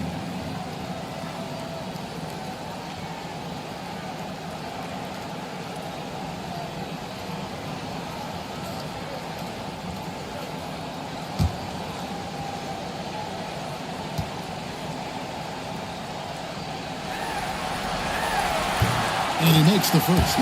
And he makes the first.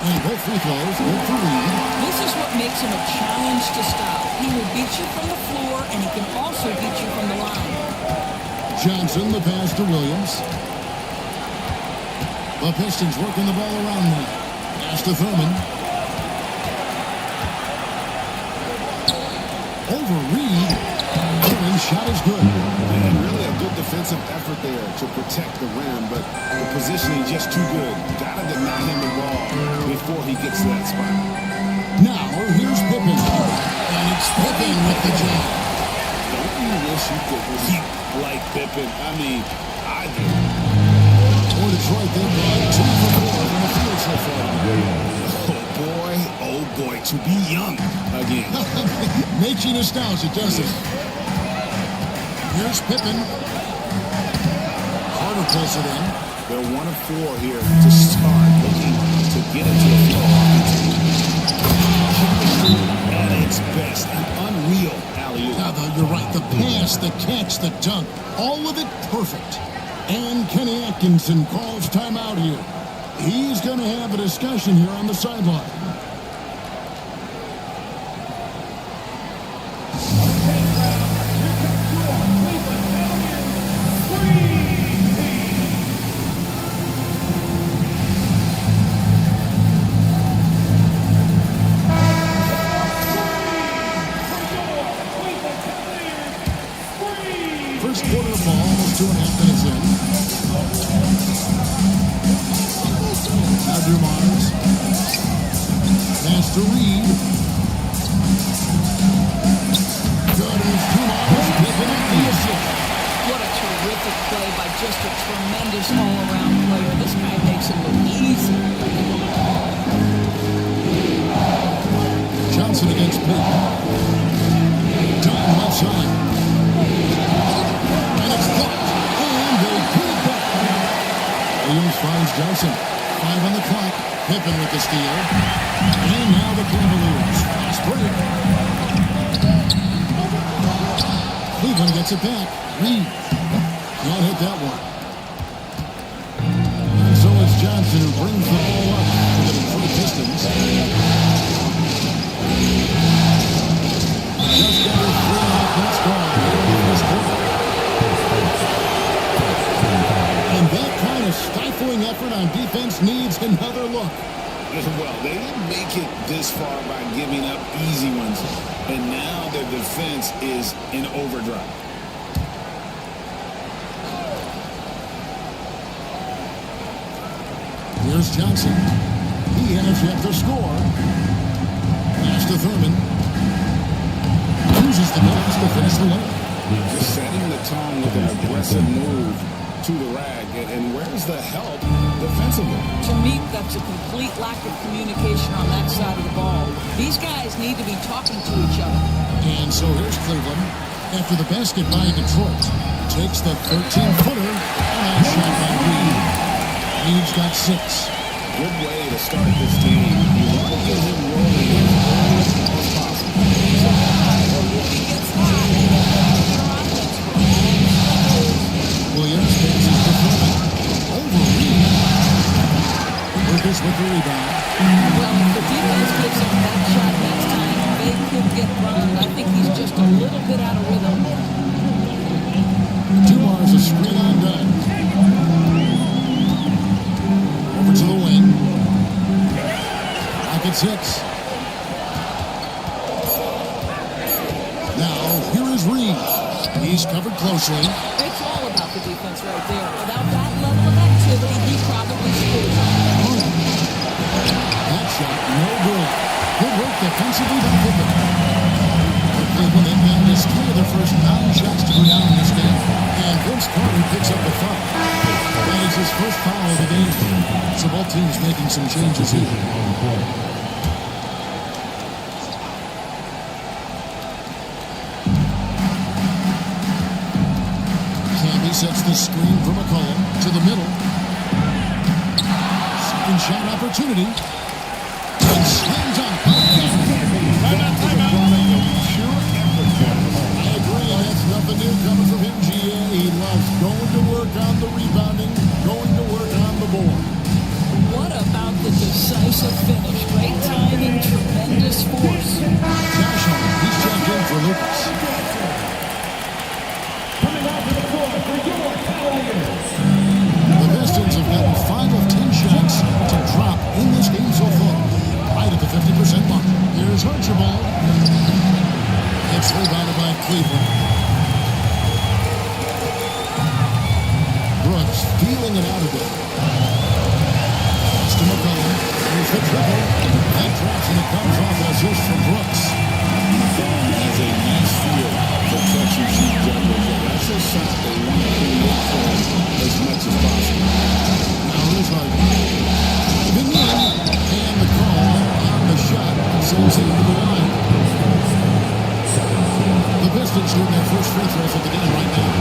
And both free throws good for Reed. This is what makes him a challenge to stop. He will beat you from the floor, and he can also beat you from the line. Johnson, the pass to Williams. The Pistons working the ball around now. Pass to Thurman. Over Reed. Thurman's shot is good. And really a good defensive effort there to protect the rim, but the positioning just too good. Gotta deny him the ball before he gets to that spot. Now, here's Pippen. And it's Pippen with the jam. Don't you wish you could leap like Pippen? I mean, I do. For Detroit, they've gone 2 for 4 from the field so far. Oh boy, to be young again. Makes you nostalgic, doesn't it? Here's Pippen. Carter pulls it in. They're 1 of 4 here to start, looking to get into the flow. At its best, an unreal alley-oop. Now, you're right. The pass, the catch, the dunk, all of it perfect. And Kenny Atkinson calls timeout here. He's going to have a discussion here on the sideline. First quarter of ball, almost 2.5 minutes in. Now Drew Mars. Pass to Reed. What a terrific play by just a tremendous all-around player. This guy makes it look easy. Johnson against Pete. Dalton left side. And it's blocked. And they put it back. Williams finds Johnson. 5 on the clock. Pippen with the steal. And now the Cavaliers. Fast break. Cleveland gets it back. Reed. Can't hit that one. And so it's Johnson who brings the ball up for the Pistons. Just under 3 minutes gone in this quarter. And that kind of stifling effort on defense needs another look. Well, they didn't make it this far by giving up easy ones. And now their defense is in overdrive. Here's Johnson. He has yet to score. Pass to Thurman. Uses the pass to finish the line. Just setting the tone with an aggressive move to the rag. And where's the help defensively? To me, that's a complete lack of communication on that side of the ball. These guys need to be talking to each other. And so here's Cleveland. After the basket by Detroit. Takes the 13-footer. And a shot by Reed. Reed's got 6. Good way to start this team. You want to get him rolling as early as possible. Williams passes to Thurman. Over Reed. Lucas with the rebound. Well, if the defense gives him that shot next time, they could get run. I think he's just a little bit out of rhythm. Dumar's a screen on done. Over to the wing. Back at 6. Now, here is Reed. He's covered closely. It's all about the defense right there. Without that level of activity, he probably scores. That shot, no good. Good work defensively by Pippen. Cleveland have managed 3 of their first 9 shots to go down in this game. And Vince Carter picks up the foul. That is his first foul of the game. So both teams making some changes here. Camby sets the screen for McCollum to the middle. Second shot opportunity. And slam dunk. I agree, that's nothing new coming from him, GA. He loves going to work on the rebounding, going to work on the board. What about the decisive finish? Great timing, tremendous force. Josh Hart, he's checked in for Lucas. The Pistons have gotten 5 of 10 shots to drop in this game so far. Right at the 50% mark. Here's Archibald. It's rebounded by Cleveland. Brooks feeling it out a bit. It's to McCollum. Here's the triple. That drops and it comes off an assist from Brooks. McCollum has a nice feel for catch-and-shoot jumpers. That's a shot they want to look for as much as possible. Now here's Harden. Driving in. And the call on the shot sends him to the line. The Pistons shooting their first free throws of the game right now.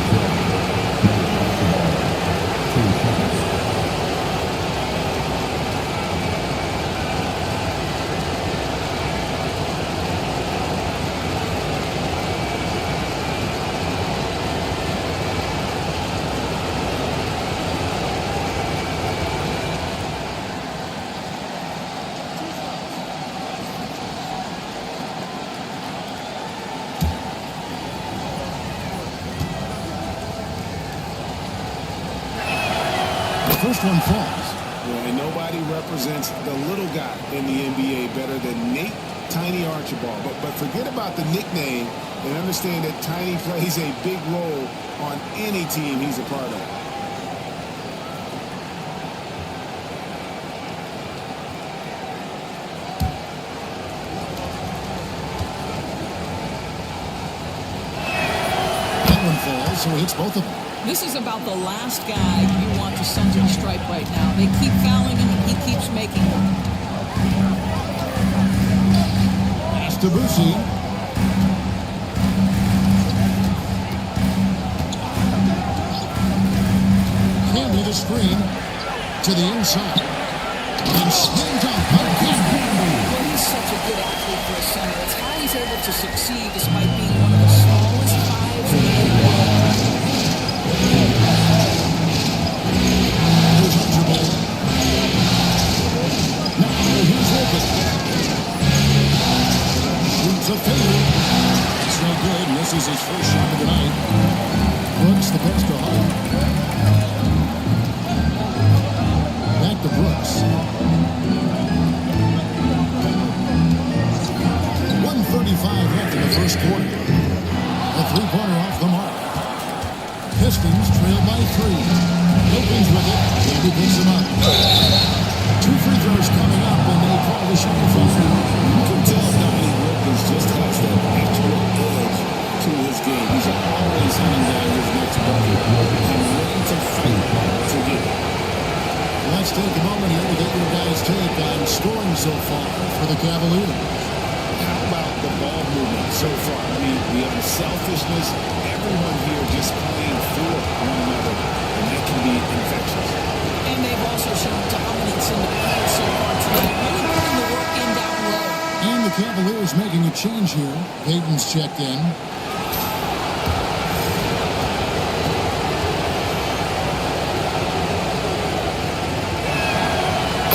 First one falls. Well, and nobody represents the little guy in the NBA better than Nate Tiny Archibald. But forget about the nickname and understand that Tiny plays a big role on any team he's a part of. so he hits both of them. This is about the last guy you want to send to the stripe right now. They keep fouling him, and he keeps making them. Pass to Busi. Candy the screen to the inside. And spins up. Well, he's such a good athlete for a center. It's how he's able to succeed despite being one of the smallest fives in the NBA. Here's Archibald. Now here's Wilkins. Shoots a fader. It's no good. Misses his first shot of the night. Brooks the pass to Hart. Back to Brooks. 1:35 left in the first quarter. A three-pointer off the mark. Pistons trail by 3. Wilkins with it. Candy picks him up. 2 free throws coming up, and they call the shot for free. You can tell Dominique Wilkins just has that extra edge to his game. He's always hunting down his next bucket and ready to fight to get it. Let's take a moment here to get your guys' take on scoring so far for the Cavaliers. How about the ball movement so far? I mean, the unselfishness, everyone here just playing for one another, and that can be infectious. And they've also shown dominance in the paint so far tonight, really putting the work in down low. And the Cavaliers making a change here. Payton's checked in.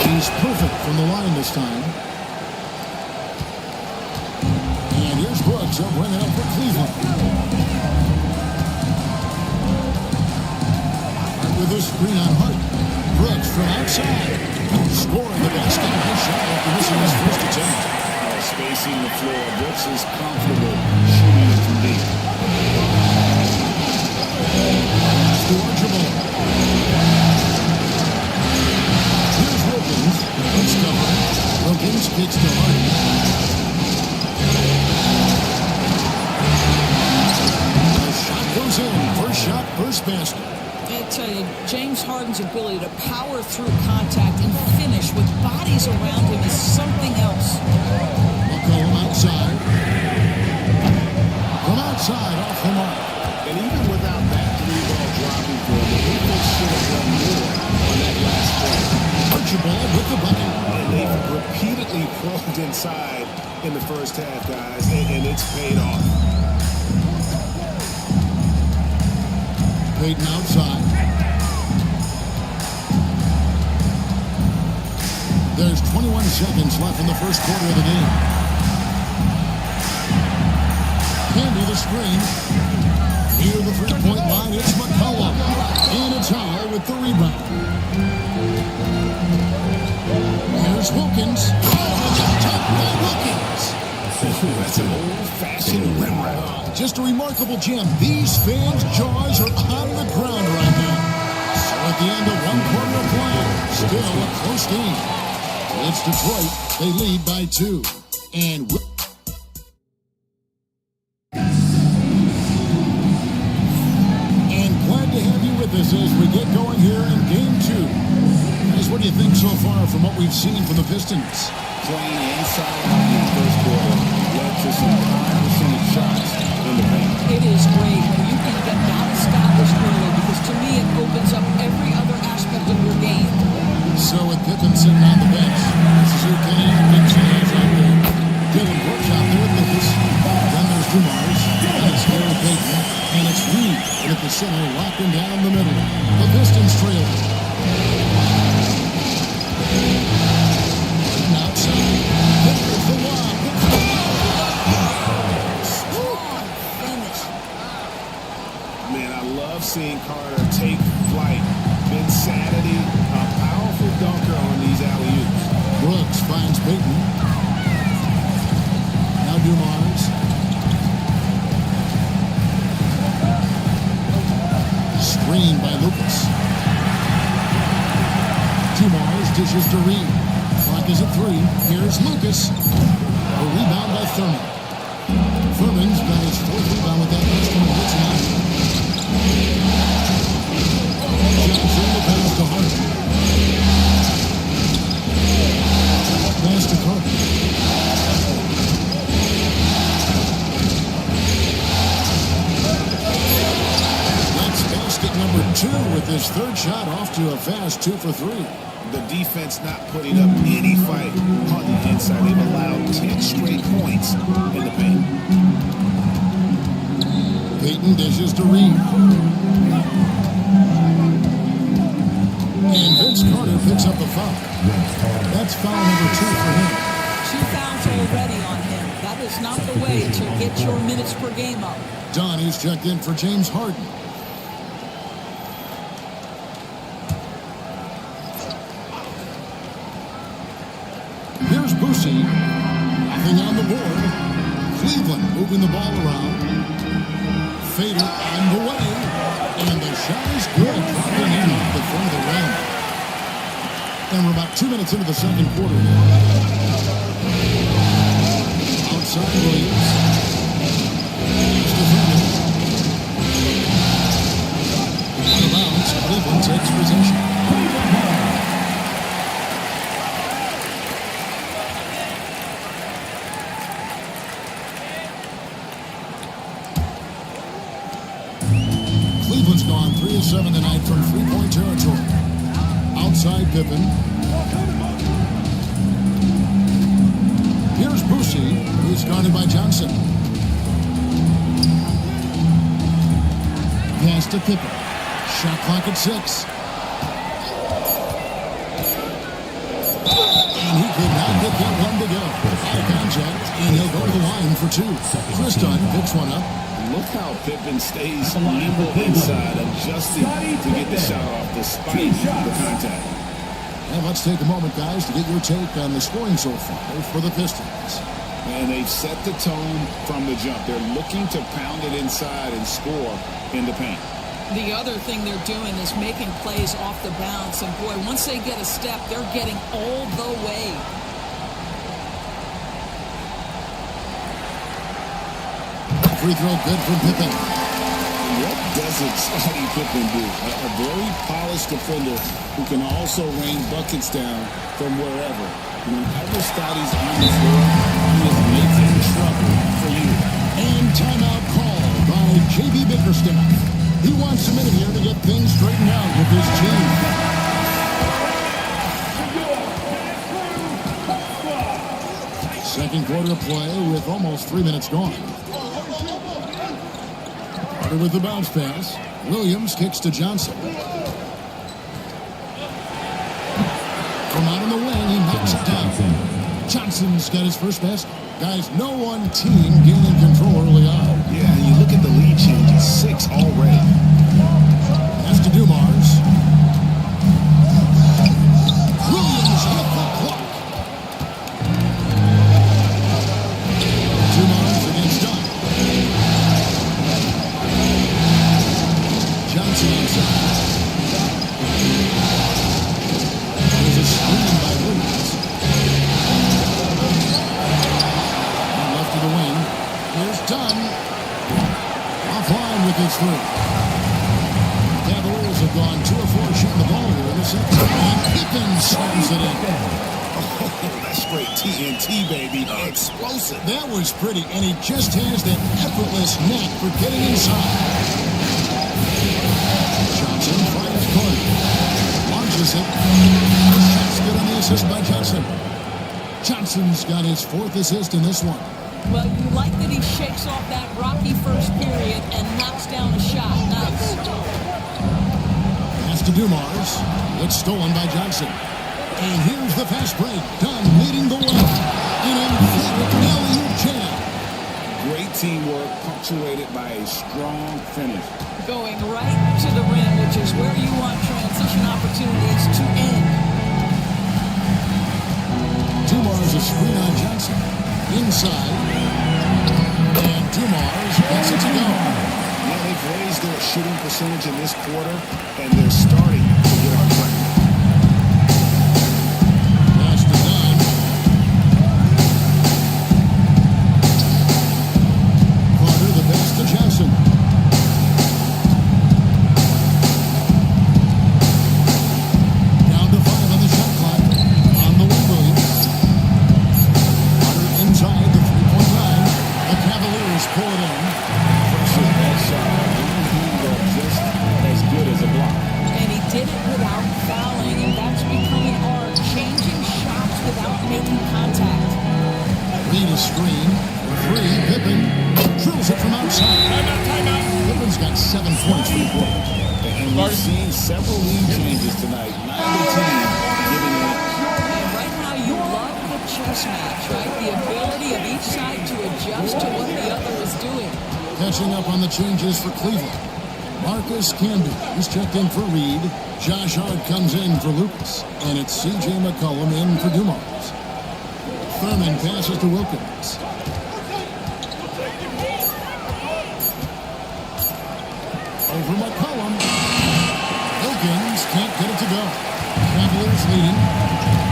He's perfect from the line this time. And here's Brooks. He'll bring it up for Cleveland. Hart with a screen on Hart. Brooks from outside. Scoring the basket. His shot after missing his first attempt. Spacing the floor. Brooks is comfortable shooting it from deep. Pass to Archibald. Here's Wilkins. Let's cover. Wilkins kicks to Hart. The shot goes in. First shot, first basket. I tell you, James Harden's ability to power through contact and finish with bodies around him is something else. McCollum outside. From outside, off the mark. And even without that 3-ball dropping for him, the defense should have done more on that last play. Archibald with the body. And they've repeatedly probed inside in the first half, guys, and it's paid off. Payton outside. There's 21 seconds left in the first quarter of the game. Candy the screen. Near the three-point line, it's McCollum. And it's Howell with the rebound. Here's Wilkins. Wilkins. That's an old-fashioned rim round. Just a remarkable gem. These fans' jaws are on the ground right now. So at the end of one quarter of play, still a close game. It's Detroit. They lead by 2. And glad to have you with us as we get going here in Game 2. Guys, what do you think so far from what we've seen from the Pistons? Playing inside in the first quarter led to some high percentage shots in the paint. It is great when you can get that established early because to me it opens up every other aspect of your game. So with Pippen sitting on the bench, this is your game. Big chance out there. Dylan Brooks out there with Lucas. Then there's Dumars. That's Gary Payton. And it's Reed at the center, locking down the middle. The Pistons trail. And outside. There's the lob. Strong finish. Man, I love seeing Carter take flight. Insanity, a powerful dunker on these alley-oops. Brooks finds Payton. Now Dumars. Screen by Lucas. Dumars dishes to Reed. Clock is at 3. Here's Lucas. A rebound by Thurman. Thurman's got his 4th rebound with that first one. Hits 9. Johnson, the pass to Harden. Pass to Carter. That's basket number 2 with his third shot off to a fast 2 for 3. The defense not putting up any fight on the inside. They've allowed 10 straight points in the paint. Peyton dishes to Reed. And Vince Carter picks up the foul. That's foul number 2 for him. 2 fouls already on him. That is not the way to get your minutes per game up. Donnie's checked in for James Harden. Here's Boosie. Nothing on the board. Cleveland moving the ball around. Fader on the way. And the shot is good. Dropping in off the front of the rim. And we're about 2 minutes into the second quarter. Outside Williams. He's defending. Out of bounds. Cleveland takes possession. Cleveland's gone 3 of 7 tonight from three-point territory. Outside Pippen. Here's Boosie, who's guarded by Johnson. Pass to Pippen. Shot clock at 6. And he could not get that one to go. Out of contact, and he'll go to the line for 2. Chris Dunn picks one up. Look how Pippen stays nimble inside, adjusting to get the shot off despite the contact. And let's take a moment, guys, to get your take on the scoring so far for the Pistons. And they've set the tone from the jump. They're looking to pound it inside and score in the paint. The other thing they're doing is making plays off the bounce. And, boy, once they get a step, they're getting all the way. Free throw good from Pippen. What doesn't Scottie Pippen do? A very polished defender who can also rain buckets down from wherever. Whenever Scottie's on the floor, he is making trouble for you. And timeout call by J.B. Bickerstaff. He wants a minute here to get things straightened out with his team. Second quarter play with almost 3 minutes gone. Carter with the bounce pass. Williams kicks to Johnson. From out on the wing, he knocks it down. Johnson's got his first basket. Guys, no one team gaining control early on. Yeah, you look at the lead change, it's 6 already. That's to Dumars. Williams hit the clock. Dumars against Dunn. Johnson inside. There's a screen by Williams. And left to the wing. Here's Dunn. Offline with his 3. Cavaliers have gone 2 of 4 shooting the ball here in the second. And Pippen slams it in. Oh, that's straight TNT, baby. Explosive. That was pretty, and he just has that effortless knack for getting inside. Johnson fires corner. Launches it. Shot's good on the assist by Johnson. Johnson's got his 4th assist in this one. Well, you like that he shakes off that rocky first period and knocks down a shot. Nice. Pass to Dumars. It's stolen by Johnson. And here's the fast break. Dunn leading the way. An emphatic alley-oop jam. Great teamwork, punctuated by a strong finish. Going right to the rim, which is where you want transition opportunities to end. Dumars a screen on Johnson. Inside. And Dumars gets it to go. Yeah, they've raised their shooting percentage in this quarter, and they're starting to get on track. Pass to Dunn. Carter the pass to Johnson. screen. Three, Pippen drills it from outside. Pippen's got 7 points for the quarter. And we've seen several lead changes tonight. Neither team giving up. And right now you love the chess match, right? The ability of each side to adjust to what the other is doing. Catching up on the changes for Cleveland. Marcus Camby is checked in for Reed. Josh Hart comes in for Lucas. And it's C.J. McCollum in for Dumars. Thurman passes to Wilkins. Over McCollum. Wilkins can't get it to go. Cavaliers leading.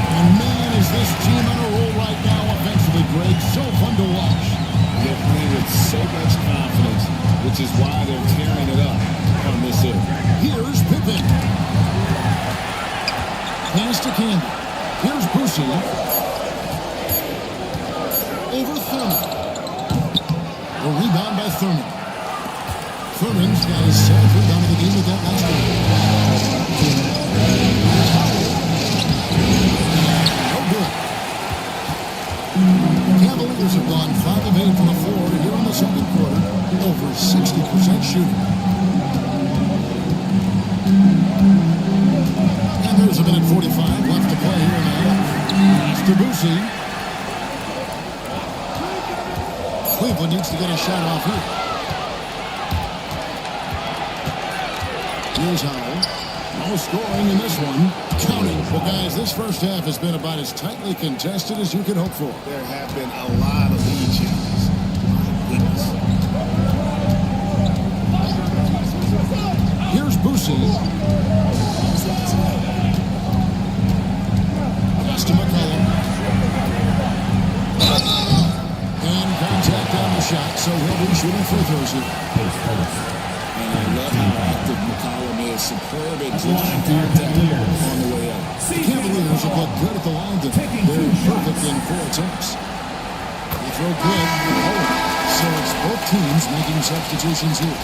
And man, is this team on a roll right now offensively, Greg. So fun to watch. They're playing with so much confidence, which is why they're tearing it up on this end. Here's Pippen. Pass to Camby. Here's Boucher. Over Thurman. A rebound by Thurman. Thurman's got his 7th rebound of the game with that last one. No good. Cavaliers have gone 5 of 8 from the floor here in the second quarter. Over 60% shooting. And there's a minute 45 left to play here now. It's Debussy. Cleveland needs to get a shot off here. Here's Howell. No scoring in this one. Counting. Well, guys, this first half has been about as tightly contested as you could hope for. There have been a lot of lead changes. My goodness. Here's Boucher. Pass to McCollum. And contact on the shot, so he'll be shooting free throws here. And I love how active McCollum is. Superb at drawing contact on the way up. The Cavaliers have looked good at the line today. They're perfect in 4 attempts. They throw good. So it's both teams making substitutions here.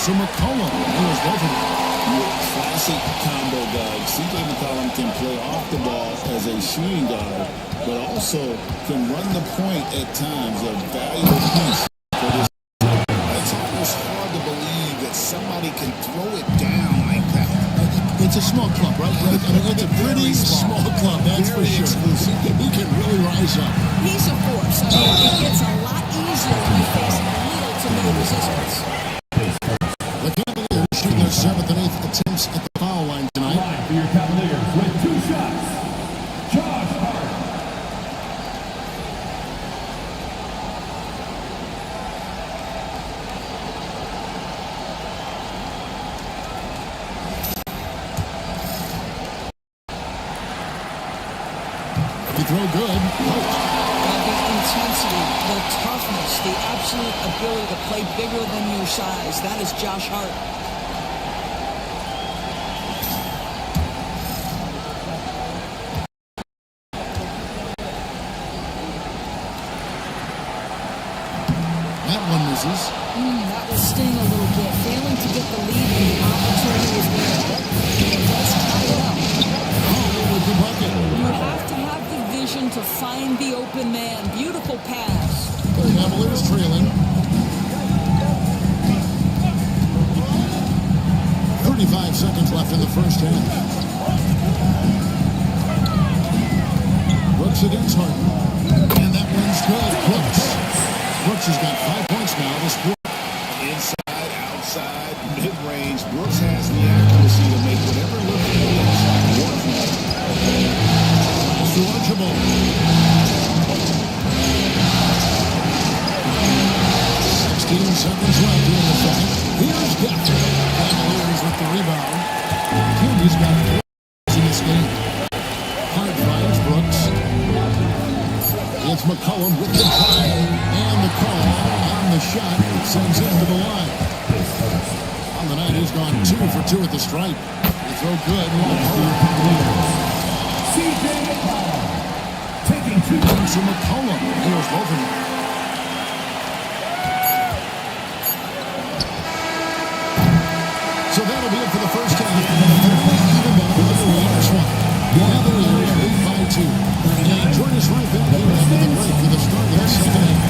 To McCollum. He was both of them. Classic combo guard. C.J. McCollum can play off the ball as a shooting guard, but also can run the point at times. A valuable piece for this. It's almost hard to believe that somebody can throw it down like that. It's a small club, right? I mean, it's a pretty small club, that's for sure. He can really rise up. He's a force. I mean, it gets a lot easier when you face little to no resistance. The Cavaliers shooting their 7th and 8th attempts at the foul line tonight. Line for your Cavaliers with 2 shots. Josh Hart. You throw good. The intensity, the toughness, the absolute ability to play bigger than your size. That is Josh Hart. That one misses. That will sting a little bit. Failing to get the lead when the opportunity is there. It does tie it up. With the bucket. You have to have the vision to find the open man. Beautiful pass. The Cavaliers trailing. 35 seconds left in the first half. Brooks against Harden. And that one's good. Brooks has got 5 points now this quarter. Inside, outside, mid-range. Brooks has the accuracy to make whatever look he is work for him. To Archibald. 16 seconds left in the second. Here's Gafford. Cavaliers with the rebound. Camby's got 4 in this game. Hard finds Brooks. It's McCollum with the drive. And the call on the shot sends him to the line. On the Tonight he's gone 2 for 2 at the stripe. They throw good. C.J. McCollum taking 2 points from McCollum. Here's both of them. So that'll be it for the first half. Even better with the Warriors one. Cavaliers lead by 2. And join us right back here after the break for the start of the second half.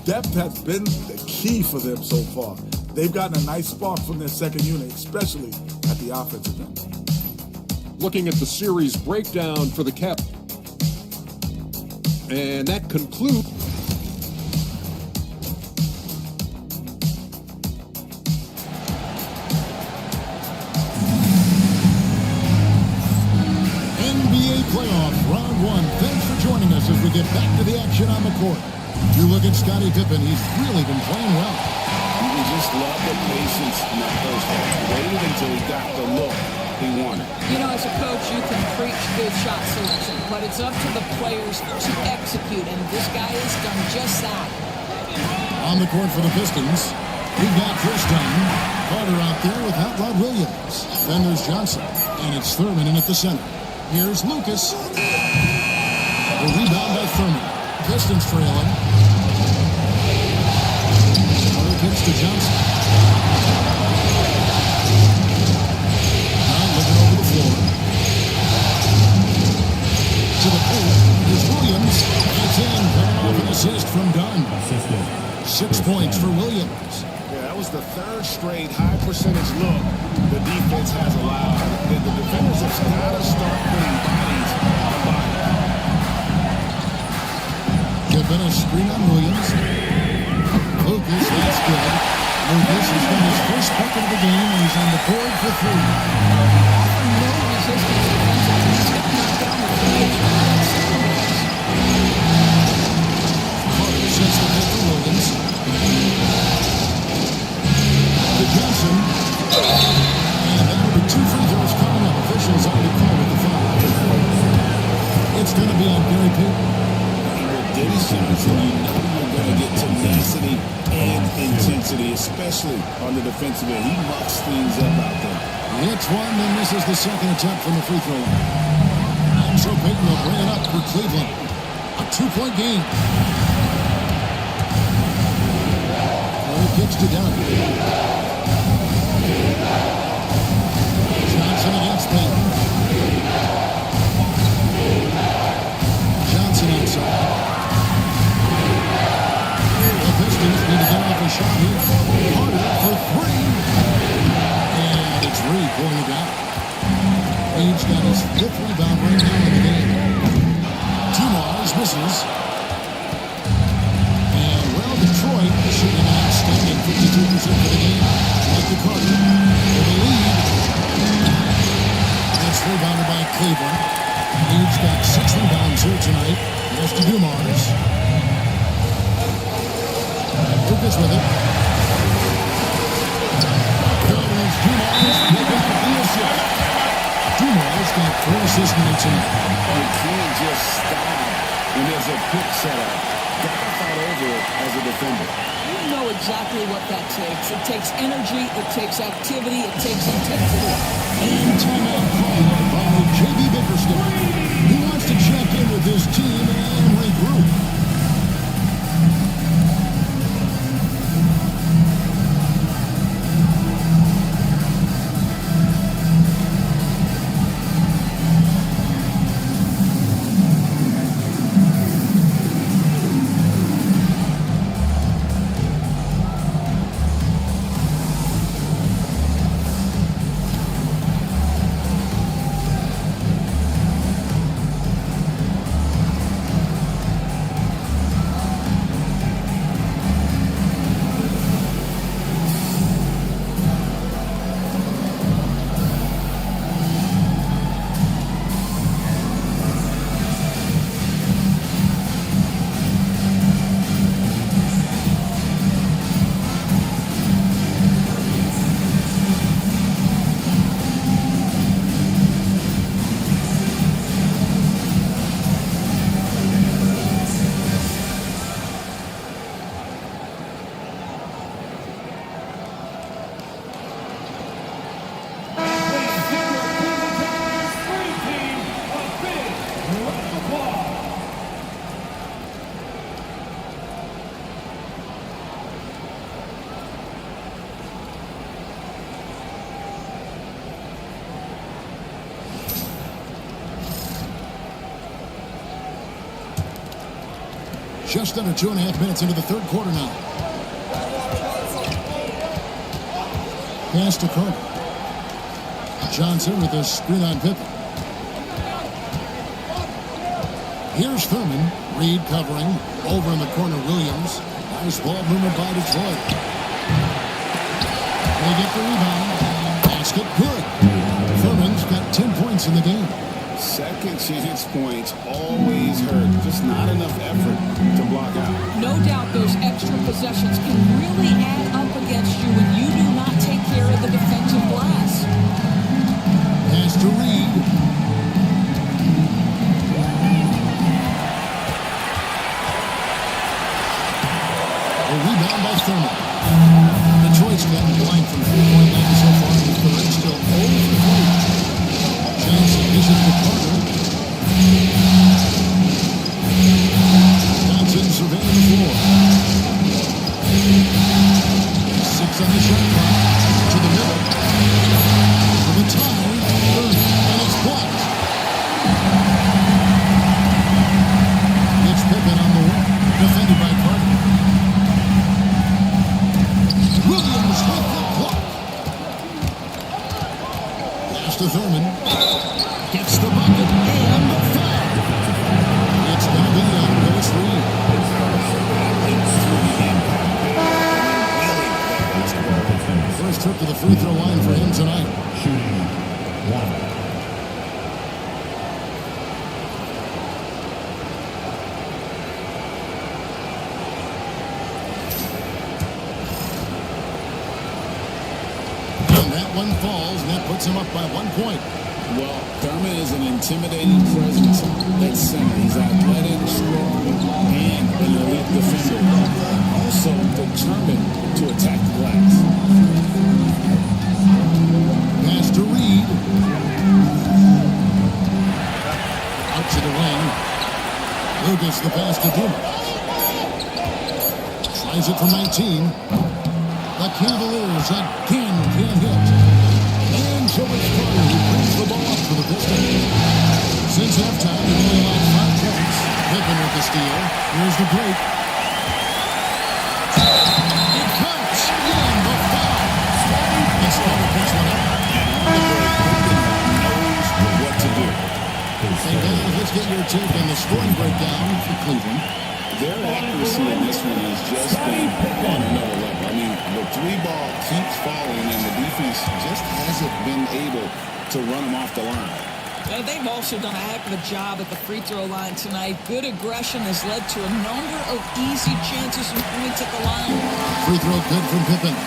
Depth has been the key for them so far. They've gotten a nice spark from their second unit, especially at the offensive end. Looking at the series breakdown for the Cap. And that concludes. NBA playoffs, round 1. Thanks for joining us as we get back to the action on the court. You look at Scottie Pippen, he's really been playing well. You can just love the patience in that first half. Waited until he got the look he wanted. You know, as a coach, you can preach good shot selection, but it's up to the players to execute, and this guy has done just that. On the court for the Pistons, we've got Chris Dunn. Carter out there with Rod Williams. Then there's Johnson, and it's Thurman in at the center. Here's Lucas. The rebound by Thurman. Pistons trailing. Carter kicks to Johnson. Now looking over the floor. To the paint. Here's Williams. It's in. Coming off an assist from Dunn. 6 points for Williams. Yeah, that was the third straight high percentage look the defense has allowed. The defenders have got to start putting bodies on bodies. Given a screen on Williams. Lucas, that's good. Lucas has got his first bucket of the game, and he's on the board for 3. Offering no resistance defensively, he's got knocked down with Carter sets the pick for Williams. To Johnson. And that will be 2 free throws coming up. Officials already called it the foul. It's going to be on Gary Payton. Dennis Johnson, you know you're going to get tenacity and intensity, especially on the defensive end. He mucks things up out there. It's one, and this is the second attempt from the free throw line. And so Payton will bring it up for Cleveland. A 2-point game. Carter kicks to Dunn. Johnson against Payton. Johnson inside. Pistons need to get off a shot here. Carter for 3. And it's Reed pulling it down. Reed's got his 5th rebound right now in the game. T-Mars misses. And, well, Detroit is shooting an outstanding 52% for the game. Like the Carter for the lead. That's rebounded by Cleveland. Reed's got 6 rebounds here tonight. There's to Dumars. Lucas with it. There's Dumars picking up the assist. Dumars got 4 assists tonight. You can't just stop when there's a pick set up. Got to fight over it as a defender. You know exactly what that takes. It takes energy, it takes activity, it takes intensity. And timeout called by J.B. Bickerstaff. He wants to check in with his team and regroup. Just under 2.5 minutes into the third quarter now. Pass to Carter. Johnson with a screen on Pippen. Here's Thurman. Reed covering. Over in the corner, Williams. Nice ball movement by Detroit. They get the rebound. Basket good. Thurman's got 10 points in the game. Second chance points always hurt. Just not enough effort to block out. No doubt those extra possessions can really add up against you when you do not take care of the defensive glass. Pass to Reed. A rebound by Thurman. Detroit's gotten blank from 3-point land so far in the third. Still 0 for 3. Johnson dishes to Carter. Johnson surveying the floor. 6 on the shot clock. To the middle. For the tie. And it's blocked. It's Pippen on the wing. Defended by Carter. Williams with the block. Pass to Thurman. Gets the bucket and the foul. It's going to be on Dennis Reed. First trip to the free throw line for him tonight. Shooting 1. And that one falls, and that puts him up by 1 point. Well, Thurman is an intimidating presence at center. He's athletic, strong, and an elite defender. Also determined to attack the glass. Pass to Reed. Out to the wing. Lucas the pass to Dumas. Slides it from 19. The Cavaliers again can't hit. And so it's Carter who brings the ball up for the Pistons. Since halftime, they've only allowed 5 points. Pippen with the steal. Here's the break. It counts. And the foul. That's Carter puts one up. Knows what to do. And guys, let's get your take on the scoring breakdown for Cleveland. Their accuracy in this one has just been on another level. I mean, the 3-ball keeps falling, and the defense just hasn't been able to run them off the line. They've also done a heck of a job at the free throw line tonight. Good aggression has led to a number of easy chances and points at the line. Free throw good from Pippen.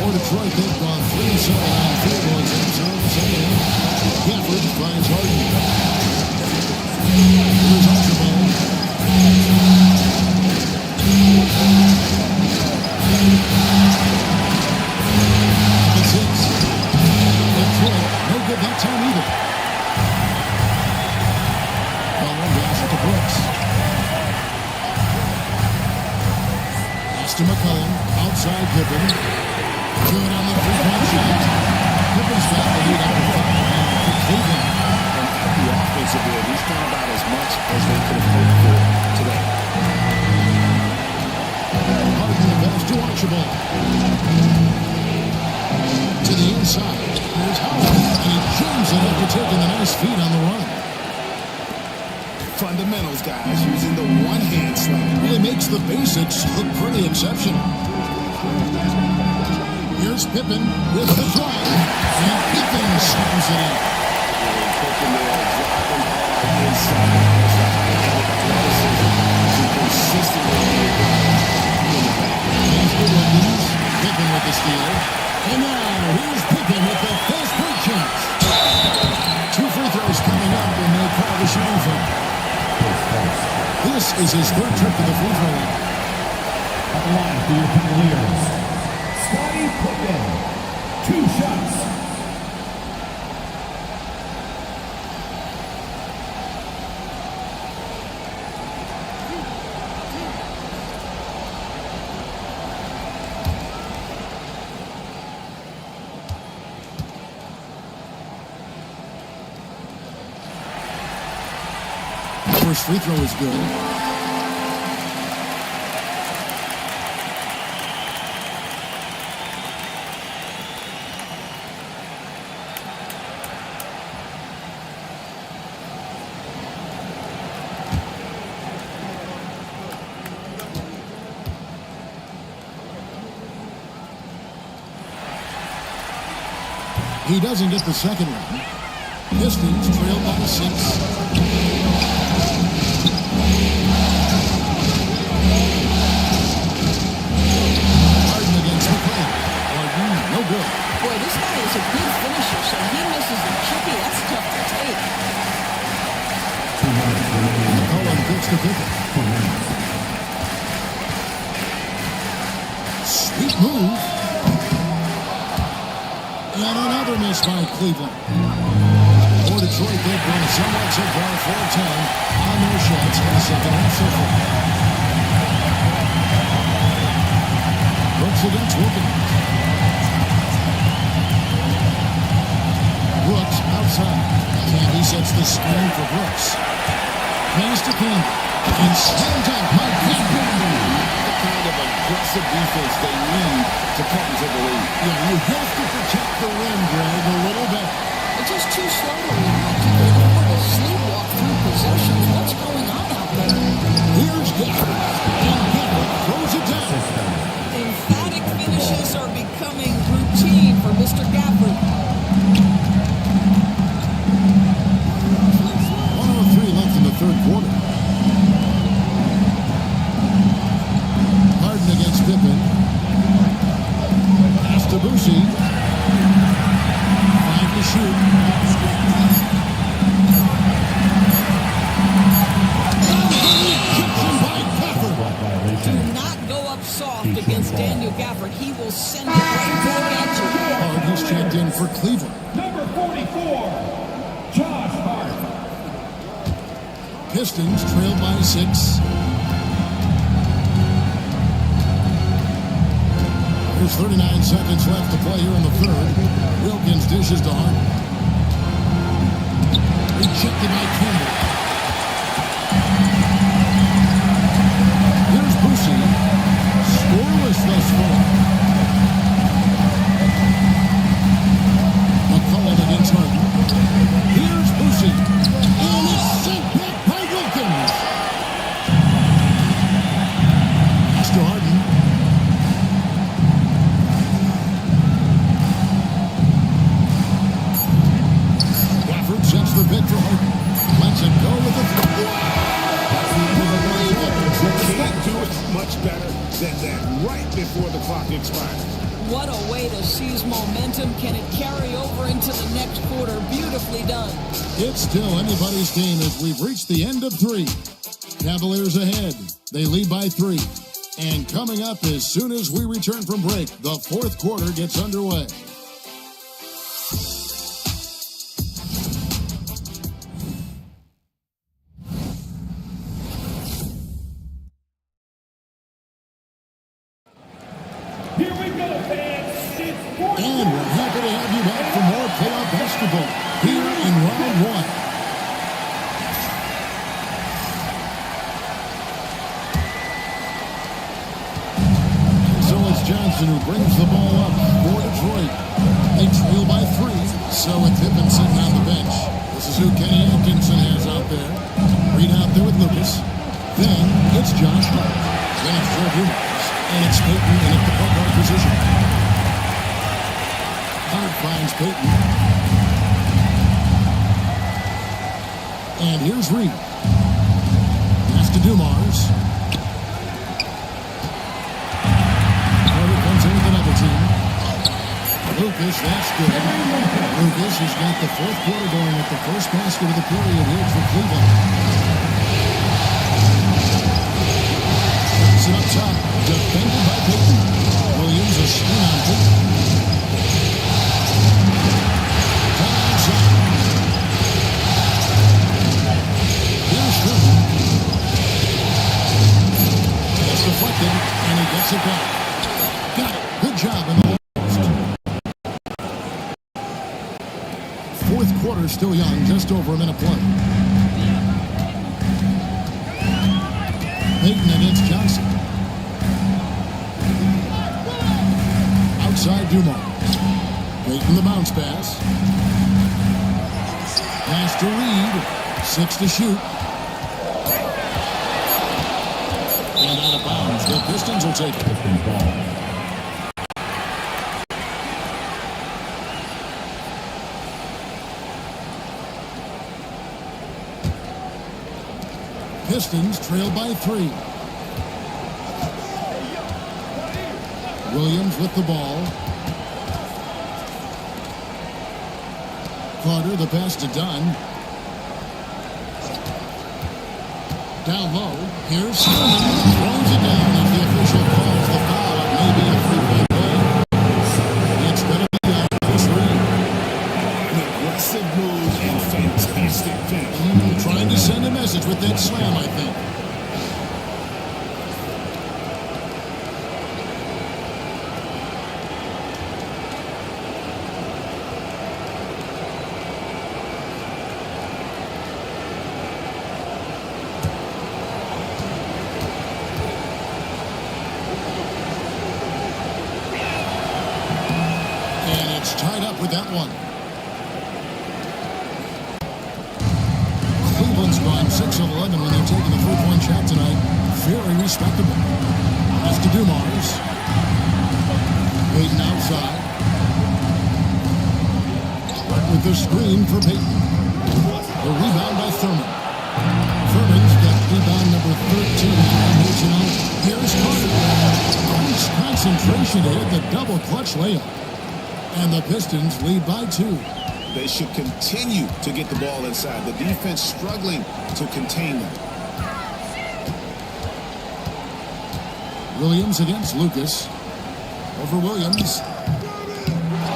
For Detroit, they've gone 3-7 on field goals in the second half. Gafford finds Harden. Here's Archibald. It's hits. Detroit, no good that time either. Ball drives it to Brooks. Pass to McCollum. Outside Pippen. Good on the three-point shot. Pippen's got the lead out of 5 for Cleveland. The offensive board, he's done about as much as they could have hoped for today. Harden the pass to Archibald. To the inside. Here's Howard. And he jams it after taking the nice feed on the run. Fundamentals, guys, using the one-hand slam. Really makes the basics look pretty exceptional. Here's Pippen with the drive. And Pippen slams it in. Pippen there, dropping hard inside. Consistently in the back. Here's the Wilkins. Pippen with the steal. And now here's Pippen with the first break chance. 2 free throws coming up, and no call to shoot for him. This is his 3rd trip to the free throw line. At the line for your Cavaliers, Scottie Pippen. 2 shots. First free throw is good. He doesn't get the second one. Pistons trail by 6. Harden against McClain. Harden, no good. Boy, this guy is a good finisher, so he misses the tricky. That's tough to take. McCollum gets the pick. Sweet move. And another miss by Cleveland. For Detroit, they've gone somewhat so far 4-10 on their shots in the second half so far. Brooks against Wilkins. Brooks outside. Candy sets the screen for Brooks. Pass to Candy. And slammed out by Candy. The kind of aggressive defense they need to cut into the lead. Yeah, you have to protect the rim, Greg, a little bit. It's just too slow to react. You can afford to sleepwalk through possessions. What's going on out there? Here's Gafford. And Gafford throws it down. Emphatic finishes are becoming routine for Mr. Gafford. 103 left in the third quarter. Harden against Pippen. Pass to Boucher. 5 to shoot. Do not go up soft against Daniel Gafford. He will send it right back at you. Hart has checked in for Cleveland. Number 44, Josh Hart. Pistons trail by 6. There's 39 seconds left to play here in the third. Wilkins dishes to Harden. Rejected by Campbell. Here's Boucher. Scoreless thus far. McCollum against Harden. Here's Boucher. And it's sent back by Wilkins. Pass to Harden. Gafford sets the pick for Harden. Lets it go with the You can't do it much better than that right before the clock expires. What a way to seize momentum. Can it carry over into the next quarter? Beautifully done. It's still anybody's game as we've reached the end of 3. Cavaliers ahead. They lead by 3. And coming up as soon as we return from break, the fourth quarter gets underway. Here we go, fans. It's fourth And we're happy to have you back for more playoff basketball here in round 1. So it's Johnson who brings the ball up for Detroit. They trail by 3. So it's Pippen sitting on the bench. This is who Kenny Atkinson has out there. Reed out there with Lucas. Then it's Josh Hart. Then it's Joe Dumars. And it's Peyton in at the point guard position. Hart finds Peyton. And here's Reed. Pass to Dumars. Carter comes in with another team. Lucas, that's good. Lucas has got the fourth quarter going with the first basket of the period here for Cleveland. Puts it up top. Defended by Peyton. Williams a screen on Peyton. Down outside. Here's Sherman. It's deflected, and he gets it back. Got it. Good job in the fourth quarter, still young, just over a minute play. Peyton against Johnson. Outside Dumars. Peyton the bounce pass. Pass to Reed. 6 to shoot. And out of bounds. The Pistons will take it. Pistons trail by 3. Williams with the ball. Carter, the pass to Dunn. Down low. Here's Stillman. Throws it down as the official calls the foul. It may be a free play. It's going to be a Chris Reed. An aggressive move and fantastic finish. Trying to send a message with that slam, I think. Tied up with that one. Cleveland's gone 6 of 11 when they're taking a 3-point shot tonight. Very respectable. As to Dumars. Peyton outside. Right with the screen for Peyton. The rebound by Thurman. Thurman's got rebound number 13 here tonight. Here's Carter. Nice concentration to hit the double clutch layup. And the Pistons lead by 2. They should continue to get the ball inside. The defense struggling to contain them. Williams against Lucas. Over Williams.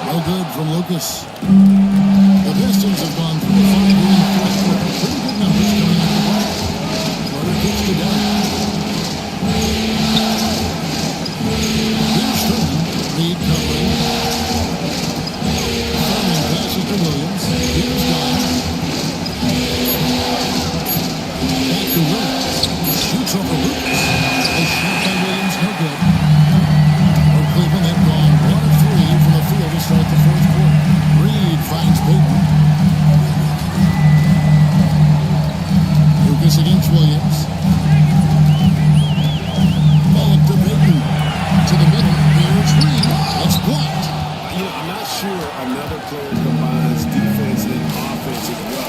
No good from Lucas. The Pistons have gone 3 of 5 in the fourth quarter. Pretty good numbers coming out of the ball. Carter kicks to down. Here's Thurman. Reed covering. To Williams. Here's Dunn. Back to Williams. Shoots over Lucas. A shot by Williams, no good. For Cleveland, they've gone 1 of 3 from the field to start the fourth quarter. Reed finds Peyton. Lucas against Williams. Ball up to Peyton. To the middle. Here's Reed. It's blocked. I'm not sure another player combines defense and offense as well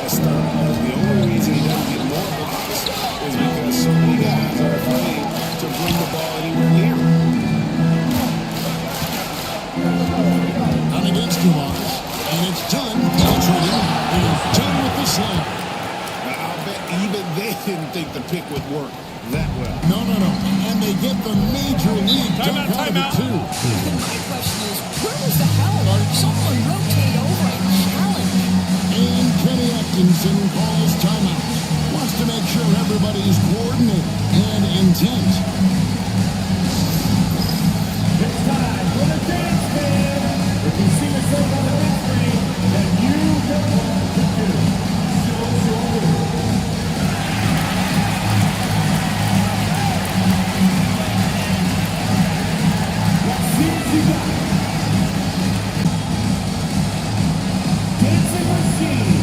as Stern. The only reason he doesn't get more blocks is because so many guys are afraid to bring the ball anywhere near him. On against Dumars. And it's Dunn penetrating. And Dunn with the slam. I'll bet even they didn't think the pick would work that well. No. And they get the major league dunk out of it, too. My question is, where was the hell? Or someone rotate over and challenge? And Kenny Atkinson calls timeout. Wants to make sure everybody's coordinated and intent. It's time for the dance band. If you see yourself on the big screen, then you know what to do. Show your work. Dancing Machine.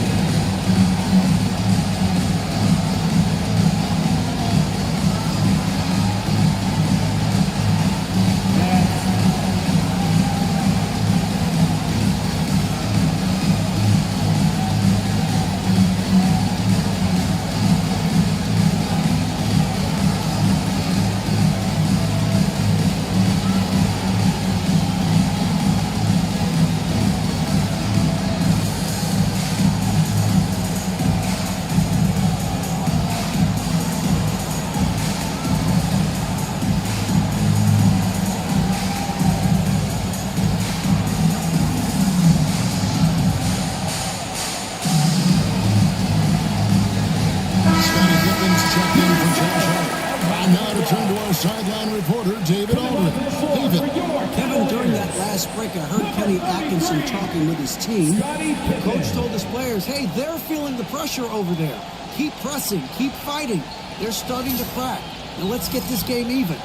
sideline reporter David Aldridge. David. Kevin, during that last break, I heard Kenny Atkinson talking with his team. The coach told his players, hey, they're feeling the pressure over there. Keep pressing. Keep fighting. They're starting to crack. Now let's get this game even,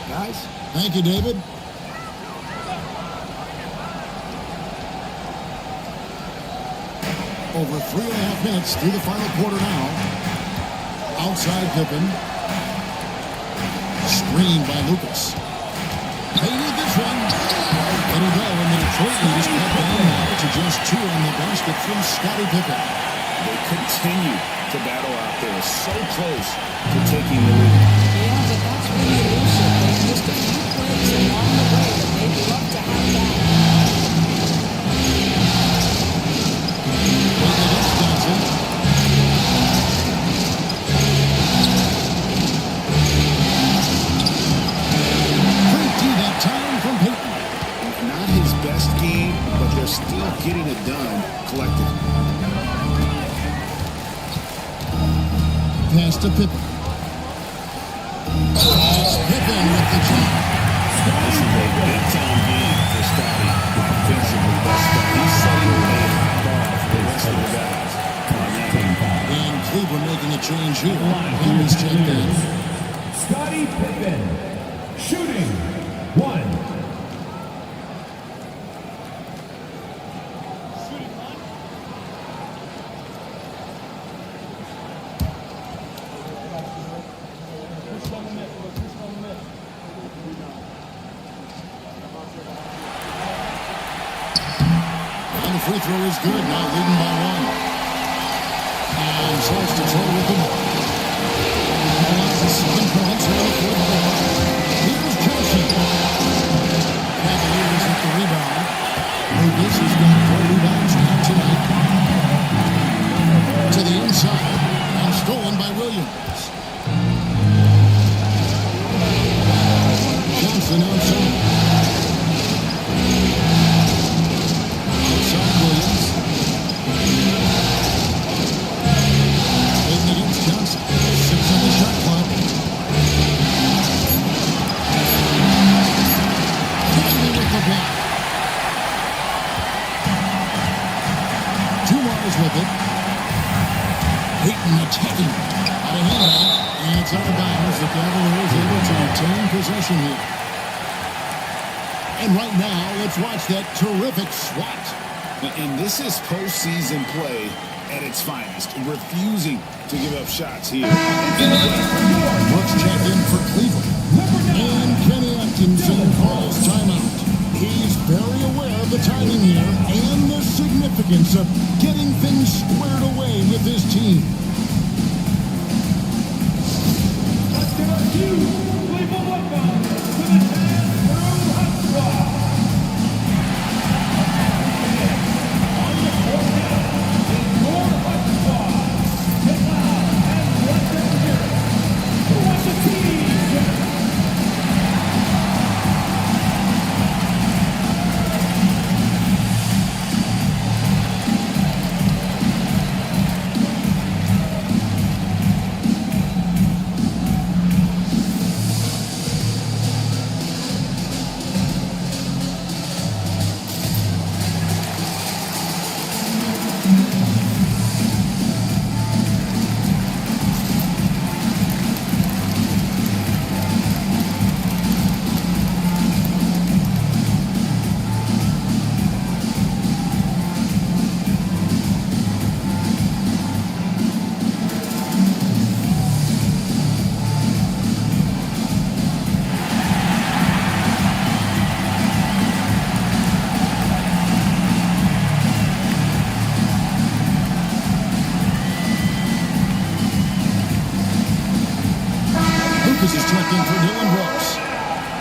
guys. Thank you, David. Over 3.5 minutes through the final quarter now. Outside Pippen. Screen by Lucas. They need this one. There we go, and the Detroit lead is cut down now to just 2 on the basket from Scottie Pippen. They continue to battle out there, so close to taking the lead. Yeah, but that's really elusive. There's just a few plays along the way that they'd love to have that. That time from Peyton. Not his best game, but they're still getting it done collectively. Pass to Pippen. Pippen with the jump. This is a big-time game for Scottie offensively. He's setting the bar for the rest of the guys. And Cleveland making a change here. Henry's checked in. Scottie Pippen, shooting 1. And the free throw is good. Now leading by 1. And starts to throw with the ball. And that's the 7 points here in the fourth quarter. Here's Johnson. Cavaliers with the rebound. Lucas has got 4 rebounds now tonight. To the inside. And stolen by Williams. Johnson outside. Outside Williams. Aiden against Johnson. 6 on the shot clock. Finally with the block. 2 Mars with it. Peyton attacking. Out of hand. And it's out of bounds. The Cavaliers able to retain possession here. And right now, let's watch that terrific swat. And this is postseason play at its finest, refusing to give up shots here. Brooks checked in for Cleveland. And Kenny Atkinson calls timeout. He's very aware of the timing here and the significance of getting things squared away with his team. Let's give a huge Cleveland welcome to the Dance Crew Hot Squad. On the court now is your Hot Squad. Get loud and let them hear it. Who wants a t-shirt? Lucas is checked in for Dylan Brooks.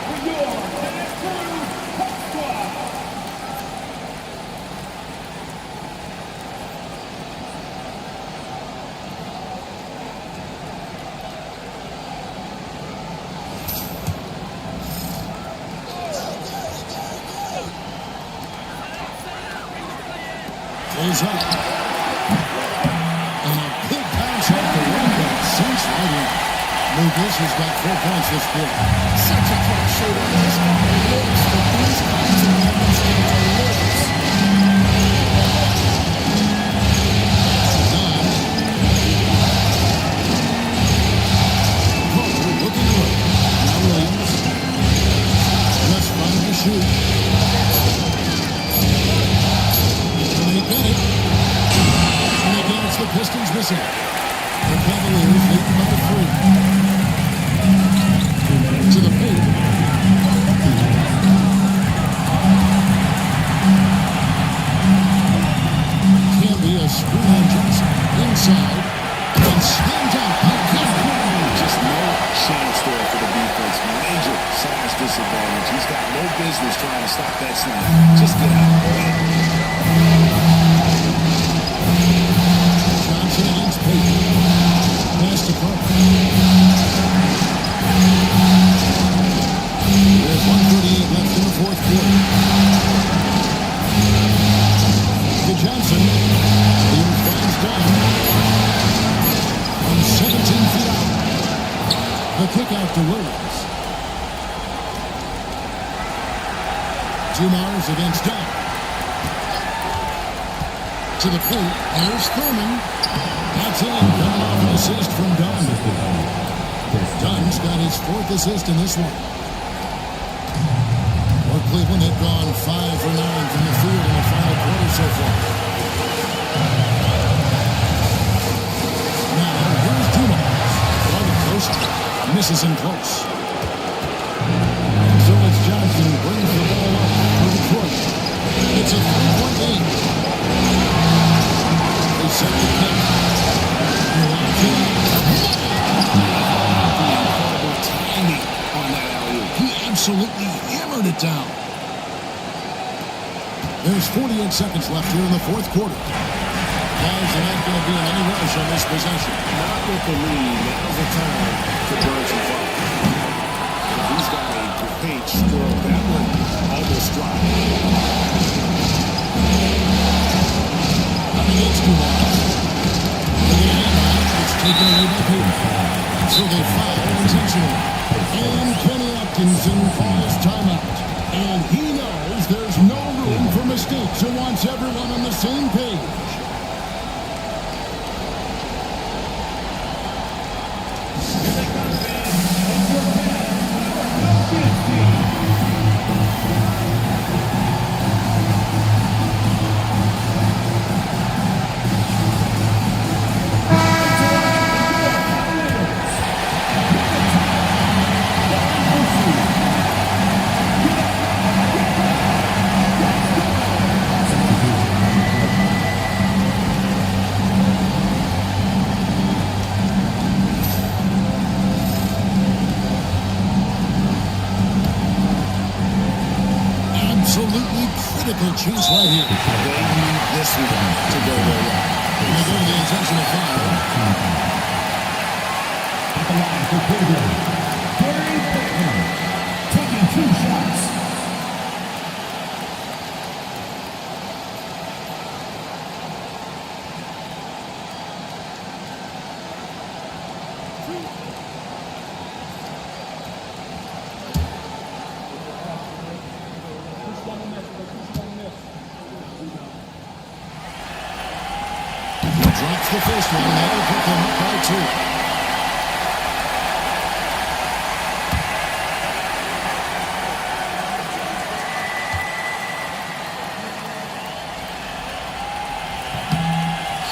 For your Dance Crew Hot Squad. Is up. And a big bounce off the rim that sinks right in. Lucas has got 4 points this quarter. Such a tough shooter. This guy lives for these kinds of moments and delivers. advantage. He's got no business trying to stop that slam. Just get out. Johnson against Payton. Pass to Clark. There's 1:38 left in the fourth quarter. To Johnson. He finds Dunn. From 17 feet out. The kick out to Williams. Dumars against Dunn. To the plate. There's Thurman. That's in. Coming off an assist from Dunn. Dunn's got his fourth assist in this one. Or Cleveland had gone 5 for 9 from the field in the final quarter so far. Now, here's Dumars. On the coast. Misses him close. So it's Johnson brings the ball up for Detroit. It's a 3-point game. They set the pick. Incredible timing on that alley-oop. He absolutely hammered it down. There's 48 seconds left here in the fourth quarter. Guys, they're not going to be in any rush on this possession. Not with the lead. Now's the time to burn some fire. He's got a great stroke. That one almost dropped. Up against Dumars. It's taken away by Payton. So they foul intentionally. And Kenny Atkinson calls timeout. And he knows there's no room for mistakes and wants everyone on the same page. Absolutely critical chase right here. They need this one to go their way. And they go to the intentional foul. At the line for Cleveland, Gary Bettman, taking 2 shots. Drops the first one, and that'll pick them up by 2.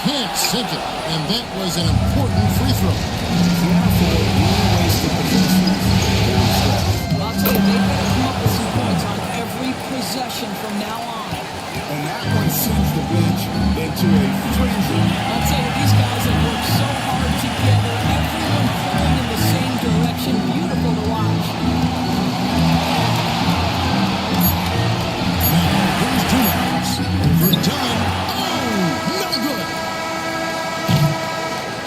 Can't sink it, and that was an important free throw. Careful, you wasted possession. I'll tell you, they better come up with some points on every possession from now on. And that one sends the bench into a frenzy. I'll tell you, these guys have worked so hard together. Everyone pulling in the same direction. Beautiful to watch. Now, here's Dumars. Over Dunn. Oh, no good.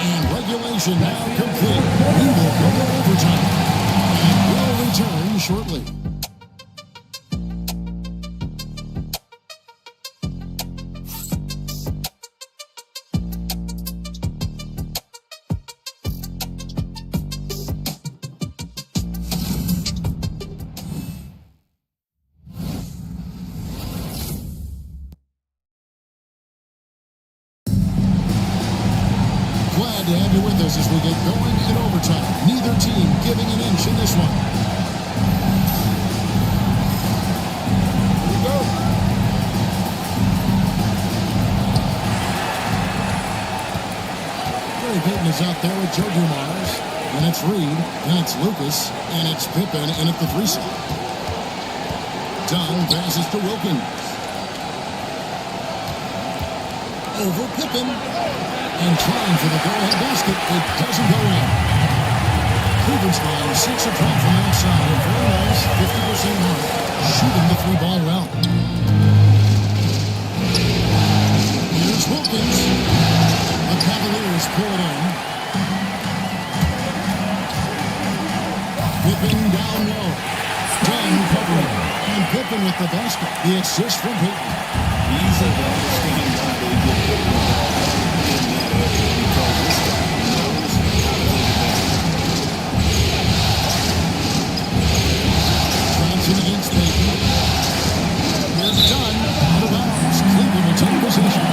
And regulation now complete. We will go to overtime. And we'll return shortly. Glad to have you with us as we get going in overtime. Neither team giving an inch in this one. Here we go. Gary Payton is out there with Joe Dumars. And it's Reed. And it's Lucas. And it's Pippen in at the 3 slot. Dunn passes to Wilkins. Over Pippen. And trying for the go-ahead basket. It doesn't go in. Cleveland's gone 6 of 12 from outside. A very nice 50% mark, shooting the three ball well. Here's Wilkins. The Cavaliers pull it in. Pippen down low. Dunn covering. And Pippen with the basket. The assist from Pippen. Easy to understand why they get Pippen in that area because this guy knows how to take advantage. Johnson against Payton. Here's Dunn. Out of bounds. Cleveland will take possession.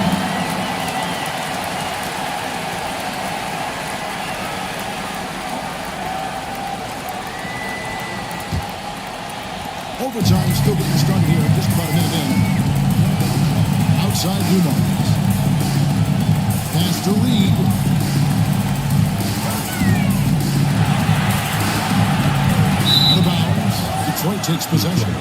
Overtime still getting started here. Just about a minute in. Outside Dumars. Pass to Reed. Out of bounds. Detroit takes possession.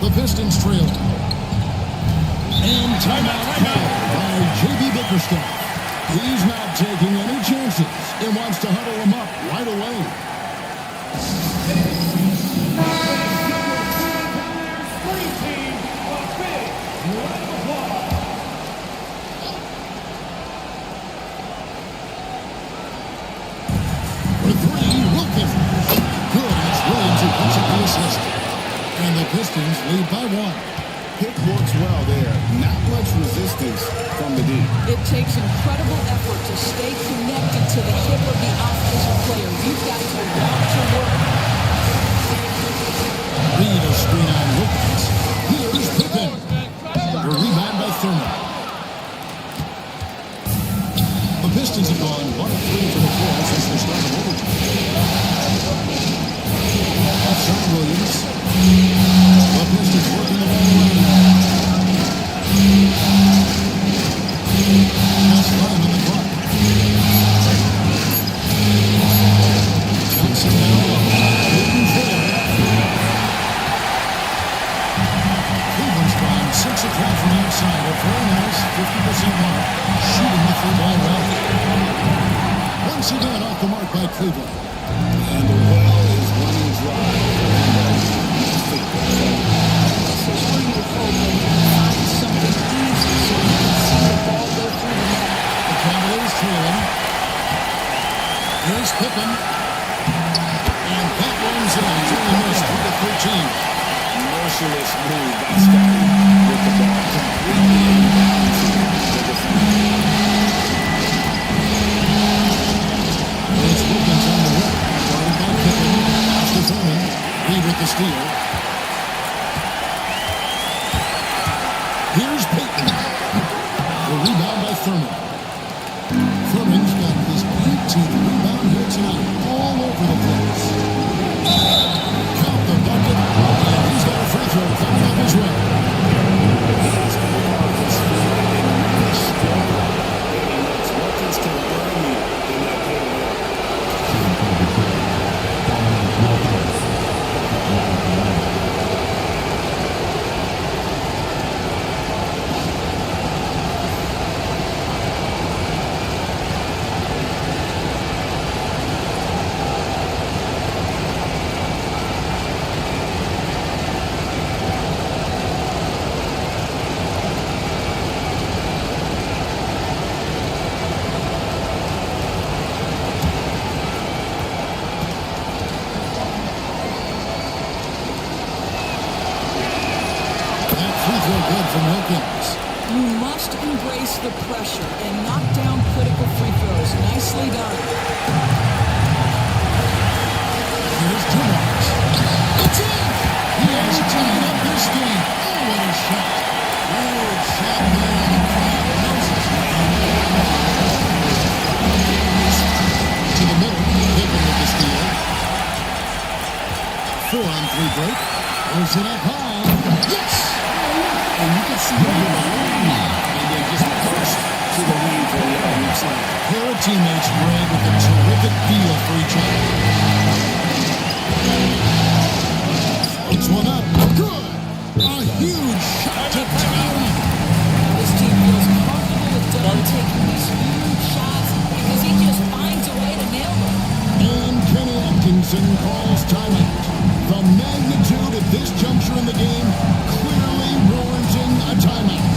The Pistons trail. And timeout called by J.B. Bickerstaff. He's not taking any chances and wants to huddle him up right away. For three, Wilkins. Good. It's Williams who picks up the assist. And the Pistons lead by 1. Pick works well there. Not much resistance from the D. It takes incredible effort to stay connected to the hip of the offensive player. You've got to want to work. Reed a screen on Wilkins. Here's Pippen. The rebound by Thurman. The Pistons have gone 1 of 3 from the floor since the start of overtime. Outside Williams. The Pistons working the ball away. That's 5 on the clock. Johnson down low. Cleveland's there. Cleveland's gone 6 of 12 from outside. A very nice 50% mark. Shooting the three ball well. Once again off the mark by Cleveland. And the well is running dry. Find something easy so you can see the ball go through the net. The Cavaliers trailing. Here's Pippen. And that one's in. It's only missed 3-13. Merciless move by Scotty with the ball completely imbalancing the defense. It's Wilkins on the right. Guarded by Pippen. Pass to Thurman. Reed with the steal. Here's Payton. The rebound by Thurman. Thurman's got his 18th rebound here tonight. All over the place. Count the bucket. And he's got a free throw coming up his way. He's more of his feet and really strong. And looks Wilkins can burn you in that pit. From Wilkins. You must embrace the pressure and knock down critical free throws. Nicely done. Here's Dumars. It's in! He has tied up this game. Oh, what a shot. Good shot there on the crowd. To the middle. Pippen with the steal. 4-on-3 break. Goes it up high. Yes! And you can see them in the lane, and they just burst to the lane for the other side. Pair of teammates ran with a terrific deal for each other. Puts one up. Good. A huge shot to Tatum. This team feels comfortable with Dunn taking these huge shots because he just finds a way to nail them. And Kenny Atkinson calls timeout. The magnitude at this juncture in the game clearly warranting a timeout.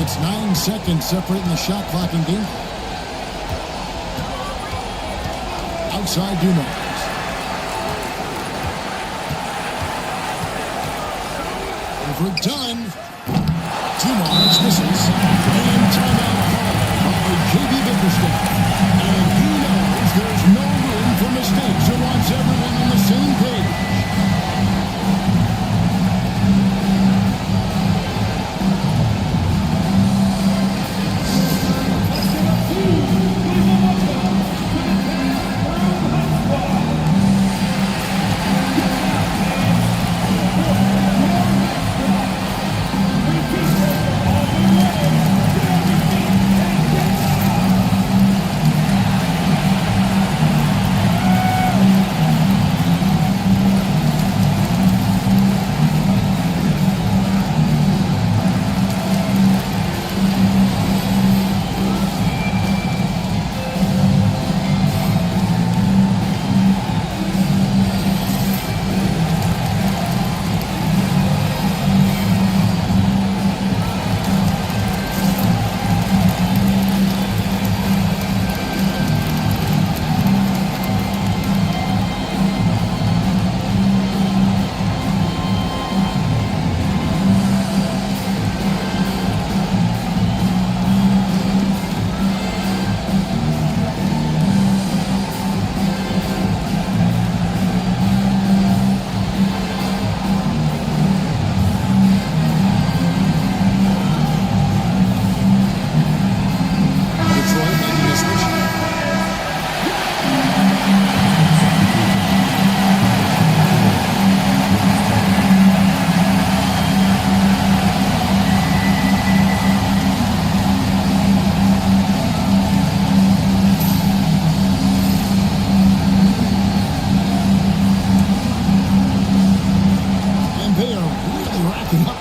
It's 9 seconds separating the shot clock and game clock. Outside Dumars. Overdone. Dumars misses. And timeout call by J.B. Bickerstaff. And he knows there's no room for mistakes and wants everyone on the same page.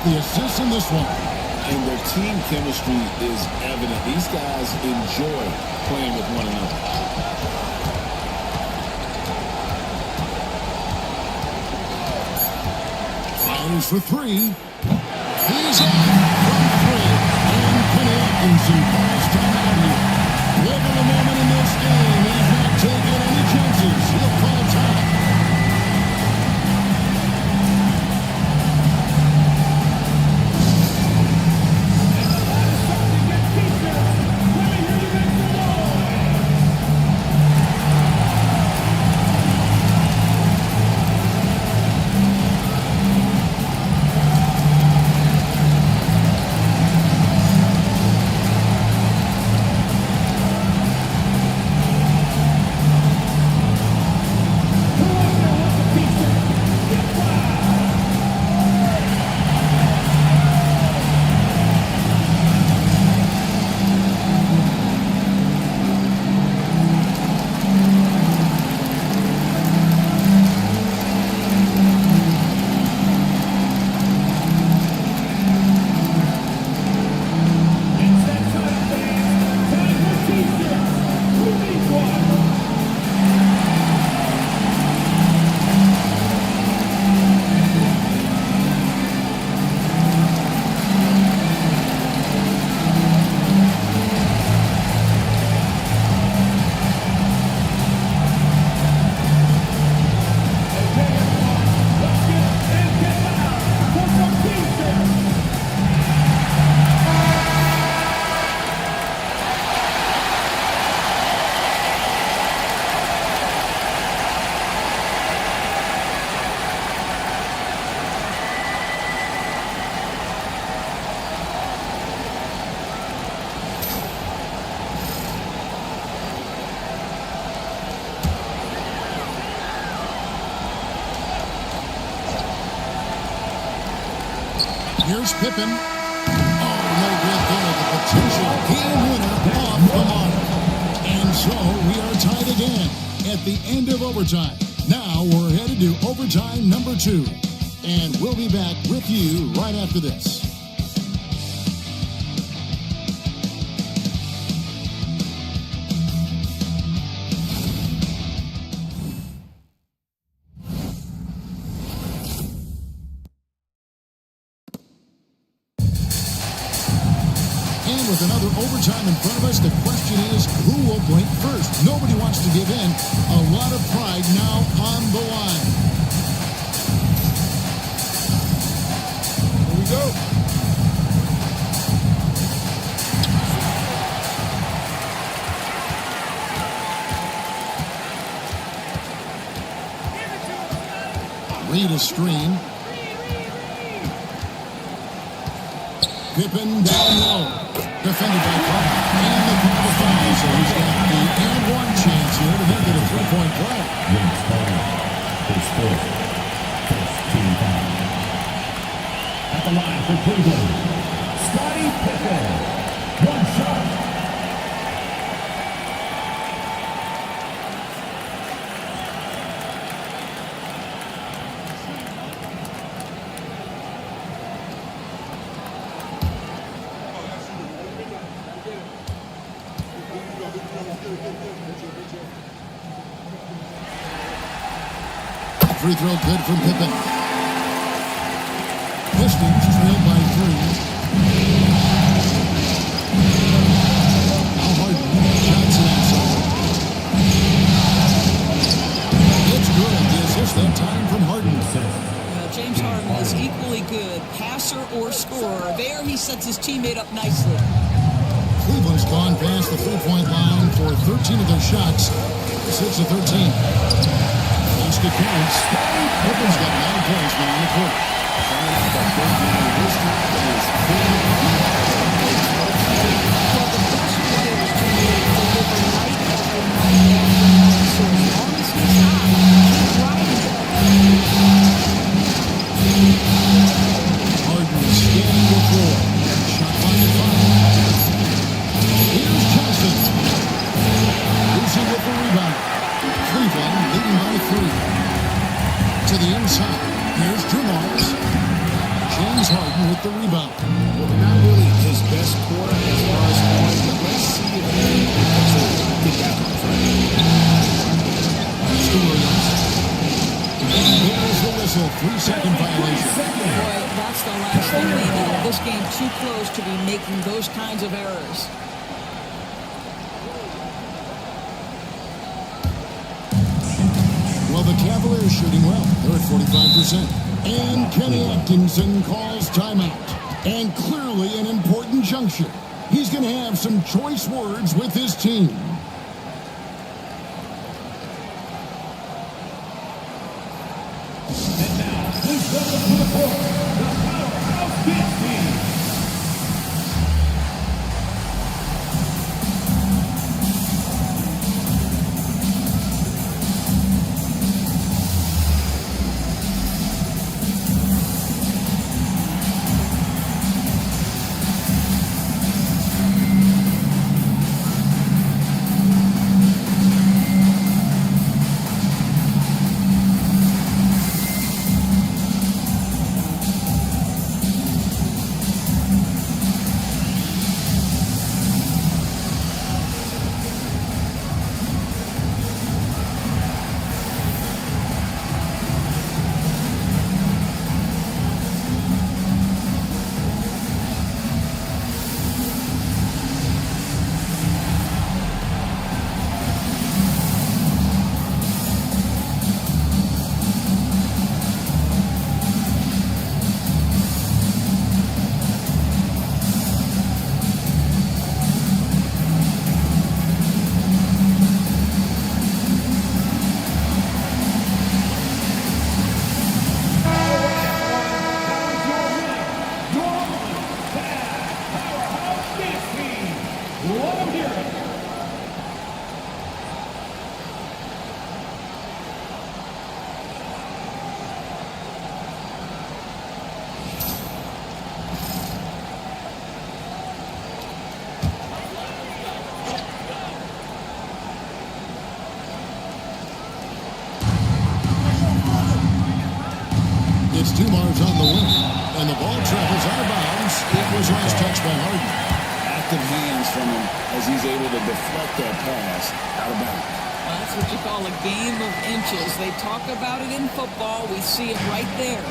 The assists in this one. And their team chemistry is evident. These guys enjoy playing with one another. Fires for three. He's in from three. And Kenny Atkinson calls timeout here. Living the moment in this game. He's not taking any chances. He'll call time. Here's Pippen. Oh, no good there. The potential game winner off the mark. And so we are tied again at the end of overtime. Now we're headed to overtime number 2. And we'll be back with you right after this. With another overtime in front of us, the question is, who will blink first? Nobody wants to give in. A lot of pride now on the line. Here we go. Read a screen. Pippen down low. Defended by Clark. And the call to foul. So he's got the and one chance here to make it a 3-point play. His fourth. First team foul. At the line for Cleveland, Scottie Pippen. One shot. Free throw good from Pippen. Pistons trail by 3. Now Harden. Johnson inside. It's good. The assist that time from Harden. James Harden is equally good, passer or scorer. There he sets his teammate up nicely. Cleveland's gone past the 3-point line for 13 of their shots. 6 of 13. Basket points. Pippen's got 9 points now on the court. Harden scanning the floor. Shot by the 5. Here's Johnson. Losing with the rebound. Cleveland leading by 3. To the inside. Here's Dumars. James Harden with the rebound. Well, not really his best quarter as far as points, but let's see if he can get back on track. Williams. Here's the whistle. 3-second violation. Boy, that's the last thing they need. This game too close to be making those kinds of errors. Well, the Cavaliers shooting well. They're at 45%. And Kenny Atkinson calls timeout. And clearly an important juncture. He's going to have some choice words with his team. And now, please welcome to the court, the Powerhouse Kids team. It's Dumars on the wing. And the ball travels out of bounds. It was last touched by Harden. Active hands from him as he's able to deflect that pass out of bounds. Well, that's what you call a game of inches. They talk about it in football. We see it right there.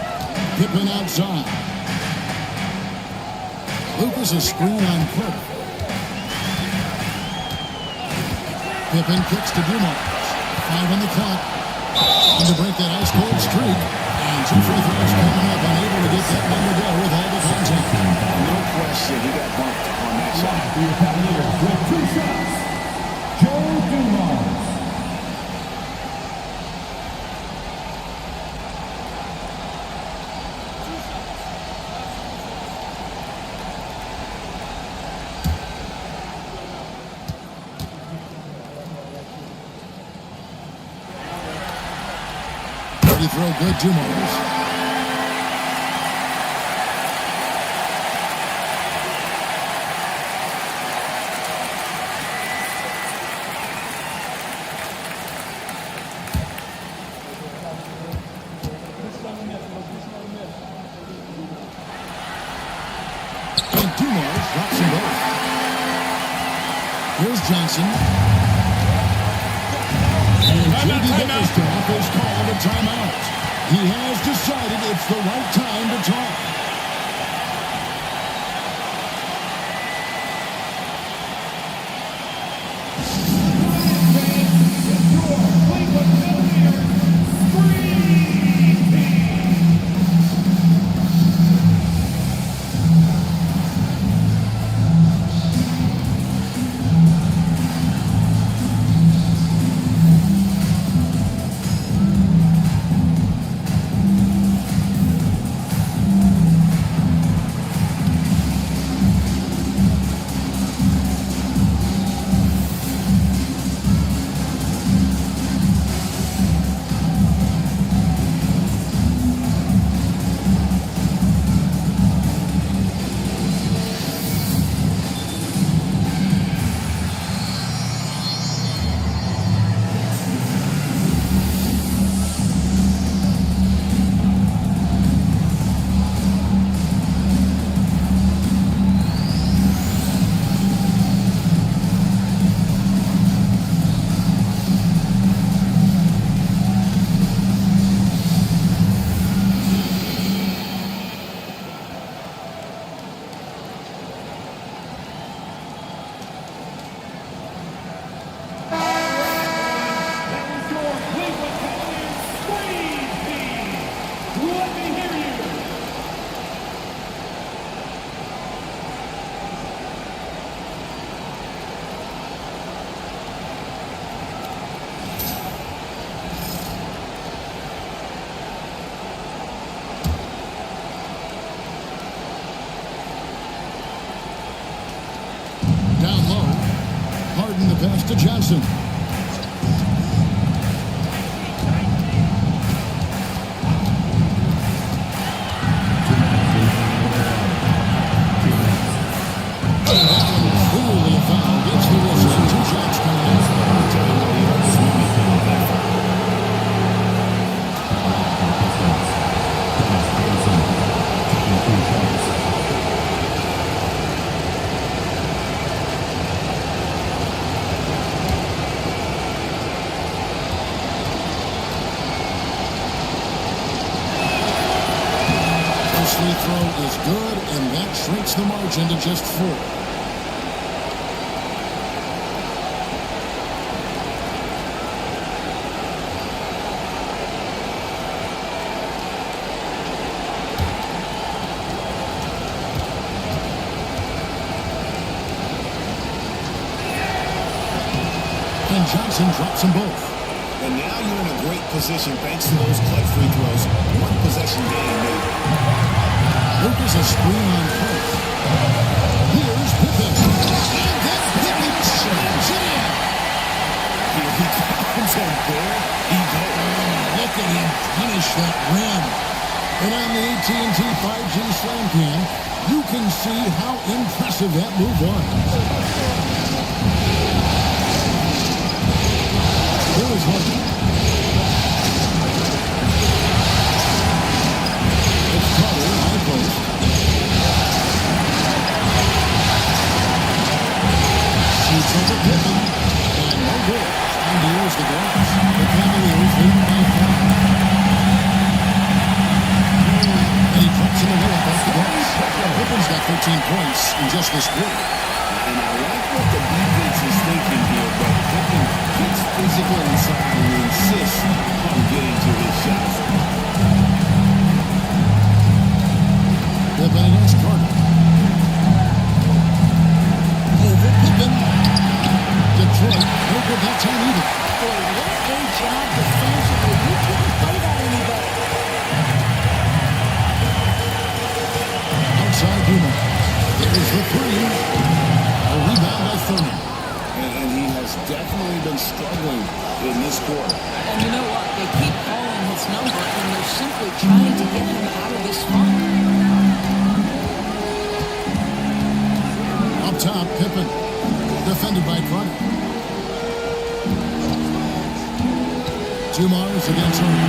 Pippen outside. Lucas a screen on Cook. Pippen kicks to Dumars. 5 on the clock. And to break that ice-cold streak. And 2 free throws coming up. Unable to get that one to go with all the contact. No question, he got bumped on that shot. For your Cavaliers with 2 shots, Joe Dumars. Throw good, Dumars. And Dumars drops them both. Here's Johnson. And J.D. Bickerstaff has called a timeout. He has decided it's the right time to talk. Pass to Johnson. Clearly a foul. Gets the whistle. 2 shots coming in. Free throw is good, and that shrinks the margin to just 4. And Johnson drops them both. And now you're in a great position thanks to those clutch free throws. 1 possession game, maybe. Lucas a screen on Cook. Here's Pippen. And then Pippen slams it in. Here he comes, and there he goes. Look at him punish that rim. And on the AT&T 5G Slam Cam, you can see how impressive that move was. Here is Harden. points in just this quarter. And I like what the defense is thinking here, but Pippen gets physical inside and insists on getting to his shots. Pippen against Carter. Over Pippen. Detroit, over that time either. Boy, what a job defensively. You can't play that any better. Outside Dumars. There's the three. A rebound by Thurman. And he has definitely been struggling in this quarter. And you know what? They keep calling his number, and they're simply trying to get him out of this funk. Up top, Pippen. Defended by Carter. Dumars against Harden.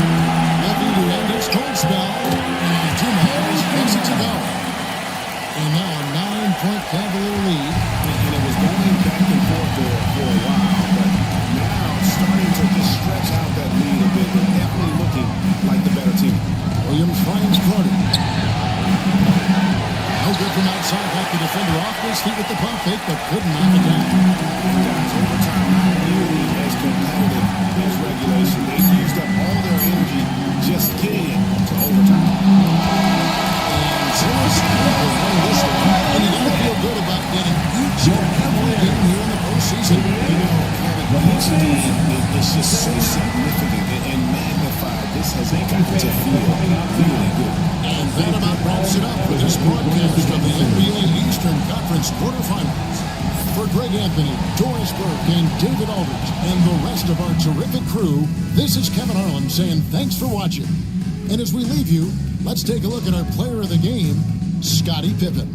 Lefty to end his cold spell. And Dumars makes it to go. And now a 9-point Cavalier lead. And it was going back and forth there for a while, but now starting to just stretch out that lead a bit. They're definitely looking like the better team. Williams finds Carter. No good from outside. Got the defender off his feet with the pump fake, but couldn't knock it down. Guys, overtime not nearly as competitive as regulation. They used up all their energy just getting it to overtime. And Simmons won this one. And you got to feel good about getting each and every game here in the postseason. You know, Kevin, each game is just so significant and magnified. This has got to feel really good. And that about wraps it up for this broadcast of the NBA Eastern Conference quarterfinals. For Greg Anthony, Doris Burke, and David Aldridge, and the rest of our terrific crew, this is Kevin Harlan saying thanks for watching. And as we leave you, let's take a look at our player of the game, Scottie Pippen.